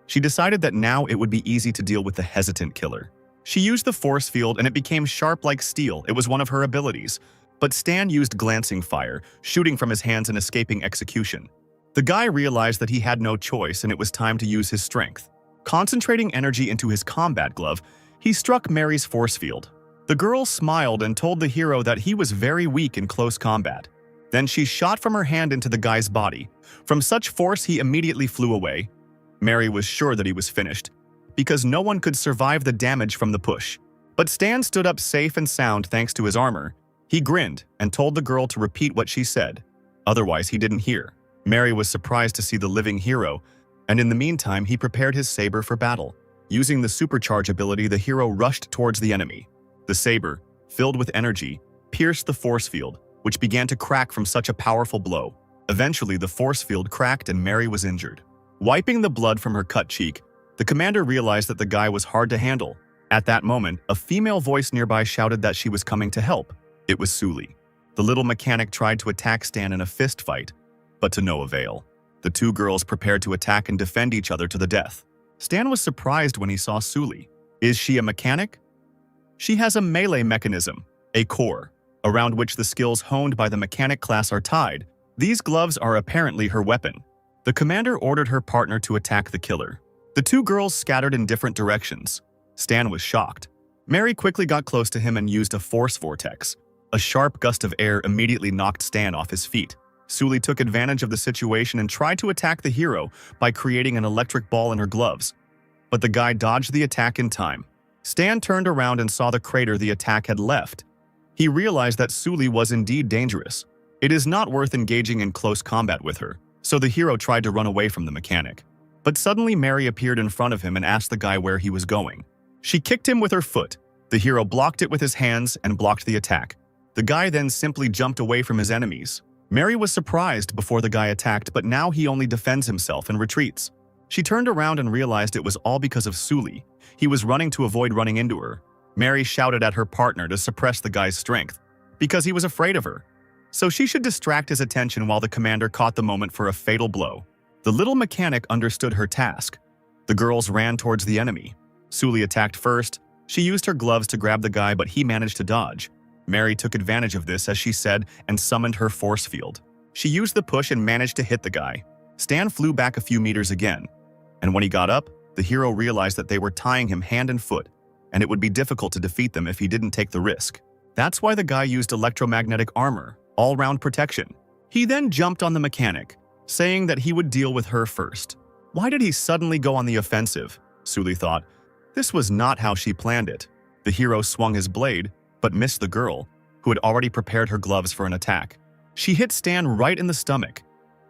She decided that now it would be easy to deal with the hesitant killer. She used the force field and it became sharp like steel. It was one of her abilities. But Stan used glancing fire, shooting from his hands and escaping execution. The guy realized that he had no choice and it was time to use his strength. Concentrating energy into his combat glove, he struck Mary's force field. The girl smiled and told the hero that he was very weak in close combat. Then she shot from her hand into the guy's body. From such force, he immediately flew away. Mary was sure that he was finished, because no one could survive the damage from the push. But Stan stood up safe and sound thanks to his armor. He grinned and told the girl to repeat what she said. Otherwise, he didn't hear. Mary was surprised to see the living hero, and in the meantime, he prepared his saber for battle. Using the supercharge ability, the hero rushed towards the enemy. The saber, filled with energy, pierced the force field, which began to crack from such a powerful blow. Eventually, the force field cracked and Mary was injured. Wiping the blood from her cut cheek, the commander realized that the guy was hard to handle. At that moment, a female voice nearby shouted that she was coming to help. It was Suli. The little mechanic tried to attack Stan in a fist fight, but to no avail. The two girls prepared to attack and defend each other to the death. Stan was surprised when he saw Suli. Is she a mechanic? She has a melee mechanism, a core, around which the skills honed by the mechanic class are tied. These gloves are apparently her weapon. The commander ordered her partner to attack the killer. The two girls scattered in different directions. Stan was shocked. Mary quickly got close to him and used a force vortex. A sharp gust of air immediately knocked Stan off his feet. Suli took advantage of the situation and tried to attack the hero by creating an electric ball in her gloves. But the guy dodged the attack in time. Stan turned around and saw the crater the attack had left. He realized that Suli was indeed dangerous. It is not worth engaging in close combat with her, so the hero tried to run away from the mechanic. But suddenly Mary appeared in front of him and asked the guy where he was going. She kicked him with her foot. The hero blocked it with his hands and blocked the attack. The guy then simply jumped away from his enemies. Mary was surprised before the guy attacked, but now he only defends himself and retreats. She turned around and realized it was all because of Suli. He was running to avoid running into her. Mary shouted at her partner to suppress the guy's strength, because he was afraid of her. So she should distract his attention while the commander caught the moment for a fatal blow. The little mechanic understood her task. The girls ran towards the enemy. Suli attacked first. She used her gloves to grab the guy, but he managed to dodge. Mary took advantage of this, as she said, and summoned her force field. She used the push and managed to hit the guy. Stan flew back a few meters again, and when he got up, the hero realized that they were tying him hand and foot, and it would be difficult to defeat them if he didn't take the risk. That's why the guy used electromagnetic armor, all-round protection. He then jumped on the mechanic, saying that he would deal with her first. Why did he suddenly go on the offensive? Suli thought. This was not how she planned it. The hero swung his blade, but missed the girl, who had already prepared her gloves for an attack. She hit Stan right in the stomach.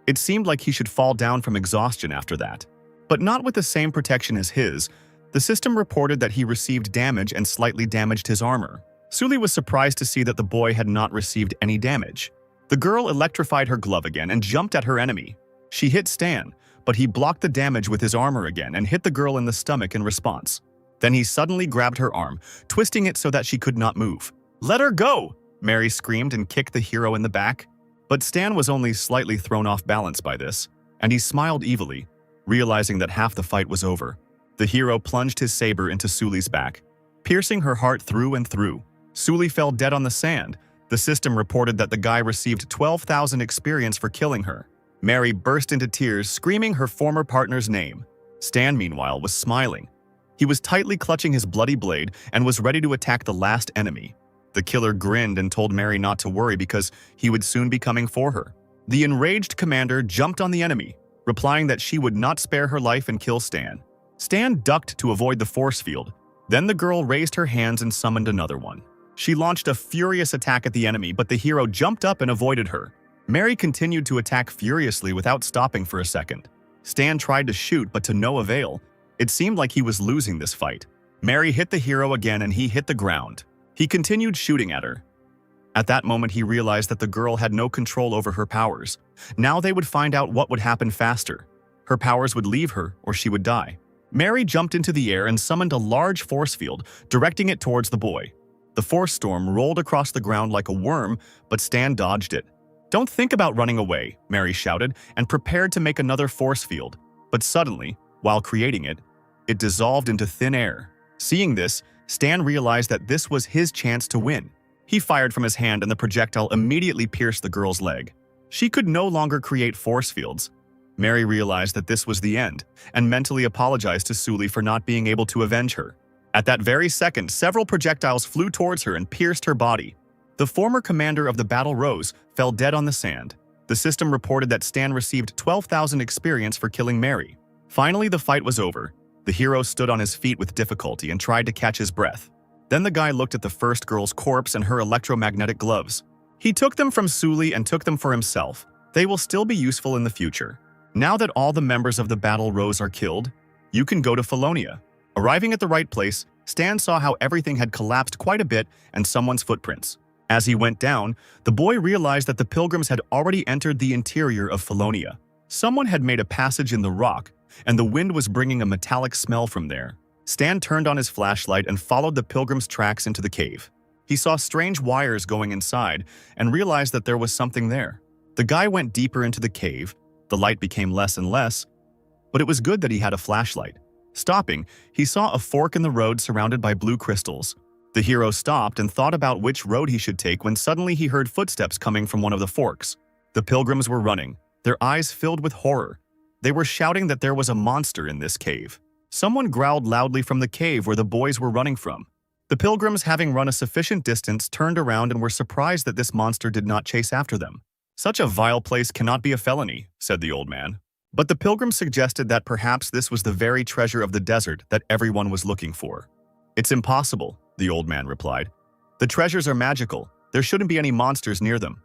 It seemed like he should fall down from exhaustion after that. But not with the same protection as his. The system reported that he received damage and slightly damaged his armor. Suli was surprised to see that the boy had not received any damage. The girl electrified her glove again and jumped at her enemy. She hit Stan, but he blocked the damage with his armor again and hit the girl in the stomach in response. Then he suddenly grabbed her arm, twisting it so that she could not move. "Let her go!" Mary screamed and kicked the hero in the back. But Stan was only slightly thrown off balance by this, and he smiled evilly, realizing that half the fight was over. The hero plunged his saber into Suli's back, piercing her heart through and through. Suli fell dead on the sand. The system reported that the guy received 12,000 experience for killing her. Mary burst into tears, screaming her former partner's name. Stan, meanwhile, was smiling. He was tightly clutching his bloody blade and was ready to attack the last enemy. The killer grinned and told Mary not to worry because he would soon be coming for her. The enraged commander jumped on the enemy, replying that she would not spare her life and kill Stan. Stan ducked to avoid the force field. Then the girl raised her hands and summoned another one. She launched a furious attack at the enemy, but the hero jumped up and avoided her. Mary continued to attack furiously without stopping for a second. Stan tried to shoot, but to no avail. It seemed like he was losing this fight. Mary hit the hero again and he hit the ground. He continued shooting at her. At that moment, he realized that the girl had no control over her powers. Now they would find out what would happen faster. Her powers would leave her or she would die. Mary jumped into the air and summoned a large force field, directing it towards the boy. The force storm rolled across the ground like a worm, but Stan dodged it. "Don't think about running away," Mary shouted, and prepared to make another force field. But suddenly, while creating it, it dissolved into thin air. Seeing this, Stan realized that this was his chance to win. He fired from his hand and the projectile immediately pierced the girl's leg. She could no longer create force fields. Mary realized that this was the end, and mentally apologized to Suli for not being able to avenge her. At that very second, several projectiles flew towards her and pierced her body. The former commander of the Battle Rose fell dead on the sand. The system reported that Stan received 12,000 experience for killing Mary. Finally, the fight was over. The hero stood on his feet with difficulty and tried to catch his breath. Then the guy looked at the first girl's corpse and her electromagnetic gloves. He took them from Suli and took them for himself. They will still be useful in the future. Now that all the members of the Battle Rose are killed, you can go to Felonia. Arriving at the right place, Stan saw how everything had collapsed quite a bit and someone's footprints. As he went down, the boy realized that the pilgrims had already entered the interior of Felonia. Someone had made a passage in the rock, and the wind was bringing a metallic smell from there. Stan turned on his flashlight and followed the pilgrims' tracks into the cave. He saw strange wires going inside and realized that there was something there. The guy went deeper into the cave. The light became less and less, but it was good that he had a flashlight. Stopping, he saw a fork in the road surrounded by blue crystals. The hero stopped and thought about which road he should take when suddenly he heard footsteps coming from one of the forks. The pilgrims were running, their eyes filled with horror. They were shouting that there was a monster in this cave. Someone growled loudly from the cave where the boys were running from. The pilgrims, having run a sufficient distance, turned around and were surprised that this monster did not chase after them. "Such a vile place cannot be a felony," said the old man. But the pilgrims suggested that perhaps this was the very treasure of the desert that everyone was looking for. "It's impossible," the old man replied. "The treasures are magical. There shouldn't be any monsters near them."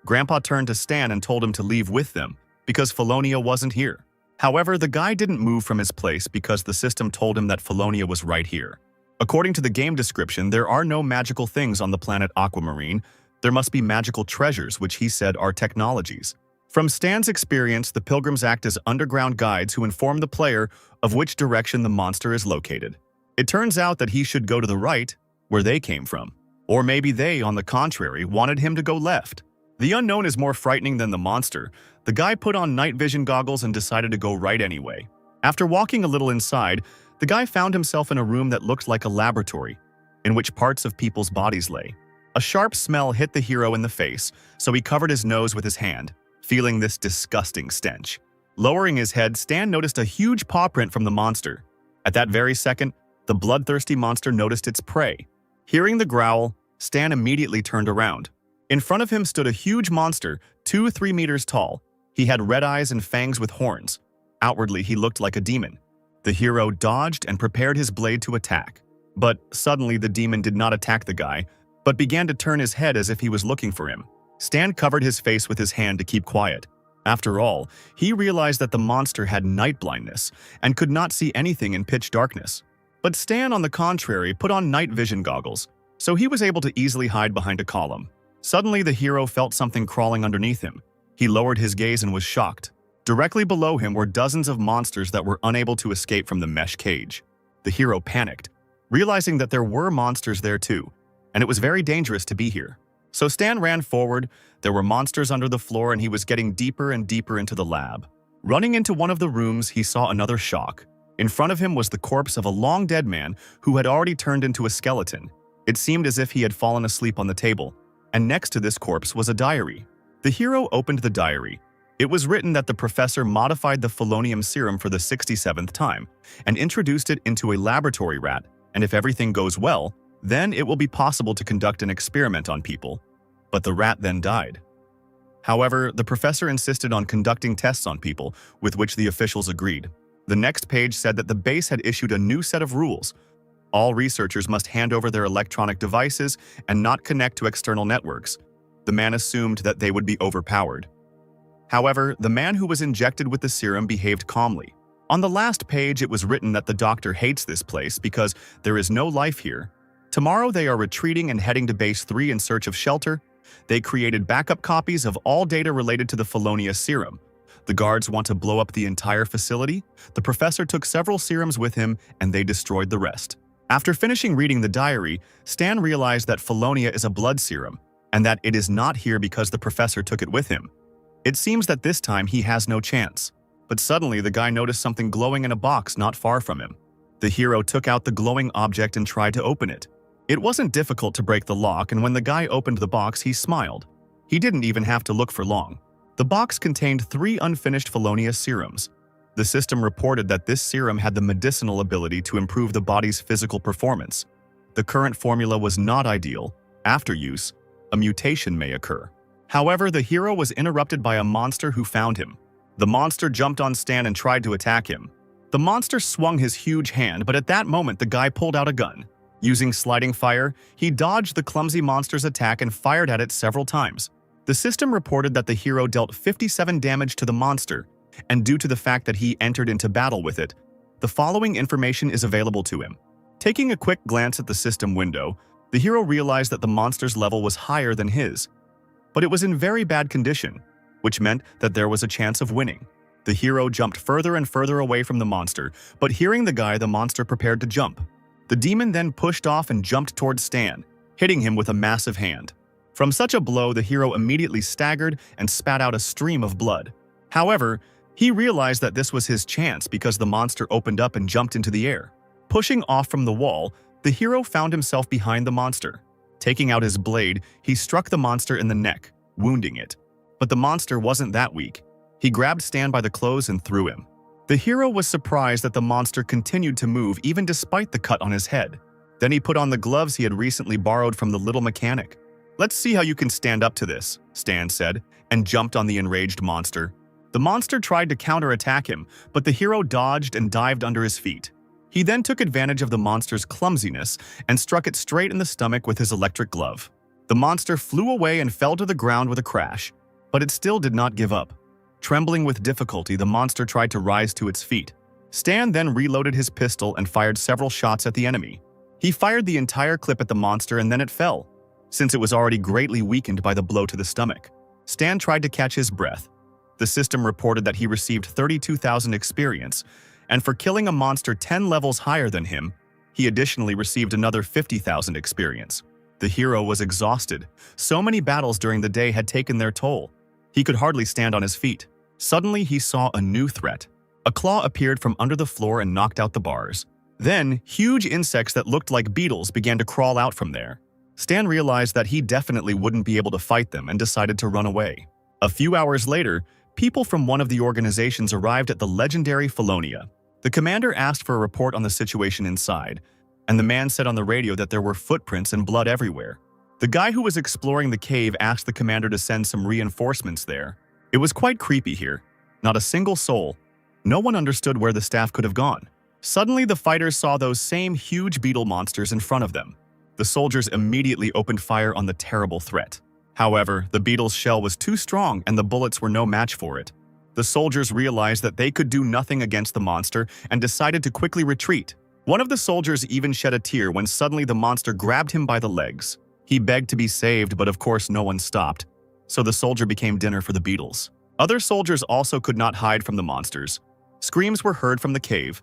Grandpa turned to Stan and told him to leave with them, because Felonia wasn't here. However, the guy didn't move from his place because the system told him that Felonia was right here. According to the game description, there are no magical things on the planet Aquamarine. There must be magical treasures, which he said are technologies. From Stan's experience, the pilgrims act as underground guides who inform the player of which direction the monster is located. It turns out that he should go to the right, where they came from. Or maybe they, on the contrary, wanted him to go left. The unknown is more frightening than the monster. The guy put on night vision goggles and decided to go right anyway. After walking a little inside, the guy found himself in a room that looked like a laboratory, in which parts of people's bodies lay. A sharp smell hit the hero in the face, so he covered his nose with his hand, feeling this disgusting stench. Lowering his head, Stan noticed a huge paw print from the monster. At that very second, the bloodthirsty monster noticed its prey. Hearing the growl, Stan immediately turned around. In front of him stood a huge monster, 2-3 meters tall. He had red eyes and fangs with horns. Outwardly, he looked like a demon. The hero dodged and prepared his blade to attack. But suddenly, the demon did not attack the guy, but began to turn his head as if he was looking for him. Stan covered his face with his hand to keep quiet. After all, he realized that the monster had night blindness and could not see anything in pitch darkness. But Stan, on the contrary, put on night vision goggles, so he was able to easily hide behind a column. Suddenly, the hero felt something crawling underneath him. He lowered his gaze and was shocked. Directly below him were dozens of monsters that were unable to escape from the mesh cage. The hero panicked, realizing that there were monsters there too, and it was very dangerous to be here. So Stan ran forward. There were monsters under the floor and he was getting deeper and deeper into the lab. Running into one of the rooms, he saw another shock. In front of him was the corpse of a long-dead man who had already turned into a skeleton. It seemed as if he had fallen asleep on the table, and next to this corpse was a diary. The hero opened the diary. It was written that the professor modified the Felonium serum for the 67th time and introduced it into a laboratory rat, and if everything goes well, then it will be possible to conduct an experiment on people. But the rat then died. However, the professor insisted on conducting tests on people, with which the officials agreed. The next page said that the base had issued a new set of rules. All researchers must hand over their electronic devices and not connect to external networks. The man assumed that they would be overpowered. However, the man who was injected with the serum behaved calmly. On the last page, it was written that the doctor hates this place because there is no life here. Tomorrow, they are retreating and heading to Base 3 in search of shelter. They created backup copies of all data related to the Felonia serum. The guards want to blow up the entire facility. The professor took several serums with him, and they destroyed the rest. After finishing reading the diary, Stan realized that Felonia is a blood serum, and that it is not here because the professor took it with him. It seems that this time he has no chance. But suddenly, the guy noticed something glowing in a box not far from him. The hero took out the glowing object and tried to open it. It wasn't difficult to break the lock, and when the guy opened the box, he smiled. He didn't even have to look for long. The box contained 3 unfinished Felonia serums. The system reported that this serum had the medicinal ability to improve the body's physical performance. The current formula was not ideal. After use, a mutation may occur. However, the hero was interrupted by a monster who found him. The monster jumped on Stan and tried to attack him. The monster swung his huge hand, but at that moment the guy pulled out a gun. Using sliding fire, he dodged the clumsy monster's attack and fired at it several times. The system reported that the hero dealt 57 damage to the monster, and due to the fact that he entered into battle with it, the following information is available to him. Taking a quick glance at the system window, the hero realized that the monster's level was higher than his, but it was in very bad condition, which meant that there was a chance of winning. The hero jumped further and further away from the monster, but hearing the guy, the monster prepared to jump. The demon then pushed off and jumped towards Stan, hitting him with a massive hand. From such a blow, the hero immediately staggered and spat out a stream of blood. However, he realized that this was his chance because the monster opened up and jumped into the air. Pushing off from the wall, the hero found himself behind the monster. Taking out his blade, he struck the monster in the neck, wounding it. But the monster wasn't that weak. He grabbed Stan by the clothes and threw him. The hero was surprised that the monster continued to move even despite the cut on his head. Then he put on the gloves he had recently borrowed from the little mechanic. "Let's see how you can stand up to this," Stan said, and jumped on the enraged monster. The monster tried to counterattack him, but the hero dodged and dived under his feet. He then took advantage of the monster's clumsiness and struck it straight in the stomach with his electric glove. The monster flew away and fell to the ground with a crash, but it still did not give up. Trembling with difficulty, the monster tried to rise to its feet. Stan then reloaded his pistol and fired several shots at the enemy. He fired the entire clip at the monster and then it fell, since it was already greatly weakened by the blow to the stomach. Stan tried to catch his breath. The system reported that he received 32,000 experience, and for killing a monster 10 levels higher than him, he additionally received another 50,000 experience. The hero was exhausted. So many battles during the day had taken their toll. He could hardly stand on his feet. Suddenly, he saw a new threat. A claw appeared from under the floor and knocked out the bars. Then, huge insects that looked like beetles began to crawl out from there. Stan realized that he definitely wouldn't be able to fight them and decided to run away. A few hours later, people from one of the organizations arrived at the legendary Felonia. The commander asked for a report on the situation inside, and the man said on the radio that there were footprints and blood everywhere. The guy who was exploring the cave asked the commander to send some reinforcements there. It was quite creepy here. Not a single soul. No one understood where the staff could have gone. Suddenly, the fighters saw those same huge beetle monsters in front of them. The soldiers immediately opened fire on the terrible threat. However, the beetle's shell was too strong and the bullets were no match for it. The soldiers realized that they could do nothing against the monster and decided to quickly retreat. One of the soldiers even shed a tear when suddenly the monster grabbed him by the legs. He begged to be saved, but of course no one stopped. So the soldier became dinner for the beetles. Other soldiers also could not hide from the monsters. Screams were heard from the cave.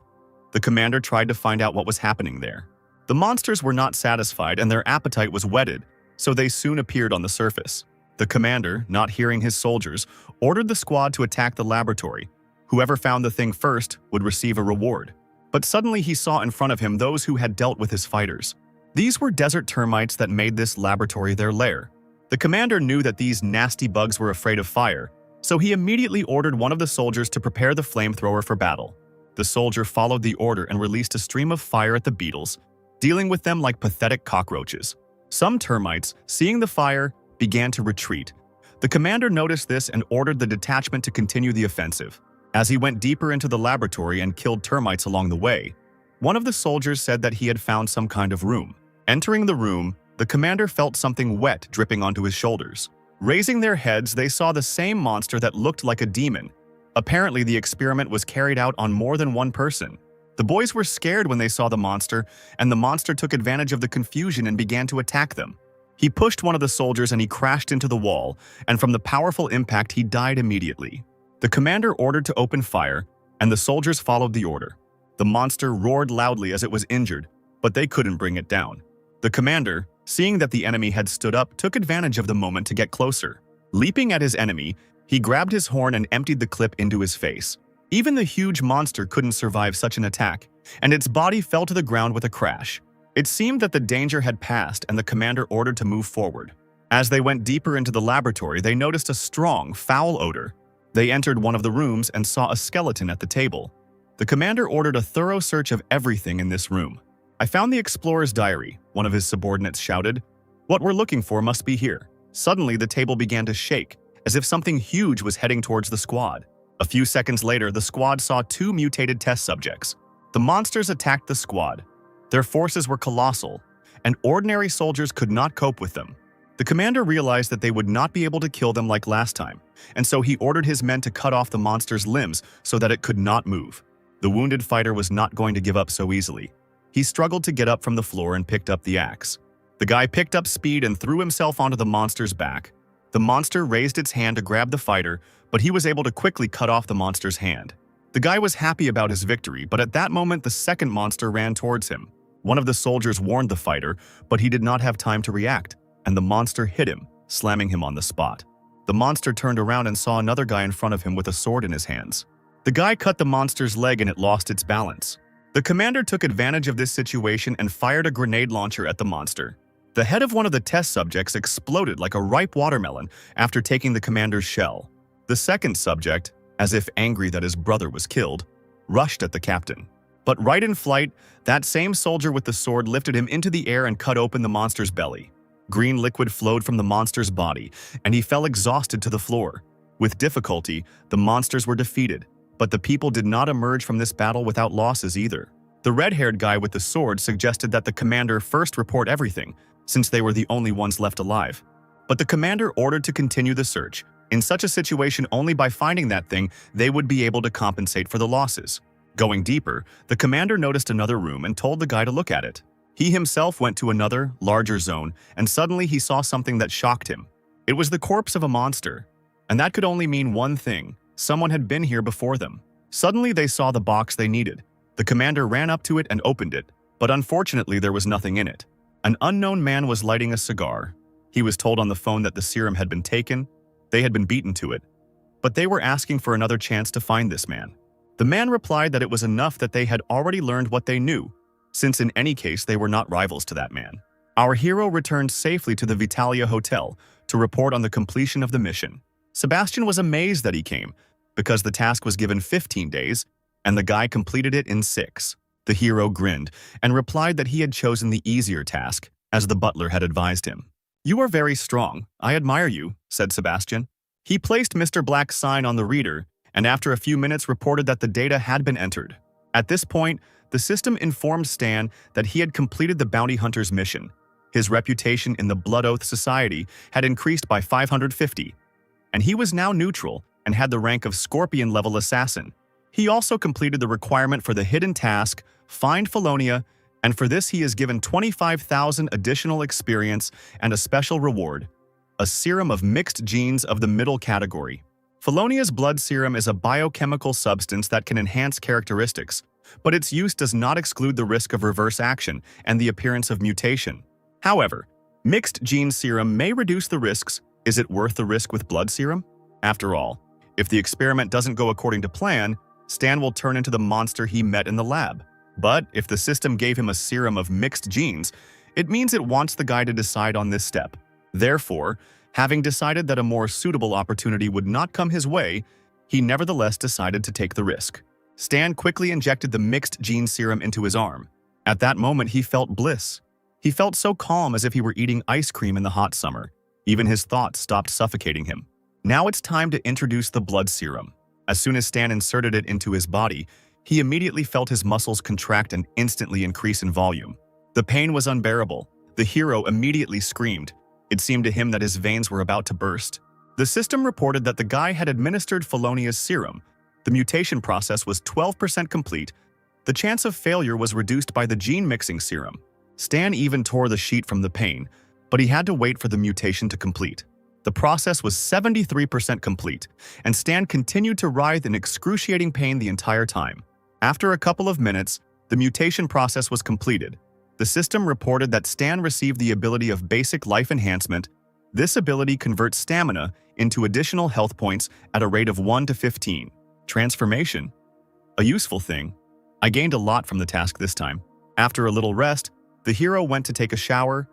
The commander tried to find out what was happening there. The monsters were not satisfied and their appetite was whetted, so they soon appeared on the surface. The commander, not hearing his soldiers, ordered the squad to attack the laboratory. Whoever found the thing first would receive a reward. But suddenly he saw in front of him those who had dealt with his fighters. These were desert termites that made this laboratory their lair. The commander knew that these nasty bugs were afraid of fire, so he immediately ordered one of the soldiers to prepare the flamethrower for battle. The soldier followed the order and released a stream of fire at the beetles, dealing with them like pathetic cockroaches. Some termites, seeing the fire, began to retreat. The commander noticed this and ordered the detachment to continue the offensive. As he went deeper into the laboratory and killed termites along the way, one of the soldiers said that he had found some kind of room. Entering the room, the commander felt something wet dripping onto his shoulders. Raising their heads, they saw the same monster that looked like a demon. Apparently, the experiment was carried out on more than one person. The boys were scared when they saw the monster, and the monster took advantage of the confusion and began to attack them. He pushed one of the soldiers and he crashed into the wall, and from the powerful impact, he died immediately. The commander ordered to open fire, and the soldiers followed the order. The monster roared loudly as it was injured, but they couldn't bring it down. The commander, seeing that the enemy had stood up, took advantage of the moment to get closer. Leaping at his enemy, he grabbed his horn and emptied the clip into his face. Even the huge monster couldn't survive such an attack, and its body fell to the ground with a crash. It seemed that the danger had passed and the commander ordered to move forward. As they went deeper into the laboratory, they noticed a strong, foul odor. They entered one of the rooms and saw a skeleton at the table. The commander ordered a thorough search of everything in this room. "I found the explorer's diary," one of his subordinates shouted. "What we're looking for must be here." Suddenly, the table began to shake, as if something huge was heading towards the squad. A few seconds later, the squad saw two mutated test subjects. The monsters attacked the squad. Their forces were colossal, and ordinary soldiers could not cope with them. The commander realized that they would not be able to kill them like last time, and so he ordered his men to cut off the monster's limbs so that it could not move. The wounded fighter was not going to give up so easily. He struggled to get up from the floor and picked up the axe. The guy picked up speed and threw himself onto the monster's back. The monster raised its hand to grab the fighter, but he was able to quickly cut off the monster's hand. The guy was happy about his victory, but at that moment the second monster ran towards him. One of the soldiers warned the fighter, but he did not have time to react, and the monster hit him, slamming him on the spot. The monster turned around and saw another guy in front of him with a sword in his hands. The guy cut the monster's leg and it lost its balance. The commander took advantage of this situation and fired a grenade launcher at the monster. The head of one of the test subjects exploded like a ripe watermelon after taking the commander's shell. The second subject, as if angry that his brother was killed, rushed at the captain. But right in flight, that same soldier with the sword lifted him into the air and cut open the monster's belly. Green liquid flowed from the monster's body, and he fell exhausted to the floor. With difficulty, the monsters were defeated, but the people did not emerge from this battle without losses either. The red-haired guy with the sword suggested that the commander first report everything, since they were the only ones left alive. But the commander ordered to continue the search. In such a situation, only by finding that thing, they would be able to compensate for the losses. Going deeper, the commander noticed another room and told the guy to look at it. He himself went to another, larger zone, and suddenly he saw something that shocked him. It was the corpse of a monster, and that could only mean one thing: someone had been here before them. Suddenly they saw the box they needed. The commander ran up to it and opened it, but unfortunately there was nothing in it. An unknown man was lighting a cigar. He was told on the phone that the serum had been taken, they had been beaten to it, but they were asking for another chance to find this man. The man replied that it was enough that they had already learned what they knew, since in any case they were not rivals to that man. Our hero returned safely to the Vitalia Hotel to report on the completion of the mission. Sebastian was amazed that he came, because the task was given 15 days, and the guy completed it in 6. The hero grinned and replied that he had chosen the easier task, as the butler had advised him. "You are very strong. I admire you," said Sebastian. He placed Mr. Black's sign on the reader, and after a few minutes reported that the data had been entered. At this point, the system informed Stan that he had completed the bounty hunter's mission. His reputation in the Blood Oath Society had increased by 550, and he was now neutral and had the rank of Scorpion-level assassin. He also completed the requirement for the hidden task, Find Felonia, and for this he is given 25,000 additional experience and a special reward, a serum of mixed genes of the middle category. Felonia's blood serum is a biochemical substance that can enhance characteristics, but its use does not exclude the risk of reverse action and the appearance of mutation. However, mixed gene serum may reduce the risks. Is it worth the risk with blood serum? After all, if the experiment doesn't go according to plan, Stan will turn into the monster he met in the lab. But if the system gave him a serum of mixed genes, it means it wants the guy to decide on this step. Therefore, having decided that a more suitable opportunity would not come his way, he nevertheless decided to take the risk. Stan quickly injected the mixed gene serum into his arm. At that moment, he felt bliss. He felt so calm, as if he were eating ice cream in the hot summer. Even his thoughts stopped suffocating him. Now it's time to introduce the blood serum. As soon as Stan inserted it into his body, he immediately felt his muscles contract and instantly increase in volume. The pain was unbearable. The hero immediately screamed. It seemed to him that his veins were about to burst. The system reported that the guy had administered Felonia's serum. The mutation process was 12% complete. The chance of failure was reduced by the gene-mixing serum. Stan even tore the sheet from the pain, but he had to wait for the mutation to complete. The process was 73% complete, and Stan continued to writhe in excruciating pain the entire time. After a couple of minutes, the mutation process was completed. The system reported that Stan received the ability of Basic Life Enhancement. This ability converts stamina into additional health points at a rate of 1 to 15. Transformation? A useful thing. I gained a lot from the task this time. After a little rest, the hero went to take a shower.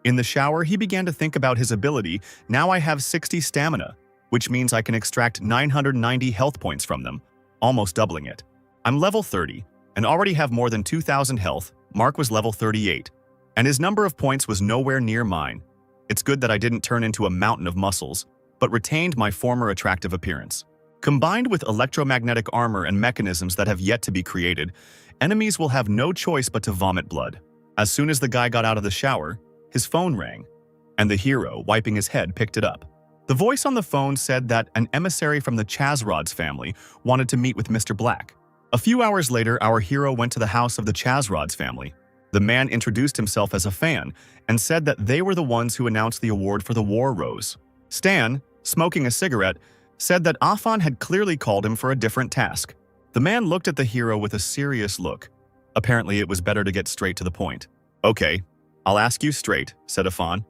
In the shower, he began to think about his ability. Now I have 60 stamina. which means I can extract 990 health points from them, almost doubling it. I'm level 30 and already have more than 2,000 health. Mark was level 38, and his number of points was nowhere near mine. It's good that I didn't turn into a mountain of muscles, but retained my former attractive appearance. Combined with electromagnetic armor and mechanisms that have yet to be created, enemies will have no choice but to vomit blood. As soon as the guy got out of the shower, his phone rang, and the hero, wiping his head, picked it up. The voice on the phone said that an emissary from the Chazrod's family wanted to meet with Mr. Black. A few hours later, our hero went to the house of the Chazrod's family. The man introduced himself as a fan and said that they were the ones who announced the award for the War Rose. Stan, smoking a cigarette, said that Afan had clearly called him for a different task. The man looked at the hero with a serious look. Apparently, it was better to get straight to the point. "Okay, I'll ask you straight," said Afan.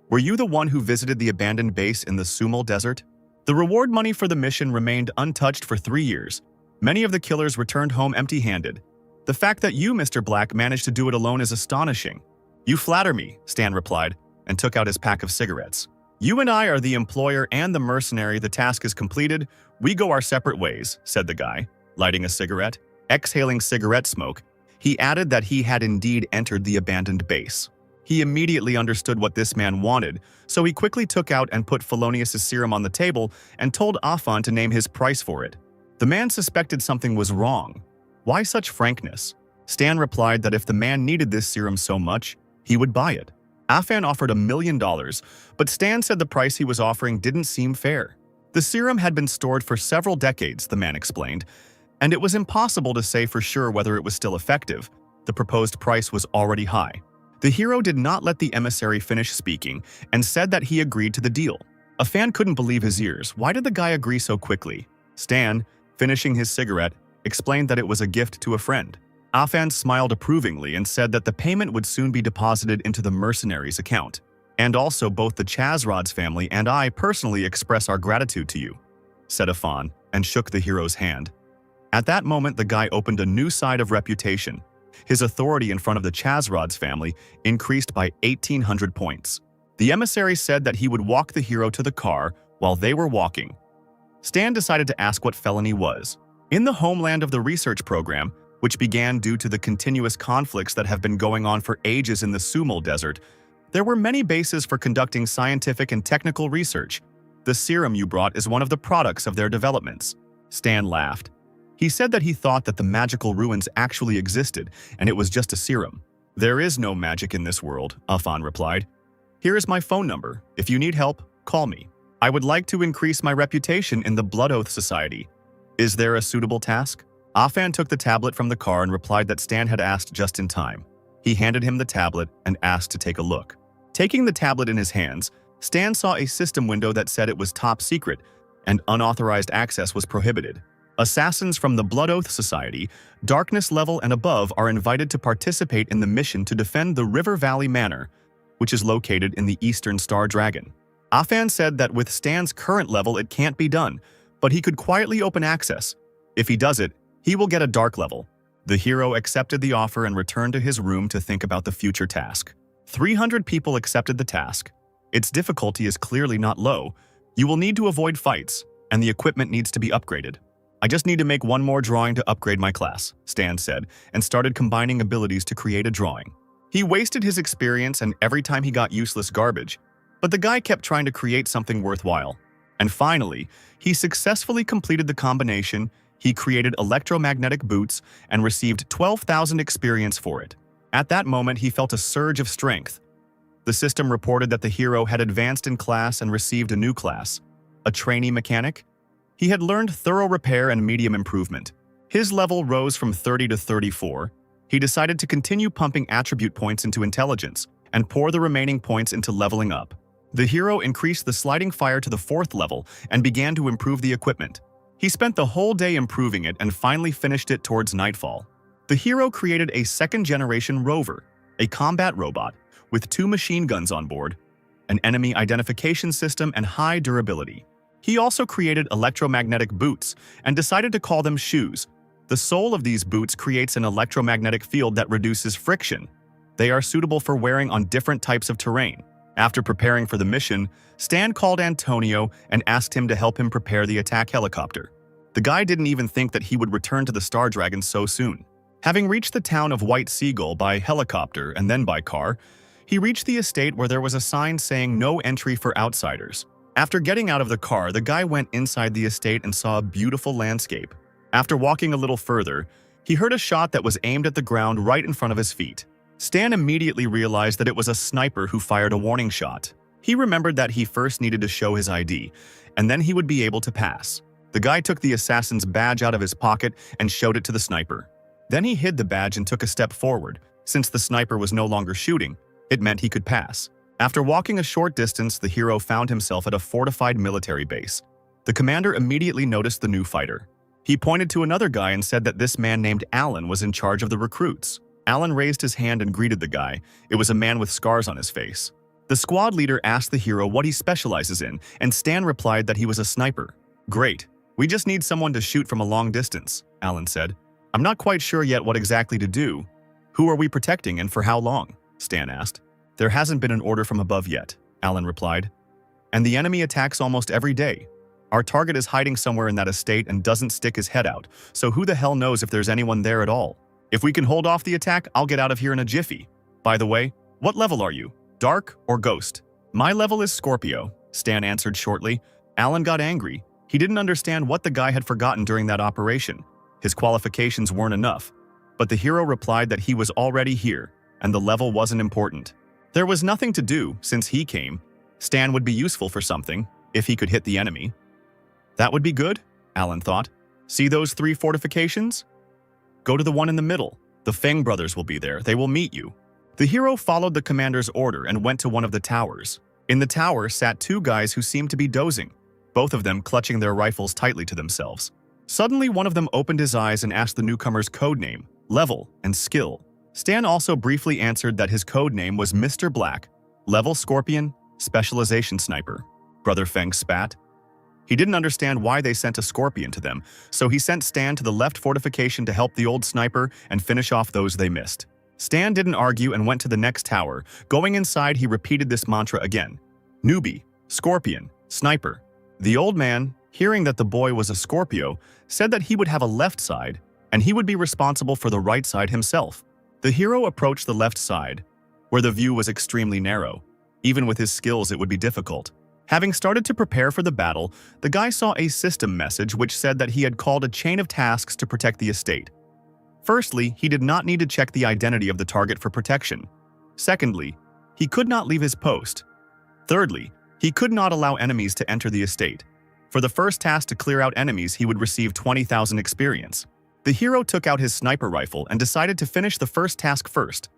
"Were you the one who visited the abandoned base in the Sumal Desert?" The reward money for the mission remained untouched for 3 years. Many of the killers returned home empty-handed. The fact that you, Mr. Black, managed to do it alone is astonishing. "You flatter me," Stan replied, and took out his pack of cigarettes. "You and I are the employer and the mercenary. The task is completed. We go our separate ways," said the guy, lighting a cigarette. Exhaling cigarette smoke, he added that he had indeed entered the abandoned base. He immediately understood what this man wanted, so he quickly took out and put Felonius' serum on the table and told Afan to name his price for it. The man suspected something was wrong. Why such frankness? Stan replied that if the man needed this serum so much, he would buy it. Afan offered $1 million, but Stan said the price he was offering didn't seem fair. The serum had been stored for several decades, the man explained, and it was impossible to say for sure whether it was still effective. The proposed price was already high. The hero did not let the emissary finish speaking and said that he agreed to the deal. Afan couldn't believe his ears. Why did the guy agree so quickly? Stan, finishing his cigarette, explained that it was a gift to a friend. Afan smiled approvingly and said that the payment would soon be deposited into the mercenary's account. "And also both the Chazrod's family and I personally express our gratitude to you," said Afan, and shook the hero's hand. At that moment, the guy opened a new side of reputation. His authority in front of the Chazrod's family increased by 1,800 points. The emissary said that he would walk the hero to the car while they were walking. Stan decided to ask what felony was. In the homeland of the research program, which began due to the continuous conflicts that have been going on for ages in the Sumal Desert, there were many bases for conducting scientific and technical research. The serum you brought is one of the products of their developments. Stan laughed. He said that he thought that the magical ruins actually existed, and it was just a serum. "There is no magic in this world," Afan replied. "Here is my phone number. If you need help, call me. I would like to increase my reputation in the Blood Oath Society. Is there a suitable task?" Afan took the tablet from the car and replied that Stan had asked just in time. He handed him the tablet and asked to take a look. Taking the tablet in his hands, Stan saw a system window that said it was top secret and unauthorized access was prohibited. Assassins from the Blood Oath Society, Darkness level and above, are invited to participate in the mission to defend the River Valley Manor, which is located in the Eastern Star Dragon. Afan said that with Stan's current level it can't be done, but he could quietly open access. If he does it, he will get a dark level. The hero accepted the offer and returned to his room to think about the future task. 300 people accepted the task. Its difficulty is clearly not low. You will need to avoid fights, and the equipment needs to be upgraded. "I just need to make one more drawing to upgrade my class," Stan said, and started combining abilities to create a drawing. He wasted his experience and every time he got useless garbage, but the guy kept trying to create something worthwhile. And finally, he successfully completed the combination. He created electromagnetic boots and received 12,000 experience for it. At that moment, he felt a surge of strength. The system reported that the hero had advanced in class and received a new class, a trainee mechanic. He had learned thorough repair and medium improvement. His level rose from 30 to 34. He decided to continue pumping attribute points into intelligence and pour the remaining points into leveling up. The hero increased the sliding fire to the 4th level and began to improve the equipment. He spent the whole day improving it and finally finished it towards nightfall. The hero created a 2nd-generation rover, a combat robot with 2 machine guns on board, an enemy identification system, and high durability. He also created electromagnetic boots and decided to call them shoes. The sole of these boots creates an electromagnetic field that reduces friction. They are suitable for wearing on different types of terrain. After preparing for the mission, Stan called Antonio and asked him to help him prepare the attack helicopter. The guy didn't even think that he would return to the Star Dragon so soon. Having reached the town of White Seagull by helicopter and then by car, he reached the estate where there was a sign saying no entry for outsiders. After getting out of the car, the guy went inside the estate and saw a beautiful landscape. After walking a little further, he heard a shot that was aimed at the ground right in front of his feet. Stan immediately realized that it was a sniper who fired a warning shot. He remembered that he first needed to show his ID, and then he would be able to pass. The guy took the assassin's badge out of his pocket and showed it to the sniper. Then he hid the badge and took a step forward. Since the sniper was no longer shooting, it meant he could pass. After walking a short distance, the hero found himself at a fortified military base. The commander immediately noticed the new fighter. He pointed to another guy and said that this man named Alan was in charge of the recruits. Alan raised his hand and greeted the guy. It was a man with scars on his face. The squad leader asked the hero what he specializes in, and Stan replied that he was a sniper. "Great. We just need someone to shoot from a long distance," Alan said. "I'm not quite sure yet what exactly to do. Who are we protecting and for how long?" Stan asked. "There hasn't been an order from above yet," Alan replied. "And the enemy attacks almost every day. Our target is hiding somewhere in that estate and doesn't stick his head out, so who the hell knows if there's anyone there at all? If we can hold off the attack, I'll get out of here in a jiffy. By the way, what level are you? Dark or Ghost?" "My level is Scorpio," Stan answered shortly. Alan got angry. He didn't understand what the guy had forgotten during that operation. His qualifications weren't enough. But the hero replied that he was already here, and the level wasn't important. There was nothing to do since he came. Stan would be useful for something, if he could hit the enemy. That would be good, Alan thought. See those 3 fortifications? Go to the one in the middle. The Feng brothers will be there. They will meet you. The hero followed the commander's order and went to one of the towers. In the tower sat 2 guys who seemed to be dozing, both of them clutching their rifles tightly to themselves. Suddenly, one of them opened his eyes and asked the newcomer's code name, level, and skill. Stan also briefly answered that his code name was Mr. Black, level Scorpion, specialization sniper. Brother Feng spat. He didn't understand why they sent a Scorpion to them, so he sent Stan to the left fortification to help the old sniper and finish off those they missed. Stan didn't argue and went to the next tower. Going inside, he repeated this mantra again. Newbie, Scorpion, Sniper. The old man, hearing that the boy was a Scorpio, said that he would have a left side, and he would be responsible for the right side himself. The hero approached the left side, where the view was extremely narrow. Even with his skills, it would be difficult. Having started to prepare for the battle, the guy saw a system message which said that he had called a chain of tasks to protect the estate. Firstly, he did not need to check the identity of the target for protection. Secondly, he could not leave his post. Thirdly, he could not allow enemies to enter the estate. For the first task to clear out enemies, he would receive 20,000 experience. The hero took out his sniper rifle and decided to finish the first task first,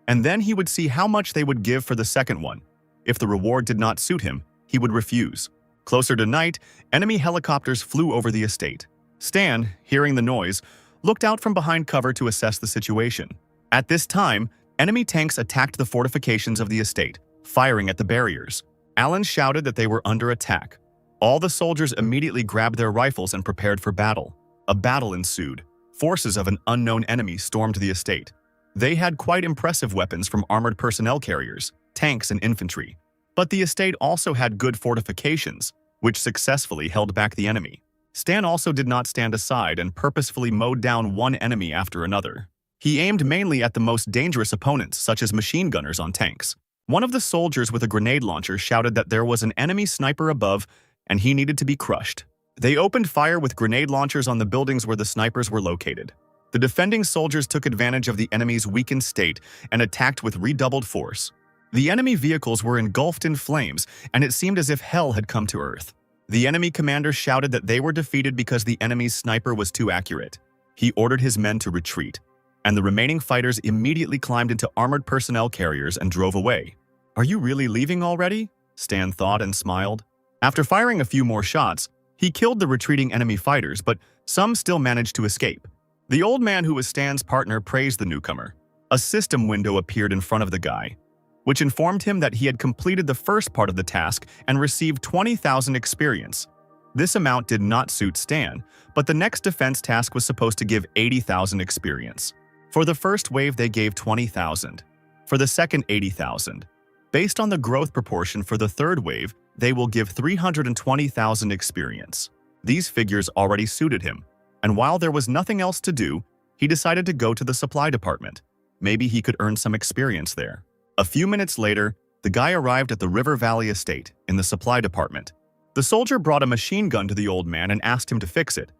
and then he would see how much they would give for the second one. If the reward did not suit him, he would refuse. Closer to night, enemy helicopters flew over the estate. Stan, hearing the noise, looked out from behind cover to assess the situation. At this time, enemy tanks attacked the fortifications of the estate, firing at the barriers. Alan shouted that they were under attack. All the soldiers immediately grabbed their rifles and prepared for battle. A battle ensued. Forces of an unknown enemy stormed the estate. They had quite impressive weapons from armored personnel carriers, tanks, and infantry. But the estate also had good fortifications, which successfully held back the enemy. Stan also did not stand aside and purposefully mowed down one enemy after another. He aimed mainly at the most dangerous opponents, such as machine gunners on tanks. One of the soldiers with a grenade launcher shouted that there was an enemy sniper above and he needed to be crushed. They opened fire with grenade launchers on the buildings where the snipers were located. The defending soldiers took advantage of the enemy's weakened state and attacked with redoubled force. The enemy vehicles were engulfed in flames, and it seemed as if hell had come to Earth. The enemy commander shouted that they were defeated because the enemy's sniper was too accurate. He ordered his men to retreat, and the remaining fighters immediately climbed into armored personnel carriers and drove away. "Are you really leaving already?" Stan thought and smiled. After firing a few more shots, he killed the retreating enemy fighters, but some still managed to escape. The old man who was Stan's partner praised the newcomer. A system window appeared in front of the guy, which informed him that he had completed the first part of the task and received 20,000 experience. This amount did not suit Stan, but the next defense task was supposed to give 80,000 experience. For the first wave, they gave 20,000. For the second, 80,000. Based on the growth proportion for the third wave, they will give 320,000 experience. These figures already suited him, and while there was nothing else to do, he decided to go to the supply department. Maybe he could earn some experience there. A few minutes later, the guy arrived at the River Valley estate in the supply department. The soldier brought a machine gun to the old man and asked him to fix it,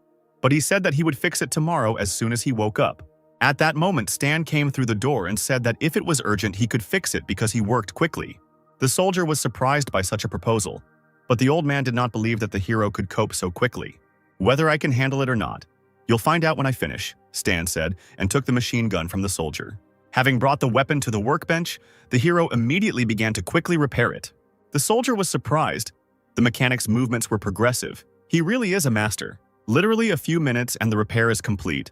but he said that he would fix it tomorrow as soon as he woke up. At that moment, Stan came through the door and said that if it was urgent, he could fix it because he worked quickly. The soldier was surprised by such a proposal, but the old man did not believe that the hero could cope so quickly. "Whether I can handle it or not, you'll find out when I finish," Stan said, and took the machine gun from the soldier. Having brought the weapon to the workbench, the hero immediately began to quickly repair it. The soldier was surprised. The mechanic's movements were progressive. He really is a master. Literally a few minutes and the repair is complete.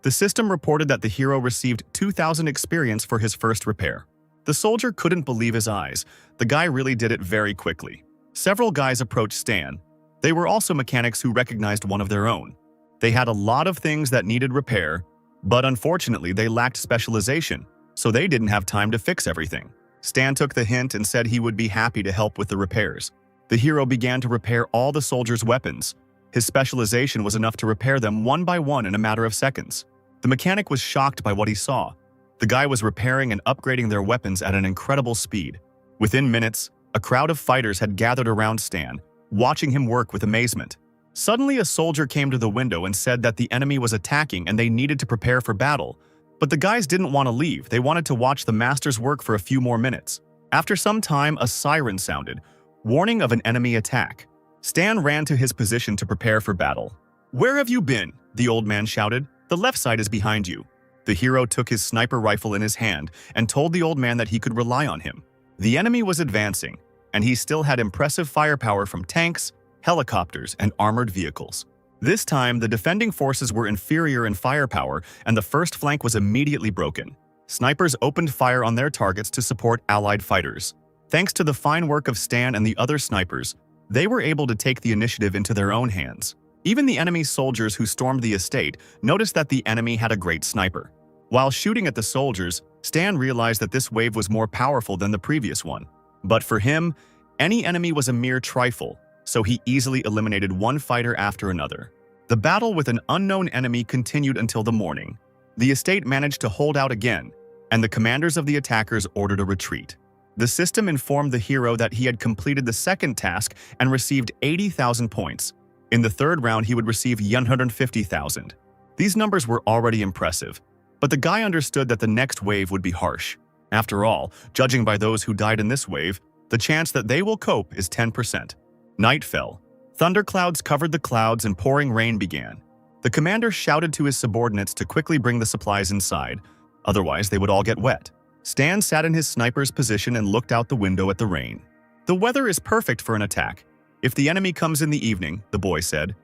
The system reported that the hero received 2,000 experience for his first repair. The soldier couldn't believe his eyes. The guy really did it very quickly. Several guys approached Stan. They were also mechanics who recognized one of their own. They had a lot of things that needed repair, but unfortunately they lacked specialization, so they didn't have time to fix everything. Stan took the hint and said he would be happy to help with the repairs. The hero began to repair all the soldiers' weapons. His specialization was enough to repair them one by one in a matter of seconds. The mechanic was shocked by what he saw. The guy was repairing and upgrading their weapons at an incredible speed. Within minutes, a crowd of fighters had gathered around Stan, watching him work with amazement. Suddenly, a soldier came to the window and said that the enemy was attacking and they needed to prepare for battle. But the guys didn't want to leave. They wanted to watch the master's work for a few more minutes. After some time, a siren sounded, warning of an enemy attack. Stan ran to his position to prepare for battle. "Where have you been?" the old man shouted. "The left side is behind you." The hero took his sniper rifle in his hand and told the old man that he could rely on him. The enemy was advancing, and he still had impressive firepower from tanks, helicopters, and armored vehicles. This time, the defending forces were inferior in firepower, and the first flank was immediately broken. Snipers opened fire on their targets to support allied fighters. Thanks to the fine work of Stan and the other snipers, they were able to take the initiative into their own hands. Even the enemy soldiers who stormed the estate noticed that the enemy had a great sniper. While shooting at the soldiers, Stan realized that this wave was more powerful than the previous one. But for him, any enemy was a mere trifle, so he easily eliminated one fighter after another. The battle with an unknown enemy continued until the morning. The estate managed to hold out again, and the commanders of the attackers ordered a retreat. The system informed the hero that he had completed the second task and received 80,000 points. In the third round, he would receive 150,000. These numbers were already impressive, but the guy understood that the next wave would be harsh. After all, judging by those who died in this wave, the chance that they will cope is 10%. Night fell. Thunderclouds covered the clouds and pouring rain began. The commander shouted to his subordinates to quickly bring the supplies inside, otherwise they would all get wet. Stan sat in his sniper's position and looked out the window at the rain. "The weather is perfect for an attack. If the enemy comes in the evening," the boy said.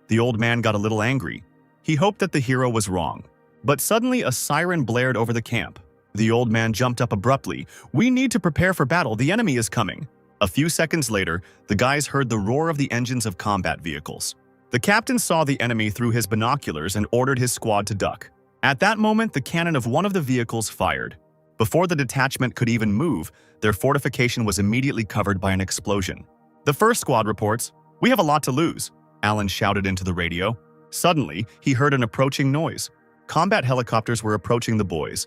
The old man got a little angry. He hoped that the hero was wrong. But suddenly a siren blared over the camp. The old man jumped up abruptly. "We need to prepare for battle. The enemy is coming." A few seconds later, the guys heard the roar of the engines of combat vehicles. The captain saw the enemy through his binoculars and ordered his squad to duck. At that moment, the cannon of one of the vehicles fired. Before the detachment could even move, their fortification was immediately covered by an explosion. The first squad reports, "We have a lot to lose," Alan shouted into the radio. Suddenly, he heard an approaching noise. Combat helicopters were approaching the boys.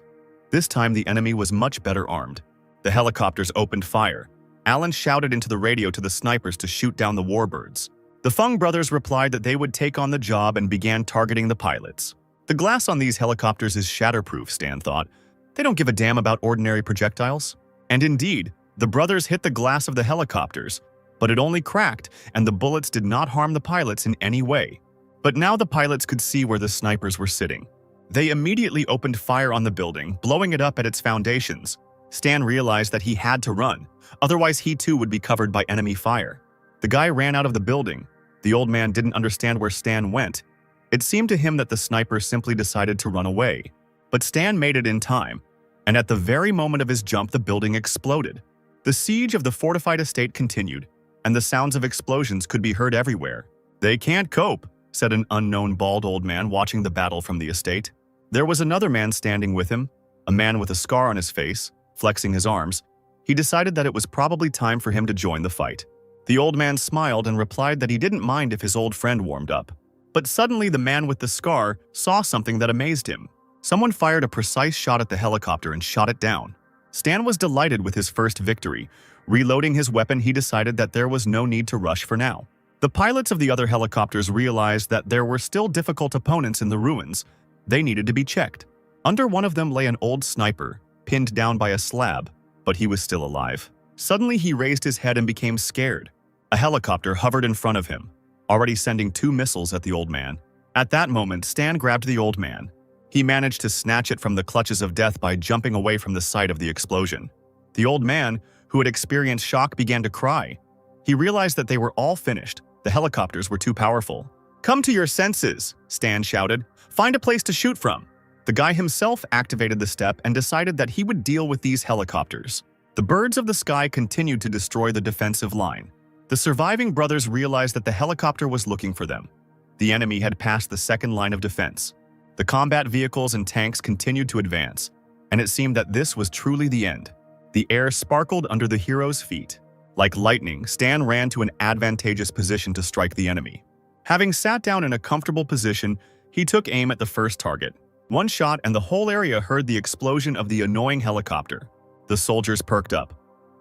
This time, the enemy was much better armed. The helicopters opened fire. Alan shouted into the radio to the snipers to shoot down the warbirds. The Fung brothers replied that they would take on the job and began targeting the pilots. "The glass on these helicopters is shatterproof," Stan thought. "They don't give a damn about ordinary projectiles." And indeed, the brothers hit the glass of the helicopters, but it only cracked, and the bullets did not harm the pilots in any way. But now the pilots could see where the snipers were sitting. They immediately opened fire on the building, blowing it up at its foundations. Stan realized that he had to run, otherwise he too would be covered by enemy fire. The guy ran out of the building. The old man didn't understand where Stan went. It seemed to him that the sniper simply decided to run away. But Stan made it in time, and at the very moment of his jump, the building exploded. The siege of the fortified estate continued, and the sounds of explosions could be heard everywhere. "They can't cope," said an unknown bald old man watching the battle from the estate. There was another man standing with him, a man with a scar on his face, flexing his arms. he decided that it was probably time for him to join the fight. The old man smiled and replied that he didn't mind if his old friend warmed up. But suddenly the man with the scar saw something that amazed him. Someone fired a precise shot at the helicopter and shot it down. Stan was delighted with his first victory. Reloading his weapon, he decided that there was no need to rush for now. The pilots of the other helicopters realized that there were still difficult opponents in the ruins. They needed to be checked. Under one of them lay an old sniper, pinned down by a slab, but he was still alive. Suddenly he raised his head and became scared. A helicopter hovered in front of him, already sending 2 missiles at the old man. At that moment, Stan grabbed the old man. He managed to snatch it from the clutches of death by jumping away from the site of the explosion. The old man, who had experienced shock, began to cry. He realized that they were all finished. The helicopters were too powerful. "Come to your senses," Stan shouted. "Find a place to shoot from." The guy himself activated the step and decided that he would deal with these helicopters. The birds of the sky continued to destroy the defensive line. The surviving brothers realized that the helicopter was looking for them. The enemy had passed the second line of defense. The combat vehicles and tanks continued to advance, and it seemed that this was truly the end. The air sparkled under the hero's feet. Like lightning, Stan ran to an advantageous position to strike the enemy. Having sat down in a comfortable position, he took aim at the first target. One shot and the whole area heard the explosion of the annoying helicopter. The soldiers perked up.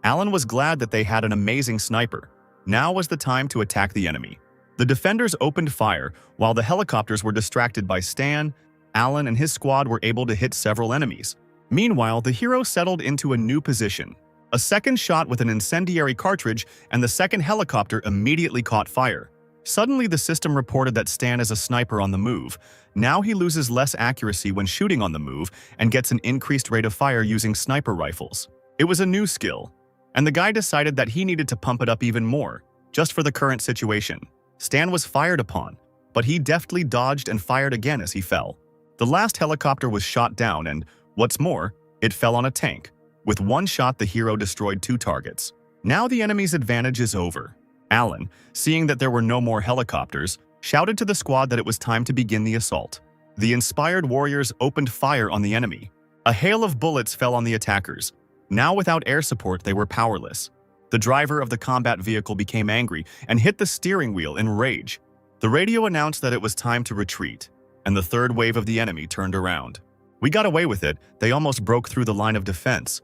Alan was glad that they had an amazing sniper. Now was the time to attack the enemy. The defenders opened fire, while the helicopters were distracted by Stan. Alan and his squad were able to hit several enemies. Meanwhile, the hero settled into a new position. A second shot with an incendiary cartridge, and the second helicopter immediately caught fire. Suddenly, the system reported that Stan is a sniper on the move. Now he loses less accuracy when shooting on the move and gets an increased rate of fire using sniper rifles. It was a new skill, and the guy decided that he needed to pump it up even more, just for the current situation. Stan was fired upon, but he deftly dodged and fired again as he fell. The last helicopter was shot down and, what's more, it fell on a tank. With one shot, the hero destroyed 2 targets. Now the enemy's advantage is over. Alan, seeing that there were no more helicopters, shouted to the squad that it was time to begin the assault. The inspired warriors opened fire on the enemy. A hail of bullets fell on the attackers. Now without air support, they were powerless. The driver of the combat vehicle became angry and hit the steering wheel in rage. The radio announced that it was time to retreat, and the third wave of the enemy turned around. "We got away with it. They almost broke through the line of defense.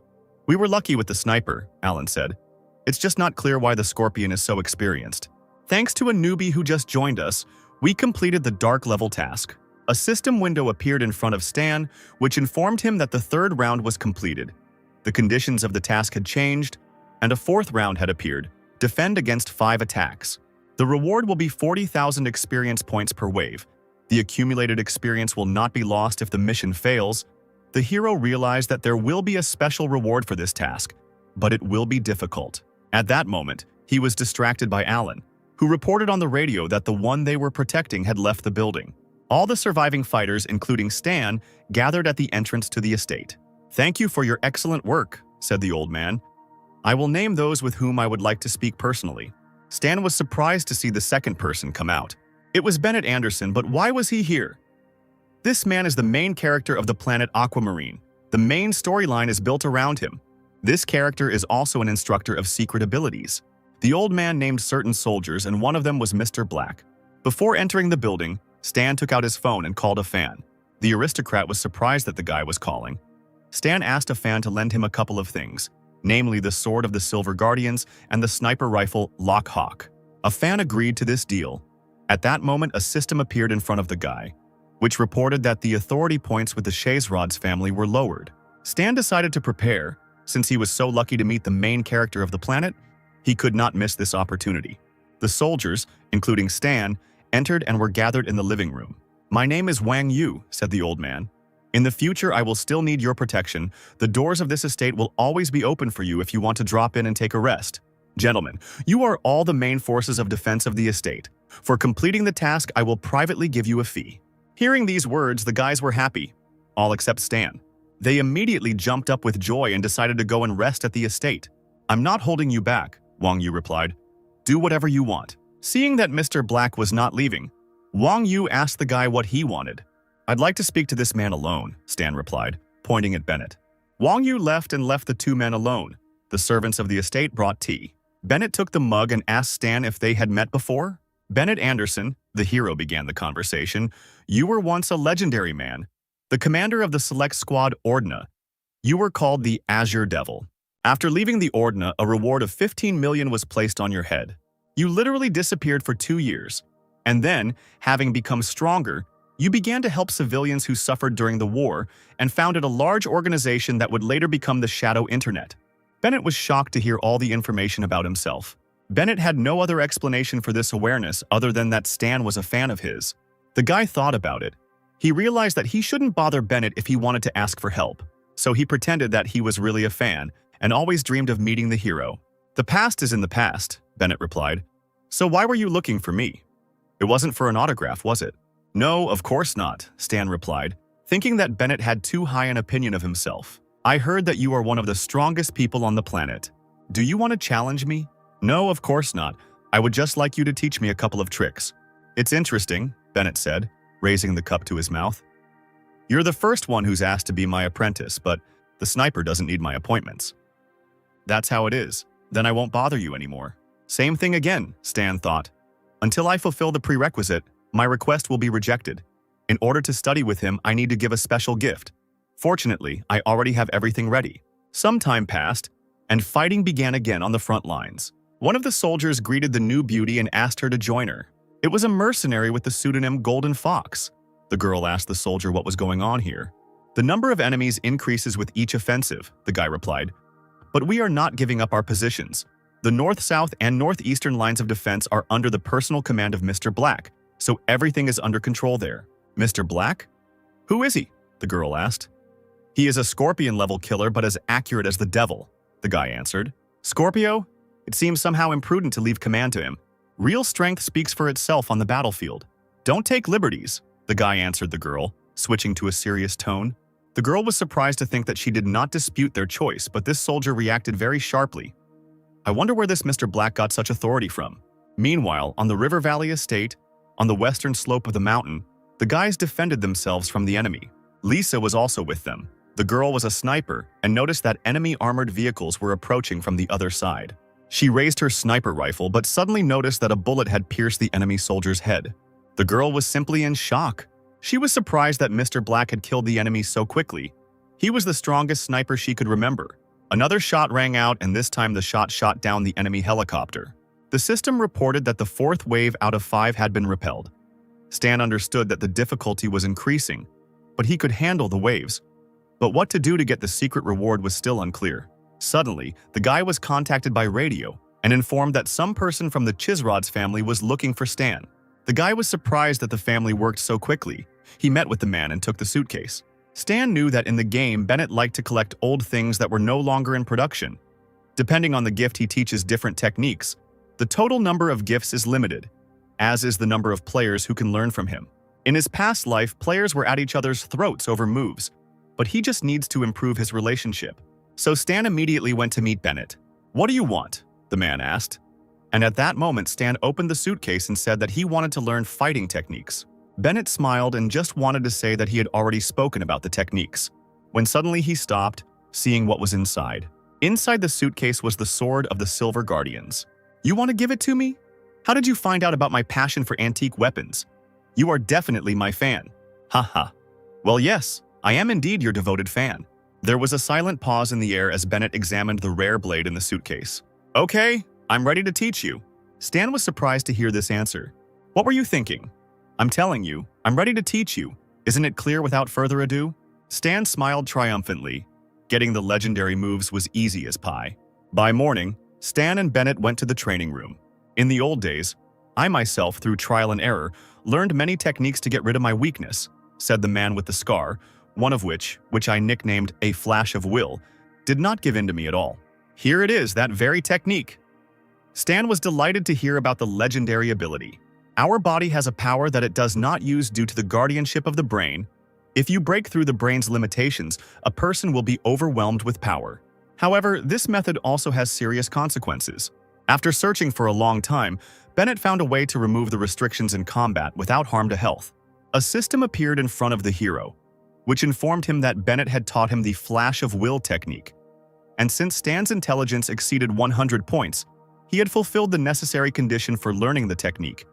We were lucky with the sniper," Alan said. "It's just not clear why the Scorpion is so experienced. Thanks to a newbie who just joined us, we completed the dark level task." A system window appeared in front of Stan, which informed him that the third round was completed. The conditions of the task had changed, and a fourth round had appeared. Defend against 5 attacks. The reward will be 40,000 experience points per wave. The accumulated experience will not be lost if the mission fails. The hero realized that there will be a special reward for this task, but it will be difficult. At that moment, he was distracted by Alan, who reported on the radio that the one they were protecting had left the building. All the surviving fighters, including Stan, gathered at the entrance to the estate. "Thank you for your excellent work," said the old man. "I will name those with whom I would like to speak personally." Stan was surprised to see the second person come out. It was Bennett Anderson, but why was he here? This man is the main character of the planet Aquamarine. The main storyline is built around him. This character is also an instructor of secret abilities. The old man named certain soldiers, and one of them was Mr. Black. Before entering the building, Stan took out his phone and called a fan. The aristocrat was surprised that the guy was calling. Stan asked a fan to lend him a couple of things, namely the sword of the Silver Guardians and the sniper rifle Lock Hawk. A fan agreed to this deal. At that moment, a system appeared in front of the guy, which reported that the authority points with the Shazerod's family were lowered. Stan decided to prepare. Since he was so lucky to meet the main character of the planet, he could not miss this opportunity. The soldiers, including Stan, entered and were gathered in the living room. "My name is Wang Yu," said the old man. "In the future, I will still need your protection. The doors of this estate will always be open for you if you want to drop in and take a rest. Gentlemen, you are all the main forces of defense of the estate. For completing the task, I will privately give you a fee." Hearing these words, the guys were happy, all except Stan. They immediately jumped up with joy and decided to go and rest at the estate. "I'm not holding you back," Wang Yu replied. "Do whatever you want." Seeing that Mr. Black was not leaving, Wang Yu asked the guy what he wanted. "I'd like to speak to this man alone," Stan replied, pointing at Bennett. Wang Yu left and left the 2 men alone. The servants of the estate brought tea. Bennett took the mug and asked Stan if they had met before. Bennett Anderson, the hero, began the conversation. You were once a legendary man, the commander of the select squad Ordna. You were called the Azure Devil. After leaving the Ordna, a reward of 15 million was placed on your head. You literally disappeared for 2 years. And then, having become stronger, you began to help civilians who suffered during the war and founded a large organization that would later become the Shadow Internet. Bennett was shocked to hear all the information about himself. Bennett had no other explanation for this awareness other than that Stan was a fan of his. The guy thought about it. He realized that he shouldn't bother Bennett if he wanted to ask for help, so he pretended that he was really a fan and always dreamed of meeting the hero. The past is in the past, Bennett replied. So why were you looking for me? It wasn't for an autograph, was it? No, of course not, Stan replied, thinking that Bennett had too high an opinion of himself. I heard that you are one of the strongest people on the planet. Do you want to challenge me? No, of course not. I would just like you to teach me a couple of tricks. It's interesting, Bennett said, raising the cup to his mouth. You're the first one who's asked to be my apprentice, but the sniper doesn't need my appointments. That's how it is. Then I won't bother you anymore. Same thing again, Stan thought. Until I fulfill the prerequisite, my request will be rejected. In order to study with him, I need to give a special gift. Fortunately, I already have everything ready. Some time passed, and fighting began again on the front lines. One of the soldiers greeted the new beauty and asked her to join her. It was a mercenary with the pseudonym Golden Fox. The girl asked the soldier what was going on here. The number of enemies increases with each offensive, the guy replied. But we are not giving up our positions. The north, south, and northeastern lines of defense are under the personal command of Mr. Black, so everything is under control there. Mr. Black? Who is he? The girl asked. He is a scorpion-level killer but as accurate as the devil, the guy answered. Scorpio? It seems somehow imprudent to leave command to him. Real strength speaks for itself on the battlefield. Don't take liberties, the guy answered the girl, switching to a serious tone. The girl was surprised to think that she did not dispute their choice, but this soldier reacted very sharply. I wonder where this Mr. Black got such authority from. Meanwhile, on the River Valley estate, on the western slope of the mountain, the guys defended themselves from the enemy. Lisa was also with them. The girl was a sniper and noticed that enemy armored vehicles were approaching from the other side. She raised her sniper rifle but suddenly noticed that a bullet had pierced the enemy soldier's head. The girl was simply in shock. She was surprised that Mr. Black had killed the enemy so quickly. He was the strongest sniper she could remember. Another shot rang out, and this time the shot shot down the enemy helicopter. The system reported that the 4th wave out of 5 had been repelled. Stan understood that the difficulty was increasing, but he could handle the waves. But what to do to get the secret reward was still unclear. Suddenly, the guy was contacted by radio and informed that some person from the Chisrod's family was looking for Stan. The guy was surprised that the family worked so quickly. He met with the man and took the suitcase. Stan knew that in the game, Bennett liked to collect old things that were no longer in production. Depending on the gift, he teaches different techniques. The total number of gifts is limited, as is the number of players who can learn from him. In his past life, players were at each other's throats over moves, but he just needs to improve his relationship. So Stan immediately went to meet Bennett. What do you want? The man asked. And at that moment, Stan opened the suitcase and said that he wanted to learn fighting techniques. Bennett smiled and just wanted to say that he had already spoken about the techniques, when suddenly he stopped, seeing what was inside. Inside the suitcase was the sword of the Silver Guardians. You want to give it to me? How did you find out about my passion for antique weapons? You are definitely my fan. Haha. Well, yes, I am indeed your devoted fan. There was a silent pause in the air as Bennett examined the rare blade in the suitcase. Okay, I'm ready to teach you. Stan was surprised to hear this answer. What were you thinking? I'm telling you, I'm ready to teach you. Isn't it clear without further ado? Stan smiled triumphantly. Getting the legendary moves was easy as pie. By morning, Stan and Bennett went to the training room. In the old days, I myself, through trial and error, learned many techniques to get rid of my weakness, said the man with the scar, one of which I nicknamed a flash of will, did not give in to me at all. Here it is, that very technique. Stan was delighted to hear about the legendary ability. Our body has a power that it does not use due to the guardianship of the brain. If you break through the brain's limitations, a person will be overwhelmed with power. However, this method also has serious consequences. After searching for a long time, Bennett found a way to remove the restrictions in combat without harm to health. A system appeared in front of the hero, which informed him that Bennett had taught him the flash of will technique. and since Stan's intelligence exceeded 100 points, he had fulfilled the necessary condition for learning the technique.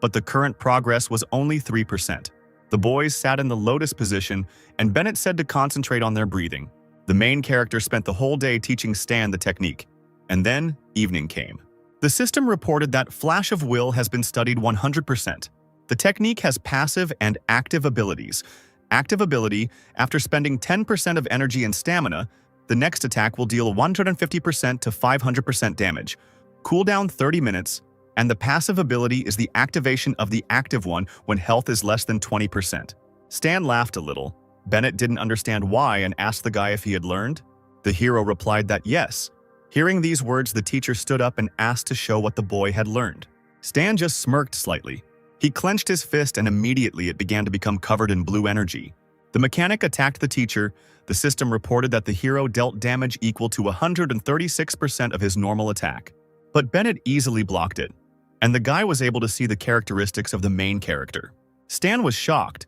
But the current progress was only 3%. The boys sat in the lotus position, and Bennett said to concentrate on their breathing. The main character spent the whole day teaching Stan the technique, and then evening came. The system reported that Flash of Will has been studied 100%. The technique has passive and active abilities. Active ability, after spending 10% of energy and stamina, the next attack will deal 150% to 500% damage. Cooldown 30 minutes, and the passive ability is the activation of the active one when health is less than 20%. Stan laughed a little. Bennett didn't understand why and asked the guy if he had learned. The hero replied that yes. Hearing these words, the teacher stood up and asked to show what the boy had learned. Stan just smirked slightly. He clenched his fist and immediately it began to become covered in blue energy. The mechanic attacked the teacher. The system reported that the hero dealt damage equal to 136% of his normal attack. But Bennett easily blocked it, and the guy was able to see the characteristics of the main character. Stan was shocked.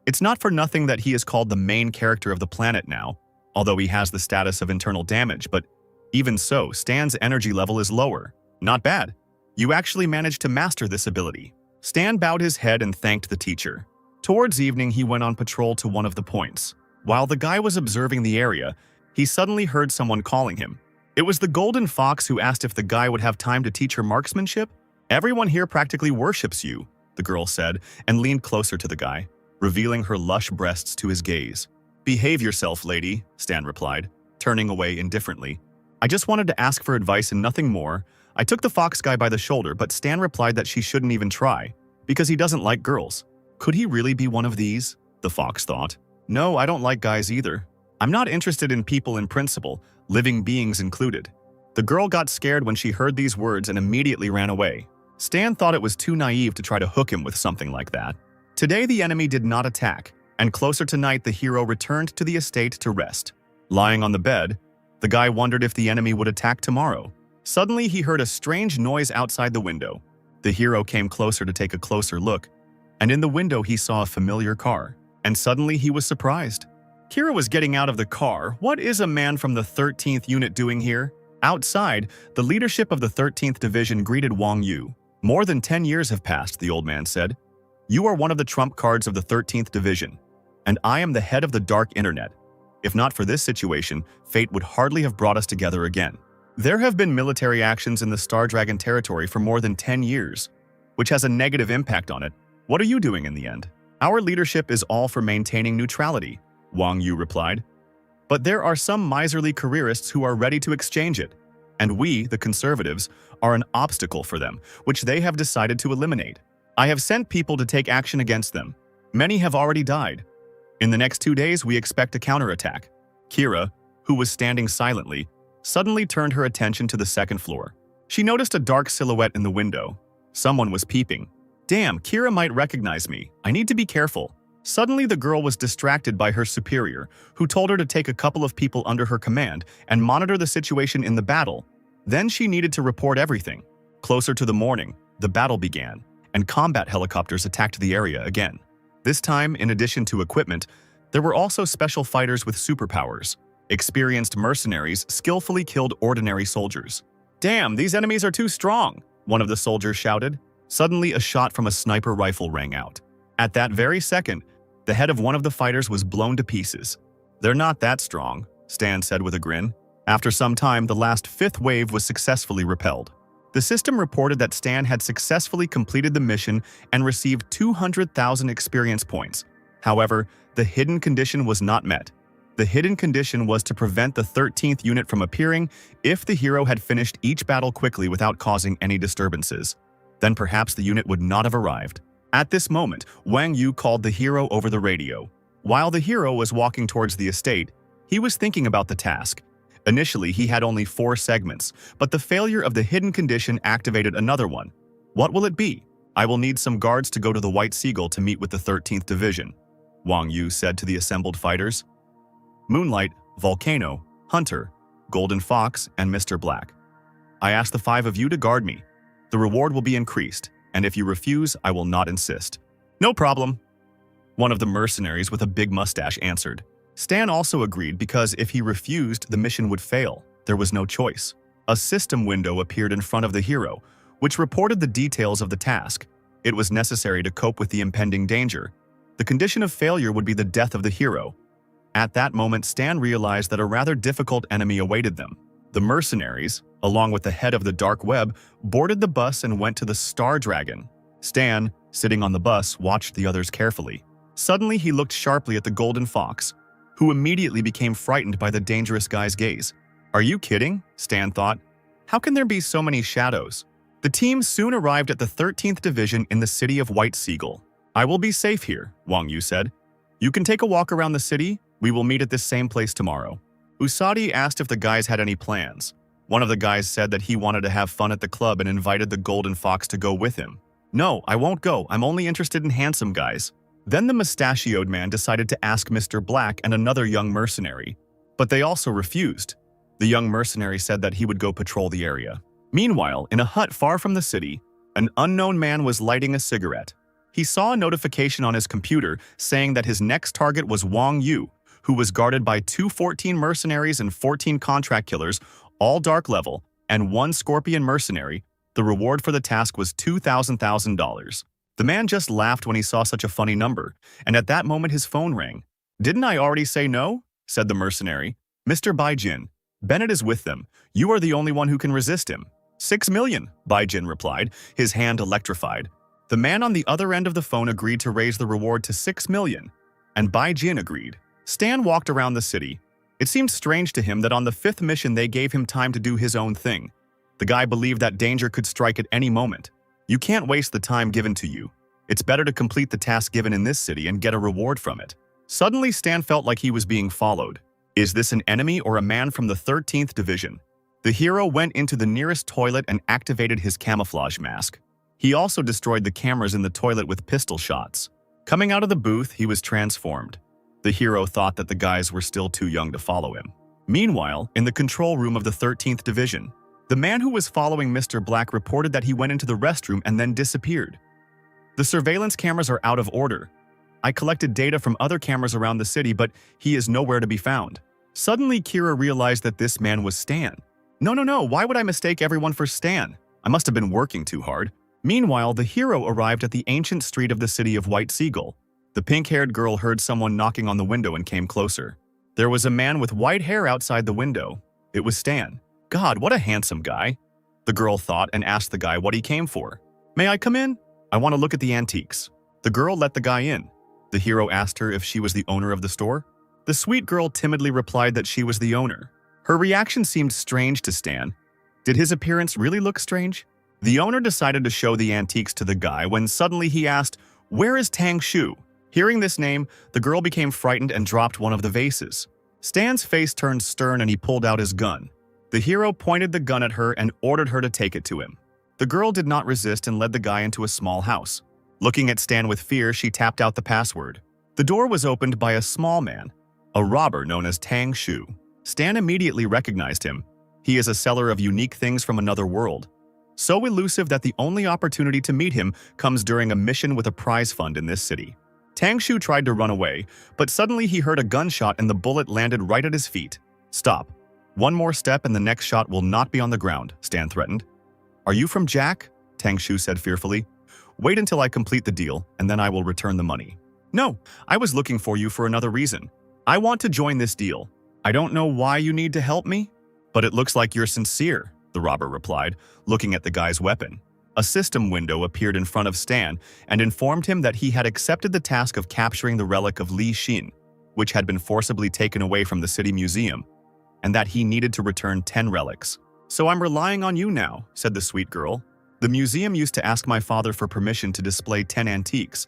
It's not for nothing that he is called the main character of the planet now, although he has the status of internal damage, but even so, Stan's energy level is lower. Not bad. You actually managed to master this ability. Stan bowed his head and thanked the teacher. Towards evening, he went on patrol to one of the points. While the guy was observing the area, he suddenly heard someone calling him. It was the Golden Fox who asked if the guy would have time to teach her marksmanship. "Everyone here practically worships you," the girl said, and leaned closer to the guy, revealing her lush breasts to his gaze. "Behave yourself, lady," Stan replied, turning away indifferently. "I just wanted to ask for advice and nothing more." I took the fox guy by the shoulder, but Stan replied that she shouldn't even try, because he doesn't like girls. Could he really be one of these? The fox thought. No, I don't like guys either. I'm not interested in people in principle, living beings included. The girl got scared when she heard these words and immediately ran away. Stan thought it was too naive to try to hook him with something like that. Today the enemy did not attack, and closer to night the hero returned to the estate to rest. Lying on the bed, the guy wondered if the enemy would attack tomorrow. Suddenly he heard a strange noise outside the window. The hero came closer to take a closer look, and in the window he saw a familiar car. And suddenly he was surprised. Kira was getting out of the car. What is a man from the 13th unit doing here? Outside, the leadership of the 13th Division greeted Wang Yu. More than 10 years have passed, the old man said. You are one of the trump cards of the 13th Division, and I am the head of the dark internet. If not for this situation, fate would hardly have brought us together again. There have been military actions in the Star Dragon territory for more than 10 years, which has a negative impact on it. What are you doing in the end? Our leadership is all for maintaining neutrality, Wang Yu replied. But there are some miserly careerists who are ready to exchange it, and we, the conservatives, are an obstacle for them, which they have decided to eliminate. I have sent people to take action against them. Many have already died. In the next 2 days, we expect a counterattack. Kira, who was standing silently, suddenly turned her attention to the second floor. She noticed a dark silhouette in the window. Someone was peeping. Damn, Kira might recognize me. I need to be careful. Suddenly, the girl was distracted by her superior, who told her to take a couple of people under her command and monitor the situation in the battle. Then she needed to report everything. Closer to the morning, the battle began, and combat helicopters attacked the area again. This time, in addition to equipment, there were also special fighters with superpowers. Experienced mercenaries skillfully killed ordinary soldiers. Damn, these enemies are too strong, one of the soldiers shouted. Suddenly, a shot from a sniper rifle rang out. At that very second, the head of one of the fighters was blown to pieces. They're not that strong, Stan said with a grin. After some time, the last fifth wave was successfully repelled. The system reported that Stan had successfully completed the mission and received 200,000 experience points. However, the hidden condition was not met. The hidden condition was to prevent the 13th unit from appearing if the hero had finished each battle quickly without causing any disturbances. Then perhaps the unit would not have arrived. At this moment, Wang Yu called the hero over the radio. While the hero was walking towards the estate, he was thinking about the task. Initially, he had only 4 segments, but the failure of the hidden condition activated another one. What will it be? I will need some guards to go to the White Seagull to meet with the 13th Division, Wang Yu said to the assembled fighters. Moonlight, Volcano, Hunter, Golden Fox, and Mr. Black. I ask the 5 of you to guard me. The reward will be increased, and if you refuse, I will not insist. No problem, one of the mercenaries with a big mustache answered. Stan also agreed because if he refused, the mission would fail. there was no choice. A system window appeared in front of the hero, which reported the details of the task. It was necessary to cope with the impending danger. The condition of failure would be the death of the hero. At that moment, Stan realized that a rather difficult enemy awaited them. The mercenaries, along with the head of the dark web, boarded the bus and went to the Star Dragon. Stan, sitting on the bus, watched the others carefully. Suddenly, he looked sharply at the Golden Fox, who immediately became frightened by the dangerous guy's gaze. "Are you kidding?" Stan thought. "How can there be so many shadows?" The team soon arrived at the 13th Division in the city of White Seagull. "I will be safe here," Wang Yu said. "You can take a walk around the city. We will meet at this same place tomorrow." Usagi asked if the guys had any plans. One of the guys said that he wanted to have fun at the club and invited the Golden Fox to go with him. "No, I won't go. I'm only interested in handsome guys." Then the mustachioed man decided to ask Mr. Black and another young mercenary, but they also refused. The young mercenary said that he would go patrol the area. Meanwhile, in a hut far from the city, an unknown man was lighting a cigarette. He saw a notification on his computer saying that his next target was Wang Yu, who was guarded by 214 mercenaries and 14 contract killers, all dark level, and 1 scorpion mercenary. The reward for the task was $2,000. The man just laughed when he saw such a funny number, and at that moment his phone rang. "Didn't I already say no?" said the mercenary. "Mr. Baijin, Bennett is with them. You are the only one who can resist him." "6 million, Baijin replied, his hand electrified. The man on the other end of the phone agreed to raise the reward to 6 million, and Baijin agreed. Stan walked around the city. It seemed strange to him that on the 5th mission they gave him time to do his own thing. The guy believed that danger could strike at any moment. You can't waste the time given to you. It's better to complete the task given in this city and get a reward from it. Suddenly, Stan felt like he was being followed. Is this an enemy or a man from the 13th Division? The hero went into the nearest toilet and activated his camouflage mask. He also destroyed the cameras in the toilet with pistol shots. Coming out of the booth, he was transformed. The hero thought that the guys were still too young to follow him. Meanwhile, in the control room of the 13th Division, the man who was following Mr. Black reported that he went into the restroom and then disappeared. "The surveillance cameras are out of order. I collected data from other cameras around the city, but he is nowhere to be found." Suddenly, Kira realized that this man was Stan. No, why would I mistake everyone for Stan? I must have been working too hard." Meanwhile, the hero arrived at the ancient street of the city of White Seagull. The pink-haired girl heard someone knocking on the window and came closer. There was a man with white hair outside the window. It was Stan. "God, what a handsome guy," the girl thought and asked the guy what he came for. "May I come in? I want to look at the antiques." The girl let the guy in. The hero asked her if she was the owner of the store. The sweet girl timidly replied that she was the owner. Her reaction seemed strange to Stan. Did his appearance really look strange? The owner decided to show the antiques to the guy when suddenly he asked, "Where is Tang Shu?" Hearing this name, the girl became frightened and dropped one of the vases. Stan's face turned stern and he pulled out his gun. The hero pointed the gun at her and ordered her to take it to him. The girl did not resist and led the guy into a small house. Looking at Stan with fear, she tapped out the password. The door was opened by a small man, a robber known as Tang Shu. Stan immediately recognized him. He is a seller of unique things from another world. So elusive that the only opportunity to meet him comes during a mission with a prize fund in this city. Tang Shu tried to run away, but suddenly he heard a gunshot and the bullet landed right at his feet. "Stop. One more step and the next shot will not be on the ground," Stan threatened. "Are you from Jack?" Tang Shu said fearfully. "Wait until I complete the deal, and then I will return the money." "No, I was looking for you for another reason. I want to join this deal. I don't know why you need to help me, but it looks like you're sincere," the robber replied, looking at the guy's weapon. A system window appeared in front of Stan and informed him that he had accepted the task of capturing the relic of Li Xin, which had been forcibly taken away from the city museum, and that he needed to return 10 relics. "So I'm relying on you now," said the sweet girl. "The museum used to ask my father for permission to display 10 antiques,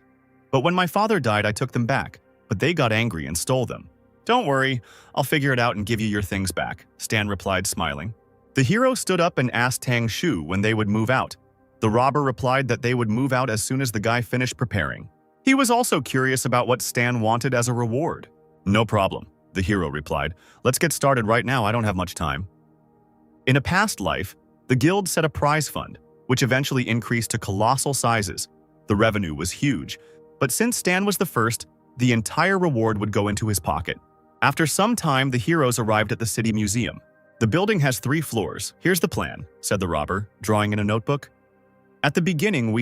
but when my father died I took them back, but they got angry and stole them." "Don't worry, I'll figure it out and give you your things back," Stan replied, smiling. The hero stood up and asked Tang Shu when they would move out. The robber replied that they would move out as soon as the guy finished preparing. He was also curious about what Stan wanted as a reward. "No problem," the hero replied. "Let's get started right now, I don't have much time." In a past life, the guild set a prize fund, which eventually increased to colossal sizes. The revenue was huge, but since Stan was the first, the entire reward would go into his pocket. After some time, the heroes arrived at the city museum. The building has 3 floors. Here's the plan, said the robber, drawing in a notebook. At the beginning,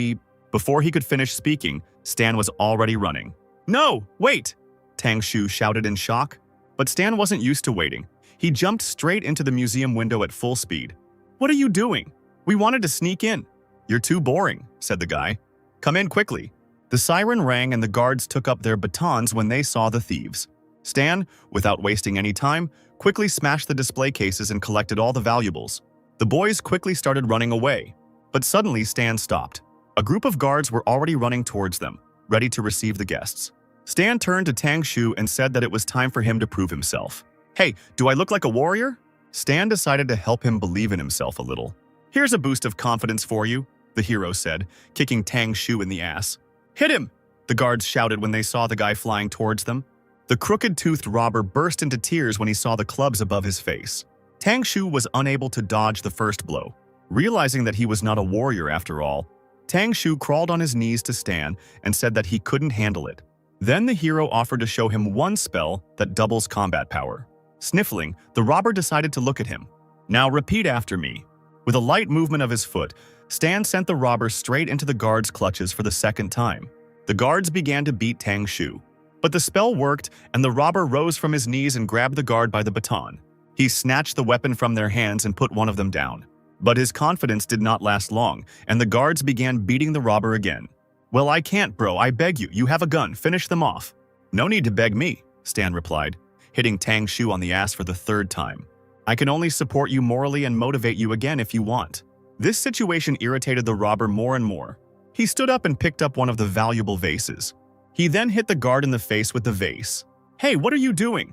Before he could finish speaking, Stan was already running. No, wait! Tang Shu shouted in shock. But Stan wasn't used to waiting. He jumped straight into the museum window at full speed. What are you doing? We wanted to sneak in. You're too boring, said the guy. Come in quickly. The siren rang and the guards took up their batons when they saw the thieves. Stan, without wasting any time, quickly smashed the display cases and collected all the valuables. The boys quickly started running away. But suddenly Stan stopped. A group of guards were already running towards them, ready to receive the guests. Stan turned to Tang Shu and said that it was time for him to prove himself. Hey, do I look like a warrior? Stan decided to help him believe in himself a little. Here's a boost of confidence for you, the hero said, kicking Tang Shu in the ass. Hit him! The guards shouted when they saw the guy flying towards them. The crooked-toothed robber burst into tears when he saw the clubs above his face. Tang Shu was unable to dodge the first blow. Realizing that he was not a warrior after all, Tang Shu crawled on his knees to Stan and said that he couldn't handle it. Then the hero offered to show him one spell that doubles combat power. Sniffling, the robber decided to look at him. Now repeat after me. With a light movement of his foot, Stan sent the robber straight into the guards' clutches for the second time. The guards began to beat Tang Shu. But the spell worked, and the robber rose from his knees and grabbed the guard by the baton. He snatched the weapon from their hands and put one of them down. But his confidence did not last long, and the guards began beating the robber again. Well, I can't, bro. I beg you. You have a gun. Finish them off. No need to beg me, Stan replied, hitting Tang Shu on the ass for the third time. I can only support you morally and motivate you again if you want. This situation irritated the robber more and more. He stood up and picked up one of the valuable vases. He then hit the guard in the face with the vase. Hey, what are you doing?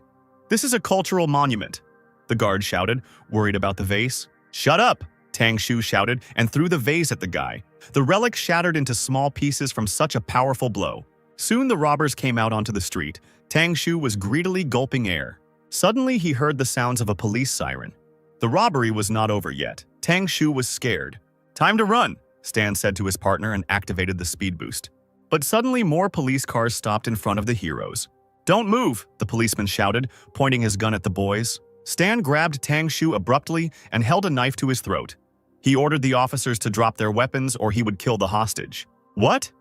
This is a cultural monument, the guard shouted, worried about the vase. Shut up, Tang Shu shouted and threw the vase at the guy. The relic shattered into small pieces from such a powerful blow. Soon the robbers came out onto the street. Tang Shu was greedily gulping air. Suddenly he heard the sounds of a police siren. The robbery was not over yet. Tang Shu was scared. Time to run, Stan said to his partner and activated the speed boost. But suddenly more police cars stopped in front of the heroes. Don't move, the policeman shouted, pointing his gun at the boys. Stan grabbed Tang Shu abruptly and held a knife to his throat. He ordered the officers to drop their weapons or he would kill the hostage. What?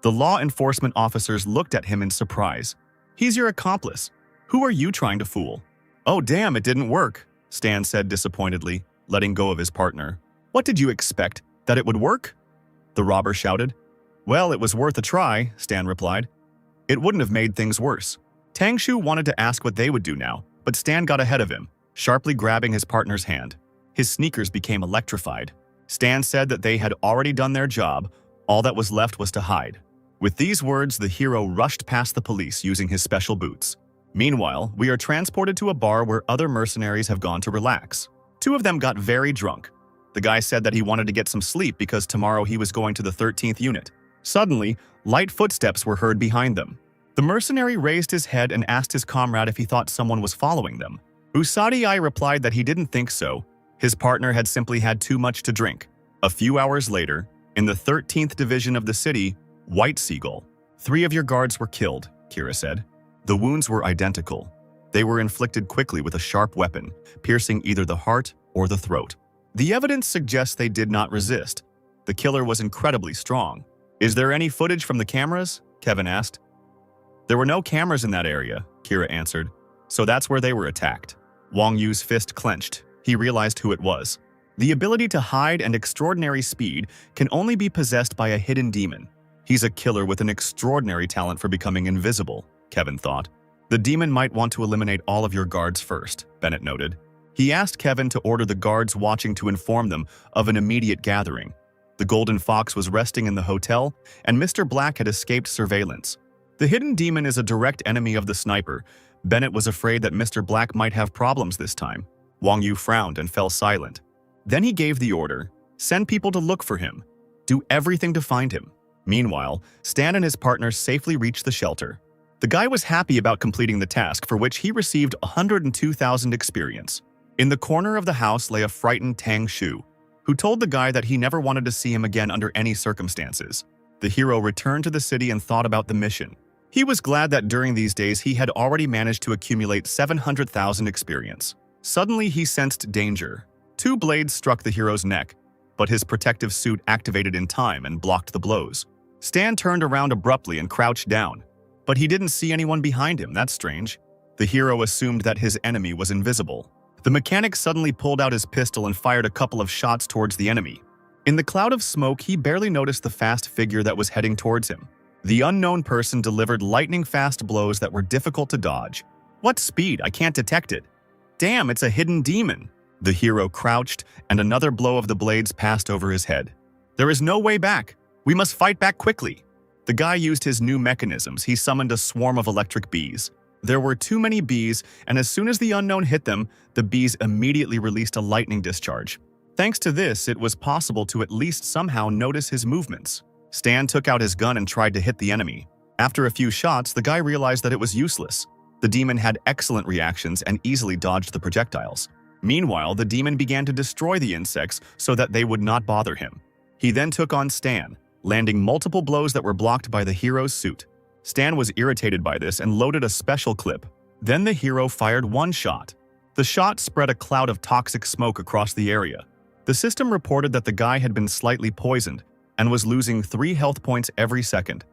The law enforcement officers looked at him in surprise. He's your accomplice. Who are you trying to fool? Oh damn, it didn't work, Stan said disappointedly, letting go of his partner. What did you expect? That it would work? The robber shouted. Well, it was worth a try, Stan replied. It wouldn't have made things worse. Tang Shu wanted to ask what they would do now, but Stan got ahead of him, sharply grabbing his partner's hand. His sneakers became electrified. Stan said that they had already done their job. All that was left was to hide. With these words, the hero rushed past the police using his special boots. Meanwhile, we are transported to a bar where other mercenaries have gone to relax. 2 of them got very drunk. The guy said that he wanted to get some sleep because tomorrow he was going to the 13th unit. Suddenly, light footsteps were heard behind them. The mercenary raised his head and asked his comrade if he thought someone was following them. Usadi replied that he didn't think so. His partner had simply had too much to drink. A few hours later, in the 13th division of the city, White Seagull. 3 of your guards were killed, Kira said. The wounds were identical. They were inflicted quickly with a sharp weapon, piercing either the heart or the throat. The evidence suggests they did not resist. The killer was incredibly strong. Is there any footage from the cameras? Kevin asked. There were no cameras in that area, Kira answered. So that's where they were attacked. Wang Yu's fist clenched. He realized who it was. The ability to hide and extraordinary speed can only be possessed by a hidden demon. He's a killer with an extraordinary talent for becoming invisible, Kevin thought. The demon might want to eliminate all of your guards first, Bennett noted. He asked Kevin to order the guards watching to inform them of an immediate gathering. The Golden Fox was resting in the hotel, and Mr. Black had escaped surveillance. The hidden demon is a direct enemy of the sniper. Bennett was afraid that Mr. Black might have problems this time. Wang Yu frowned and fell silent. Then he gave the order, send people to look for him. Do everything to find him. Meanwhile, Stan and his partner safely reached the shelter. The guy was happy about completing the task, for which he received 102,000 experience. In the corner of the house lay a frightened Tang Shu, who told the guy that he never wanted to see him again under any circumstances. The hero returned to the city and thought about the mission. He was glad that during these days he had already managed to accumulate 700,000 experience. Suddenly, he sensed danger. Two blades struck the hero's neck, but his protective suit activated in time and blocked the blows. Stan turned around abruptly and crouched down, but he didn't see anyone behind him. That's strange. The hero assumed that his enemy was invisible. The mechanic suddenly pulled out his pistol and fired a couple of shots towards the enemy. In the cloud of smoke, he barely noticed the fast figure that was heading towards him. The unknown person delivered lightning-fast blows that were difficult to dodge. What speed? I can't detect it. Damn, it's a hidden demon. The hero crouched, and another blow of the blades passed over his head. There is no way back. We must fight back quickly. The guy used his new mechanisms. He summoned a swarm of electric bees. There were too many bees, and as soon as the unknown hit them, the bees immediately released a lightning discharge. Thanks to this, it was possible to at least somehow notice his movements. Stan took out his gun and tried to hit the enemy. After a few shots, the guy realized that it was useless. The demon had excellent reactions and easily dodged the projectiles. Meanwhile, the demon began to destroy the insects so that they would not bother him. He then took on Stan, landing multiple blows that were blocked by the hero's suit. Stan was irritated by this and loaded a special clip. Then the hero fired one shot. The shot spread a cloud of toxic smoke across the area. The system reported that the guy had been slightly poisoned and was losing 3 health points every second.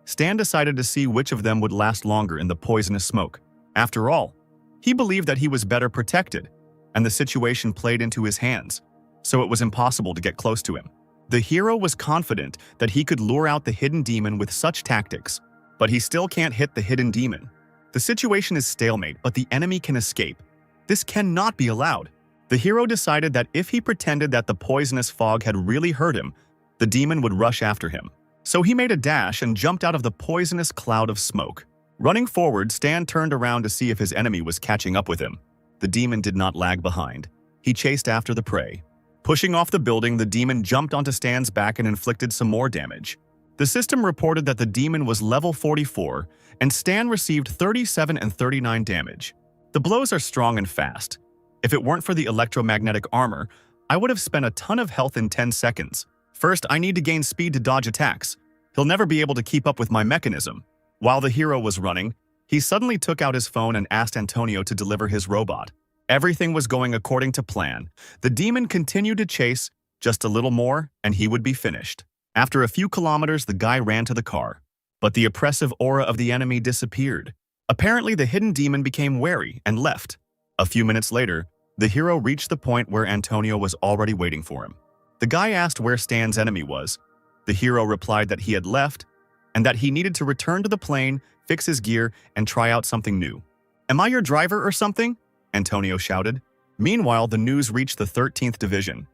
Stan decided to see which of them would last longer in the poisonous smoke. After all, he believed that he was better protected, and the situation played into his hands, so it was impossible to get close to him. The hero was confident that he could lure out the hidden demon with such tactics, but he still can't hit the hidden demon. The situation is stalemate, but the enemy can escape. This cannot be allowed. The hero decided that if he pretended that the poisonous fog had really hurt him, the demon would rush after him. So he made a dash and jumped out of the poisonous cloud of smoke. Running forward, Stan turned around to see if his enemy was catching up with him. The demon did not lag behind. He chased after the prey. Pushing off the building, the demon jumped onto Stan's back and inflicted some more damage. The system reported that the demon was level 44, and Stan received 37 and 39 damage. The blows are strong and fast. If it weren't for the electromagnetic armor, I would have spent a ton of health in 10 seconds. First, I need to gain speed to dodge attacks. He'll never be able to keep up with my mechanism. While the hero was running, he suddenly took out his phone and asked Antonio to deliver his robot. Everything was going according to plan. The demon continued to chase, just a little more, and he would be finished. After a few kilometers, the guy ran to the car. But the oppressive aura of the enemy disappeared. Apparently, the hidden demon became wary and left. A few minutes later, the hero reached the point where Antonio was already waiting for him. The guy asked where Stan's enemy was. The hero replied that he had left and that he needed to return to the plane, fix his gear, and try out something new. "Am I your driver or something?" Antonio shouted. Meanwhile, the news reached the 13th Division.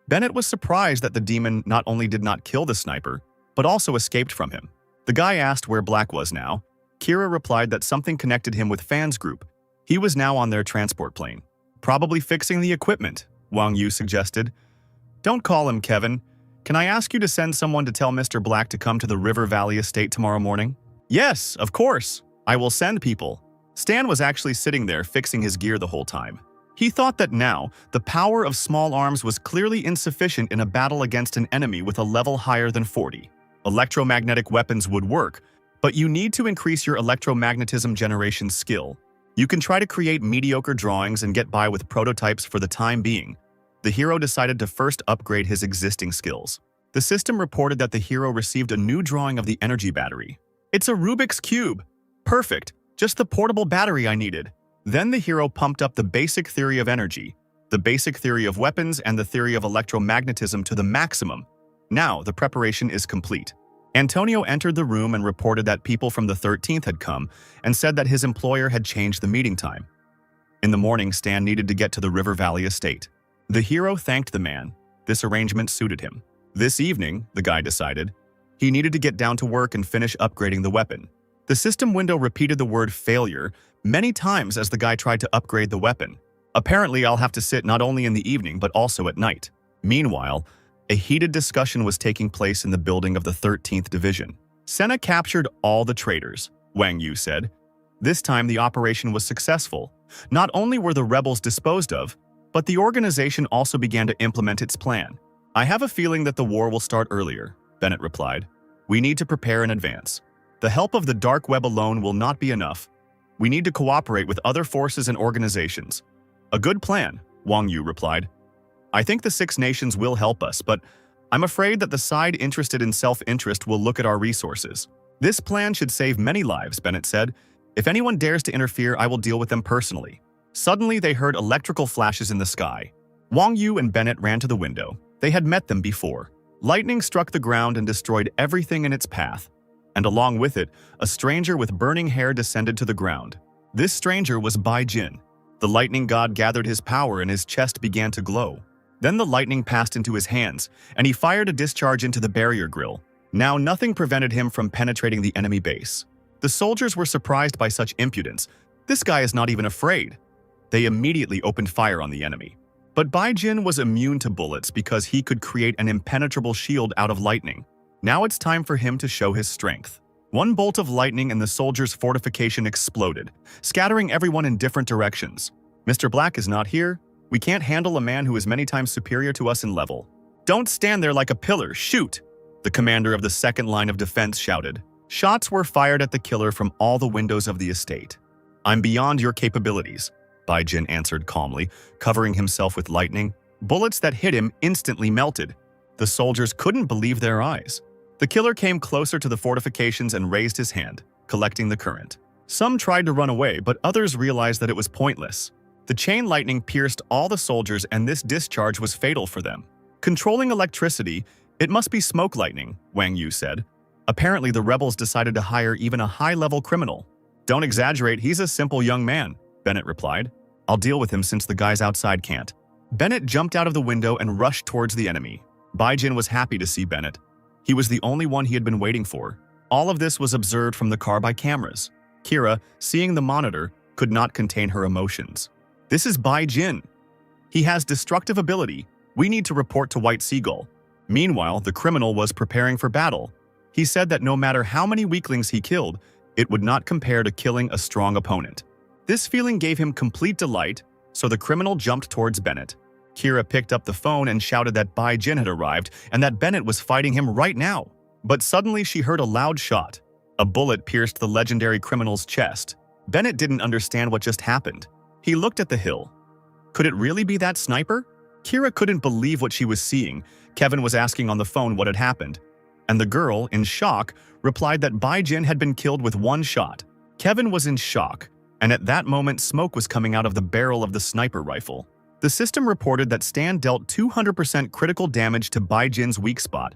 Bennett was surprised that the demon not only did not kill the sniper, but also escaped from him. The guy asked where Black was now. Kira replied that something connected him with Fan's group. He was now on their transport plane. "Probably fixing the equipment," Wang Yu suggested. "Don't call him, Kevin. Can I ask you to send someone to tell Mr. Black to come to the River Valley estate tomorrow morning?" "Yes, of course. I will send people." Stan was actually sitting there fixing his gear the whole time. He thought that now, the power of small arms was clearly insufficient in a battle against an enemy with a level higher than 40. Electromagnetic weapons would work, but you need to increase your electromagnetism generation skill. You can try to create mediocre drawings and get by with prototypes for the time being. The hero decided to first upgrade his existing skills. The system reported that the hero received a new drawing of the energy battery. "It's a Rubik's Cube. Perfect. Just the portable battery I needed." Then the hero pumped up the basic theory of energy, the basic theory of weapons, and the theory of electromagnetism to the maximum. Now the preparation is complete. Antonio entered the room and reported that people from the 13th had come and said that his employer had changed the meeting time. In the morning, Stan needed to get to the River Valley estate. The hero thanked the man. This arrangement suited him. This evening, the guy decided, he needed to get down to work and finish upgrading the weapon. The system window repeated the word failure many times as the guy tried to upgrade the weapon. "Apparently, I'll have to sit not only in the evening but also at night." Meanwhile, a heated discussion was taking place in the building of the 13th Division. "Senna captured all the traitors," Wang Yu said. This time, the operation was successful. Not only were the rebels disposed of, but the organization also began to implement its plan. "I have a feeling that the war will start earlier," Bennett replied. "We need to prepare in advance. The help of the dark web alone will not be enough. We need to cooperate with other forces and organizations. "A good plan," Wang Yu replied. "I think the Six Nations will help us, but I'm afraid that the side interested in self-interest will look at our resources." "This plan should save many lives," Bennett said. "If anyone dares to interfere, I will deal with them personally." Suddenly, they heard electrical flashes in the sky. Wang Yu and Bennett ran to the window. They had met them before. Lightning struck the ground and destroyed everything in its path. And along with it, a stranger with burning hair descended to the ground. This stranger was Bai Jin. The lightning god gathered his power and his chest began to glow. Then the lightning passed into his hands, and he fired a discharge into the barrier grill. Now nothing prevented him from penetrating the enemy base. The soldiers were surprised by such impudence. This guy is not even afraid. They immediately opened fire on the enemy. But Bai Jin was immune to bullets because he could create an impenetrable shield out of lightning. Now it's time for him to show his strength. One bolt of lightning and the soldiers' fortification exploded, scattering everyone in different directions. "Mr. Black is not here. We can't handle a man who is many times superior to us in level." "Don't stand there like a pillar, shoot!" the commander of the second line of defense shouted. Shots were fired at the killer from all the windows of the estate. "I'm beyond your capabilities," Bai Jin answered calmly, covering himself with lightning. Bullets that hit him instantly melted. The soldiers couldn't believe their eyes. The killer came closer to the fortifications and raised his hand, collecting the current. Some tried to run away, but others realized that it was pointless. The chain lightning pierced all the soldiers and this discharge was fatal for them. Controlling electricity, it must be smoke lightning, Wang Yu said. Apparently the rebels decided to hire even a high-level criminal. "Don't exaggerate, he's a simple young man," Bennett replied. "I'll deal with him since the guys outside can't." Bennett jumped out of the window and rushed towards the enemy. Bai Jin was happy to see Bennett. He was the only one he had been waiting for. All of this was observed from the car by cameras. Kira, seeing the monitor, could not contain her emotions. "This is Bai Jin. He has destructive ability. We need to report to White Seagull." Meanwhile, the criminal was preparing for battle. He said that no matter how many weaklings he killed, it would not compare to killing a strong opponent. This feeling gave him complete delight, so the criminal jumped towards Bennett. Kira picked up the phone and shouted that Bai Jin had arrived and that Bennett was fighting him right now. But suddenly she heard a loud shot. A bullet pierced the legendary criminal's chest. Bennett didn't understand what just happened. He looked at the hill. Could it really be that sniper? Kira couldn't believe what she was seeing. Kevin was asking on the phone what had happened. And the girl, in shock, replied that Bai Jin had been killed with one shot. Kevin was in shock, and at that moment smoke was coming out of the barrel of the sniper rifle. The system reported that Stan dealt 200% critical damage to Bai Jin's weak spot,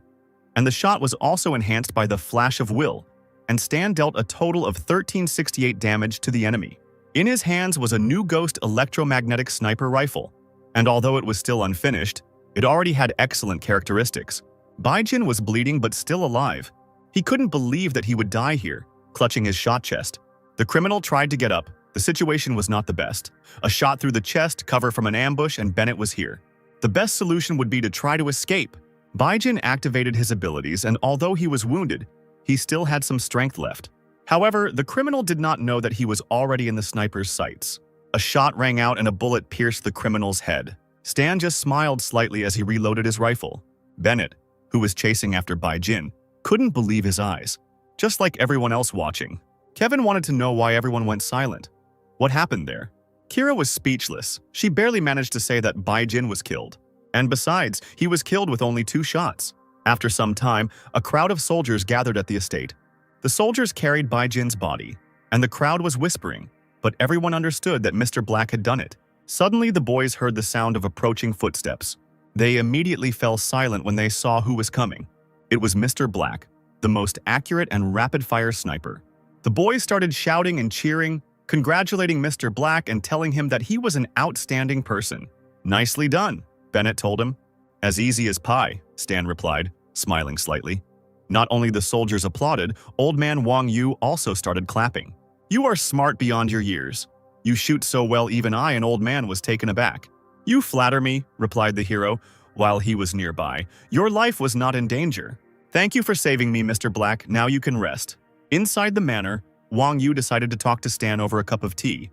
and the shot was also enhanced by the Flash of Will, and Stan dealt a total of 1368 damage to the enemy. In his hands was a new Ghost electromagnetic sniper rifle, and although it was still unfinished, it already had excellent characteristics. Bai Jin was bleeding but still alive. He couldn't believe that he would die here, clutching his shot chest. The criminal tried to get up. The situation was not the best. A shot through the chest, cover from an ambush, and Bennett was here. The best solution would be to try to escape. Bai Jin activated his abilities, and although he was wounded, he still had some strength left. However, the criminal did not know that he was already in the sniper's sights. A shot rang out and a bullet pierced the criminal's head. Stan just smiled slightly as he reloaded his rifle. Bennett, who was chasing after Bai Jin, couldn't believe his eyes. Just like everyone else watching, Kevin wanted to know why everyone went silent. What happened there? Kira was speechless. She barely managed to say that Bai Jin was killed. And besides, he was killed with only 2 shots. After some time, a crowd of soldiers gathered at the estate. The soldiers carried Bai Jin's body, and the crowd was whispering, but everyone understood that Mr. Black had done it. Suddenly, the boys heard the sound of approaching footsteps. They immediately fell silent when they saw who was coming. It was Mr. Black, the most accurate and rapid-fire sniper. The boys started shouting and cheering, congratulating Mr. Black and telling him that he was an outstanding person. "Nicely done," Bennett told him. "As easy as pie," Stan replied, smiling slightly. Not only the soldiers applauded, old man Wang Yu also started clapping. "You are smart beyond your years. You shoot so well even I, an old man, was taken aback." "You flatter me," replied the hero, while he was nearby. "Your life was not in danger." "Thank you for saving me, Mr. Black. Now you can rest." Inside the manor, Wang Yu decided to talk to Stan over a cup of tea.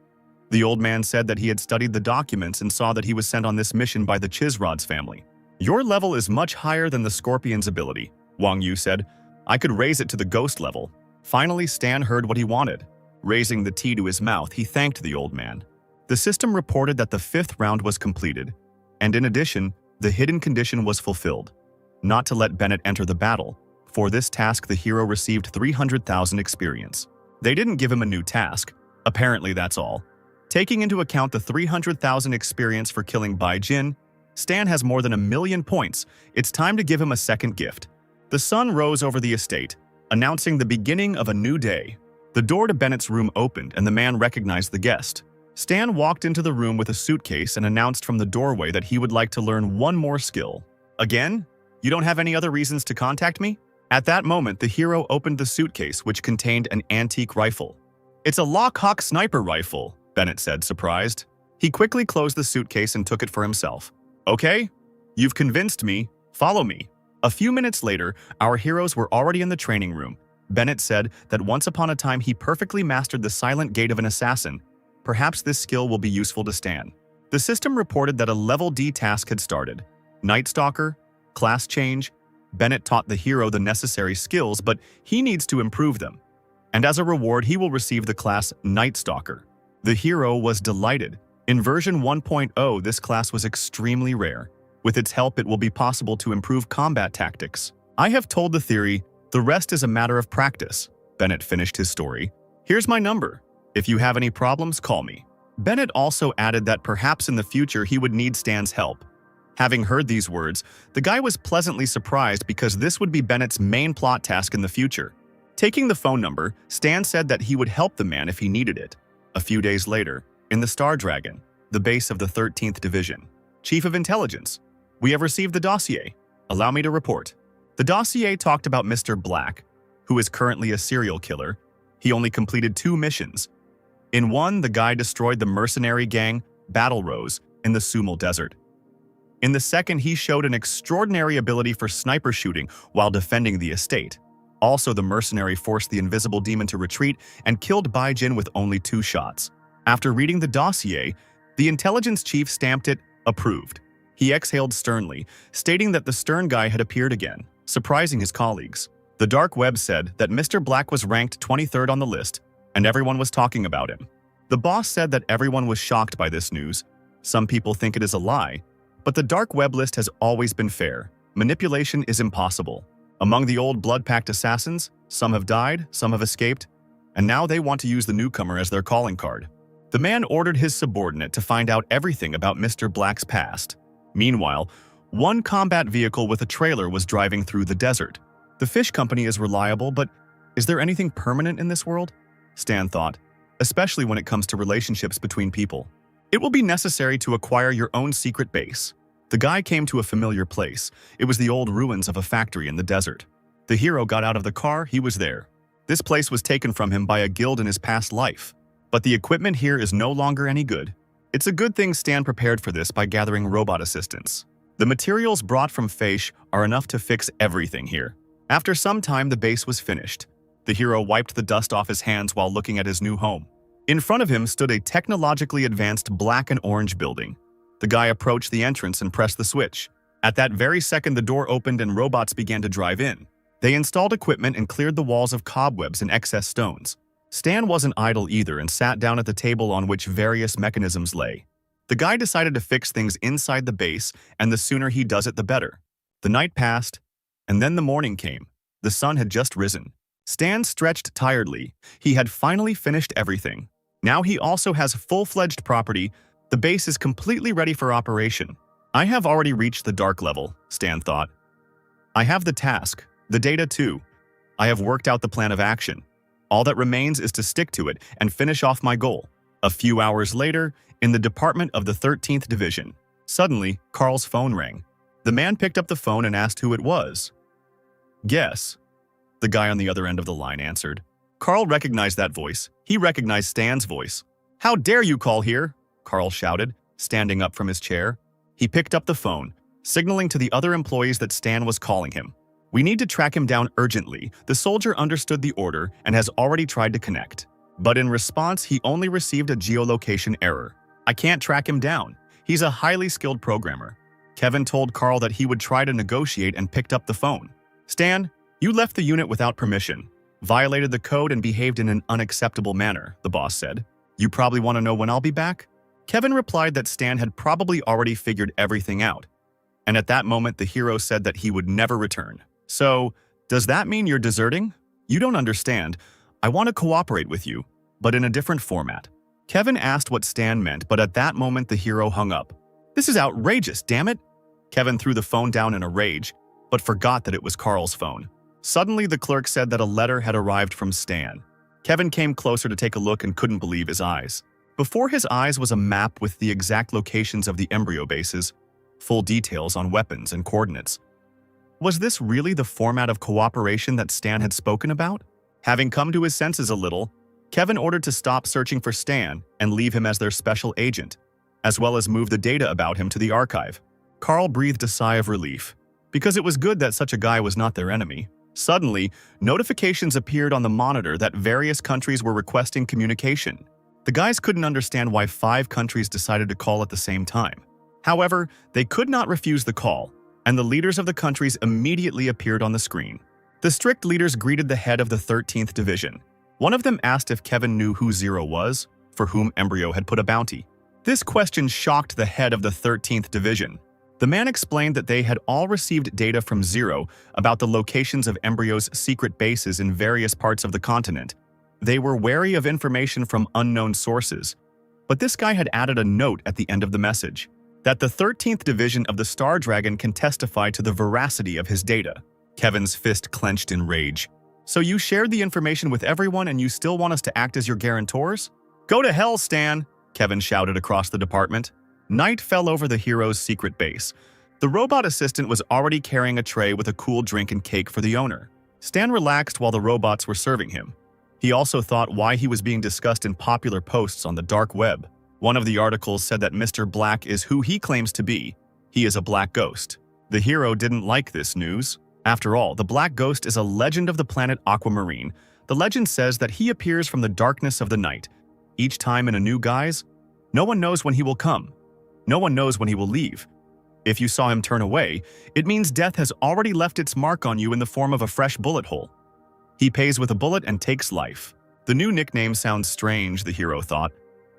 The old man said that he had studied the documents and saw that he was sent on this mission by the Chisrod's family. "Your level is much higher than the Scorpion's ability," Wang Yu said. "I could raise it to the ghost level." Finally, Stan heard what he wanted. Raising the tea to his mouth, he thanked the old man. The system reported that the 5th round was completed, and in addition, the hidden condition was fulfilled, not to let Bennett enter the battle. For this task, the hero received 300,000 experience. They didn't give him a new task. Apparently, that's all. Taking into account the 300,000 experience for killing Bai Jin, Stan has more than 1,000,000 points. It's time to give him a second gift. The sun rose over the estate, announcing the beginning of a new day. The door to Bennett's room opened and the man recognized the guest. Stan walked into the room with a suitcase and announced from the doorway that he would like to learn one more skill. Again? You don't have any other reasons to contact me? At that moment, the hero opened the suitcase, which contained an antique rifle. It's a Lockhawk sniper rifle, Bennett said, surprised. He quickly closed the suitcase and took it for himself. Okay, you've convinced me. Follow me. A few minutes later, our heroes were already in the training room. Bennett said that once upon a time he perfectly mastered the silent gait of an assassin. Perhaps this skill will be useful to Stan. The system reported that a level D task had started. Night Stalker, class change. Bennett taught the hero the necessary skills, but he needs to improve them. And as a reward, he will receive the class Night Stalker. The hero was delighted. In version 1.0, this class was extremely rare. With its help, it will be possible to improve combat tactics. I have told the theory, the rest is a matter of practice. Bennett finished his story. Here's my number. If you have any problems, call me. Bennett also added that perhaps in the future he would need Stan's help. Having heard these words, the guy was pleasantly surprised because this would be Bennett's main plot task in the future. Taking the phone number, Stan said that he would help the man if he needed it. A few days later, in the Star Dragon, the base of the 13th Division. Chief of Intelligence, we have received the dossier. Allow me to report. The dossier talked about Mr. Black, who is currently a serial killer. He only completed 2 missions. In one, the guy destroyed the mercenary gang, Battle Rose, in the Sumal Desert. In the second, he showed an extraordinary ability for sniper shooting while defending the estate. Also, the mercenary forced the invisible demon to retreat and killed Bai Jin with only 2 shots. After reading the dossier, the intelligence chief stamped it approved. He exhaled sternly, stating that the stern guy had appeared again, surprising his colleagues. The dark web said that Mr. Black was ranked 23rd on the list, and everyone was talking about him. The boss said that everyone was shocked by this news. Some people think it is a lie, but the dark web list has always been fair. Manipulation is impossible. Among the old blood-packed assassins, some have died, some have escaped, and now they want to use the newcomer as their calling card. The man ordered his subordinate to find out everything about Mr. Black's past. Meanwhile, one combat vehicle with a trailer was driving through the desert. The fish company is reliable, but is there anything permanent in this world? Stan thought, especially when it comes to relationships between people. It will be necessary to acquire your own secret base. The guy came to a familiar place. It was the old ruins of a factory in the desert. The hero got out of the car, he was there. This place was taken from him by a guild in his past life. But the equipment here is no longer any good. It's a good thing Stan prepared for this by gathering robot assistance. The materials brought from Faish are enough to fix everything here. After some time, the base was finished. The hero wiped the dust off his hands while looking at his new home. In front of him stood a technologically advanced black and orange building. The guy approached the entrance and pressed the switch. At that very second, the door opened and robots began to drive in. They installed equipment and cleared the walls of cobwebs and excess stones. Stan wasn't idle either and sat down at the table on which various mechanisms lay. The guy decided to fix things inside the base, and the sooner he does it, the better. The night passed, and then the morning came. The sun had just risen. Stan stretched tiredly. He had finally finished everything. Now he also has full-fledged property. The base is completely ready for operation. I have already reached the dark level, Stan thought. I have the task, the data too. I have worked out the plan of action. All that remains is to stick to it and finish off my goal. A few hours later, in the department of the 13th Division, suddenly, Carl's phone rang. The man picked up the phone and asked who it was. Guess. The guy on the other end of the line answered. Carl recognized that voice. He recognized Stan's voice. How dare you call here? Carl shouted, standing up from his chair. He picked up the phone, signaling to the other employees that Stan was calling him. We need to track him down urgently. The soldier understood the order and has already tried to connect. But in response, he only received a geolocation error. I can't track him down. He's a highly skilled programmer. Kevin told Carl that he would try to negotiate and picked up the phone. Stan, you left the unit without permission, violated the code and behaved in an unacceptable manner, the boss said. You probably want to know when I'll be back? Kevin replied that Stan had probably already figured everything out, and at that moment the hero said that he would never return. So, does that mean you're deserting? You don't understand. I want to cooperate with you, but in a different format. Kevin asked what Stan meant, but at that moment the hero hung up. This is outrageous, damn it! Kevin threw the phone down in a rage, but forgot that it was Carl's phone. Suddenly the clerk said that a letter had arrived from Stan. Kevin came closer to take a look and couldn't believe his eyes. Before his eyes was a map with the exact locations of the embryo bases, full details on weapons and coordinates. Was this really the format of cooperation that Stan had spoken about? Having come to his senses a little, Kevin ordered to stop searching for Stan and leave him as their special agent, as well as move the data about him to the archive. Carl breathed a sigh of relief, because it was good that such a guy was not their enemy. Suddenly, notifications appeared on the monitor that various countries were requesting communication. The guys couldn't understand why 5 countries decided to call at the same time. However, they could not refuse the call, and the leaders of the countries immediately appeared on the screen. The strict leaders greeted the head of the 13th Division. One of them asked if Kevin knew who Zero was, for whom Embryo had put a bounty. This question shocked the head of the 13th Division. The man explained that they had all received data from Zero about the locations of Embryo's secret bases in various parts of the continent. They were wary of information from unknown sources, but this guy had added a note at the end of the message, that the 13th Division of the Star Dragon can testify to the veracity of his data. Kevin's fist clenched in rage. So you shared the information with everyone and you still want us to act as your guarantors? Go to hell, Stan! Kevin shouted across the department. Night fell over the hero's secret base. The robot assistant was already carrying a tray with a cool drink and cake for the owner. Stan relaxed while the robots were serving him. He also thought why he was being discussed in popular posts on the dark web. One of the articles said that Mr. Black is who he claims to be. He is a black ghost. The hero didn't like this news. After all, the Black Ghost is a legend of the planet Aquamarine. The legend says that he appears from the darkness of the night, each time in a new guise. No one knows when he will come. No one knows when he will leave. If you saw him turn away, it means death has already left its mark on you in the form of a fresh bullet hole. He pays with a bullet and takes life. The new nickname sounds strange, the hero thought.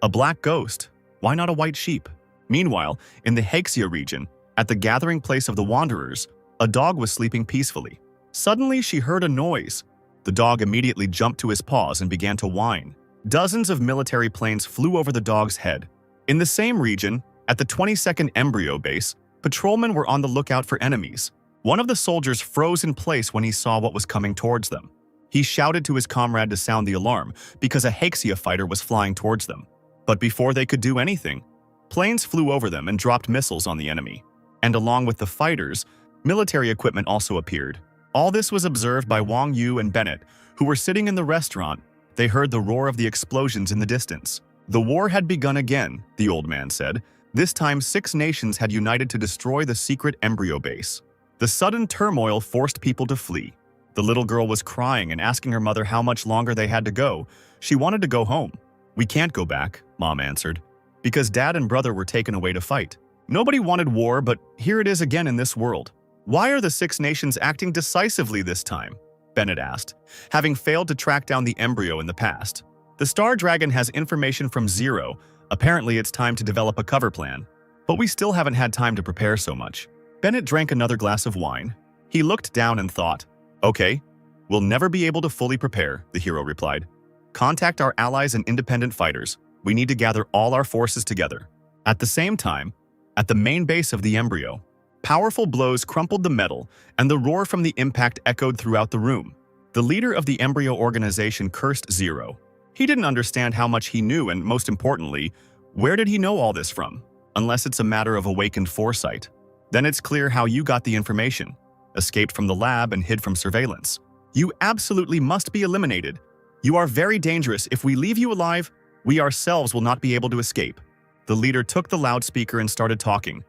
A black ghost. Why not a white sheep? Meanwhile, in the Hexia region, at the gathering place of the Wanderers, a dog was sleeping peacefully. Suddenly, she heard a noise. The dog immediately jumped to his paws and began to whine. Dozens of military planes flew over the dog's head. In the same region, at the 22nd Embryo base, patrolmen were on the lookout for enemies. One of the soldiers froze in place when he saw what was coming towards them. He shouted to his comrade to sound the alarm because a Hexia fighter was flying towards them. But before they could do anything, planes flew over them and dropped missiles on the enemy. And along with the fighters, military equipment also appeared. All this was observed by Wang Yu and Bennett, who were sitting in the restaurant. They heard the roar of the explosions in the distance. The war had begun again, the old man said. This time 6 nations had united to destroy the secret embryo base. The sudden turmoil forced people to flee. The little girl was crying and asking her mother how much longer they had to go. She wanted to go home. We can't go back, Mom answered, because Dad and brother were taken away to fight. Nobody wanted war, but here it is again in this world. Why are the 6 nations acting decisively this time? Bennett asked, having failed to track down the embryo in the past. The Star Dragon has information from Zero. Apparently it's time to develop a cover plan. But we still haven't had time to prepare so much. Bennett drank another glass of wine. He looked down and thought, okay, we'll never be able to fully prepare, the hero replied. Contact our allies and independent fighters. We need to gather all our forces together. At the same time, at the main base of the embryo, powerful blows crumpled the metal, and the roar from the impact echoed throughout the room. The leader of the embryo organization cursed Zero. He didn't understand how much he knew, and most importantly, where did he know all this from? Unless it's a matter of awakened foresight. Then it's clear how you got the information. Escaped from the lab and hid from surveillance. You absolutely must be eliminated. You are very dangerous. If we leave you alive, we ourselves will not be able to escape. The leader took the loudspeaker and started talking.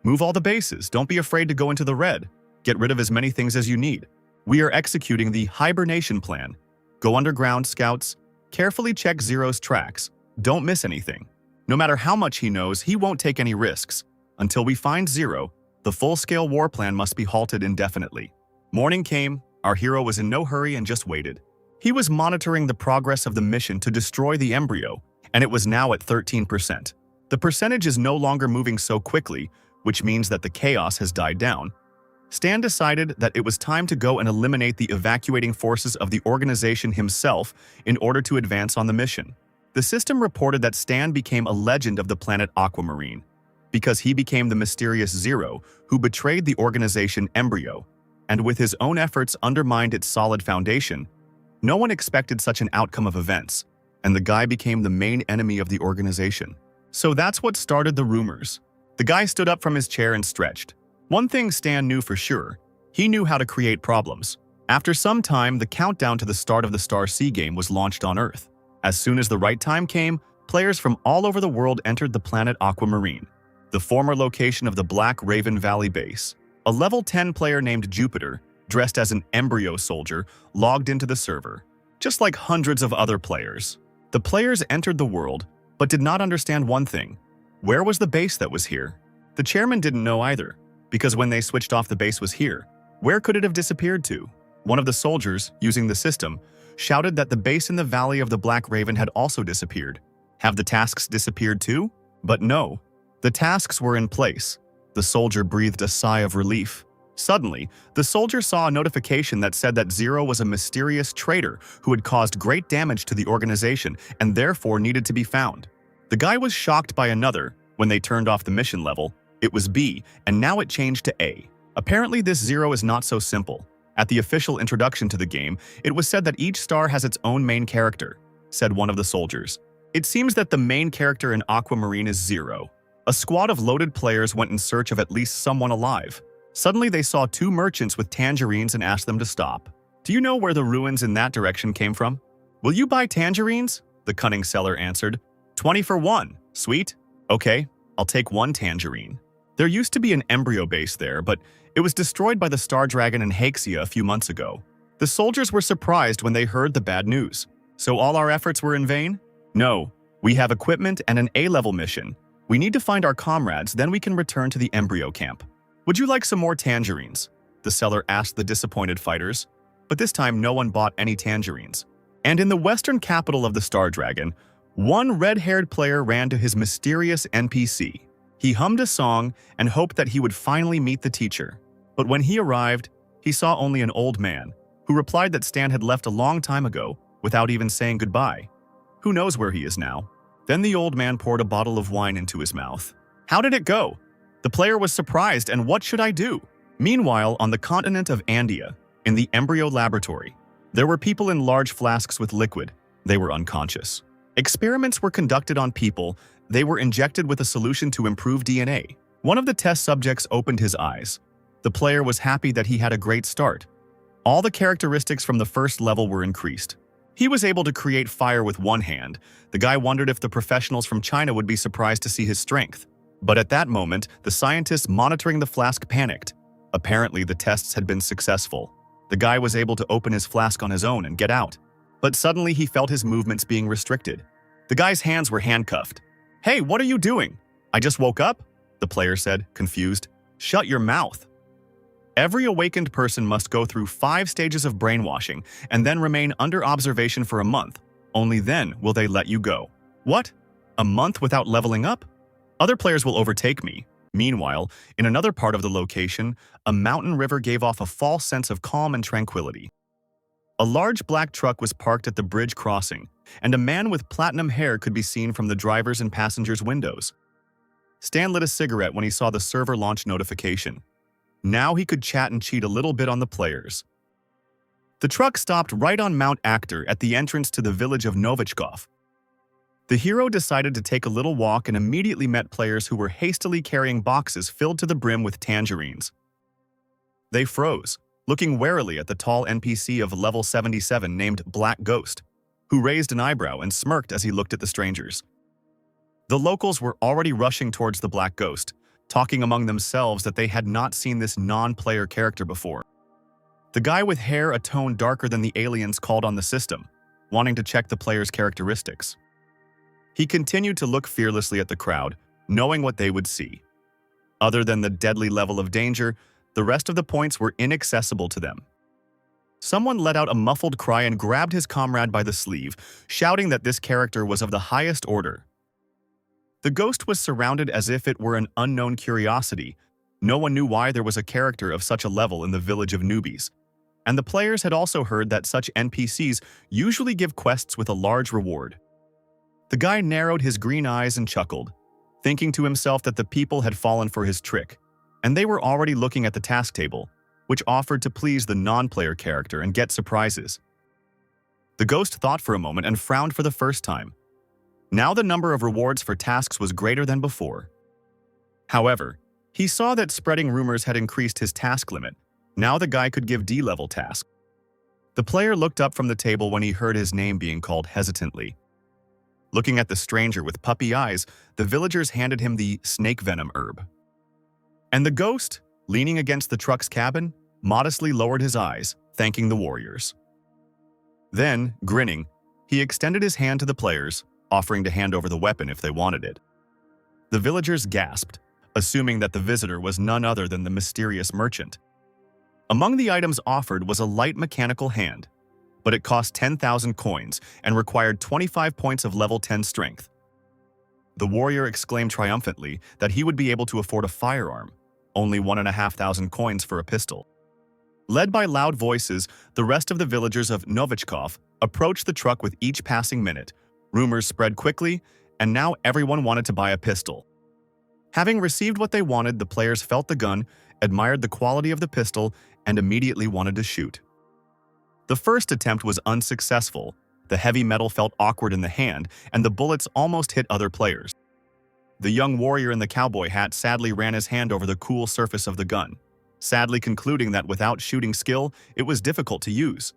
Move all the bases. Don't be afraid to go into the red. Get rid of as many things as you need. We are executing the hibernation plan. Go underground, scouts. Carefully check Zero's tracks. Don't miss anything. No matter how much he knows, he won't take any risks. Until we find Zero, the full-scale war plan must be halted indefinitely. Morning came. Our hero was in no hurry and just waited. He was monitoring the progress of the mission to destroy the embryo, and it was now at 13%. The percentage is no longer moving so quickly, which means that the chaos has died down. Stan decided that it was time to go and eliminate the evacuating forces of the organization himself in order to advance on the mission. The system reported that Stan became a legend of the planet Aquamarine because he became the mysterious Zero who betrayed the organization Embryo, and with his own efforts undermined its solid foundation. No one expected such an outcome of events, and the guy became the main enemy of the organization. So that's what started the rumors. The guy stood up from his chair and stretched. One thing Stan knew for sure, he knew how to create problems. After some time, the countdown to the start of the Star Sea game was launched on Earth. As soon as the right time came, players from all over the world entered the planet Aquamarine, the former location of the Black Raven Valley base. A level 10 player named Jupiter, dressed as an embryo soldier, logged into the server, just like hundreds of other players. The players entered the world, but did not understand one thing. Where was the base that was here? The chairman didn't know either, because when they switched off the base was here, where could it have disappeared to? One of the soldiers, using the system, shouted that the base in the Valley of the Black Raven had also disappeared. Have the tasks disappeared too? But no, the tasks were in place. The soldier breathed a sigh of relief. Suddenly, the soldier saw a notification that said that Zero was a mysterious traitor who had caused great damage to the organization and therefore needed to be found. The guy was shocked by another. When they turned off the mission level, it was B, and now it changed to A. Apparently, this Zero is not so simple. At the official introduction to the game, it was said that each star has its own main character, said one of the soldiers. It seems that the main character in Aquamarine is Zero. A squad of loaded players went in search of at least someone alive. Suddenly, they saw two merchants with tangerines and asked them to stop. Do you know where the ruins in that direction came from? Will you buy tangerines? The cunning seller answered. 20 for 1. Sweet. Okay, I'll take 1 tangerine. There used to be an embryo base there, but it was destroyed by the Star Dragon and Haxia a few months ago. The soldiers were surprised when they heard the bad news. So all our efforts were in vain? No, we have equipment and an A-level mission. We need to find our comrades, then we can return to the embryo camp. Would you like some more tangerines? The seller asked the disappointed fighters. But this time no one bought any tangerines. And in the western capital of the Star Dragon, one red-haired player ran to his mysterious NPC. He hummed a song and hoped that he would finally meet the teacher. But when he arrived, he saw only an old man, who replied that Stan had left a long time ago without even saying goodbye. Who knows where he is now? Then the old man poured a bottle of wine into his mouth. How did it go? The player was surprised, and what should I do? Meanwhile, on the continent of Andia, in the embryo laboratory, there were people in large flasks with liquid. They were unconscious. Experiments were conducted on people. They were injected with a solution to improve DNA. One of the test subjects opened his eyes. The player was happy that he had a great start. All the characteristics from the first level were increased. He was able to create fire with one hand. The guy wondered if the professionals from China would be surprised to see his strength. But at that moment, the scientists monitoring the flask panicked. Apparently, the tests had been successful. The guy was able to open his flask on his own and get out. But suddenly, he felt his movements being restricted. The guy's hands were handcuffed. Hey, what are you doing? I just woke up, the player said, confused. Shut your mouth. Every awakened person must go through 5 stages of brainwashing and then remain under observation for a month. Only then will they let you go. What? A month without leveling up? Other players will overtake me. Meanwhile, in another part of the location, a mountain river gave off a false sense of calm and tranquility. A large black truck was parked at the bridge crossing, and a man with platinum hair could be seen from the driver's and passengers' windows. Stan lit a cigarette when he saw the server launch notification. Now he could chat and cheat a little bit on the players. The truck stopped right on Mount Actor at the entrance to the village of Novichkov. The hero decided to take a little walk and immediately met players who were hastily carrying boxes filled to the brim with tangerines. They froze, looking warily at the tall NPC of level 77 named Black Ghost, who raised an eyebrow and smirked as he looked at the strangers. The locals were already rushing towards the Black Ghost, talking among themselves that they had not seen this non-player character before. The guy with hair a tone darker than the aliens called on the system, wanting to check the player's characteristics. He continued to look fearlessly at the crowd, knowing what they would see. Other than the deadly level of danger, the rest of the points were inaccessible to them. Someone let out a muffled cry and grabbed his comrade by the sleeve, shouting that this character was of the highest order. The ghost was surrounded as if it were an unknown curiosity. No one knew why there was a character of such a level in the village of newbies. And the players had also heard that such NPCs usually give quests with a large reward. The guy narrowed his green eyes and chuckled, thinking to himself that the people had fallen for his trick, and they were already looking at the task table, which offered to please the non-player character and get surprises. The ghost thought for a moment and frowned for the first time. Now the number of rewards for tasks was greater than before. However, he saw that spreading rumors had increased his task limit. Now the guy could give D-level tasks. The player looked up from the table when he heard his name being called hesitantly. Looking at the stranger with puppy eyes, the villagers handed him the snake venom herb. And the ghost, leaning against the truck's cabin, modestly lowered his eyes, thanking the warriors. Then, grinning, he extended his hand to the players, offering to hand over the weapon if they wanted it. The villagers gasped, assuming that the visitor was none other than the mysterious merchant. Among the items offered was a light mechanical hand, but it cost 10,000 coins and required 25 points of level 10 strength. The warrior exclaimed triumphantly that he would be able to afford a firearm, only 1,500 coins for a pistol. Led by loud voices, the rest of the villagers of Novichkov approached the truck with each passing minute. Rumors spread quickly, and now everyone wanted to buy a pistol. Having received what they wanted, the players felt the gun, admired the quality of the pistol, and immediately wanted to shoot. The first attempt was unsuccessful. The heavy metal felt awkward in the hand, and the bullets almost hit other players. The young warrior in the cowboy hat sadly ran his hand over the cool surface of the gun, sadly concluding that without shooting skill, it was difficult to use.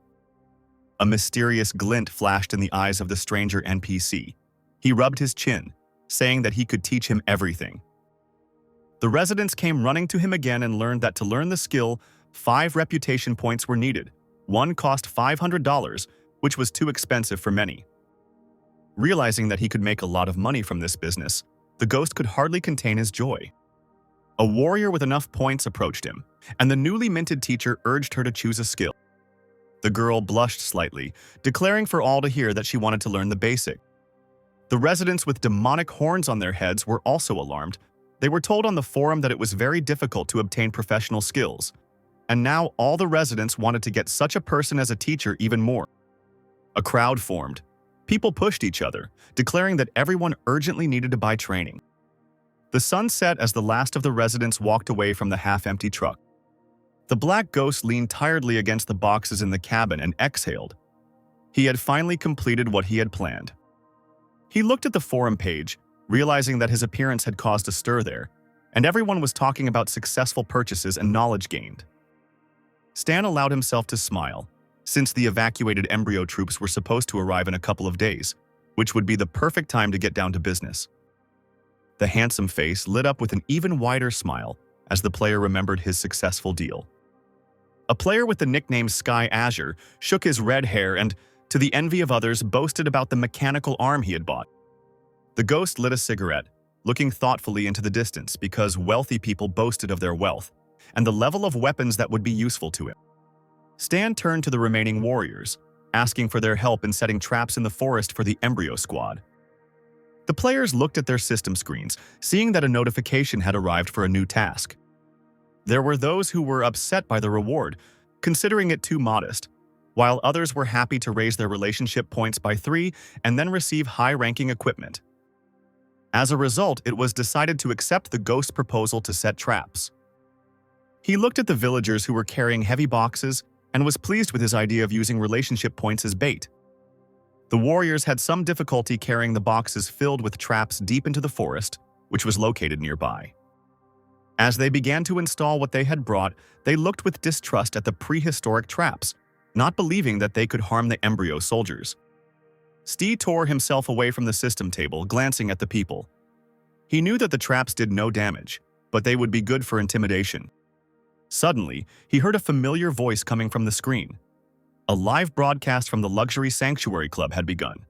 A mysterious glint flashed in the eyes of the stranger NPC. He rubbed his chin, saying that he could teach him everything. The residents came running to him again and learned that to learn the skill, 5 reputation points were needed. One cost $500, which was too expensive for many. Realizing that he could make a lot of money from this business, the ghost could hardly contain his joy. A warrior with enough points approached him, and the newly minted teacher urged her to choose a skill. The girl blushed slightly, declaring for all to hear that she wanted to learn the basic. The residents with demonic horns on their heads were also alarmed. They were told on the forum that it was very difficult to obtain professional skills, and now all the residents wanted to get such a person as a teacher even more. A crowd formed. People pushed each other, declaring that everyone urgently needed to buy training. The sun set as the last of the residents walked away from the half-empty truck. The black ghost leaned tiredly against the boxes in the cabin and exhaled. He had finally completed what he had planned. He looked at the forum page, realizing that his appearance had caused a stir there, and everyone was talking about successful purchases and knowledge gained. Stan allowed himself to smile, since the evacuated embryo troops were supposed to arrive in a couple of days, which would be the perfect time to get down to business. The handsome face lit up with an even wider smile as the player remembered his successful deal. A player with the nickname Sky Azure shook his red hair and, to the envy of others, boasted about the mechanical arm he had bought. The ghost lit a cigarette, looking thoughtfully into the distance because wealthy people boasted of their wealth and the level of weapons that would be useful to him. Stan turned to the remaining warriors, asking for their help in setting traps in the forest for the embryo squad. The players looked at their system screens, seeing that a notification had arrived for a new task. There were those who were upset by the reward, considering it too modest, while others were happy to raise their relationship points by 3 and then receive high-ranking equipment. As a result, it was decided to accept the ghost's proposal to set traps. He looked at the villagers who were carrying heavy boxes and was pleased with his idea of using relationship points as bait. The warriors had some difficulty carrying the boxes filled with traps deep into the forest, which was located nearby. As they began to install what they had brought, they looked with distrust at the prehistoric traps, not believing that they could harm the embryo soldiers. Stee tore himself away from the system table, glancing at the people. He knew that the traps did no damage, but they would be good for intimidation. Suddenly, he heard a familiar voice coming from the screen. A live broadcast from the Luxury Sanctuary Club had begun.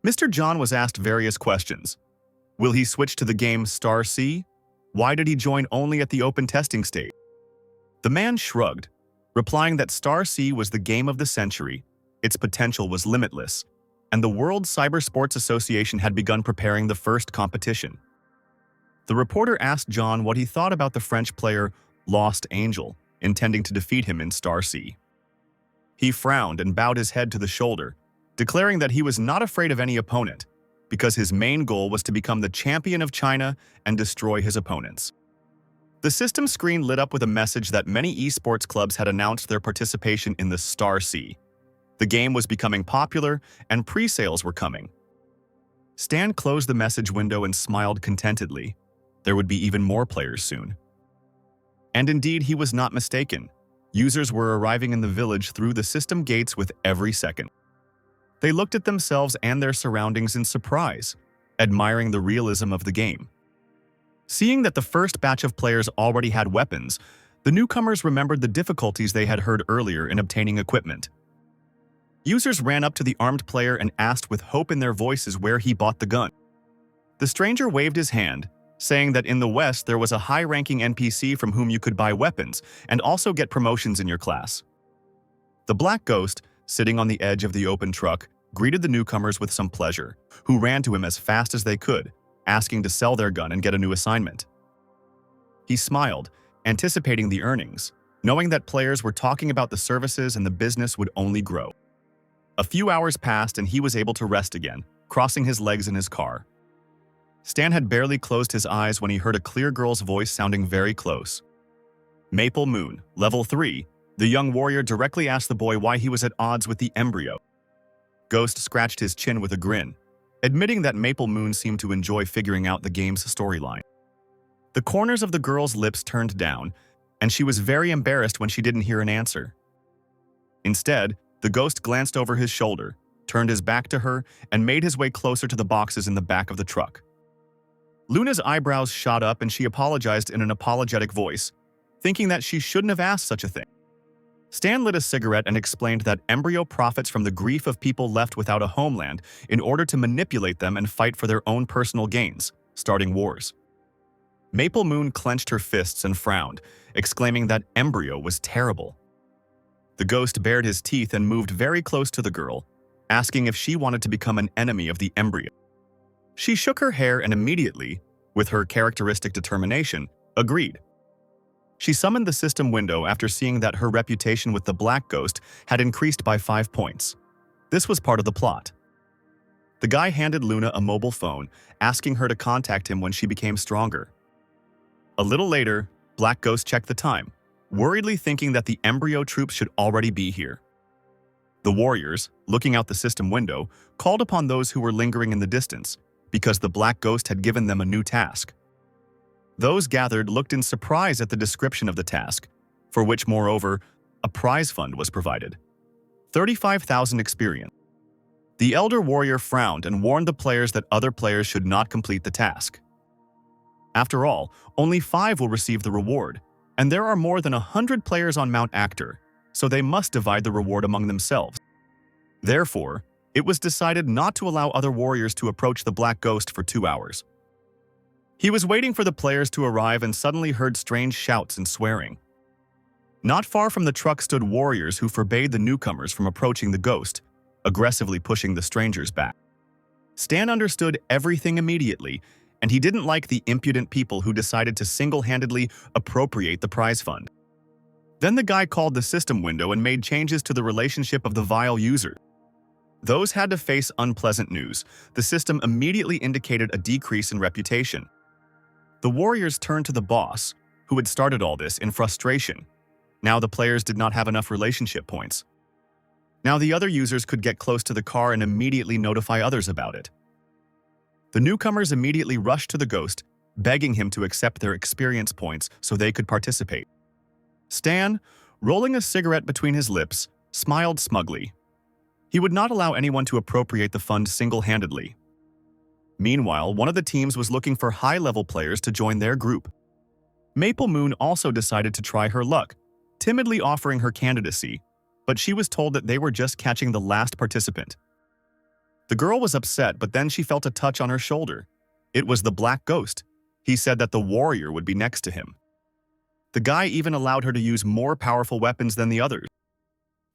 Mr. John was asked various questions. Will he switch to the game Star Sea? Why did he join only at the open testing stage? The man shrugged, replying that Star Sea was the game of the century. Its potential was limitless. and the World Cyber Sports Association had begun preparing the first competition. The reporter asked John what he thought about the French player Lost Angel, intending to defeat him in Star C. He frowned and bowed his head to the shoulder, declaring that he was not afraid of any opponent, because his main goal was to become the champion of China and destroy his opponents. The system screen lit up with a message that many esports clubs had announced their participation in the Star C. The game was becoming popular, and pre-sales were coming. Stan closed the message window and smiled contentedly. There would be even more players soon. And indeed, he was not mistaken. Users were arriving in the village through the system gates with every second. They looked at themselves and their surroundings in surprise, admiring the realism of the game. Seeing that the first batch of players already had weapons, the newcomers remembered the difficulties they had heard earlier in obtaining equipment. Users ran up to the armed player and asked with hope in their voices where he bought the gun. The stranger waved his hand, saying that in the West there was a high-ranking NPC from whom you could buy weapons and also get promotions in your class. The Black Ghost, sitting on the edge of the open truck, greeted the newcomers with some pleasure, who ran to him as fast as they could, asking to sell their gun and get a new assignment. He smiled, anticipating the earnings, knowing that players were talking about the services and the business would only grow. A few hours passed and he was able to rest again, crossing his legs in his car. Stan had barely closed his eyes when he heard a clear girl's voice sounding very close. Maple Moon, level 3, the young warrior directly asked the boy why he was at odds with the embryo. Ghost scratched his chin with a grin, admitting that Maple Moon seemed to enjoy figuring out the game's storyline. The corners of the girl's lips turned down, and she was very embarrassed when she didn't hear an answer. Instead, the ghost glanced over his shoulder, turned his back to her, and made his way closer to the boxes in the back of the truck. Luna's eyebrows shot up and she apologized in an apologetic voice, thinking that she shouldn't have asked such a thing. Stan lit a cigarette and explained that embryo profits from the grief of people left without a homeland in order to manipulate them and fight for their own personal gains, starting wars. Maple Moon clenched her fists and frowned, exclaiming that embryo was terrible. The ghost bared his teeth and moved very close to the girl, asking if she wanted to become an enemy of the embryo. She shook her hair and immediately, with her characteristic determination, agreed. She summoned the system window after seeing that her reputation with the Black Ghost had increased by 5 points. This was part of the plot. The guy handed Luna a mobile phone, asking her to contact him when she became stronger. A little later, Black Ghost checked the time, worriedly thinking that the embryo troops should already be here. The warriors, looking out the system window, called upon those who were lingering in the distance, because the Black Ghost had given them a new task. Those gathered looked in surprise at the description of the task, for which, moreover, a prize fund was provided. 35,000 experience. The elder warrior frowned and warned the players that other players should not complete the task. After all, only 5 will receive the reward, and there are more than 100 players on Mount Actor, so they must divide the reward among themselves. Therefore, it was decided not to allow other warriors to approach the Black Ghost for 2 hours. He was waiting for the players to arrive and suddenly heard strange shouts and swearing. Not far from the truck stood warriors who forbade the newcomers from approaching the ghost, aggressively pushing the strangers back. Stan understood everything immediately, and he didn't like the impudent people who decided to single-handedly appropriate the prize fund. Then the guy called the system window and made changes to the relationship of the vile user. Those had to face unpleasant news. The system immediately indicated a decrease in reputation. The warriors turned to the boss, who had started all this, in frustration. Now the players did not have enough relationship points. Now the other users could get close to the car and immediately notify others about it. The newcomers immediately rushed to the ghost, begging him to accept their experience points so they could participate. Stan, rolling a cigarette between his lips, smiled smugly. He would not allow anyone to appropriate the fund single-handedly. Meanwhile, one of the teams was looking for high-level players to join their group. Maple Moon also decided to try her luck, timidly offering her candidacy, but she was told that they were just catching the last participant. The girl was upset, but then she felt a touch on her shoulder. It was the Black Ghost. He said that the warrior would be next to him. The guy even allowed her to use more powerful weapons than the others.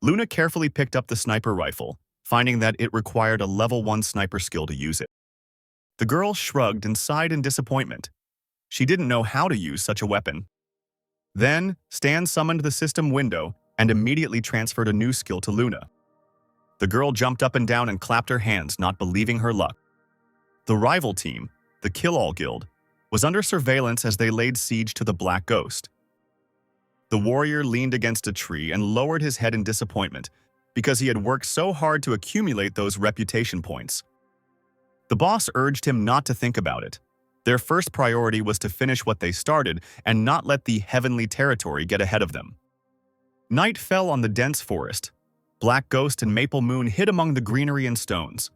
Luna carefully picked up the sniper rifle, finding that it required a level 1 sniper skill to use it. The girl shrugged and sighed in disappointment. She didn't know how to use such a weapon. Then, Stan summoned the system window and immediately transferred a new skill to Luna. The girl jumped up and down and clapped her hands, not believing her luck. The rival team, the Kill-All Guild, was under surveillance as they laid siege to the Black Ghost. The warrior leaned against a tree and lowered his head in disappointment because he had worked so hard to accumulate those reputation points. The boss urged him not to think about it. Their first priority was to finish what they started and not let the heavenly territory get ahead of them. Night fell on the dense forest. Black Ghost and Maple Moon hid among the greenery and stones.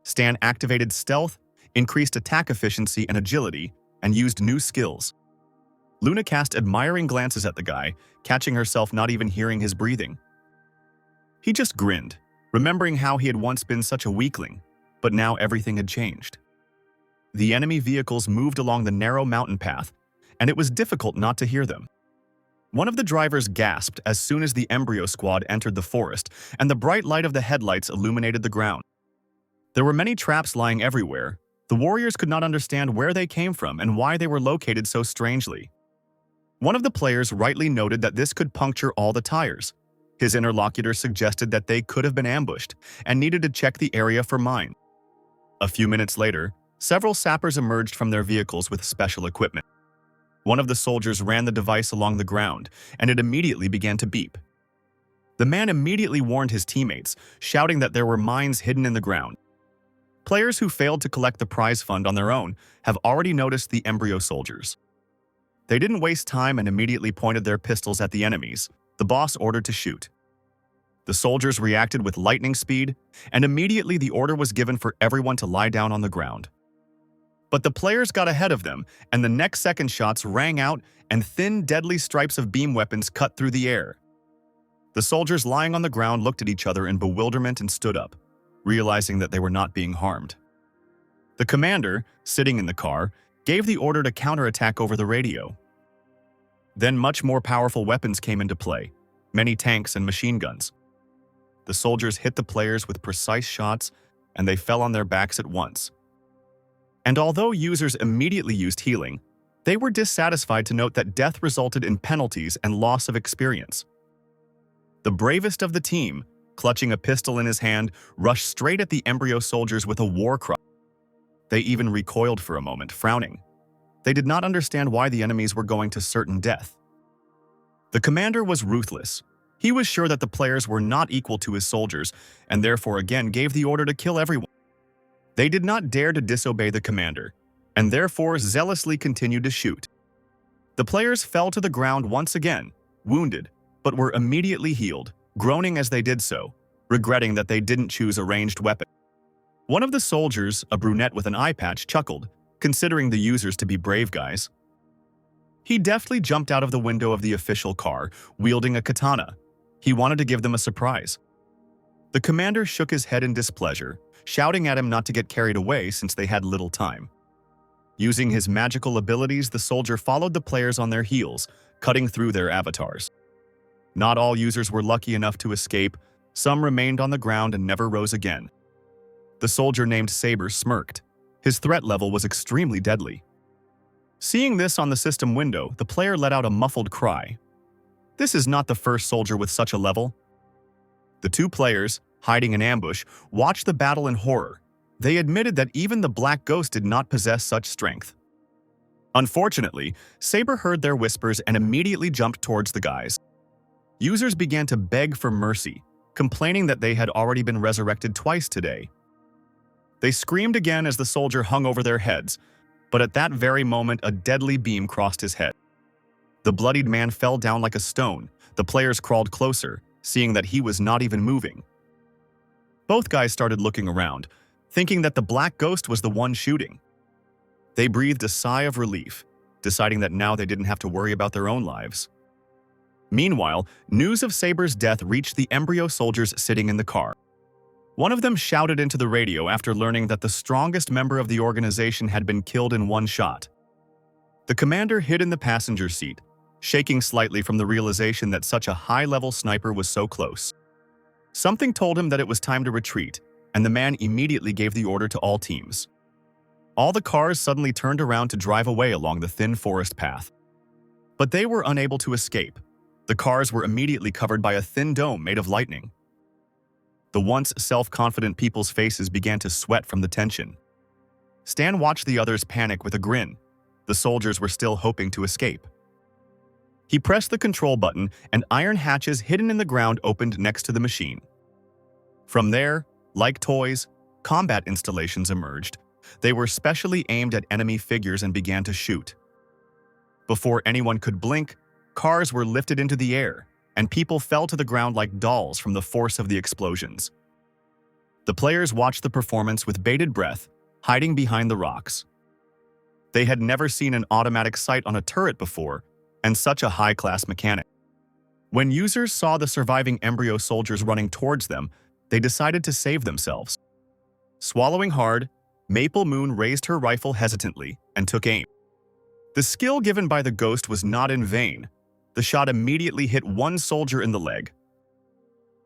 Stan activated stealth, increased attack efficiency and agility, and used new skills. Luna cast admiring glances at the guy, catching herself not even hearing his breathing. He just grinned, remembering how he had once been such a weakling, but now everything had changed. The enemy vehicles moved along the narrow mountain path, and it was difficult not to hear them. One of the drivers gasped as soon as the embryo squad entered the forest, and the bright light of the headlights illuminated the ground. There were many traps lying everywhere. The warriors could not understand where they came from and why they were located so strangely. One of the players rightly noted that this could puncture all the tires. His interlocutor suggested that they could have been ambushed and needed to check the area for mines. A few minutes later, several sappers emerged from their vehicles with special equipment. One of the soldiers ran the device along the ground, and it immediately began to beep. The man immediately warned his teammates, shouting that there were mines hidden in the ground. Players who failed to collect the prize fund on their own have already noticed the embryo soldiers. They didn't waste time and immediately pointed their pistols at the enemies. The boss ordered to shoot. The soldiers reacted with lightning speed, and immediately the order was given for everyone to lie down on the ground. But the players got ahead of them, and the next second shots rang out and thin, deadly stripes of beam weapons cut through the air. The soldiers lying on the ground looked at each other in bewilderment and stood up, realizing that they were not being harmed. The commander, sitting in the car, gave the order to counterattack over the radio. Then much more powerful weapons came into play, many tanks and machine guns. The soldiers hit the players with precise shots, and they fell on their backs at once. And although users immediately used healing, they were dissatisfied to note that death resulted in penalties and loss of experience. The bravest of the team, clutching a pistol in his hand, rushed straight at the embryo soldiers with a war cry. They even recoiled for a moment, frowning. They did not understand why the enemies were going to certain death. The commander was ruthless. He was sure that the players were not equal to his soldiers, and therefore again gave the order to kill everyone. They did not dare to disobey the commander, and therefore zealously continued to shoot. The players fell to the ground once again, wounded, but were immediately healed, groaning as they did so, regretting that they didn't choose a ranged weapon. One of the soldiers, a brunette with an eye patch, chuckled, considering the users to be brave guys. He deftly jumped out of the window of the official car, wielding a katana. He wanted to give them a surprise. The commander shook his head in displeasure, shouting at him not to get carried away since they had little time. Using his magical abilities, the soldier followed the players on their heels, cutting through their avatars. Not all users were lucky enough to escape. Some remained on the ground and never rose again. The soldier named Saber smirked. His threat level was extremely deadly. Seeing this on the system window, the player let out a muffled cry. This is not the first soldier with such a level. The two players, hiding in ambush, watched the battle in horror. They admitted that even the Black Ghost did not possess such strength. Unfortunately, Saber heard their whispers and immediately jumped towards the guys. Users began to beg for mercy, complaining that they had already been resurrected twice today. They screamed again as the soldier hung over their heads, but at that very moment a deadly beam crossed his head. The bloodied man fell down like a stone. The players crawled closer, seeing that he was not even moving. Both guys started looking around, thinking that the Black Ghost was the one shooting. They breathed a sigh of relief, deciding that now they didn't have to worry about their own lives. Meanwhile, news of Saber's death reached the embryo soldiers sitting in the car. One of them shouted into the radio after learning that the strongest member of the organization had been killed in one shot. The commander hid in the passenger seat, shaking slightly from the realization that such a high-level sniper was so close. Something told him that it was time to retreat, and the man immediately gave the order to all teams. All the cars suddenly turned around to drive away along the thin forest path. But they were unable to escape. The cars were immediately covered by a thin dome made of lightning. The once self-confident people's faces began to sweat from the tension. Stan watched the others panic with a grin. The soldiers were still hoping to escape. He pressed the control button, and iron hatches hidden in the ground opened next to the machine. From there, like toys, combat installations emerged. They were specially aimed at enemy figures and began to shoot. Before anyone could blink, cars were lifted into the air, and people fell to the ground like dolls from the force of the explosions. The players watched the performance with bated breath, hiding behind the rocks. They had never seen an automatic sight on a turret before, and such a high-class mechanic. When users saw the surviving embryo soldiers running towards them, they decided to save themselves. Swallowing hard, Maple Moon raised her rifle hesitantly and took aim. The skill given by the ghost was not in vain. The shot immediately hit one soldier in the leg.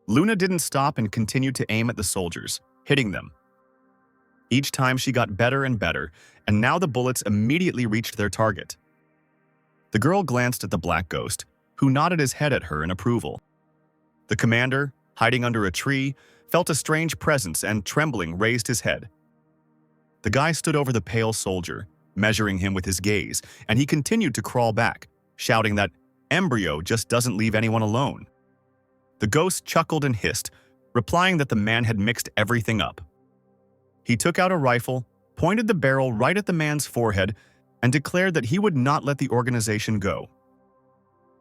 Luna didn't stop and continued to aim at the soldiers, hitting them. Each time she got better and better, and now the bullets immediately reached their target. The girl glanced at the black ghost, who nodded his head at her in approval. The commander, hiding under a tree, felt a strange presence and, trembling, raised his head. The guy stood over the pale soldier, measuring him with his gaze, and he continued to crawl back, shouting that embryo just doesn't leave anyone alone. The ghost chuckled and hissed, replying that the man had mixed everything up. He took out a rifle, pointed the barrel right at the man's forehead, and declared that he would not let the organization go.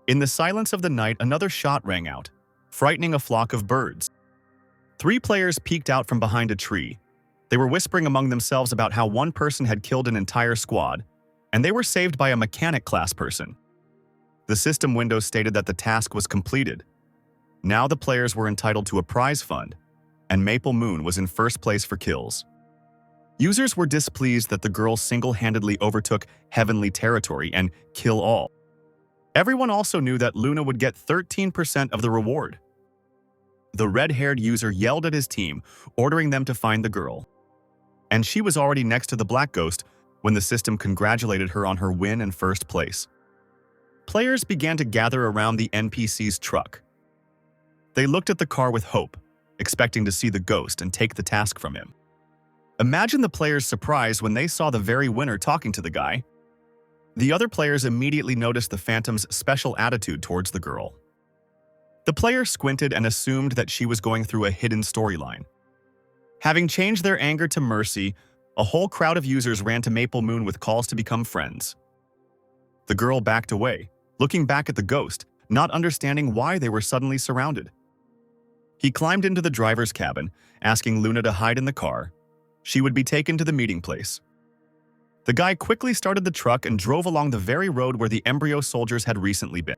In the silence of the night, another shot rang out, frightening a flock of birds. 3 players peeked out from behind a tree. They were whispering among themselves about how one person had killed an entire squad, and they were saved by a mechanic class person. The system window stated that the task was completed. Now the players were entitled to a prize fund, and Maple Moon was in first place for kills. Users were displeased that the girl single-handedly overtook heavenly territory and kill all. Everyone also knew that Luna would get 13% of the reward. The red-haired user yelled at his team, ordering them to find the girl. And she was already next to the black ghost when the system congratulated her on her win and first place. Players began to gather around the NPC's truck. They looked at the car with hope, expecting to see the ghost and take the task from him. Imagine the players' surprise when they saw the very winner talking to the guy. The other players immediately noticed the Phantom's special attitude towards the girl. The player squinted and assumed that she was going through a hidden storyline. Having changed their anger to mercy, a whole crowd of users ran to Maple Moon with calls to become friends. The girl backed away, looking back at the ghost, not understanding why they were suddenly surrounded. He climbed into the driver's cabin, asking Luna to hide in the car. She would be taken to the meeting place. The guy quickly started the truck and drove along the very road where the embryo soldiers had recently been.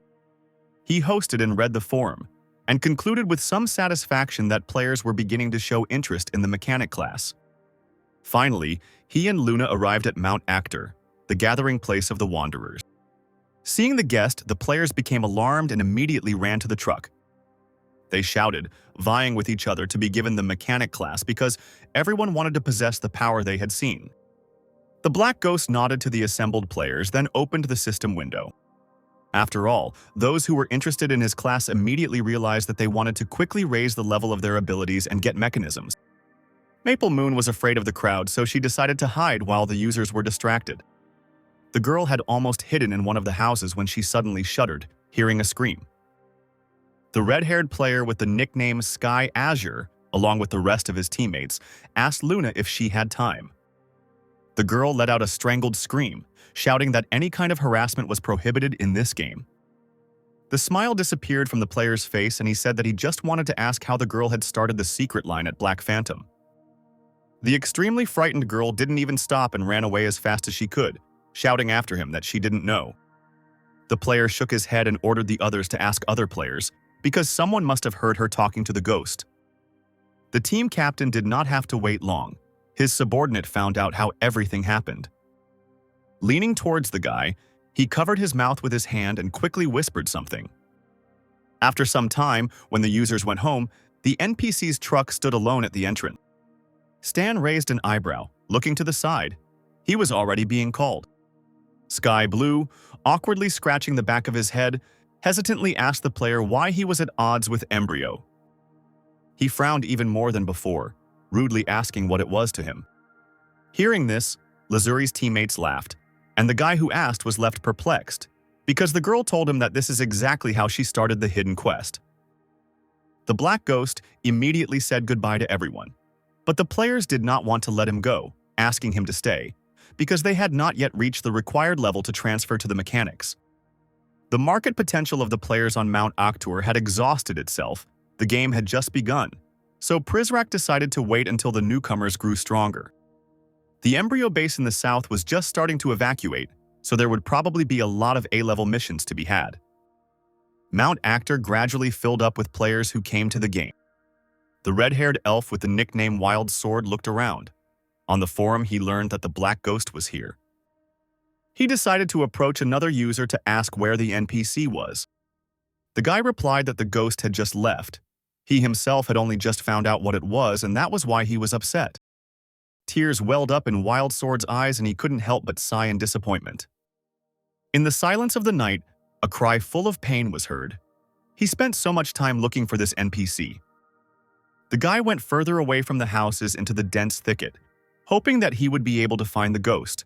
He hosted and read the forum, and concluded with some satisfaction that players were beginning to show interest in the mechanic class. Finally, he and Luna arrived at Mount Actor, the gathering place of the Wanderers. Seeing the guest, the players became alarmed and immediately ran to the truck. They shouted, vying with each other to be given the mechanic class because everyone wanted to possess the power they had seen. The black ghost nodded to the assembled players, then opened the system window. After all, those who were interested in his class immediately realized that they wanted to quickly raise the level of their abilities and get mechanisms. Maple Moon was afraid of the crowd, so she decided to hide while the users were distracted. The girl had almost hidden in one of the houses when she suddenly shuddered, hearing a scream. The red-haired player with the nickname Sky Azure, along with the rest of his teammates, asked Luna if she had time. The girl let out a strangled scream, shouting that any kind of harassment was prohibited in this game. The smile disappeared from the player's face and he said that he just wanted to ask how the girl had started the secret line at Black Phantom. The extremely frightened girl didn't even stop and ran away as fast as she could, shouting after him that she didn't know. The player shook his head and ordered the others to ask other players, because someone must have heard her talking to the ghost. The team captain did not have to wait long. His subordinate found out how everything happened. Leaning towards the guy, he covered his mouth with his hand and quickly whispered something. After some time, when the users went home, The NPC's truck stood alone at the entrance. Stan raised an eyebrow, looking to the side. He was already being called. Sky Blue, awkwardly scratching the back of his head, hesitantly asked the player why he was at odds with Embryo. He frowned even more than before, rudely asking what it was to him. Hearing this, Lazuri's teammates laughed, and the guy who asked was left perplexed, because the girl told him that this is exactly how she started the hidden quest. The Black Ghost immediately said goodbye to everyone, but the players did not want to let him go, asking him to stay, because they had not yet reached the required level to transfer to the mechanics. The market potential of the players on Mount Octour had exhausted itself. The game had just begun, so Prizrak decided to wait until the newcomers grew stronger. The Embryo base in the south was just starting to evacuate, so there would probably be a lot of A-level missions to be had. Mount Actor gradually filled up with players who came to the game. The red-haired elf with the nickname Wild Sword looked around. On the forum, he learned that the Black Ghost was here. He decided to approach another user to ask where the NPC was. The guy replied that the ghost had just left. He himself had only just found out what it was, and that was why he was upset. Tears welled up in Wild Sword's eyes, and he couldn't help but sigh in disappointment. In the silence of the night, a cry full of pain was heard. He spent so much time looking for this NPC. The guy went further away from the houses into the dense thicket, hoping that he would be able to find the ghost.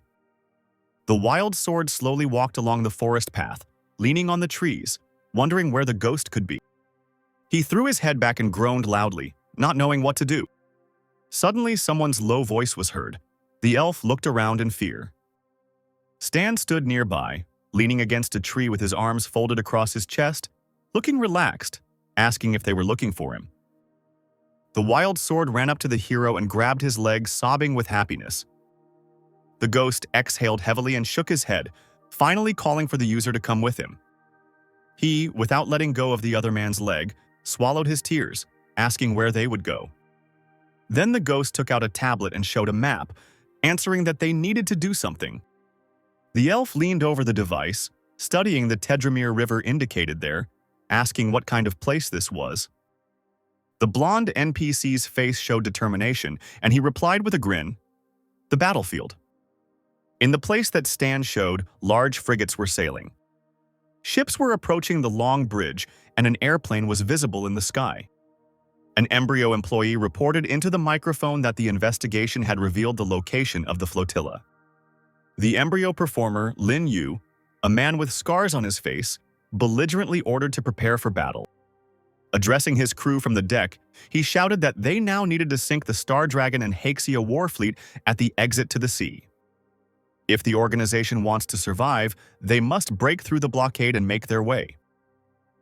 The Wild Sword slowly walked along the forest path, leaning on the trees, wondering where the ghost could be. He threw his head back and groaned loudly, not knowing what to do. Suddenly, someone's low voice was heard. The elf looked around in fear. Stan stood nearby, leaning against a tree with his arms folded across his chest, looking relaxed, asking if they were looking for him. The Wild Sword ran up to the hero and grabbed his leg, sobbing with happiness. The ghost exhaled heavily and shook his head, finally calling for the user to come with him. He, without letting go of the other man's leg, swallowed his tears, asking where they would go. Then the ghost took out a tablet and showed a map, answering that they needed to do something. The elf leaned over the device, studying the Tedramir River indicated there, asking what kind of place this was. The blonde NPC's face showed determination, and he replied with a grin, "The battlefield." In the place that Stan showed, large frigates were sailing. Ships were approaching the long bridge, and an airplane was visible in the sky. An Embryo employee reported into the microphone that the investigation had revealed the location of the flotilla. The Embryo performer, Lin Yu, a man with scars on his face, belligerently ordered to prepare for battle. Addressing his crew from the deck, he shouted that they now needed to sink the Star Dragon and Haxia war fleet at the exit to the sea. If the organization wants to survive, they must break through the blockade and make their way.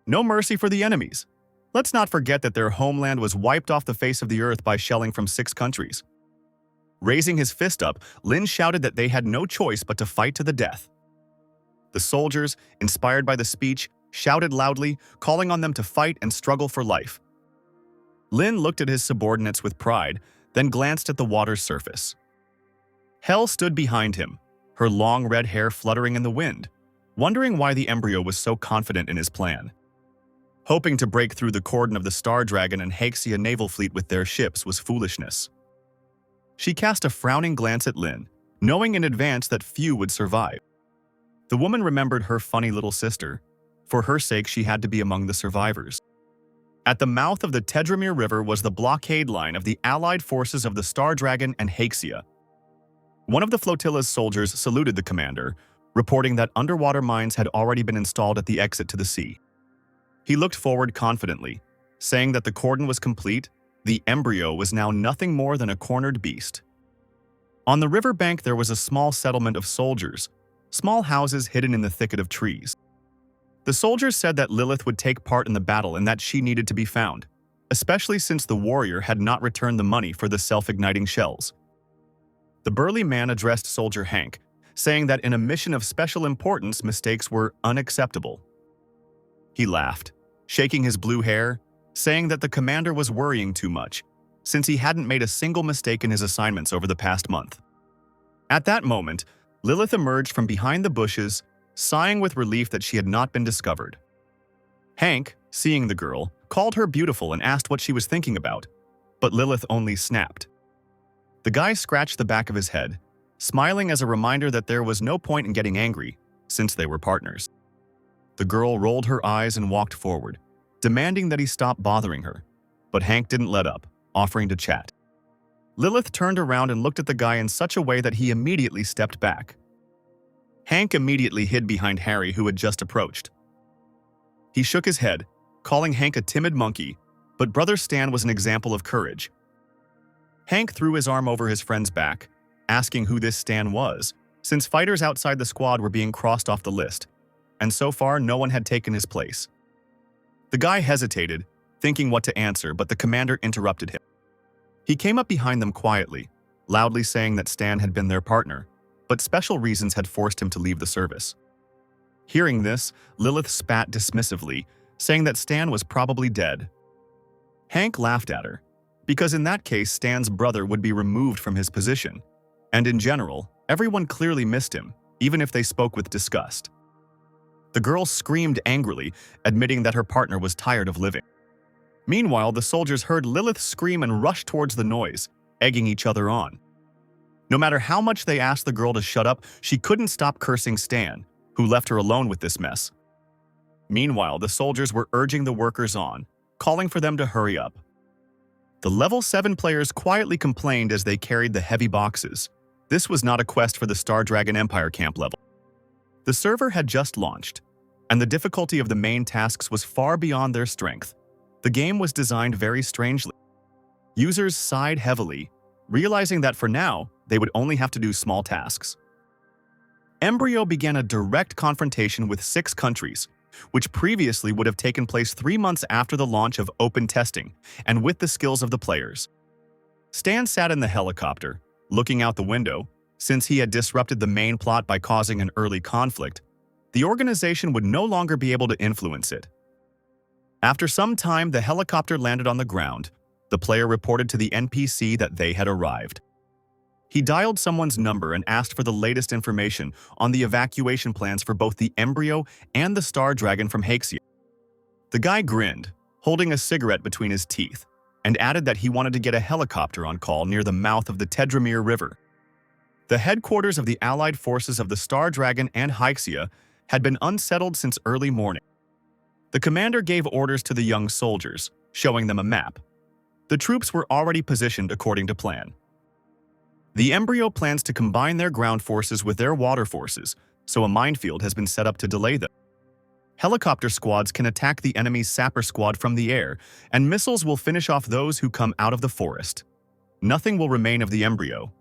No mercy for the enemies. Let's not forget that their homeland was wiped off the face of the earth by shelling from 6 countries. Raising his fist up, Lin shouted that they had no choice but to fight to the death. The soldiers, inspired by the speech, shouted loudly, calling on them to fight and struggle for life. Lin looked at his subordinates with pride, then glanced at the water's surface. Hel stood behind him, her long red hair fluttering in the wind, wondering why the Embryo was so confident in his plan. Hoping to break through the cordon of the Star Dragon and Haxia naval fleet with their ships was foolishness. She cast a frowning glance at Lin, knowing in advance that few would survive. The woman remembered her funny little sister. For her sake, she had to be among the survivors. At the mouth of the Tedramir River was the blockade line of the allied forces of the Star Dragon and Haxia. One of the flotilla's soldiers saluted the commander, reporting that underwater mines had already been installed at the exit to the sea. He looked forward confidently, saying that the cordon was complete. The Embryo was now nothing more than a cornered beast. On the riverbank there was a small settlement of soldiers, small houses hidden in the thicket of trees. The soldiers said that Lilith would take part in the battle and that she needed to be found, especially since the warrior had not returned the money for the self-igniting shells. The burly man addressed Soldier Hank, saying that in a mission of special importance, mistakes were unacceptable. He laughed, shaking his blue hair, saying that the commander was worrying too much, since he hadn't made a single mistake in his assignments over the past month. At that moment, Lilith emerged from behind the bushes, sighing with relief that she had not been discovered. Hank, seeing the girl, called her beautiful and asked what she was thinking about, but Lilith only snapped. The guy scratched the back of his head, smiling as a reminder that there was no point in getting angry, since they were partners. The girl rolled her eyes and walked forward, demanding that he stop bothering her, but Hank didn't let up, offering to chat. Lilith turned around and looked at the guy in such a way that he immediately stepped back. Hank immediately hid behind Harry, who had just approached. He shook his head, calling Hank a timid monkey, but Brother Stan was an example of courage. Hank threw his arm over his friend's back, asking who this Stan was, since fighters outside the squad were being crossed off the list, and so far no one had taken his place. The guy hesitated, thinking what to answer, but the commander interrupted him. He came up behind them quietly, loudly saying that Stan had been their partner, but special reasons had forced him to leave the service. Hearing this, Lilith spat dismissively, saying that Stan was probably dead. Hank laughed at her, because in that case Stan's brother would be removed from his position, and in general, everyone clearly missed him, even if they spoke with disgust. The girl screamed angrily, admitting that her partner was tired of living. Meanwhile, the soldiers heard Lilith scream and rushed towards the noise, egging each other on. No matter how much they asked the girl to shut up, she couldn't stop cursing Stan, who left her alone with this mess. Meanwhile, the soldiers were urging the workers on, calling for them to hurry up. The level 7 players quietly complained as they carried the heavy boxes. This was not a quest for the Star Dragon Empire camp level. The server had just launched, and the difficulty of the main tasks was far beyond their strength. The game was designed very strangely. Users sighed heavily, realizing that for now, they would only have to do small tasks. Embryo began a direct confrontation with 6 countries, which previously would have taken place 3 months after the launch of open testing and with the skills of the players. Stan sat in the helicopter, looking out the window. Since he had disrupted the main plot by causing an early conflict, the organization would no longer be able to influence it. After some time, the helicopter landed on the ground. The player reported to the NPC that they had arrived. He dialed someone's number and asked for the latest information on the evacuation plans for both the Embryo and the Star Dragon from Haxia. The guy grinned, holding a cigarette between his teeth, and added that he wanted to get a helicopter on call near the mouth of the Tedramir River. The headquarters of the allied forces of the Star Dragon and Haxia had been unsettled since early morning. The commander gave orders to the young soldiers, showing them a map. The troops were already positioned according to plan. The Embryo plans to combine their ground forces with their water forces, so a minefield has been set up to delay them. Helicopter squads can attack the enemy's sapper squad from the air, and missiles will finish off those who come out of the forest. Nothing will remain of the Embryo.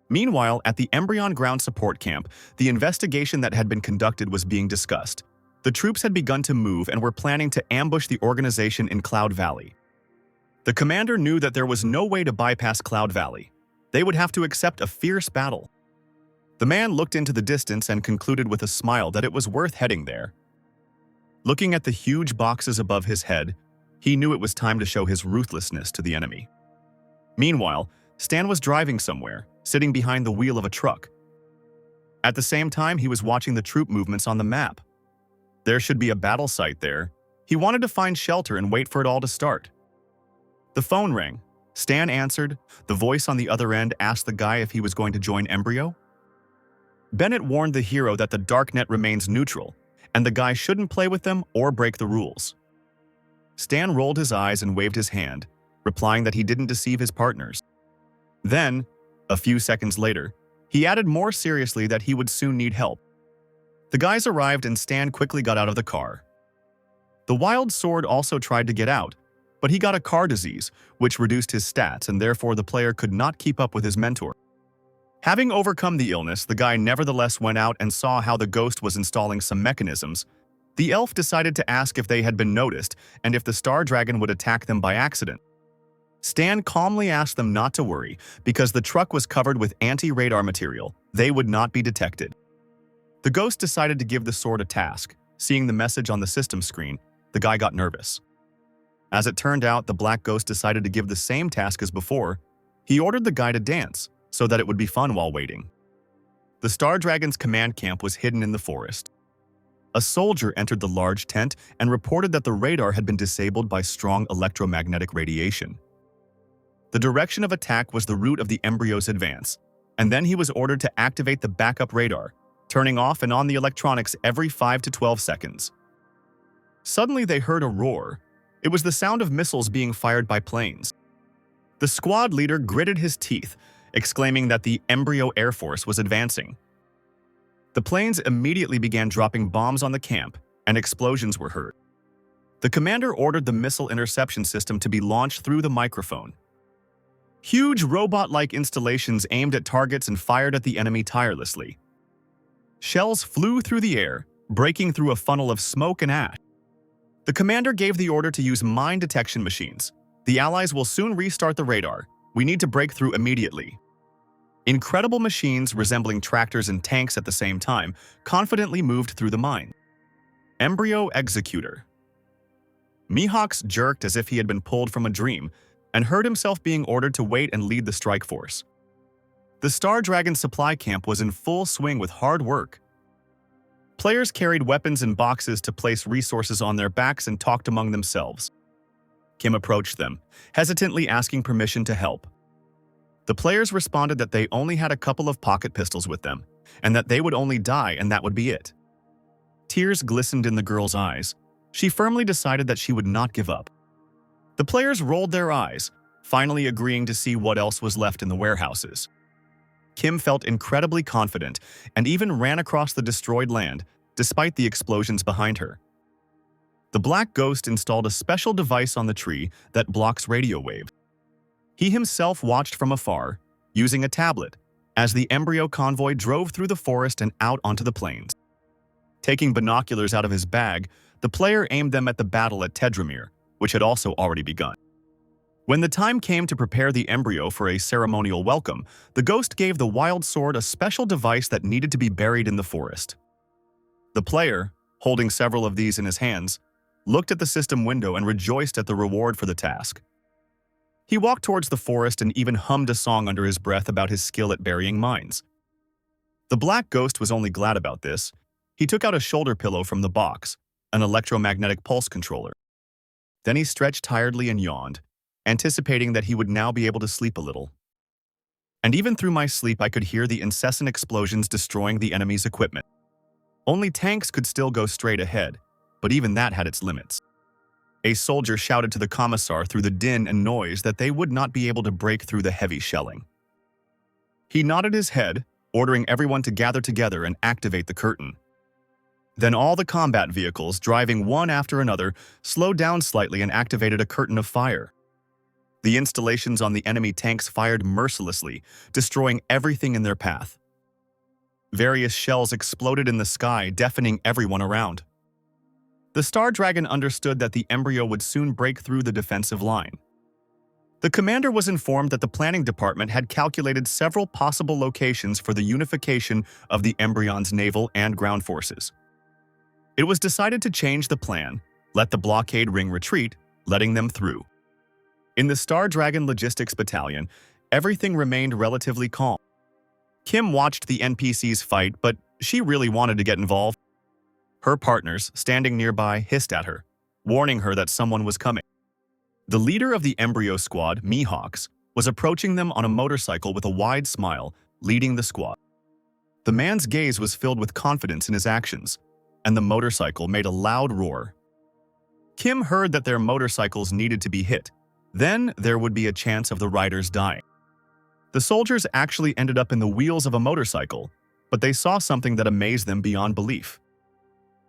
Meanwhile, at the Embryon Ground Support Camp, the investigation that had been conducted was being discussed. The troops had begun to move and were planning to ambush the organization in Cloud Valley. The commander knew that there was no way to bypass Cloud Valley. They would have to accept a fierce battle. The man looked into the distance and concluded with a smile that it was worth heading there. Looking at the huge boxes above his head, he knew it was time to show his ruthlessness to the enemy. Meanwhile, Stan was driving somewhere, sitting behind the wheel of a truck. At the same time, he was watching the troop movements on the map. There should be a battle site there. He wanted to find shelter and wait for it all to start. The phone rang. Stan answered. The voice on the other end asked the guy if he was going to join Embryo. Bennett warned the hero that the Darknet remains neutral, and the guy shouldn't play with them or break the rules. Stan rolled his eyes and waved his hand, replying that he didn't deceive his partners. Then, a few seconds later, he added more seriously that he would soon need help. The guys arrived and Stan quickly got out of the car. The Wild Sword also tried to get out, but he got a car disease, which reduced his stats and therefore the player could not keep up with his mentor. Having overcome the illness, the guy nevertheless went out and saw how the ghost was installing some mechanisms. The elf decided to ask if they had been noticed and if the Star Dragon would attack them by accident. Stan calmly asked them not to worry because the truck was covered with anti-radar material. They would not be detected. The ghost decided to give the sword a task. Seeing the message on the system screen, the guy got nervous. As it turned out, the black ghost decided to give the same task as before. He ordered the guy to dance, so that it would be fun while waiting. The Star Dragon's command camp was hidden in the forest. A soldier entered the large tent and reported that the radar had been disabled by strong electromagnetic radiation. The direction of attack was the route of the embryo's advance, and then he was ordered to activate the backup radar, turning off and on the electronics every 5 to 12 seconds. Suddenly they heard a roar. It was the sound of missiles being fired by planes. The squad leader gritted his teeth, exclaiming that the embryo air force was advancing. The planes immediately began dropping bombs on the camp, and explosions were heard. The commander ordered the missile interception system to be launched through the microphone. Huge robot-like installations aimed at targets and fired at the enemy tirelessly. Shells flew through the air, breaking through a funnel of smoke and ash. The commander gave the order to use mine detection machines. The Allies will soon restart the radar. We need to break through immediately. Incredible machines resembling tractors and tanks at the same time confidently moved through the mine. Embryo Executor. Mihawk jerked as if he had been pulled from a dream and heard himself being ordered to wait and lead the strike force. The Star Dragon supply camp was in full swing with hard work. Players carried weapons in boxes to place resources on their backs and talked among themselves. Kim approached them, hesitantly asking permission to help. The players responded that they only had a couple of pocket pistols with them, and that they would only die and that would be it. Tears glistened in the girl's eyes. She firmly decided that she would not give up. The players rolled their eyes, finally agreeing to see what else was left in the warehouses. Kim felt incredibly confident and even ran across the destroyed land, despite the explosions behind her. The Black Ghost installed a special device on the tree that blocks radio waves. He himself watched from afar, using a tablet, as the embryo convoy drove through the forest and out onto the plains. Taking binoculars out of his bag, the player aimed them at the battle at Tedramir, which had also already begun. When the time came to prepare the embryo for a ceremonial welcome, the ghost gave the wild sword a special device that needed to be buried in the forest. The player, holding several of these in his hands, looked at the system window and rejoiced at the reward for the task. He walked towards the forest and even hummed a song under his breath about his skill at burying mines. The Black Ghost was only glad about this. He took out a shoulder pillow from the box, an electromagnetic pulse controller. Then he stretched tiredly and yawned, anticipating that he would now be able to sleep a little. And even through my sleep I could hear the incessant explosions destroying the enemy's equipment. Only tanks could still go straight ahead, but even that had its limits. A soldier shouted to the commissar through the din and noise that they would not be able to break through the heavy shelling. He nodded his head, ordering everyone to gather together and activate the curtain. Then all the combat vehicles, driving one after another, slowed down slightly and activated a curtain of fire. The installations on the enemy tanks fired mercilessly, destroying everything in their path. Various shells exploded in the sky, deafening everyone around. The Star Dragon understood that the embryo would soon break through the defensive line. The commander was informed that the planning department had calculated several possible locations for the unification of the embryon's naval and ground forces. It was decided to change the plan, let the blockade ring retreat, letting them through. In the Star Dragon Logistics Battalion, everything remained relatively calm. Kim watched the NPCs fight, but she really wanted to get involved. Her partners, standing nearby, hissed at her, warning her that someone was coming. The leader of the embryo squad, Mihawk, was approaching them on a motorcycle with a wide smile, leading the squad. The man's gaze was filled with confidence in his actions, and the motorcycle made a loud roar. Kim heard that their motorcycles needed to be hit. Then there would be a chance of the riders dying. The soldiers actually ended up in the wheels of a motorcycle, but they saw something that amazed them beyond belief.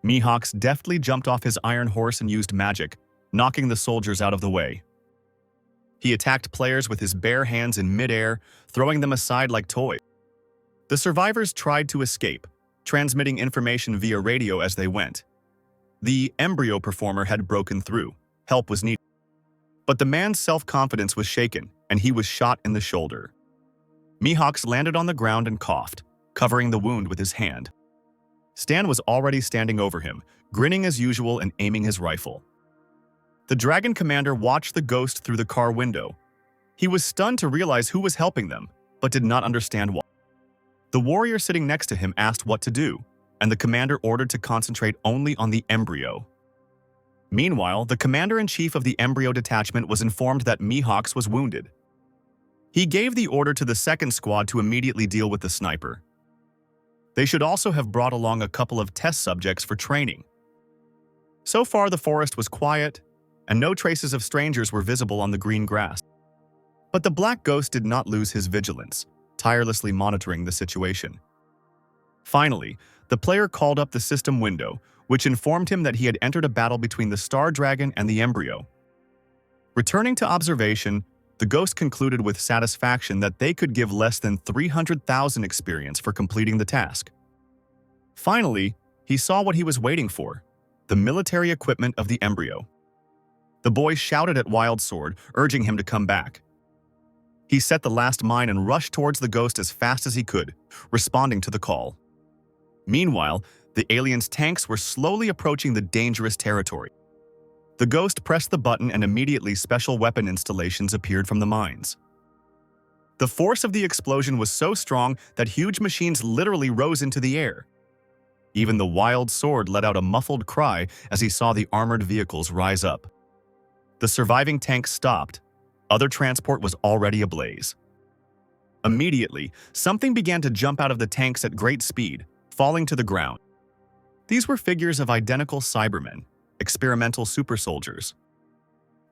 Mihawk deftly jumped off his iron horse and used magic, knocking the soldiers out of the way. He attacked players with his bare hands in midair, throwing them aside like toys. The survivors tried to escape, transmitting information via radio as they went. The embryo performer had broken through. Help was needed. But the man's self-confidence was shaken, and he was shot in the shoulder. Mihawk landed on the ground and coughed, covering the wound with his hand. Stan was already standing over him, grinning as usual and aiming his rifle. The dragon commander watched the ghost through the car window. He was stunned to realize who was helping them, but did not understand why. The warrior sitting next to him asked what to do, and the commander ordered to concentrate only on the embryo. Meanwhile, the commander-in-chief of the embryo detachment was informed that Mihawk was wounded. He gave the order to the second squad to immediately deal with the sniper. They should also have brought along a couple of test subjects for training. So far, the forest was quiet, and no traces of strangers were visible on the green grass. But the Black Ghost did not lose his vigilance, tirelessly monitoring the situation. Finally, the player called up the system window, which informed him that he had entered a battle between the Star Dragon and the embryo. Returning to observation, the Ghost concluded with satisfaction that they could give less than 300,000 experience for completing the task. Finally, he saw what he was waiting for, the military equipment of the embryo. The boy shouted at Wild Sword, urging him to come back. He set the last mine and rushed towards the Ghost as fast as he could, responding to the call. Meanwhile, the aliens' tanks were slowly approaching the dangerous territory. The Ghost pressed the button and immediately special weapon installations appeared from the mines. The force of the explosion was so strong that huge machines literally rose into the air. Even the Wild Sword let out a muffled cry as he saw the armored vehicles rise up. The surviving tank stopped. Other transport was already ablaze. Immediately, something began to jump out of the tanks at great speed, falling to the ground. These were figures of identical Cybermen, experimental super soldiers.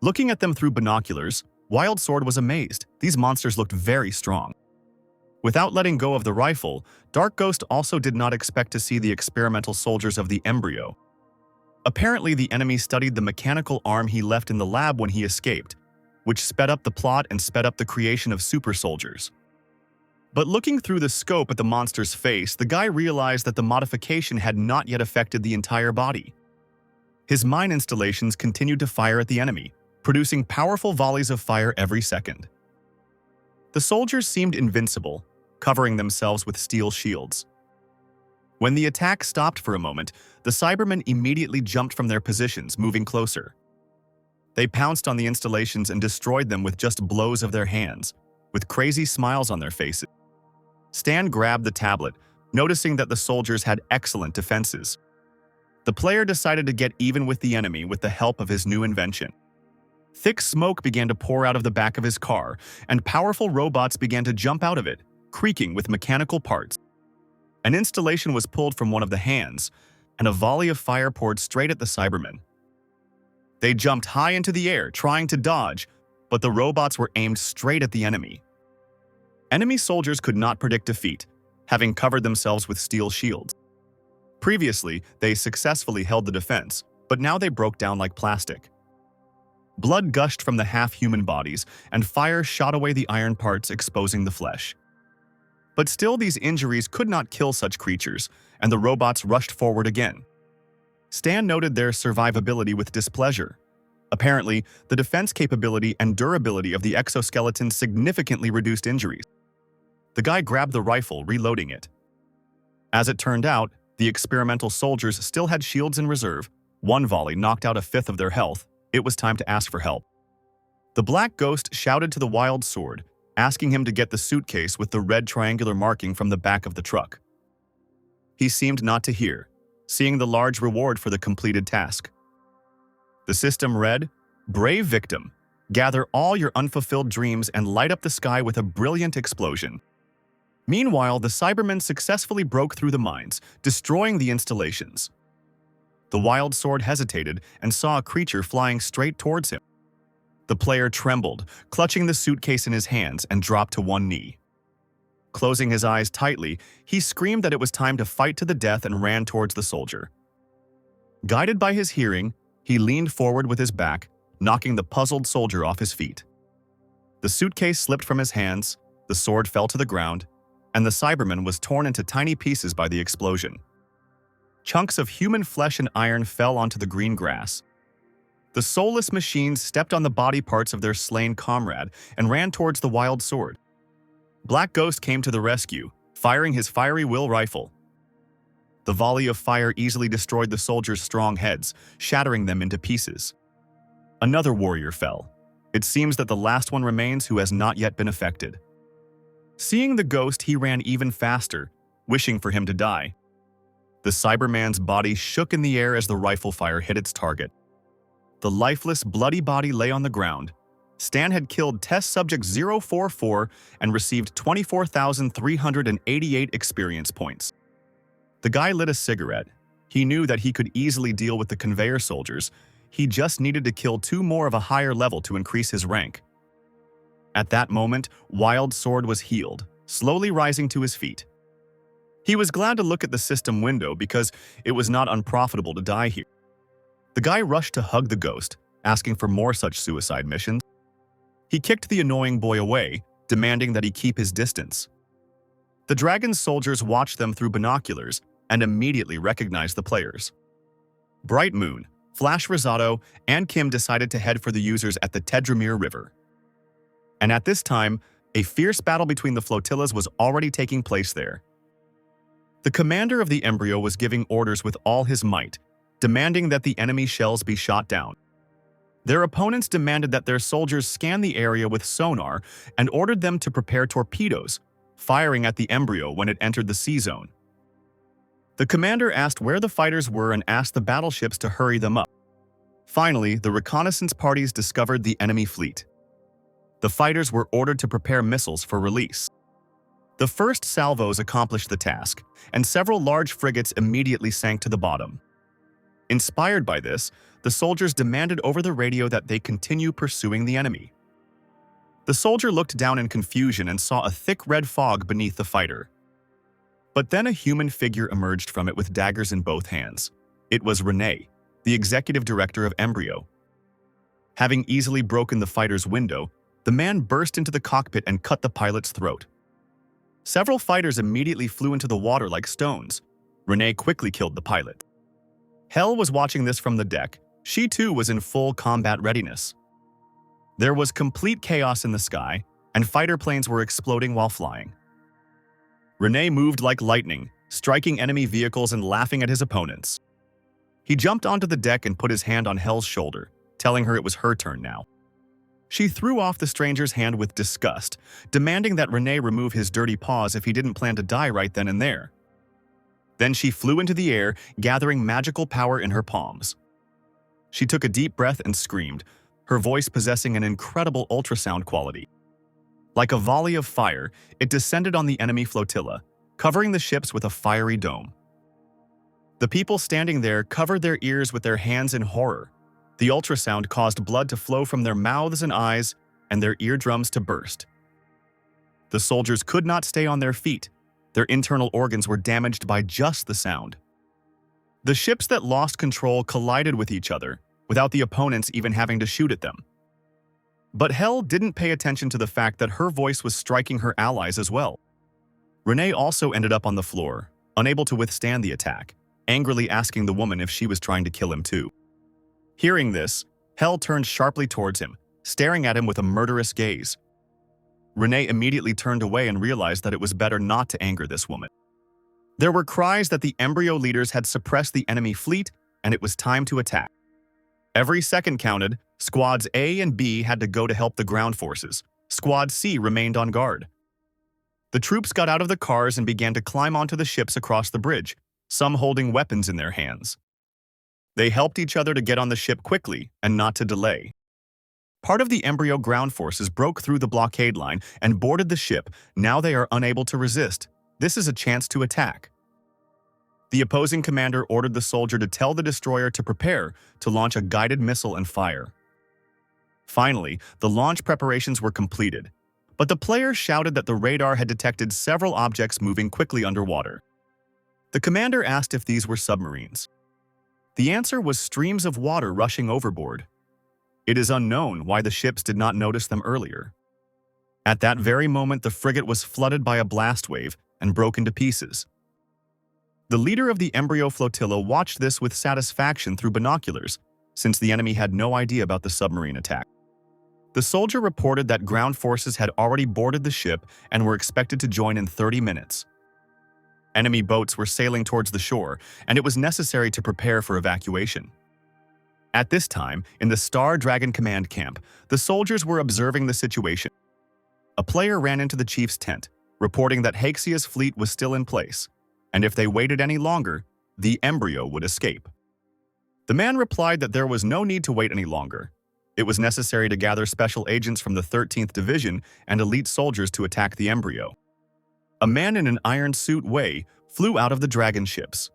Looking at them through binoculars, Wild Sword was amazed. These monsters looked very strong. Without letting go of the rifle, Dark Ghost also did not expect to see the experimental soldiers of the embryo. Apparently, the enemy studied the mechanical arm he left in the lab when he escaped, which sped up the plot and sped up the creation of super soldiers. But looking through the scope at the monster's face, the guy realized that the modification had not yet affected the entire body. His mine installations continued to fire at the enemy, producing powerful volleys of fire every second. The soldiers seemed invincible, covering themselves with steel shields. When the attack stopped for a moment, the Cybermen immediately jumped from their positions, moving closer. They pounced on the installations and destroyed them with just blows of their hands, with crazy smiles on their faces. Stan grabbed the tablet, noticing that the soldiers had excellent defenses. The player decided to get even with the enemy with the help of his new invention. Thick smoke began to pour out of the back of his car, and powerful robots began to jump out of it, creaking with mechanical parts. An installation was pulled from one of the hands, and a volley of fire poured straight at the Cybermen. They jumped high into the air, trying to dodge, but the robots were aimed straight at the enemy. Enemy soldiers could not predict defeat, having covered themselves with steel shields. Previously, they successfully held the defense, but now they broke down like plastic. Blood gushed from the half-human bodies, and fire shot away the iron parts, exposing the flesh. But still, these injuries could not kill such creatures, and the robots rushed forward again. Stan noted their survivability with displeasure. Apparently, the defense capability and durability of the exoskeleton significantly reduced injuries. The guy grabbed the rifle, reloading it. As it turned out, the experimental soldiers still had shields in reserve. One volley knocked out a fifth of their health. It was time to ask for help. The Black Ghost shouted to the Wild Sword, asking him to get the suitcase with the red triangular marking from the back of the truck. He seemed not to hear, seeing the large reward for the completed task. The system read, "Brave victim, gather all your unfulfilled dreams and light up the sky with a brilliant explosion." Meanwhile, the Cybermen successfully broke through the mines, destroying the installations. The Wild Sword hesitated and saw a creature flying straight towards him. The player trembled, clutching the suitcase in his hands, and dropped to one knee. Closing his eyes tightly, he screamed that it was time to fight to the death and ran towards the soldier. Guided by his hearing, he leaned forward with his back, knocking the puzzled soldier off his feet. The suitcase slipped from his hands, the sword fell to the ground, and the Cyberman was torn into tiny pieces by the explosion. Chunks of human flesh and iron fell onto the green grass. The soulless machines stepped on the body parts of their slain comrade and ran towards the Wild Sword. Black Ghost came to the rescue, firing his fiery will rifle. The volley of fire easily destroyed the soldiers' strong heads, shattering them into pieces. Another warrior fell. It seems that the last one remains who has not yet been affected. Seeing the ghost, he ran even faster, wishing for him to die. The Cyberman's body shook in the air as the rifle fire hit its target. The lifeless, bloody body lay on the ground. Stan had killed test subject 044 and received 24,388 experience points. The guy lit a cigarette. He knew that he could easily deal with the conveyor soldiers. He just needed to kill 2 more of a higher level to increase his rank. At that moment, Wild Sword was healed, slowly rising to his feet. He was glad to look at the system window because it was not unprofitable to die here. The guy rushed to hug the ghost, asking for more such suicide missions. He kicked the annoying boy away, demanding that he keep his distance. The dragon's soldiers watched them through binoculars and immediately recognized the players. Bright Moon, Flash Rosado, and Kim decided to head for the users at the Tedramir River. And at this time, a fierce battle between the flotillas was already taking place there. The commander of the embryo was giving orders with all his might, demanding that the enemy shells be shot down. Their opponents demanded that their soldiers scan the area with sonar and ordered them to prepare torpedoes, firing at the embryo when it entered the sea zone. The commander asked where the fighters were and asked the battleships to hurry them up. Finally, the reconnaissance parties discovered the enemy fleet. The fighters were ordered to prepare missiles for release. The first salvos accomplished the task, and several large frigates immediately sank to the bottom. Inspired by this, the soldiers demanded over the radio that they continue pursuing the enemy. The soldier looked down in confusion and saw a thick red fog beneath the fighter. But then a human figure emerged from it with daggers in both hands. It was Renee, the executive director of Embryo. Having easily broken the fighter's window, the man burst into the cockpit and cut the pilot's throat. Several fighters immediately flew into the water like stones. Renee quickly killed the pilot. Hell was watching this from the deck. She too was in full combat readiness. There was complete chaos in the sky, and fighter planes were exploding while flying. Renee moved like lightning, striking enemy vehicles and laughing at his opponents. He jumped onto the deck and put his hand on Hell's shoulder, telling her it was her turn now. She threw off the stranger's hand with disgust, demanding that Renee remove his dirty paws if he didn't plan to die right then and there. Then she flew into the air, gathering magical power in her palms. She took a deep breath and screamed, her voice possessing an incredible ultrasound quality. Like a volley of fire, it descended on the enemy flotilla, covering the ships with a fiery dome. The people standing there covered their ears with their hands in horror. The ultrasound caused blood to flow from their mouths and eyes, and their eardrums to burst. The soldiers could not stay on their feet. Their internal organs were damaged by just the sound. The ships that lost control collided with each other, without the opponents even having to shoot at them. But Hell didn't pay attention to the fact that her voice was striking her allies as well. Renee also ended up on the floor, unable to withstand the attack, angrily asking the woman if she was trying to kill him too. Hearing this, Hell turned sharply towards him, staring at him with a murderous gaze. Renee immediately turned away and realized that it was better not to anger this woman. There were cries that the embryo leaders had suppressed the enemy fleet and it was time to attack. Every second counted. Squads A and B had to go to help the ground forces. Squad C remained on guard. The troops got out of the cars and began to climb onto the ships across the bridge, some holding weapons in their hands. They helped each other to get on the ship quickly and not to delay. Part of the embryo ground forces broke through the blockade line and boarded the ship. Now they are unable to resist. This is a chance to attack. The opposing commander ordered the soldier to tell the destroyer to prepare to launch a guided missile and fire. Finally, the launch preparations were completed, but the player shouted that the radar had detected several objects moving quickly underwater. The commander asked if these were submarines. The answer was streams of water rushing overboard. It is unknown why the ships did not notice them earlier. At that very moment, the frigate was flooded by a blast wave and broke into pieces. The leader of the embryo flotilla watched this with satisfaction through binoculars, since the enemy had no idea about the submarine attack. The soldier reported that ground forces had already boarded the ship and were expected to join in 30 minutes. Enemy boats were sailing towards the shore, and it was necessary to prepare for evacuation. At this time, in the Star Dragon Command Camp, the soldiers were observing the situation. A player ran into the chief's tent, reporting that Haxia's fleet was still in place, and if they waited any longer, the embryo would escape. The man replied that there was no need to wait any longer. It was necessary to gather special agents from the 13th Division and elite soldiers to attack the embryo. A man in an iron suit Wei flew out of the dragon ships.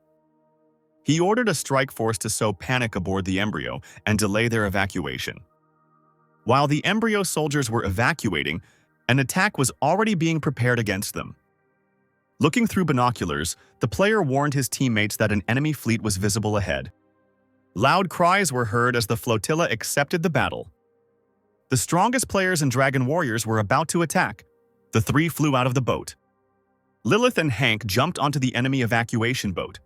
He ordered a strike force to sow panic aboard the embryo and delay their evacuation. While the embryo soldiers were evacuating, an attack was already being prepared against them. Looking through binoculars, the player warned his teammates that an enemy fleet was visible ahead. Loud cries were heard as the flotilla accepted the battle. The strongest players and dragon warriors were about to attack. The three flew out of the boat. Lilith and Hank jumped onto the enemy evacuation boat.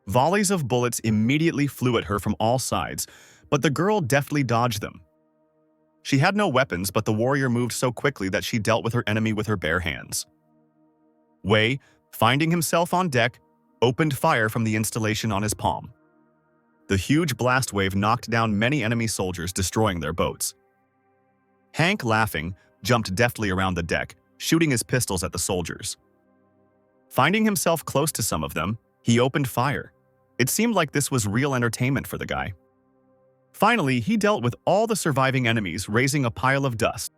Volleys of bullets immediately flew at her from all sides, but the girl deftly dodged them. She had no weapons, but the warrior moved so quickly that she dealt with her enemy with her bare hands. Wei, finding himself on deck, opened fire from the installation on his palm. The huge blast wave knocked down many enemy soldiers, destroying their boats. Hank, laughing, jumped deftly around the deck, shooting his pistols at the soldiers. Finding himself close to some of them, he opened fire. It seemed like this was real entertainment for the guy. Finally, he dealt with all the surviving enemies, raising a pile of dust.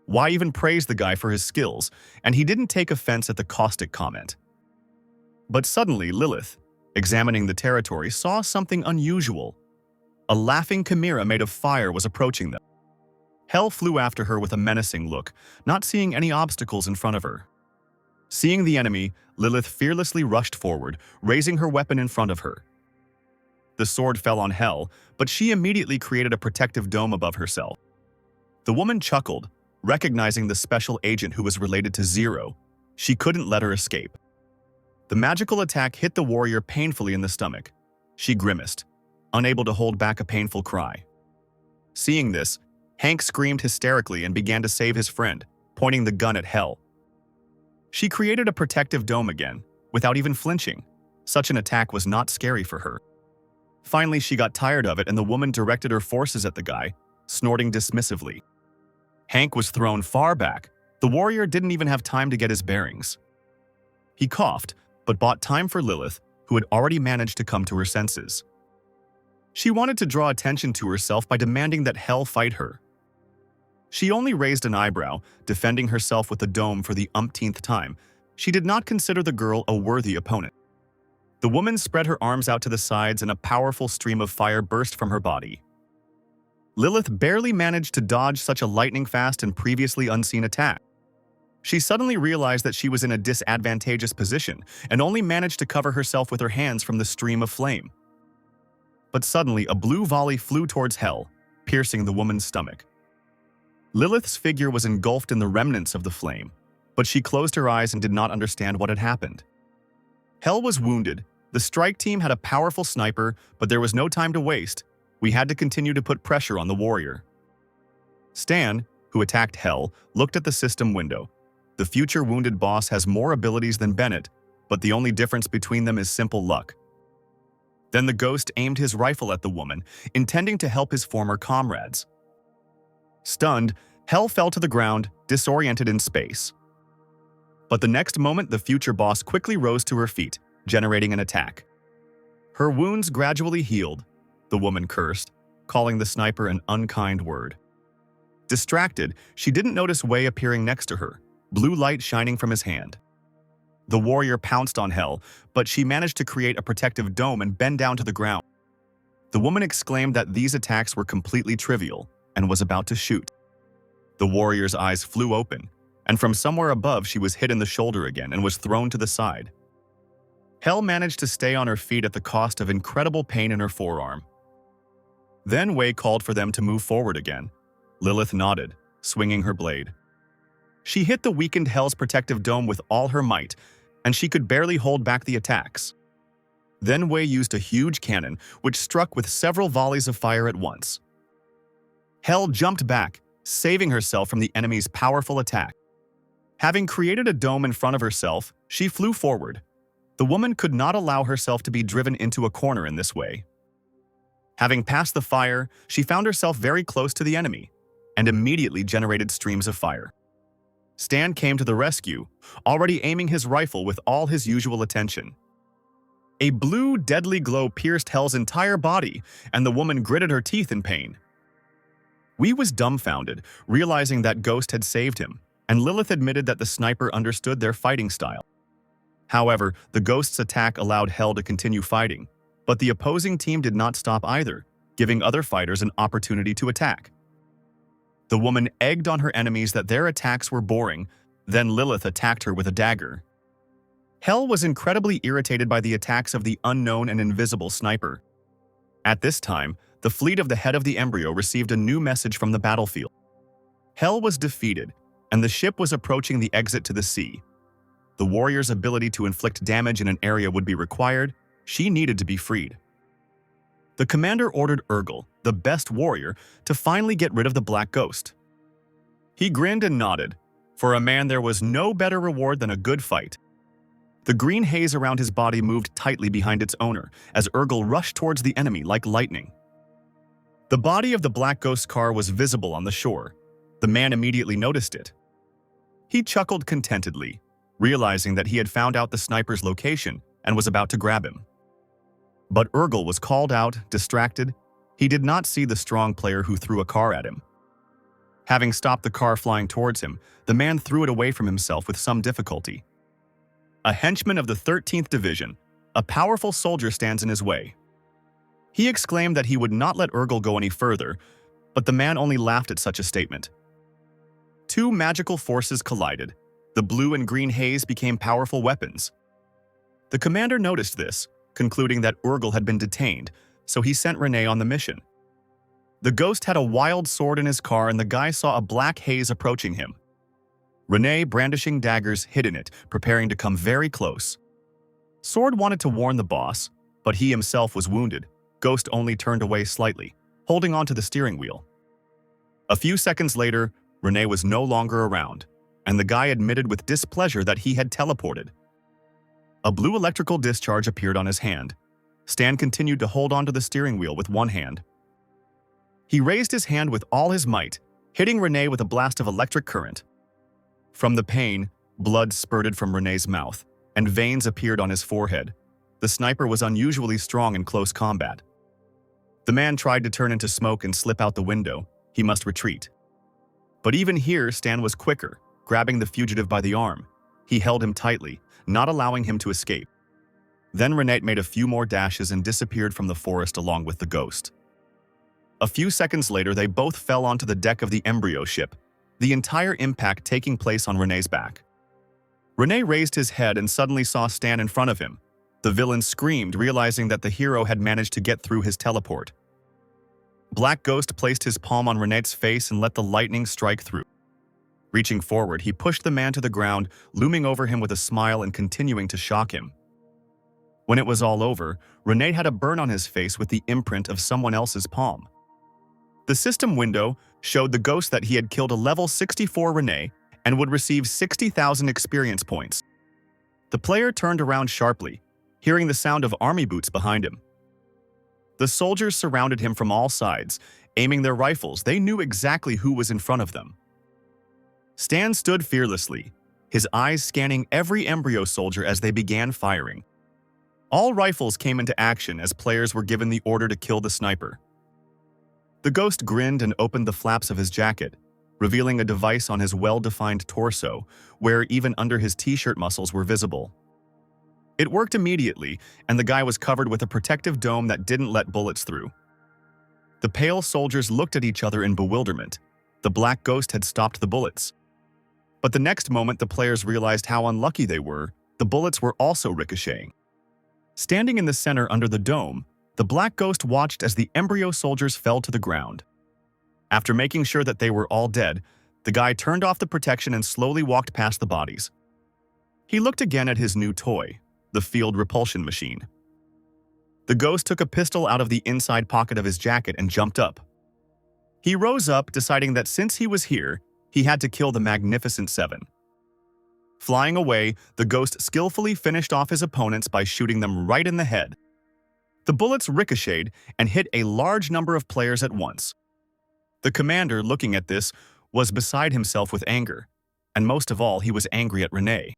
Why even praise the guy for his skills, and he didn't take offense at the caustic comment. But suddenly, Lilith, examining the territory, saw something unusual. A laughing chimera made of fire was approaching them. Hell flew after her with a menacing look, not seeing any obstacles in front of her. Seeing the enemy, Lilith fearlessly rushed forward, raising her weapon in front of her. The sword fell on Hell, but she immediately created a protective dome above herself. The woman chuckled, recognizing the special agent who was related to Zero. She couldn't let her escape. The magical attack hit the warrior painfully in the stomach. She grimaced, unable to hold back a painful cry. Seeing this, Hank screamed hysterically and began to save his friend, pointing the gun at Hell. She created a protective dome again, without even flinching. Such an attack was not scary for her. Finally, she got tired of it and the woman directed her forces at the guy, snorting dismissively. Hank was thrown far back. The warrior didn't even have time to get his bearings. He coughed, but bought time for Lilith, who had already managed to come to her senses. She wanted to draw attention to herself by demanding that Hell fight her. She only raised an eyebrow, defending herself with the dome for the umpteenth time. She did not consider the girl a worthy opponent. The woman spread her arms out to the sides and a powerful stream of fire burst from her body. Lilith barely managed to dodge such a lightning-fast and previously unseen attack. She suddenly realized that she was in a disadvantageous position and only managed to cover herself with her hands from the stream of flame. But suddenly, a blue volley flew towards Hell, piercing the woman's stomach. Lilith's figure was engulfed in the remnants of the flame, but she closed her eyes and did not understand what had happened. Hell was wounded. The strike team had a powerful sniper, but there was no time to waste. We had to continue to put pressure on the warrior. Stan, who attacked Hell, looked at the system window. The future wounded boss has more abilities than Bennett, but the only difference between them is simple luck. Then the ghost aimed his rifle at the woman, intending to help his former comrades. Stunned, Hell fell to the ground, disoriented in space. But the next moment, the future boss quickly rose to her feet, generating an attack. Her wounds gradually healed, the woman cursed, calling the sniper an unkind word. Distracted, she didn't notice Wei appearing next to her, blue light shining from his hand. The warrior pounced on Hell, but she managed to create a protective dome and bend down to the ground. The woman exclaimed that these attacks were completely trivial and was about to shoot. The warrior's eyes flew open, and from somewhere above she was hit in the shoulder again and was thrown to the side. Hell managed to stay on her feet at the cost of incredible pain in her forearm. Then Wei called for them to move forward again. Lilith nodded, swinging her blade. She hit the weakened Hell's protective dome with all her might, and she could barely hold back the attacks. Then Wei used a huge cannon, which struck with several volleys of fire at once. Hell jumped back, saving herself from the enemy's powerful attack. Having created a dome in front of herself, she flew forward. The woman could not allow herself to be driven into a corner in this way. Having passed the fire, she found herself very close to the enemy, and immediately generated streams of fire. Stan came to the rescue, already aiming his rifle with all his usual attention. A blue, deadly glow pierced Hell's entire body, and the woman gritted her teeth in pain. Wee was dumbfounded, realizing that Ghost had saved him, and Lilith admitted that the sniper understood their fighting style. However, the Ghost's attack allowed Hell to continue fighting, but the opposing team did not stop either, giving other fighters an opportunity to attack. The woman egged on her enemies that their attacks were boring, then Lilith attacked her with a dagger. Hell was incredibly irritated by the attacks of the unknown and invisible sniper. At this time, the fleet of the head of the embryo received a new message from the battlefield. Hell was defeated, and the ship was approaching the exit to the sea. The warrior's ability to inflict damage in an area would be required. She needed to be freed. The commander ordered Urgel, the best warrior, to finally get rid of the Black Ghost. He grinned and nodded. For a man, there was no better reward than a good fight. The green haze around his body moved tightly behind its owner as Urgel rushed towards the enemy like lightning. The body of the Black Ghost car was visible on the shore. The man immediately noticed it. He chuckled contentedly, realizing that he had found out the sniper's location and was about to grab him. But Urgel was called out, distracted. He did not see the strong player who threw a car at him. Having stopped the car flying towards him, the man threw it away from himself with some difficulty. A henchman of the 13th Division, a powerful soldier, stands in his way. He exclaimed that he would not let Urgel go any further, but the man only laughed at such a statement. Two magical forces collided. The blue and green haze became powerful weapons. The commander noticed this, concluding that Urgel had been detained, so he sent Renee on the mission. The Ghost had a wild sword in his car, and the guy saw a black haze approaching him. Renee, brandishing daggers, hid in it, preparing to come very close. Sword wanted to warn the boss, but he himself was wounded. Ghost only turned away slightly, holding onto the steering wheel. A few seconds later, Renee was no longer around, and the guy admitted with displeasure that he had teleported. A blue electrical discharge appeared on his hand. Stan continued to hold onto the steering wheel with one hand. He raised his hand with all his might, hitting Renee with a blast of electric current. From the pain, blood spurted from Renee's mouth, and veins appeared on his forehead. The sniper was unusually strong in close combat. The man tried to turn into smoke and slip out the window. He must retreat. But even here, Stan was quicker, grabbing the fugitive by the arm. He held him tightly, not allowing him to escape. Then Renee made a few more dashes and disappeared from the forest along with the Ghost. A few seconds later, they both fell onto the deck of the embryo ship, the entire impact taking place on Renee's back. Renee raised his head and suddenly saw Stan in front of him. The villain screamed, realizing that the hero had managed to get through his teleport. Black Ghost placed his palm on Renee's face and let the lightning strike through. Reaching forward, he pushed the man to the ground, looming over him with a smile and continuing to shock him. When it was all over, Renee had a burn on his face with the imprint of someone else's palm. The system window showed the Ghost that he had killed a level 64 Renee and would receive 60,000 experience points. The player turned around sharply, hearing the sound of army boots behind him. The soldiers surrounded him from all sides, aiming their rifles. They knew exactly who was in front of them. Stan stood fearlessly, his eyes scanning every embryo soldier as they began firing. All rifles came into action as players were given the order to kill the sniper. The Ghost grinned and opened the flaps of his jacket, revealing a device on his well-defined torso, where even under his t-shirt muscles were visible. It worked immediately, and the guy was covered with a protective dome that didn't let bullets through. The pale soldiers looked at each other in bewilderment. The Black Ghost had stopped the bullets. But the next moment, the players realized how unlucky they were. The bullets were also ricocheting. Standing in the center under the dome, the Black Ghost watched as the embryo soldiers fell to the ground. After making sure that they were all dead, the guy turned off the protection and slowly walked past the bodies. He looked again at his new toy, the field repulsion machine. The Ghost took a pistol out of the inside pocket of his jacket and jumped up. He rose up, deciding that since he was here, he had to kill the Magnificent Seven. Flying away, the Ghost skillfully finished off his opponents by shooting them right in the head. The bullets ricocheted and hit a large number of players at once. The commander, looking at this, was beside himself with anger, and most of all, he was angry at Renee.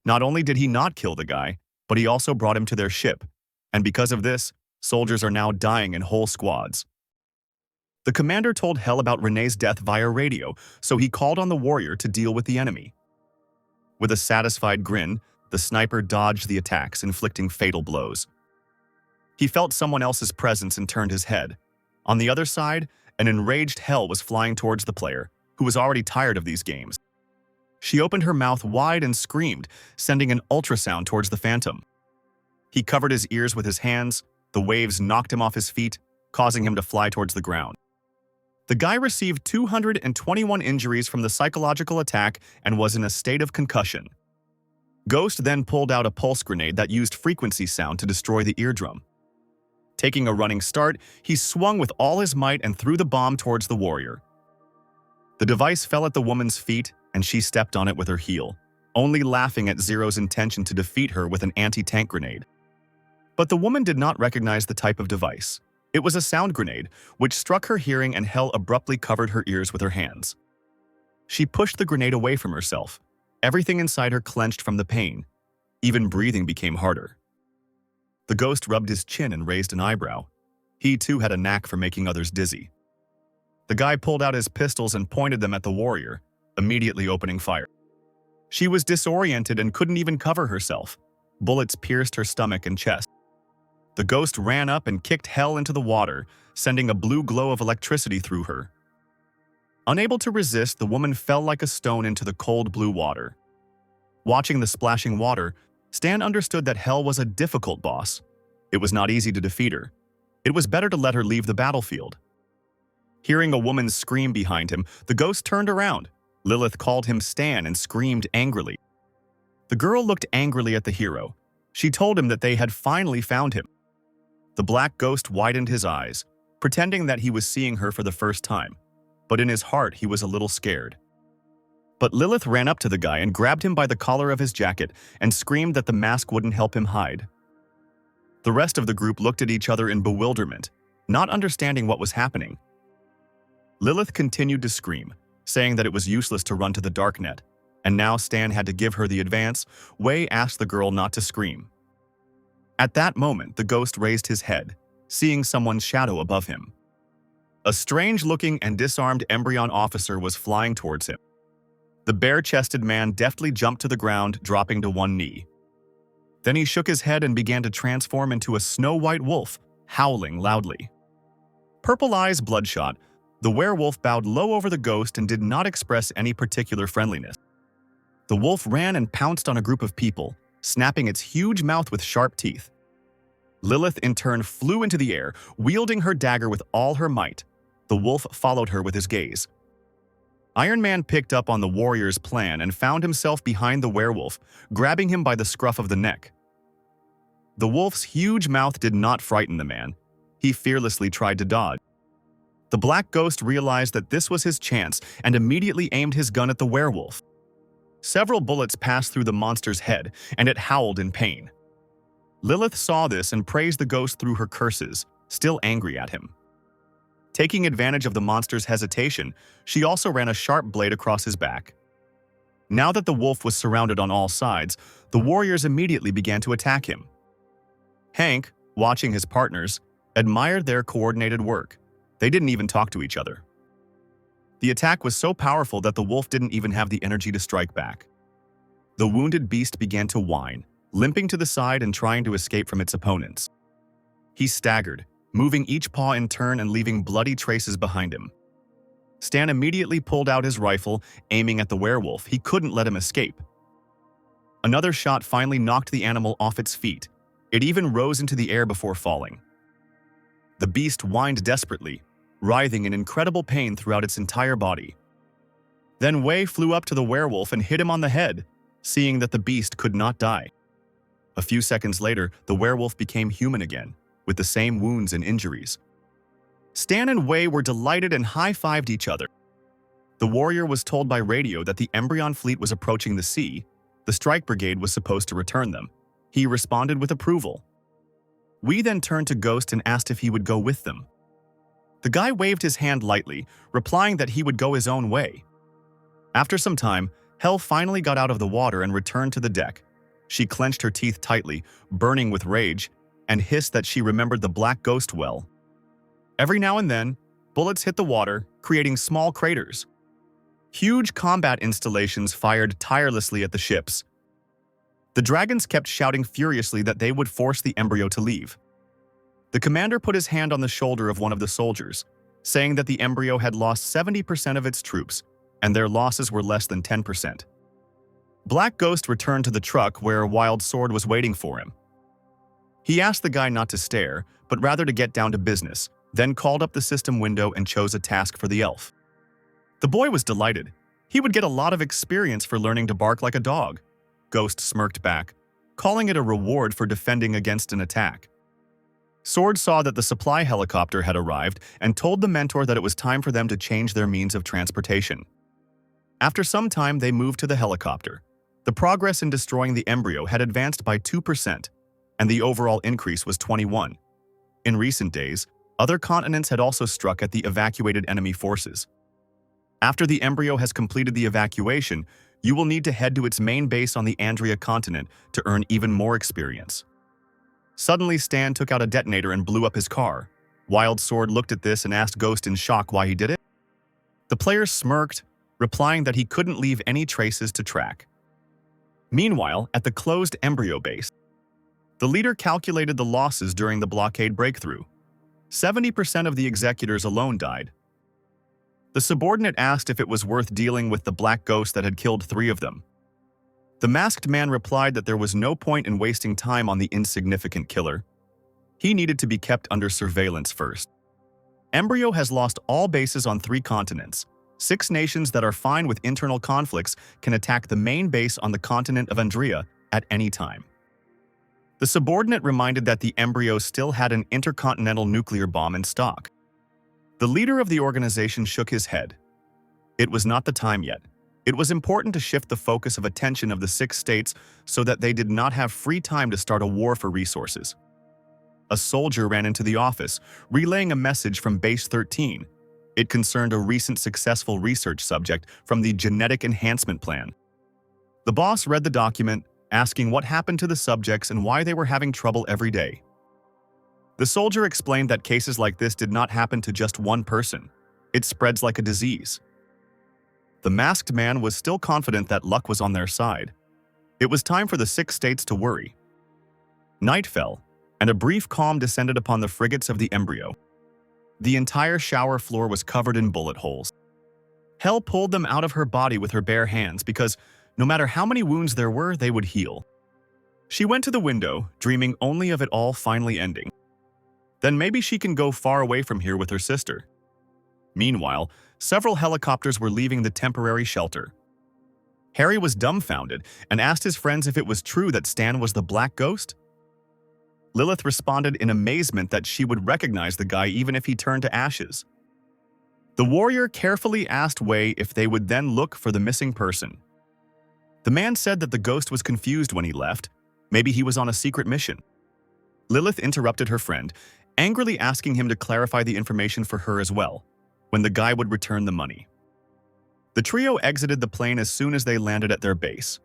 Not only did he not kill the guy, but he also brought him to their ship, and because of this, soldiers are now dying in whole squads. The commander told Hell about Renee's death via radio, so he called on the warrior to deal with the enemy. With a satisfied grin, the sniper dodged the attacks, inflicting fatal blows. He felt someone else's presence and turned his head. On the other side, an enraged Hell was flying towards the player, who was already tired of these games. She opened her mouth wide and screamed, sending an ultrasound towards the phantom. He covered his ears with his hands. The waves knocked him off his feet, causing him to fly towards the ground. The guy received 221 injuries from the psychological attack and was in a state of concussion. Ghost then pulled out a pulse grenade that used frequency sound to destroy the eardrum. Taking a running start, he swung with all his might and threw the bomb towards the warrior. The device fell at the woman's feet, and she stepped on it with her heel, only laughing at Zero's intention to defeat her with an anti-tank grenade. But the woman did not recognize the type of device. It was a sound grenade, which struck her hearing, and Hell abruptly covered her ears with her hands. She pushed the grenade away from herself. Everything inside her clenched from the pain. Even breathing became harder. The ghost rubbed his chin and raised an eyebrow. He too had a knack for making others dizzy. The guy pulled out his pistols and pointed them at the warrior, immediately opening fire. She was disoriented and couldn't even cover herself. Bullets pierced her stomach and chest. The ghost ran up and kicked Hell into the water, sending a blue glow of electricity through her. Unable to resist, the woman fell like a stone into the cold blue water. Watching the splashing water, Stan understood that Hell was a difficult boss. It was not easy to defeat her. It was better to let her leave the battlefield. Hearing a woman's scream behind him, the ghost turned around. Lilith called him Stan and screamed angrily. The girl looked angrily at the hero. She told him that they had finally found him. The black ghost widened his eyes, pretending that he was seeing her for the first time, but in his heart he was a little scared. But Lilith ran up to the guy and grabbed him by the collar of his jacket and screamed that the mask wouldn't help him hide. The rest of the group looked at each other in bewilderment, not understanding what was happening. Lilith continued to scream, saying that it was useless to run to the darknet, and now Stan had to give her the advance. Wei asked the girl not to scream. At that moment, the ghost raised his head, seeing someone's shadow above him. A strange-looking and disarmed Embryon officer was flying towards him. The bare-chested man deftly jumped to the ground, dropping to one knee. Then he shook his head and began to transform into a snow-white wolf, howling loudly. Purple eyes bloodshot, the werewolf bowed low over the ghost and did not express any particular friendliness. The wolf ran and pounced on a group of people, snapping its huge mouth with sharp teeth. Lilith in turn flew into the air, wielding her dagger with all her might. The wolf followed her with his gaze. Iron Man picked up on the warrior's plan and found himself behind the werewolf, grabbing him by the scruff of the neck. The wolf's huge mouth did not frighten the man. He fearlessly tried to dodge. The black ghost realized that this was his chance and immediately aimed his gun at the werewolf. Several bullets passed through the monster's head, and it howled in pain. Lilith saw this and praised the ghost through her curses, still angry at him. Taking advantage of the monster's hesitation, she also ran a sharp blade across his back. Now that the wolf was surrounded on all sides, the warriors immediately began to attack him. Hank, watching his partners, admired their coordinated work. They didn't even talk to each other. The attack was so powerful that the wolf didn't even have the energy to strike back. The wounded beast began to whine, limping to the side and trying to escape from its opponents. He staggered, moving each paw in turn and leaving bloody traces behind him. Stan immediately pulled out his rifle, aiming at the werewolf. He couldn't let him escape. Another shot finally knocked the animal off its feet. It even rose into the air before falling. The beast whined desperately, writhing in incredible pain throughout its entire body. Then Wei flew up to the werewolf and hit him on the head, seeing that the beast could not die. A few seconds later, the werewolf became human again, with the same wounds and injuries. Stan and Wei were delighted and high-fived each other. The warrior was told by radio that the Embryon fleet was approaching the sea. The strike brigade was supposed to return them. He responded with approval. We then turned to Ghost and asked if he would go with them. The guy waved his hand lightly, replying that he would go his own way. After some time, Hell finally got out of the water and returned to the deck. She clenched her teeth tightly, burning with rage, and hissed that she remembered the black ghost well. Every now and then, bullets hit the water, creating small craters. Huge combat installations fired tirelessly at the ships. The dragons kept shouting furiously that they would force the embryo to leave. The commander put his hand on the shoulder of one of the soldiers, saying that the embryo had lost 70% of its troops, and their losses were less than 10%. Black Ghost returned to the truck where Wild Sword was waiting for him. He asked the guy not to stare, but rather to get down to business, then called up the system window and chose a task for the elf. The boy was delighted. He would get a lot of experience for learning to bark like a dog. Ghost smirked back, calling it a reward for defending against an attack. Sword saw that the supply helicopter had arrived and told the mentor that it was time for them to change their means of transportation. After some time, they moved to the helicopter. The progress in destroying the embryo had advanced by 2%, and the overall increase was 21. In recent days, other continents had also struck at the evacuated enemy forces. After the embryo has completed the evacuation, you will need to head to its main base on the Andrea continent to earn even more experience. Suddenly, Stan took out a detonator and blew up his car. Wild Sword looked at this and asked Ghost in shock why he did it. The player smirked, replying that he couldn't leave any traces to track. Meanwhile, at the closed embryo base, the leader calculated the losses during the blockade breakthrough. 70% of the executors alone died. The subordinate asked if it was worth dealing with the black ghost that had killed 3 of them. The masked man replied that there was no point in wasting time on the insignificant killer. He needed to be kept under surveillance first. Embryo has lost all bases on 3 continents. 6 nations that are fine with internal conflicts can attack the main base on the continent of Andrea at any time. The subordinate reminded that the embryo still had an intercontinental nuclear bomb in stock. The leader of the organization shook his head. It was not the time yet. It was important to shift the focus of attention of the 6 states so that they did not have free time to start a war for resources. A soldier ran into the office, relaying a message from Base 13. It concerned a recent successful research subject from the Genetic Enhancement Plan. The boss read the document, asking what happened to the subjects and why they were having trouble every day. The soldier explained that cases like this did not happen to just one person. It spreads like a disease. The masked man was still confident that luck was on their side. It was time for the 6 states to worry. Night fell, and a brief calm descended upon the frigates of the embryo. The entire shower floor was covered in bullet holes. Hell pulled them out of her body with her bare hands because, no matter how many wounds there were, they would heal. She went to the window, dreaming only of it all finally ending. Then maybe she can go far away from here with her sister. Meanwhile, several helicopters were leaving the temporary shelter. Harry was dumbfounded and asked his friends if it was true that Stan was the black ghost. Lilith responded in amazement that she would recognize the guy even if he turned to ashes. The warrior carefully asked Wei if they would then look for the missing person. The man said that the ghost was confused when he left. Maybe he was on a secret mission. Lilith interrupted her friend, angrily asking him to clarify the information for her as well, when the guy would return the money. The trio exited the plane as soon as they landed at their base.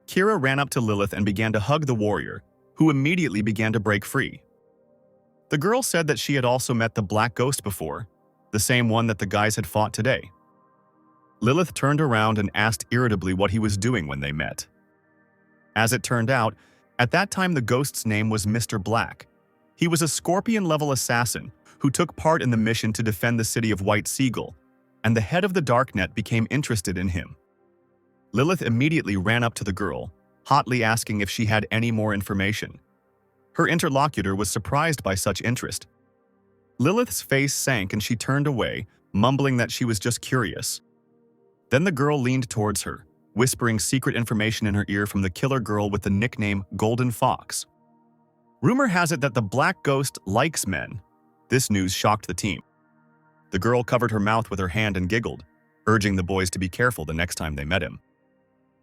Kira ran up to Lilith and began to hug the warrior, who immediately began to break free. The girl said that she had also met the black ghost before, the same one that the guys had fought today. Lilith turned around and asked irritably what he was doing when they met. As it turned out, at that time the ghost's name was Mr. Black. He was a scorpion-level assassin who took part in the mission to defend the city of White Seagull, and the head of the Darknet became interested in him. Lilith immediately ran up to the girl, hotly asking if she had any more information. Her interlocutor was surprised by such interest. Lilith's face sank and she turned away, mumbling that she was just curious. Then the girl leaned towards her, whispering secret information in her ear from the killer girl with the nickname Golden Fox. Rumor has it that the black ghost likes men. This news shocked the team. The girl covered her mouth with her hand and giggled, urging the boys to be careful the next time they met him.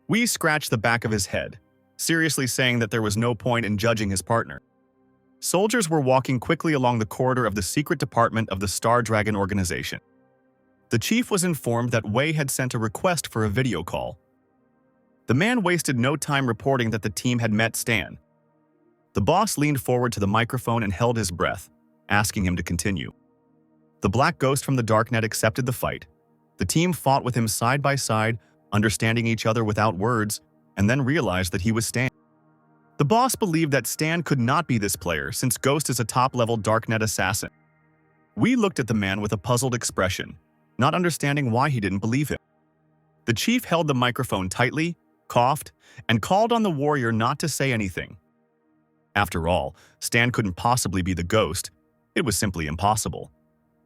Wee scratched the back of his head, seriously saying that there was no point in judging his partner. Soldiers were walking quickly along the corridor of the secret department of the Star Dragon organization. The chief was informed that Wei had sent a request for a video call. The man wasted no time reporting that the team had met Stan. The boss leaned forward to the microphone and held his breath, asking him to continue. The black ghost from the darknet accepted the fight. The team fought with him side by side, understanding each other without words, and then realized that he was Stan. The boss believed that Stan could not be this player since Ghost is a top-level darknet assassin. We looked at the man with a puzzled expression, not understanding why he didn't believe him. The chief held the microphone tightly, coughed, and called on the warrior not to say anything. After all, Stan couldn't possibly be the ghost. It was simply impossible.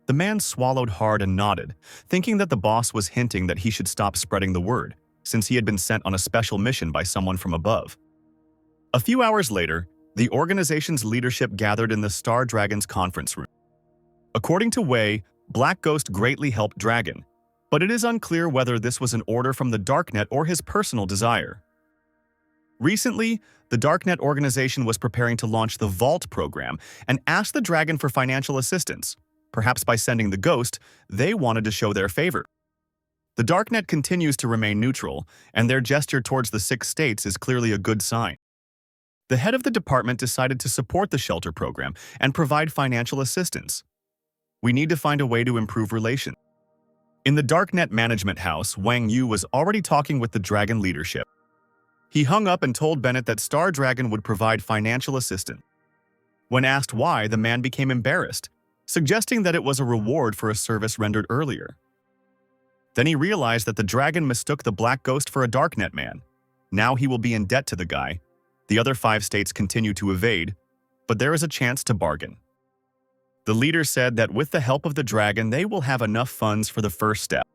The man swallowed hard and nodded, thinking that the boss was hinting that he should stop spreading the word, since he had been sent on a special mission by someone from above. A few hours later, the organization's leadership gathered in the Star Dragon's conference room. According to Wei, Black Ghost greatly helped Dragon, but it is unclear whether this was an order from the Darknet or his personal desire. Recently, the Darknet organization was preparing to launch the Vault program and asked the Dragon for financial assistance. Perhaps by sending the Ghost, they wanted to show their favor. The Darknet continues to remain neutral, and their gesture towards the 6 states is clearly a good sign. The head of the department decided to support the shelter program and provide financial assistance. We need to find a way to improve relations. In the Darknet management house, Wang Yu was already talking with the Dragon leadership. He hung up and told Bennett that Star Dragon would provide financial assistance. When asked why, the man became embarrassed, suggesting that it was a reward for a service rendered earlier. Then he realized that the Dragon mistook the Black Ghost for a Darknet man. Now he will be in debt to the guy. The other 5 states continue to evade, but there is a chance to bargain. The leader said that with the help of the Dragon, they will have enough funds for the first step.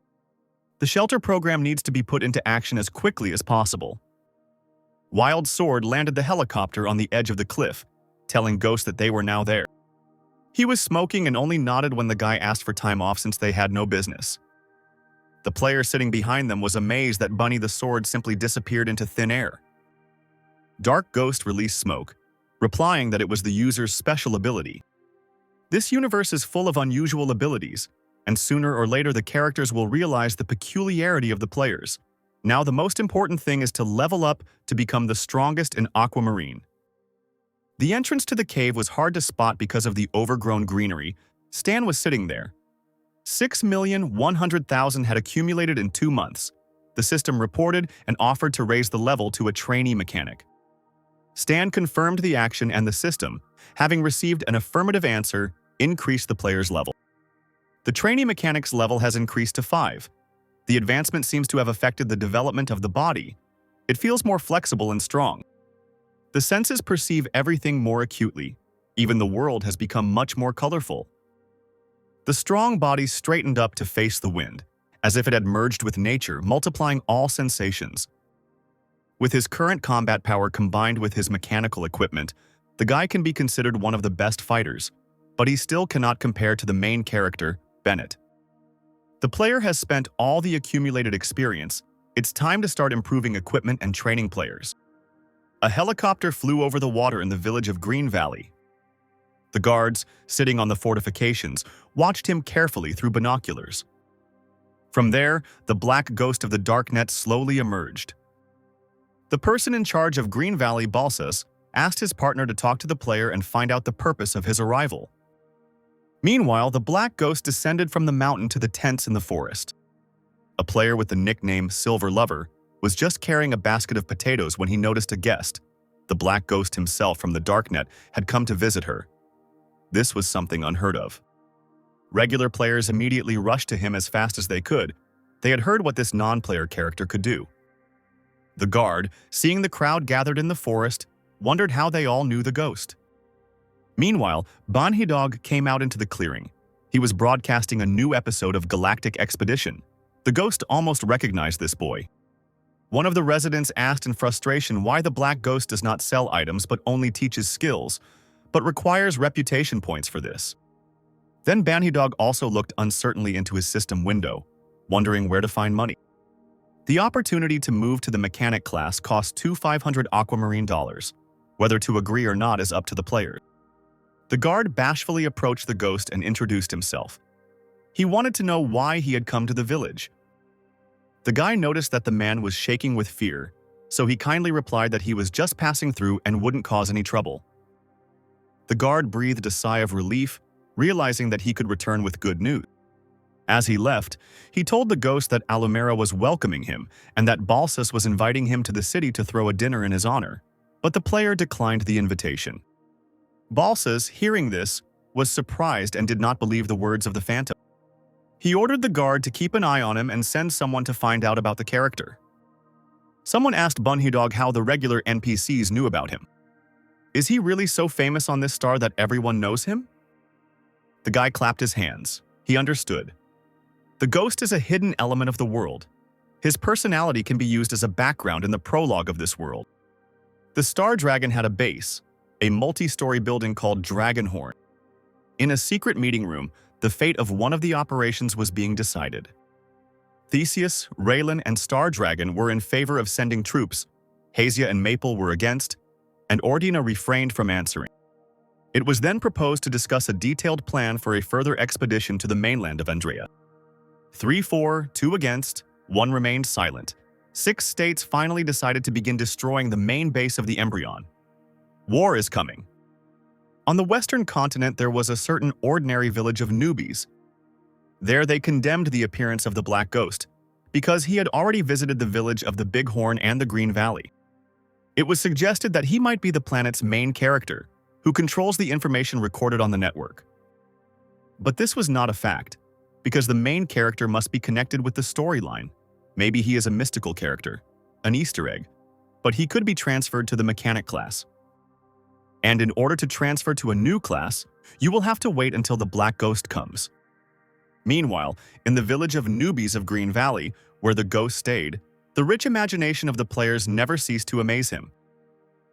The shelter program needs to be put into action as quickly as possible. Wild Sword landed the helicopter on the edge of the cliff, telling Ghost that they were now there. He was smoking and only nodded when the guy asked for time off since they had no business. The player sitting behind them was amazed that Bunny the Sword simply disappeared into thin air. Dark Ghost released smoke, replying that it was the user's special ability. This universe is full of unusual abilities, and sooner or later the characters will realize the peculiarity of the players. Now the most important thing is to level up to become the strongest in Aquamarine. The entrance to the cave was hard to spot because of the overgrown greenery. Stan was sitting there. 6,100,000 had accumulated in 2 months. The system reported and offered to raise the level to a trainee mechanic. Stan confirmed the action and the system, having received an affirmative answer, increased the player's level. The trainee mechanic's level has increased to 5. The advancement seems to have affected the development of the body. It feels more flexible and strong. The senses perceive everything more acutely. Even the world has become much more colorful. The strong body straightened up to face the wind, as if it had merged with nature, multiplying all sensations. With his current combat power combined with his mechanical equipment, the guy can be considered one of the best fighters, but he still cannot compare to the main character, Bennett. The player has spent all the accumulated experience. It's time to start improving equipment and training players. A helicopter flew over the water in the village of Green Valley. The guards, sitting on the fortifications, watched him carefully through binoculars. From there, the black ghost of the Darknet slowly emerged. The person in charge of Green Valley, Balsas, asked his partner to talk to the player and find out the purpose of his arrival. Meanwhile, the black ghost descended from the mountain to the tents in the forest. A player with the nickname Silver Lover was just carrying a basket of potatoes when he noticed a guest. The black ghost himself from the Darknet had come to visit her. This was something unheard of. Regular players immediately rushed to him as fast as they could. They had heard what this non-player character could do. The guard, seeing the crowd gathered in the forest, wondered how they all knew the ghost. Meanwhile, Banhidog came out into the clearing. He was broadcasting a new episode of Galactic Expedition. The ghost almost recognized this boy. One of the residents asked in frustration why the black ghost does not sell items but only teaches skills, but requires reputation points for this. Then Banhidog also looked uncertainly into his system window, wondering where to find money. The opportunity to move to the mechanic class costs 2,500 aquamarine dollars. Whether to agree or not is up to the player. The guard bashfully approached the ghost and introduced himself. He wanted to know why he had come to the village. The guy noticed that the man was shaking with fear, so he kindly replied that he was just passing through and wouldn't cause any trouble. The guard breathed a sigh of relief, realizing that he could return with good news. As he left, he told the ghost that Alumera was welcoming him and that Balsas was inviting him to the city to throw a dinner in his honor, but the player declined the invitation. Balsas, hearing this, was surprised and did not believe the words of the phantom. He ordered the guard to keep an eye on him and send someone to find out about the character. Someone asked Bunhydog how the regular NPCs knew about him. Is he really so famous on this star that everyone knows him? The guy clapped his hands. He understood. The ghost is a hidden element of the world. His personality can be used as a background in the prologue of this world. The Star Dragon had a base, a multi-story building called Dragonhorn. In a secret meeting room, the fate of one of the operations was being decided. Theseus, Raylan, and Star Dragon were in favor of sending troops. Hazia and Maple were against, and Ordina refrained from answering. It was then proposed to discuss a detailed plan for a further expedition to the mainland of Andrea. 3 for, 2 against, 1 remained silent. 6 states finally decided to begin destroying the main base of the Embryon. War is coming. On the western continent, there was a certain ordinary village of newbies. There they condemned the appearance of the Black Ghost, because he had already visited the village of the Bighorn and the Green Valley. It was suggested that he might be the planet's main character, who controls the information recorded on the network. But this was not a fact, because the main character must be connected with the storyline. Maybe he is a mystical character, an Easter egg, but he could be transferred to the mechanic class. And in order to transfer to a new class, you will have to wait until the Black Ghost comes. Meanwhile, in the village of newbies of Green Valley, where the ghost stayed, the rich imagination of the players never ceased to amaze him.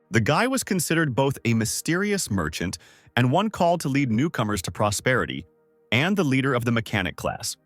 The guy was considered both a mysterious merchant and one called to lead newcomers to prosperity, and the leader of the mechanic class.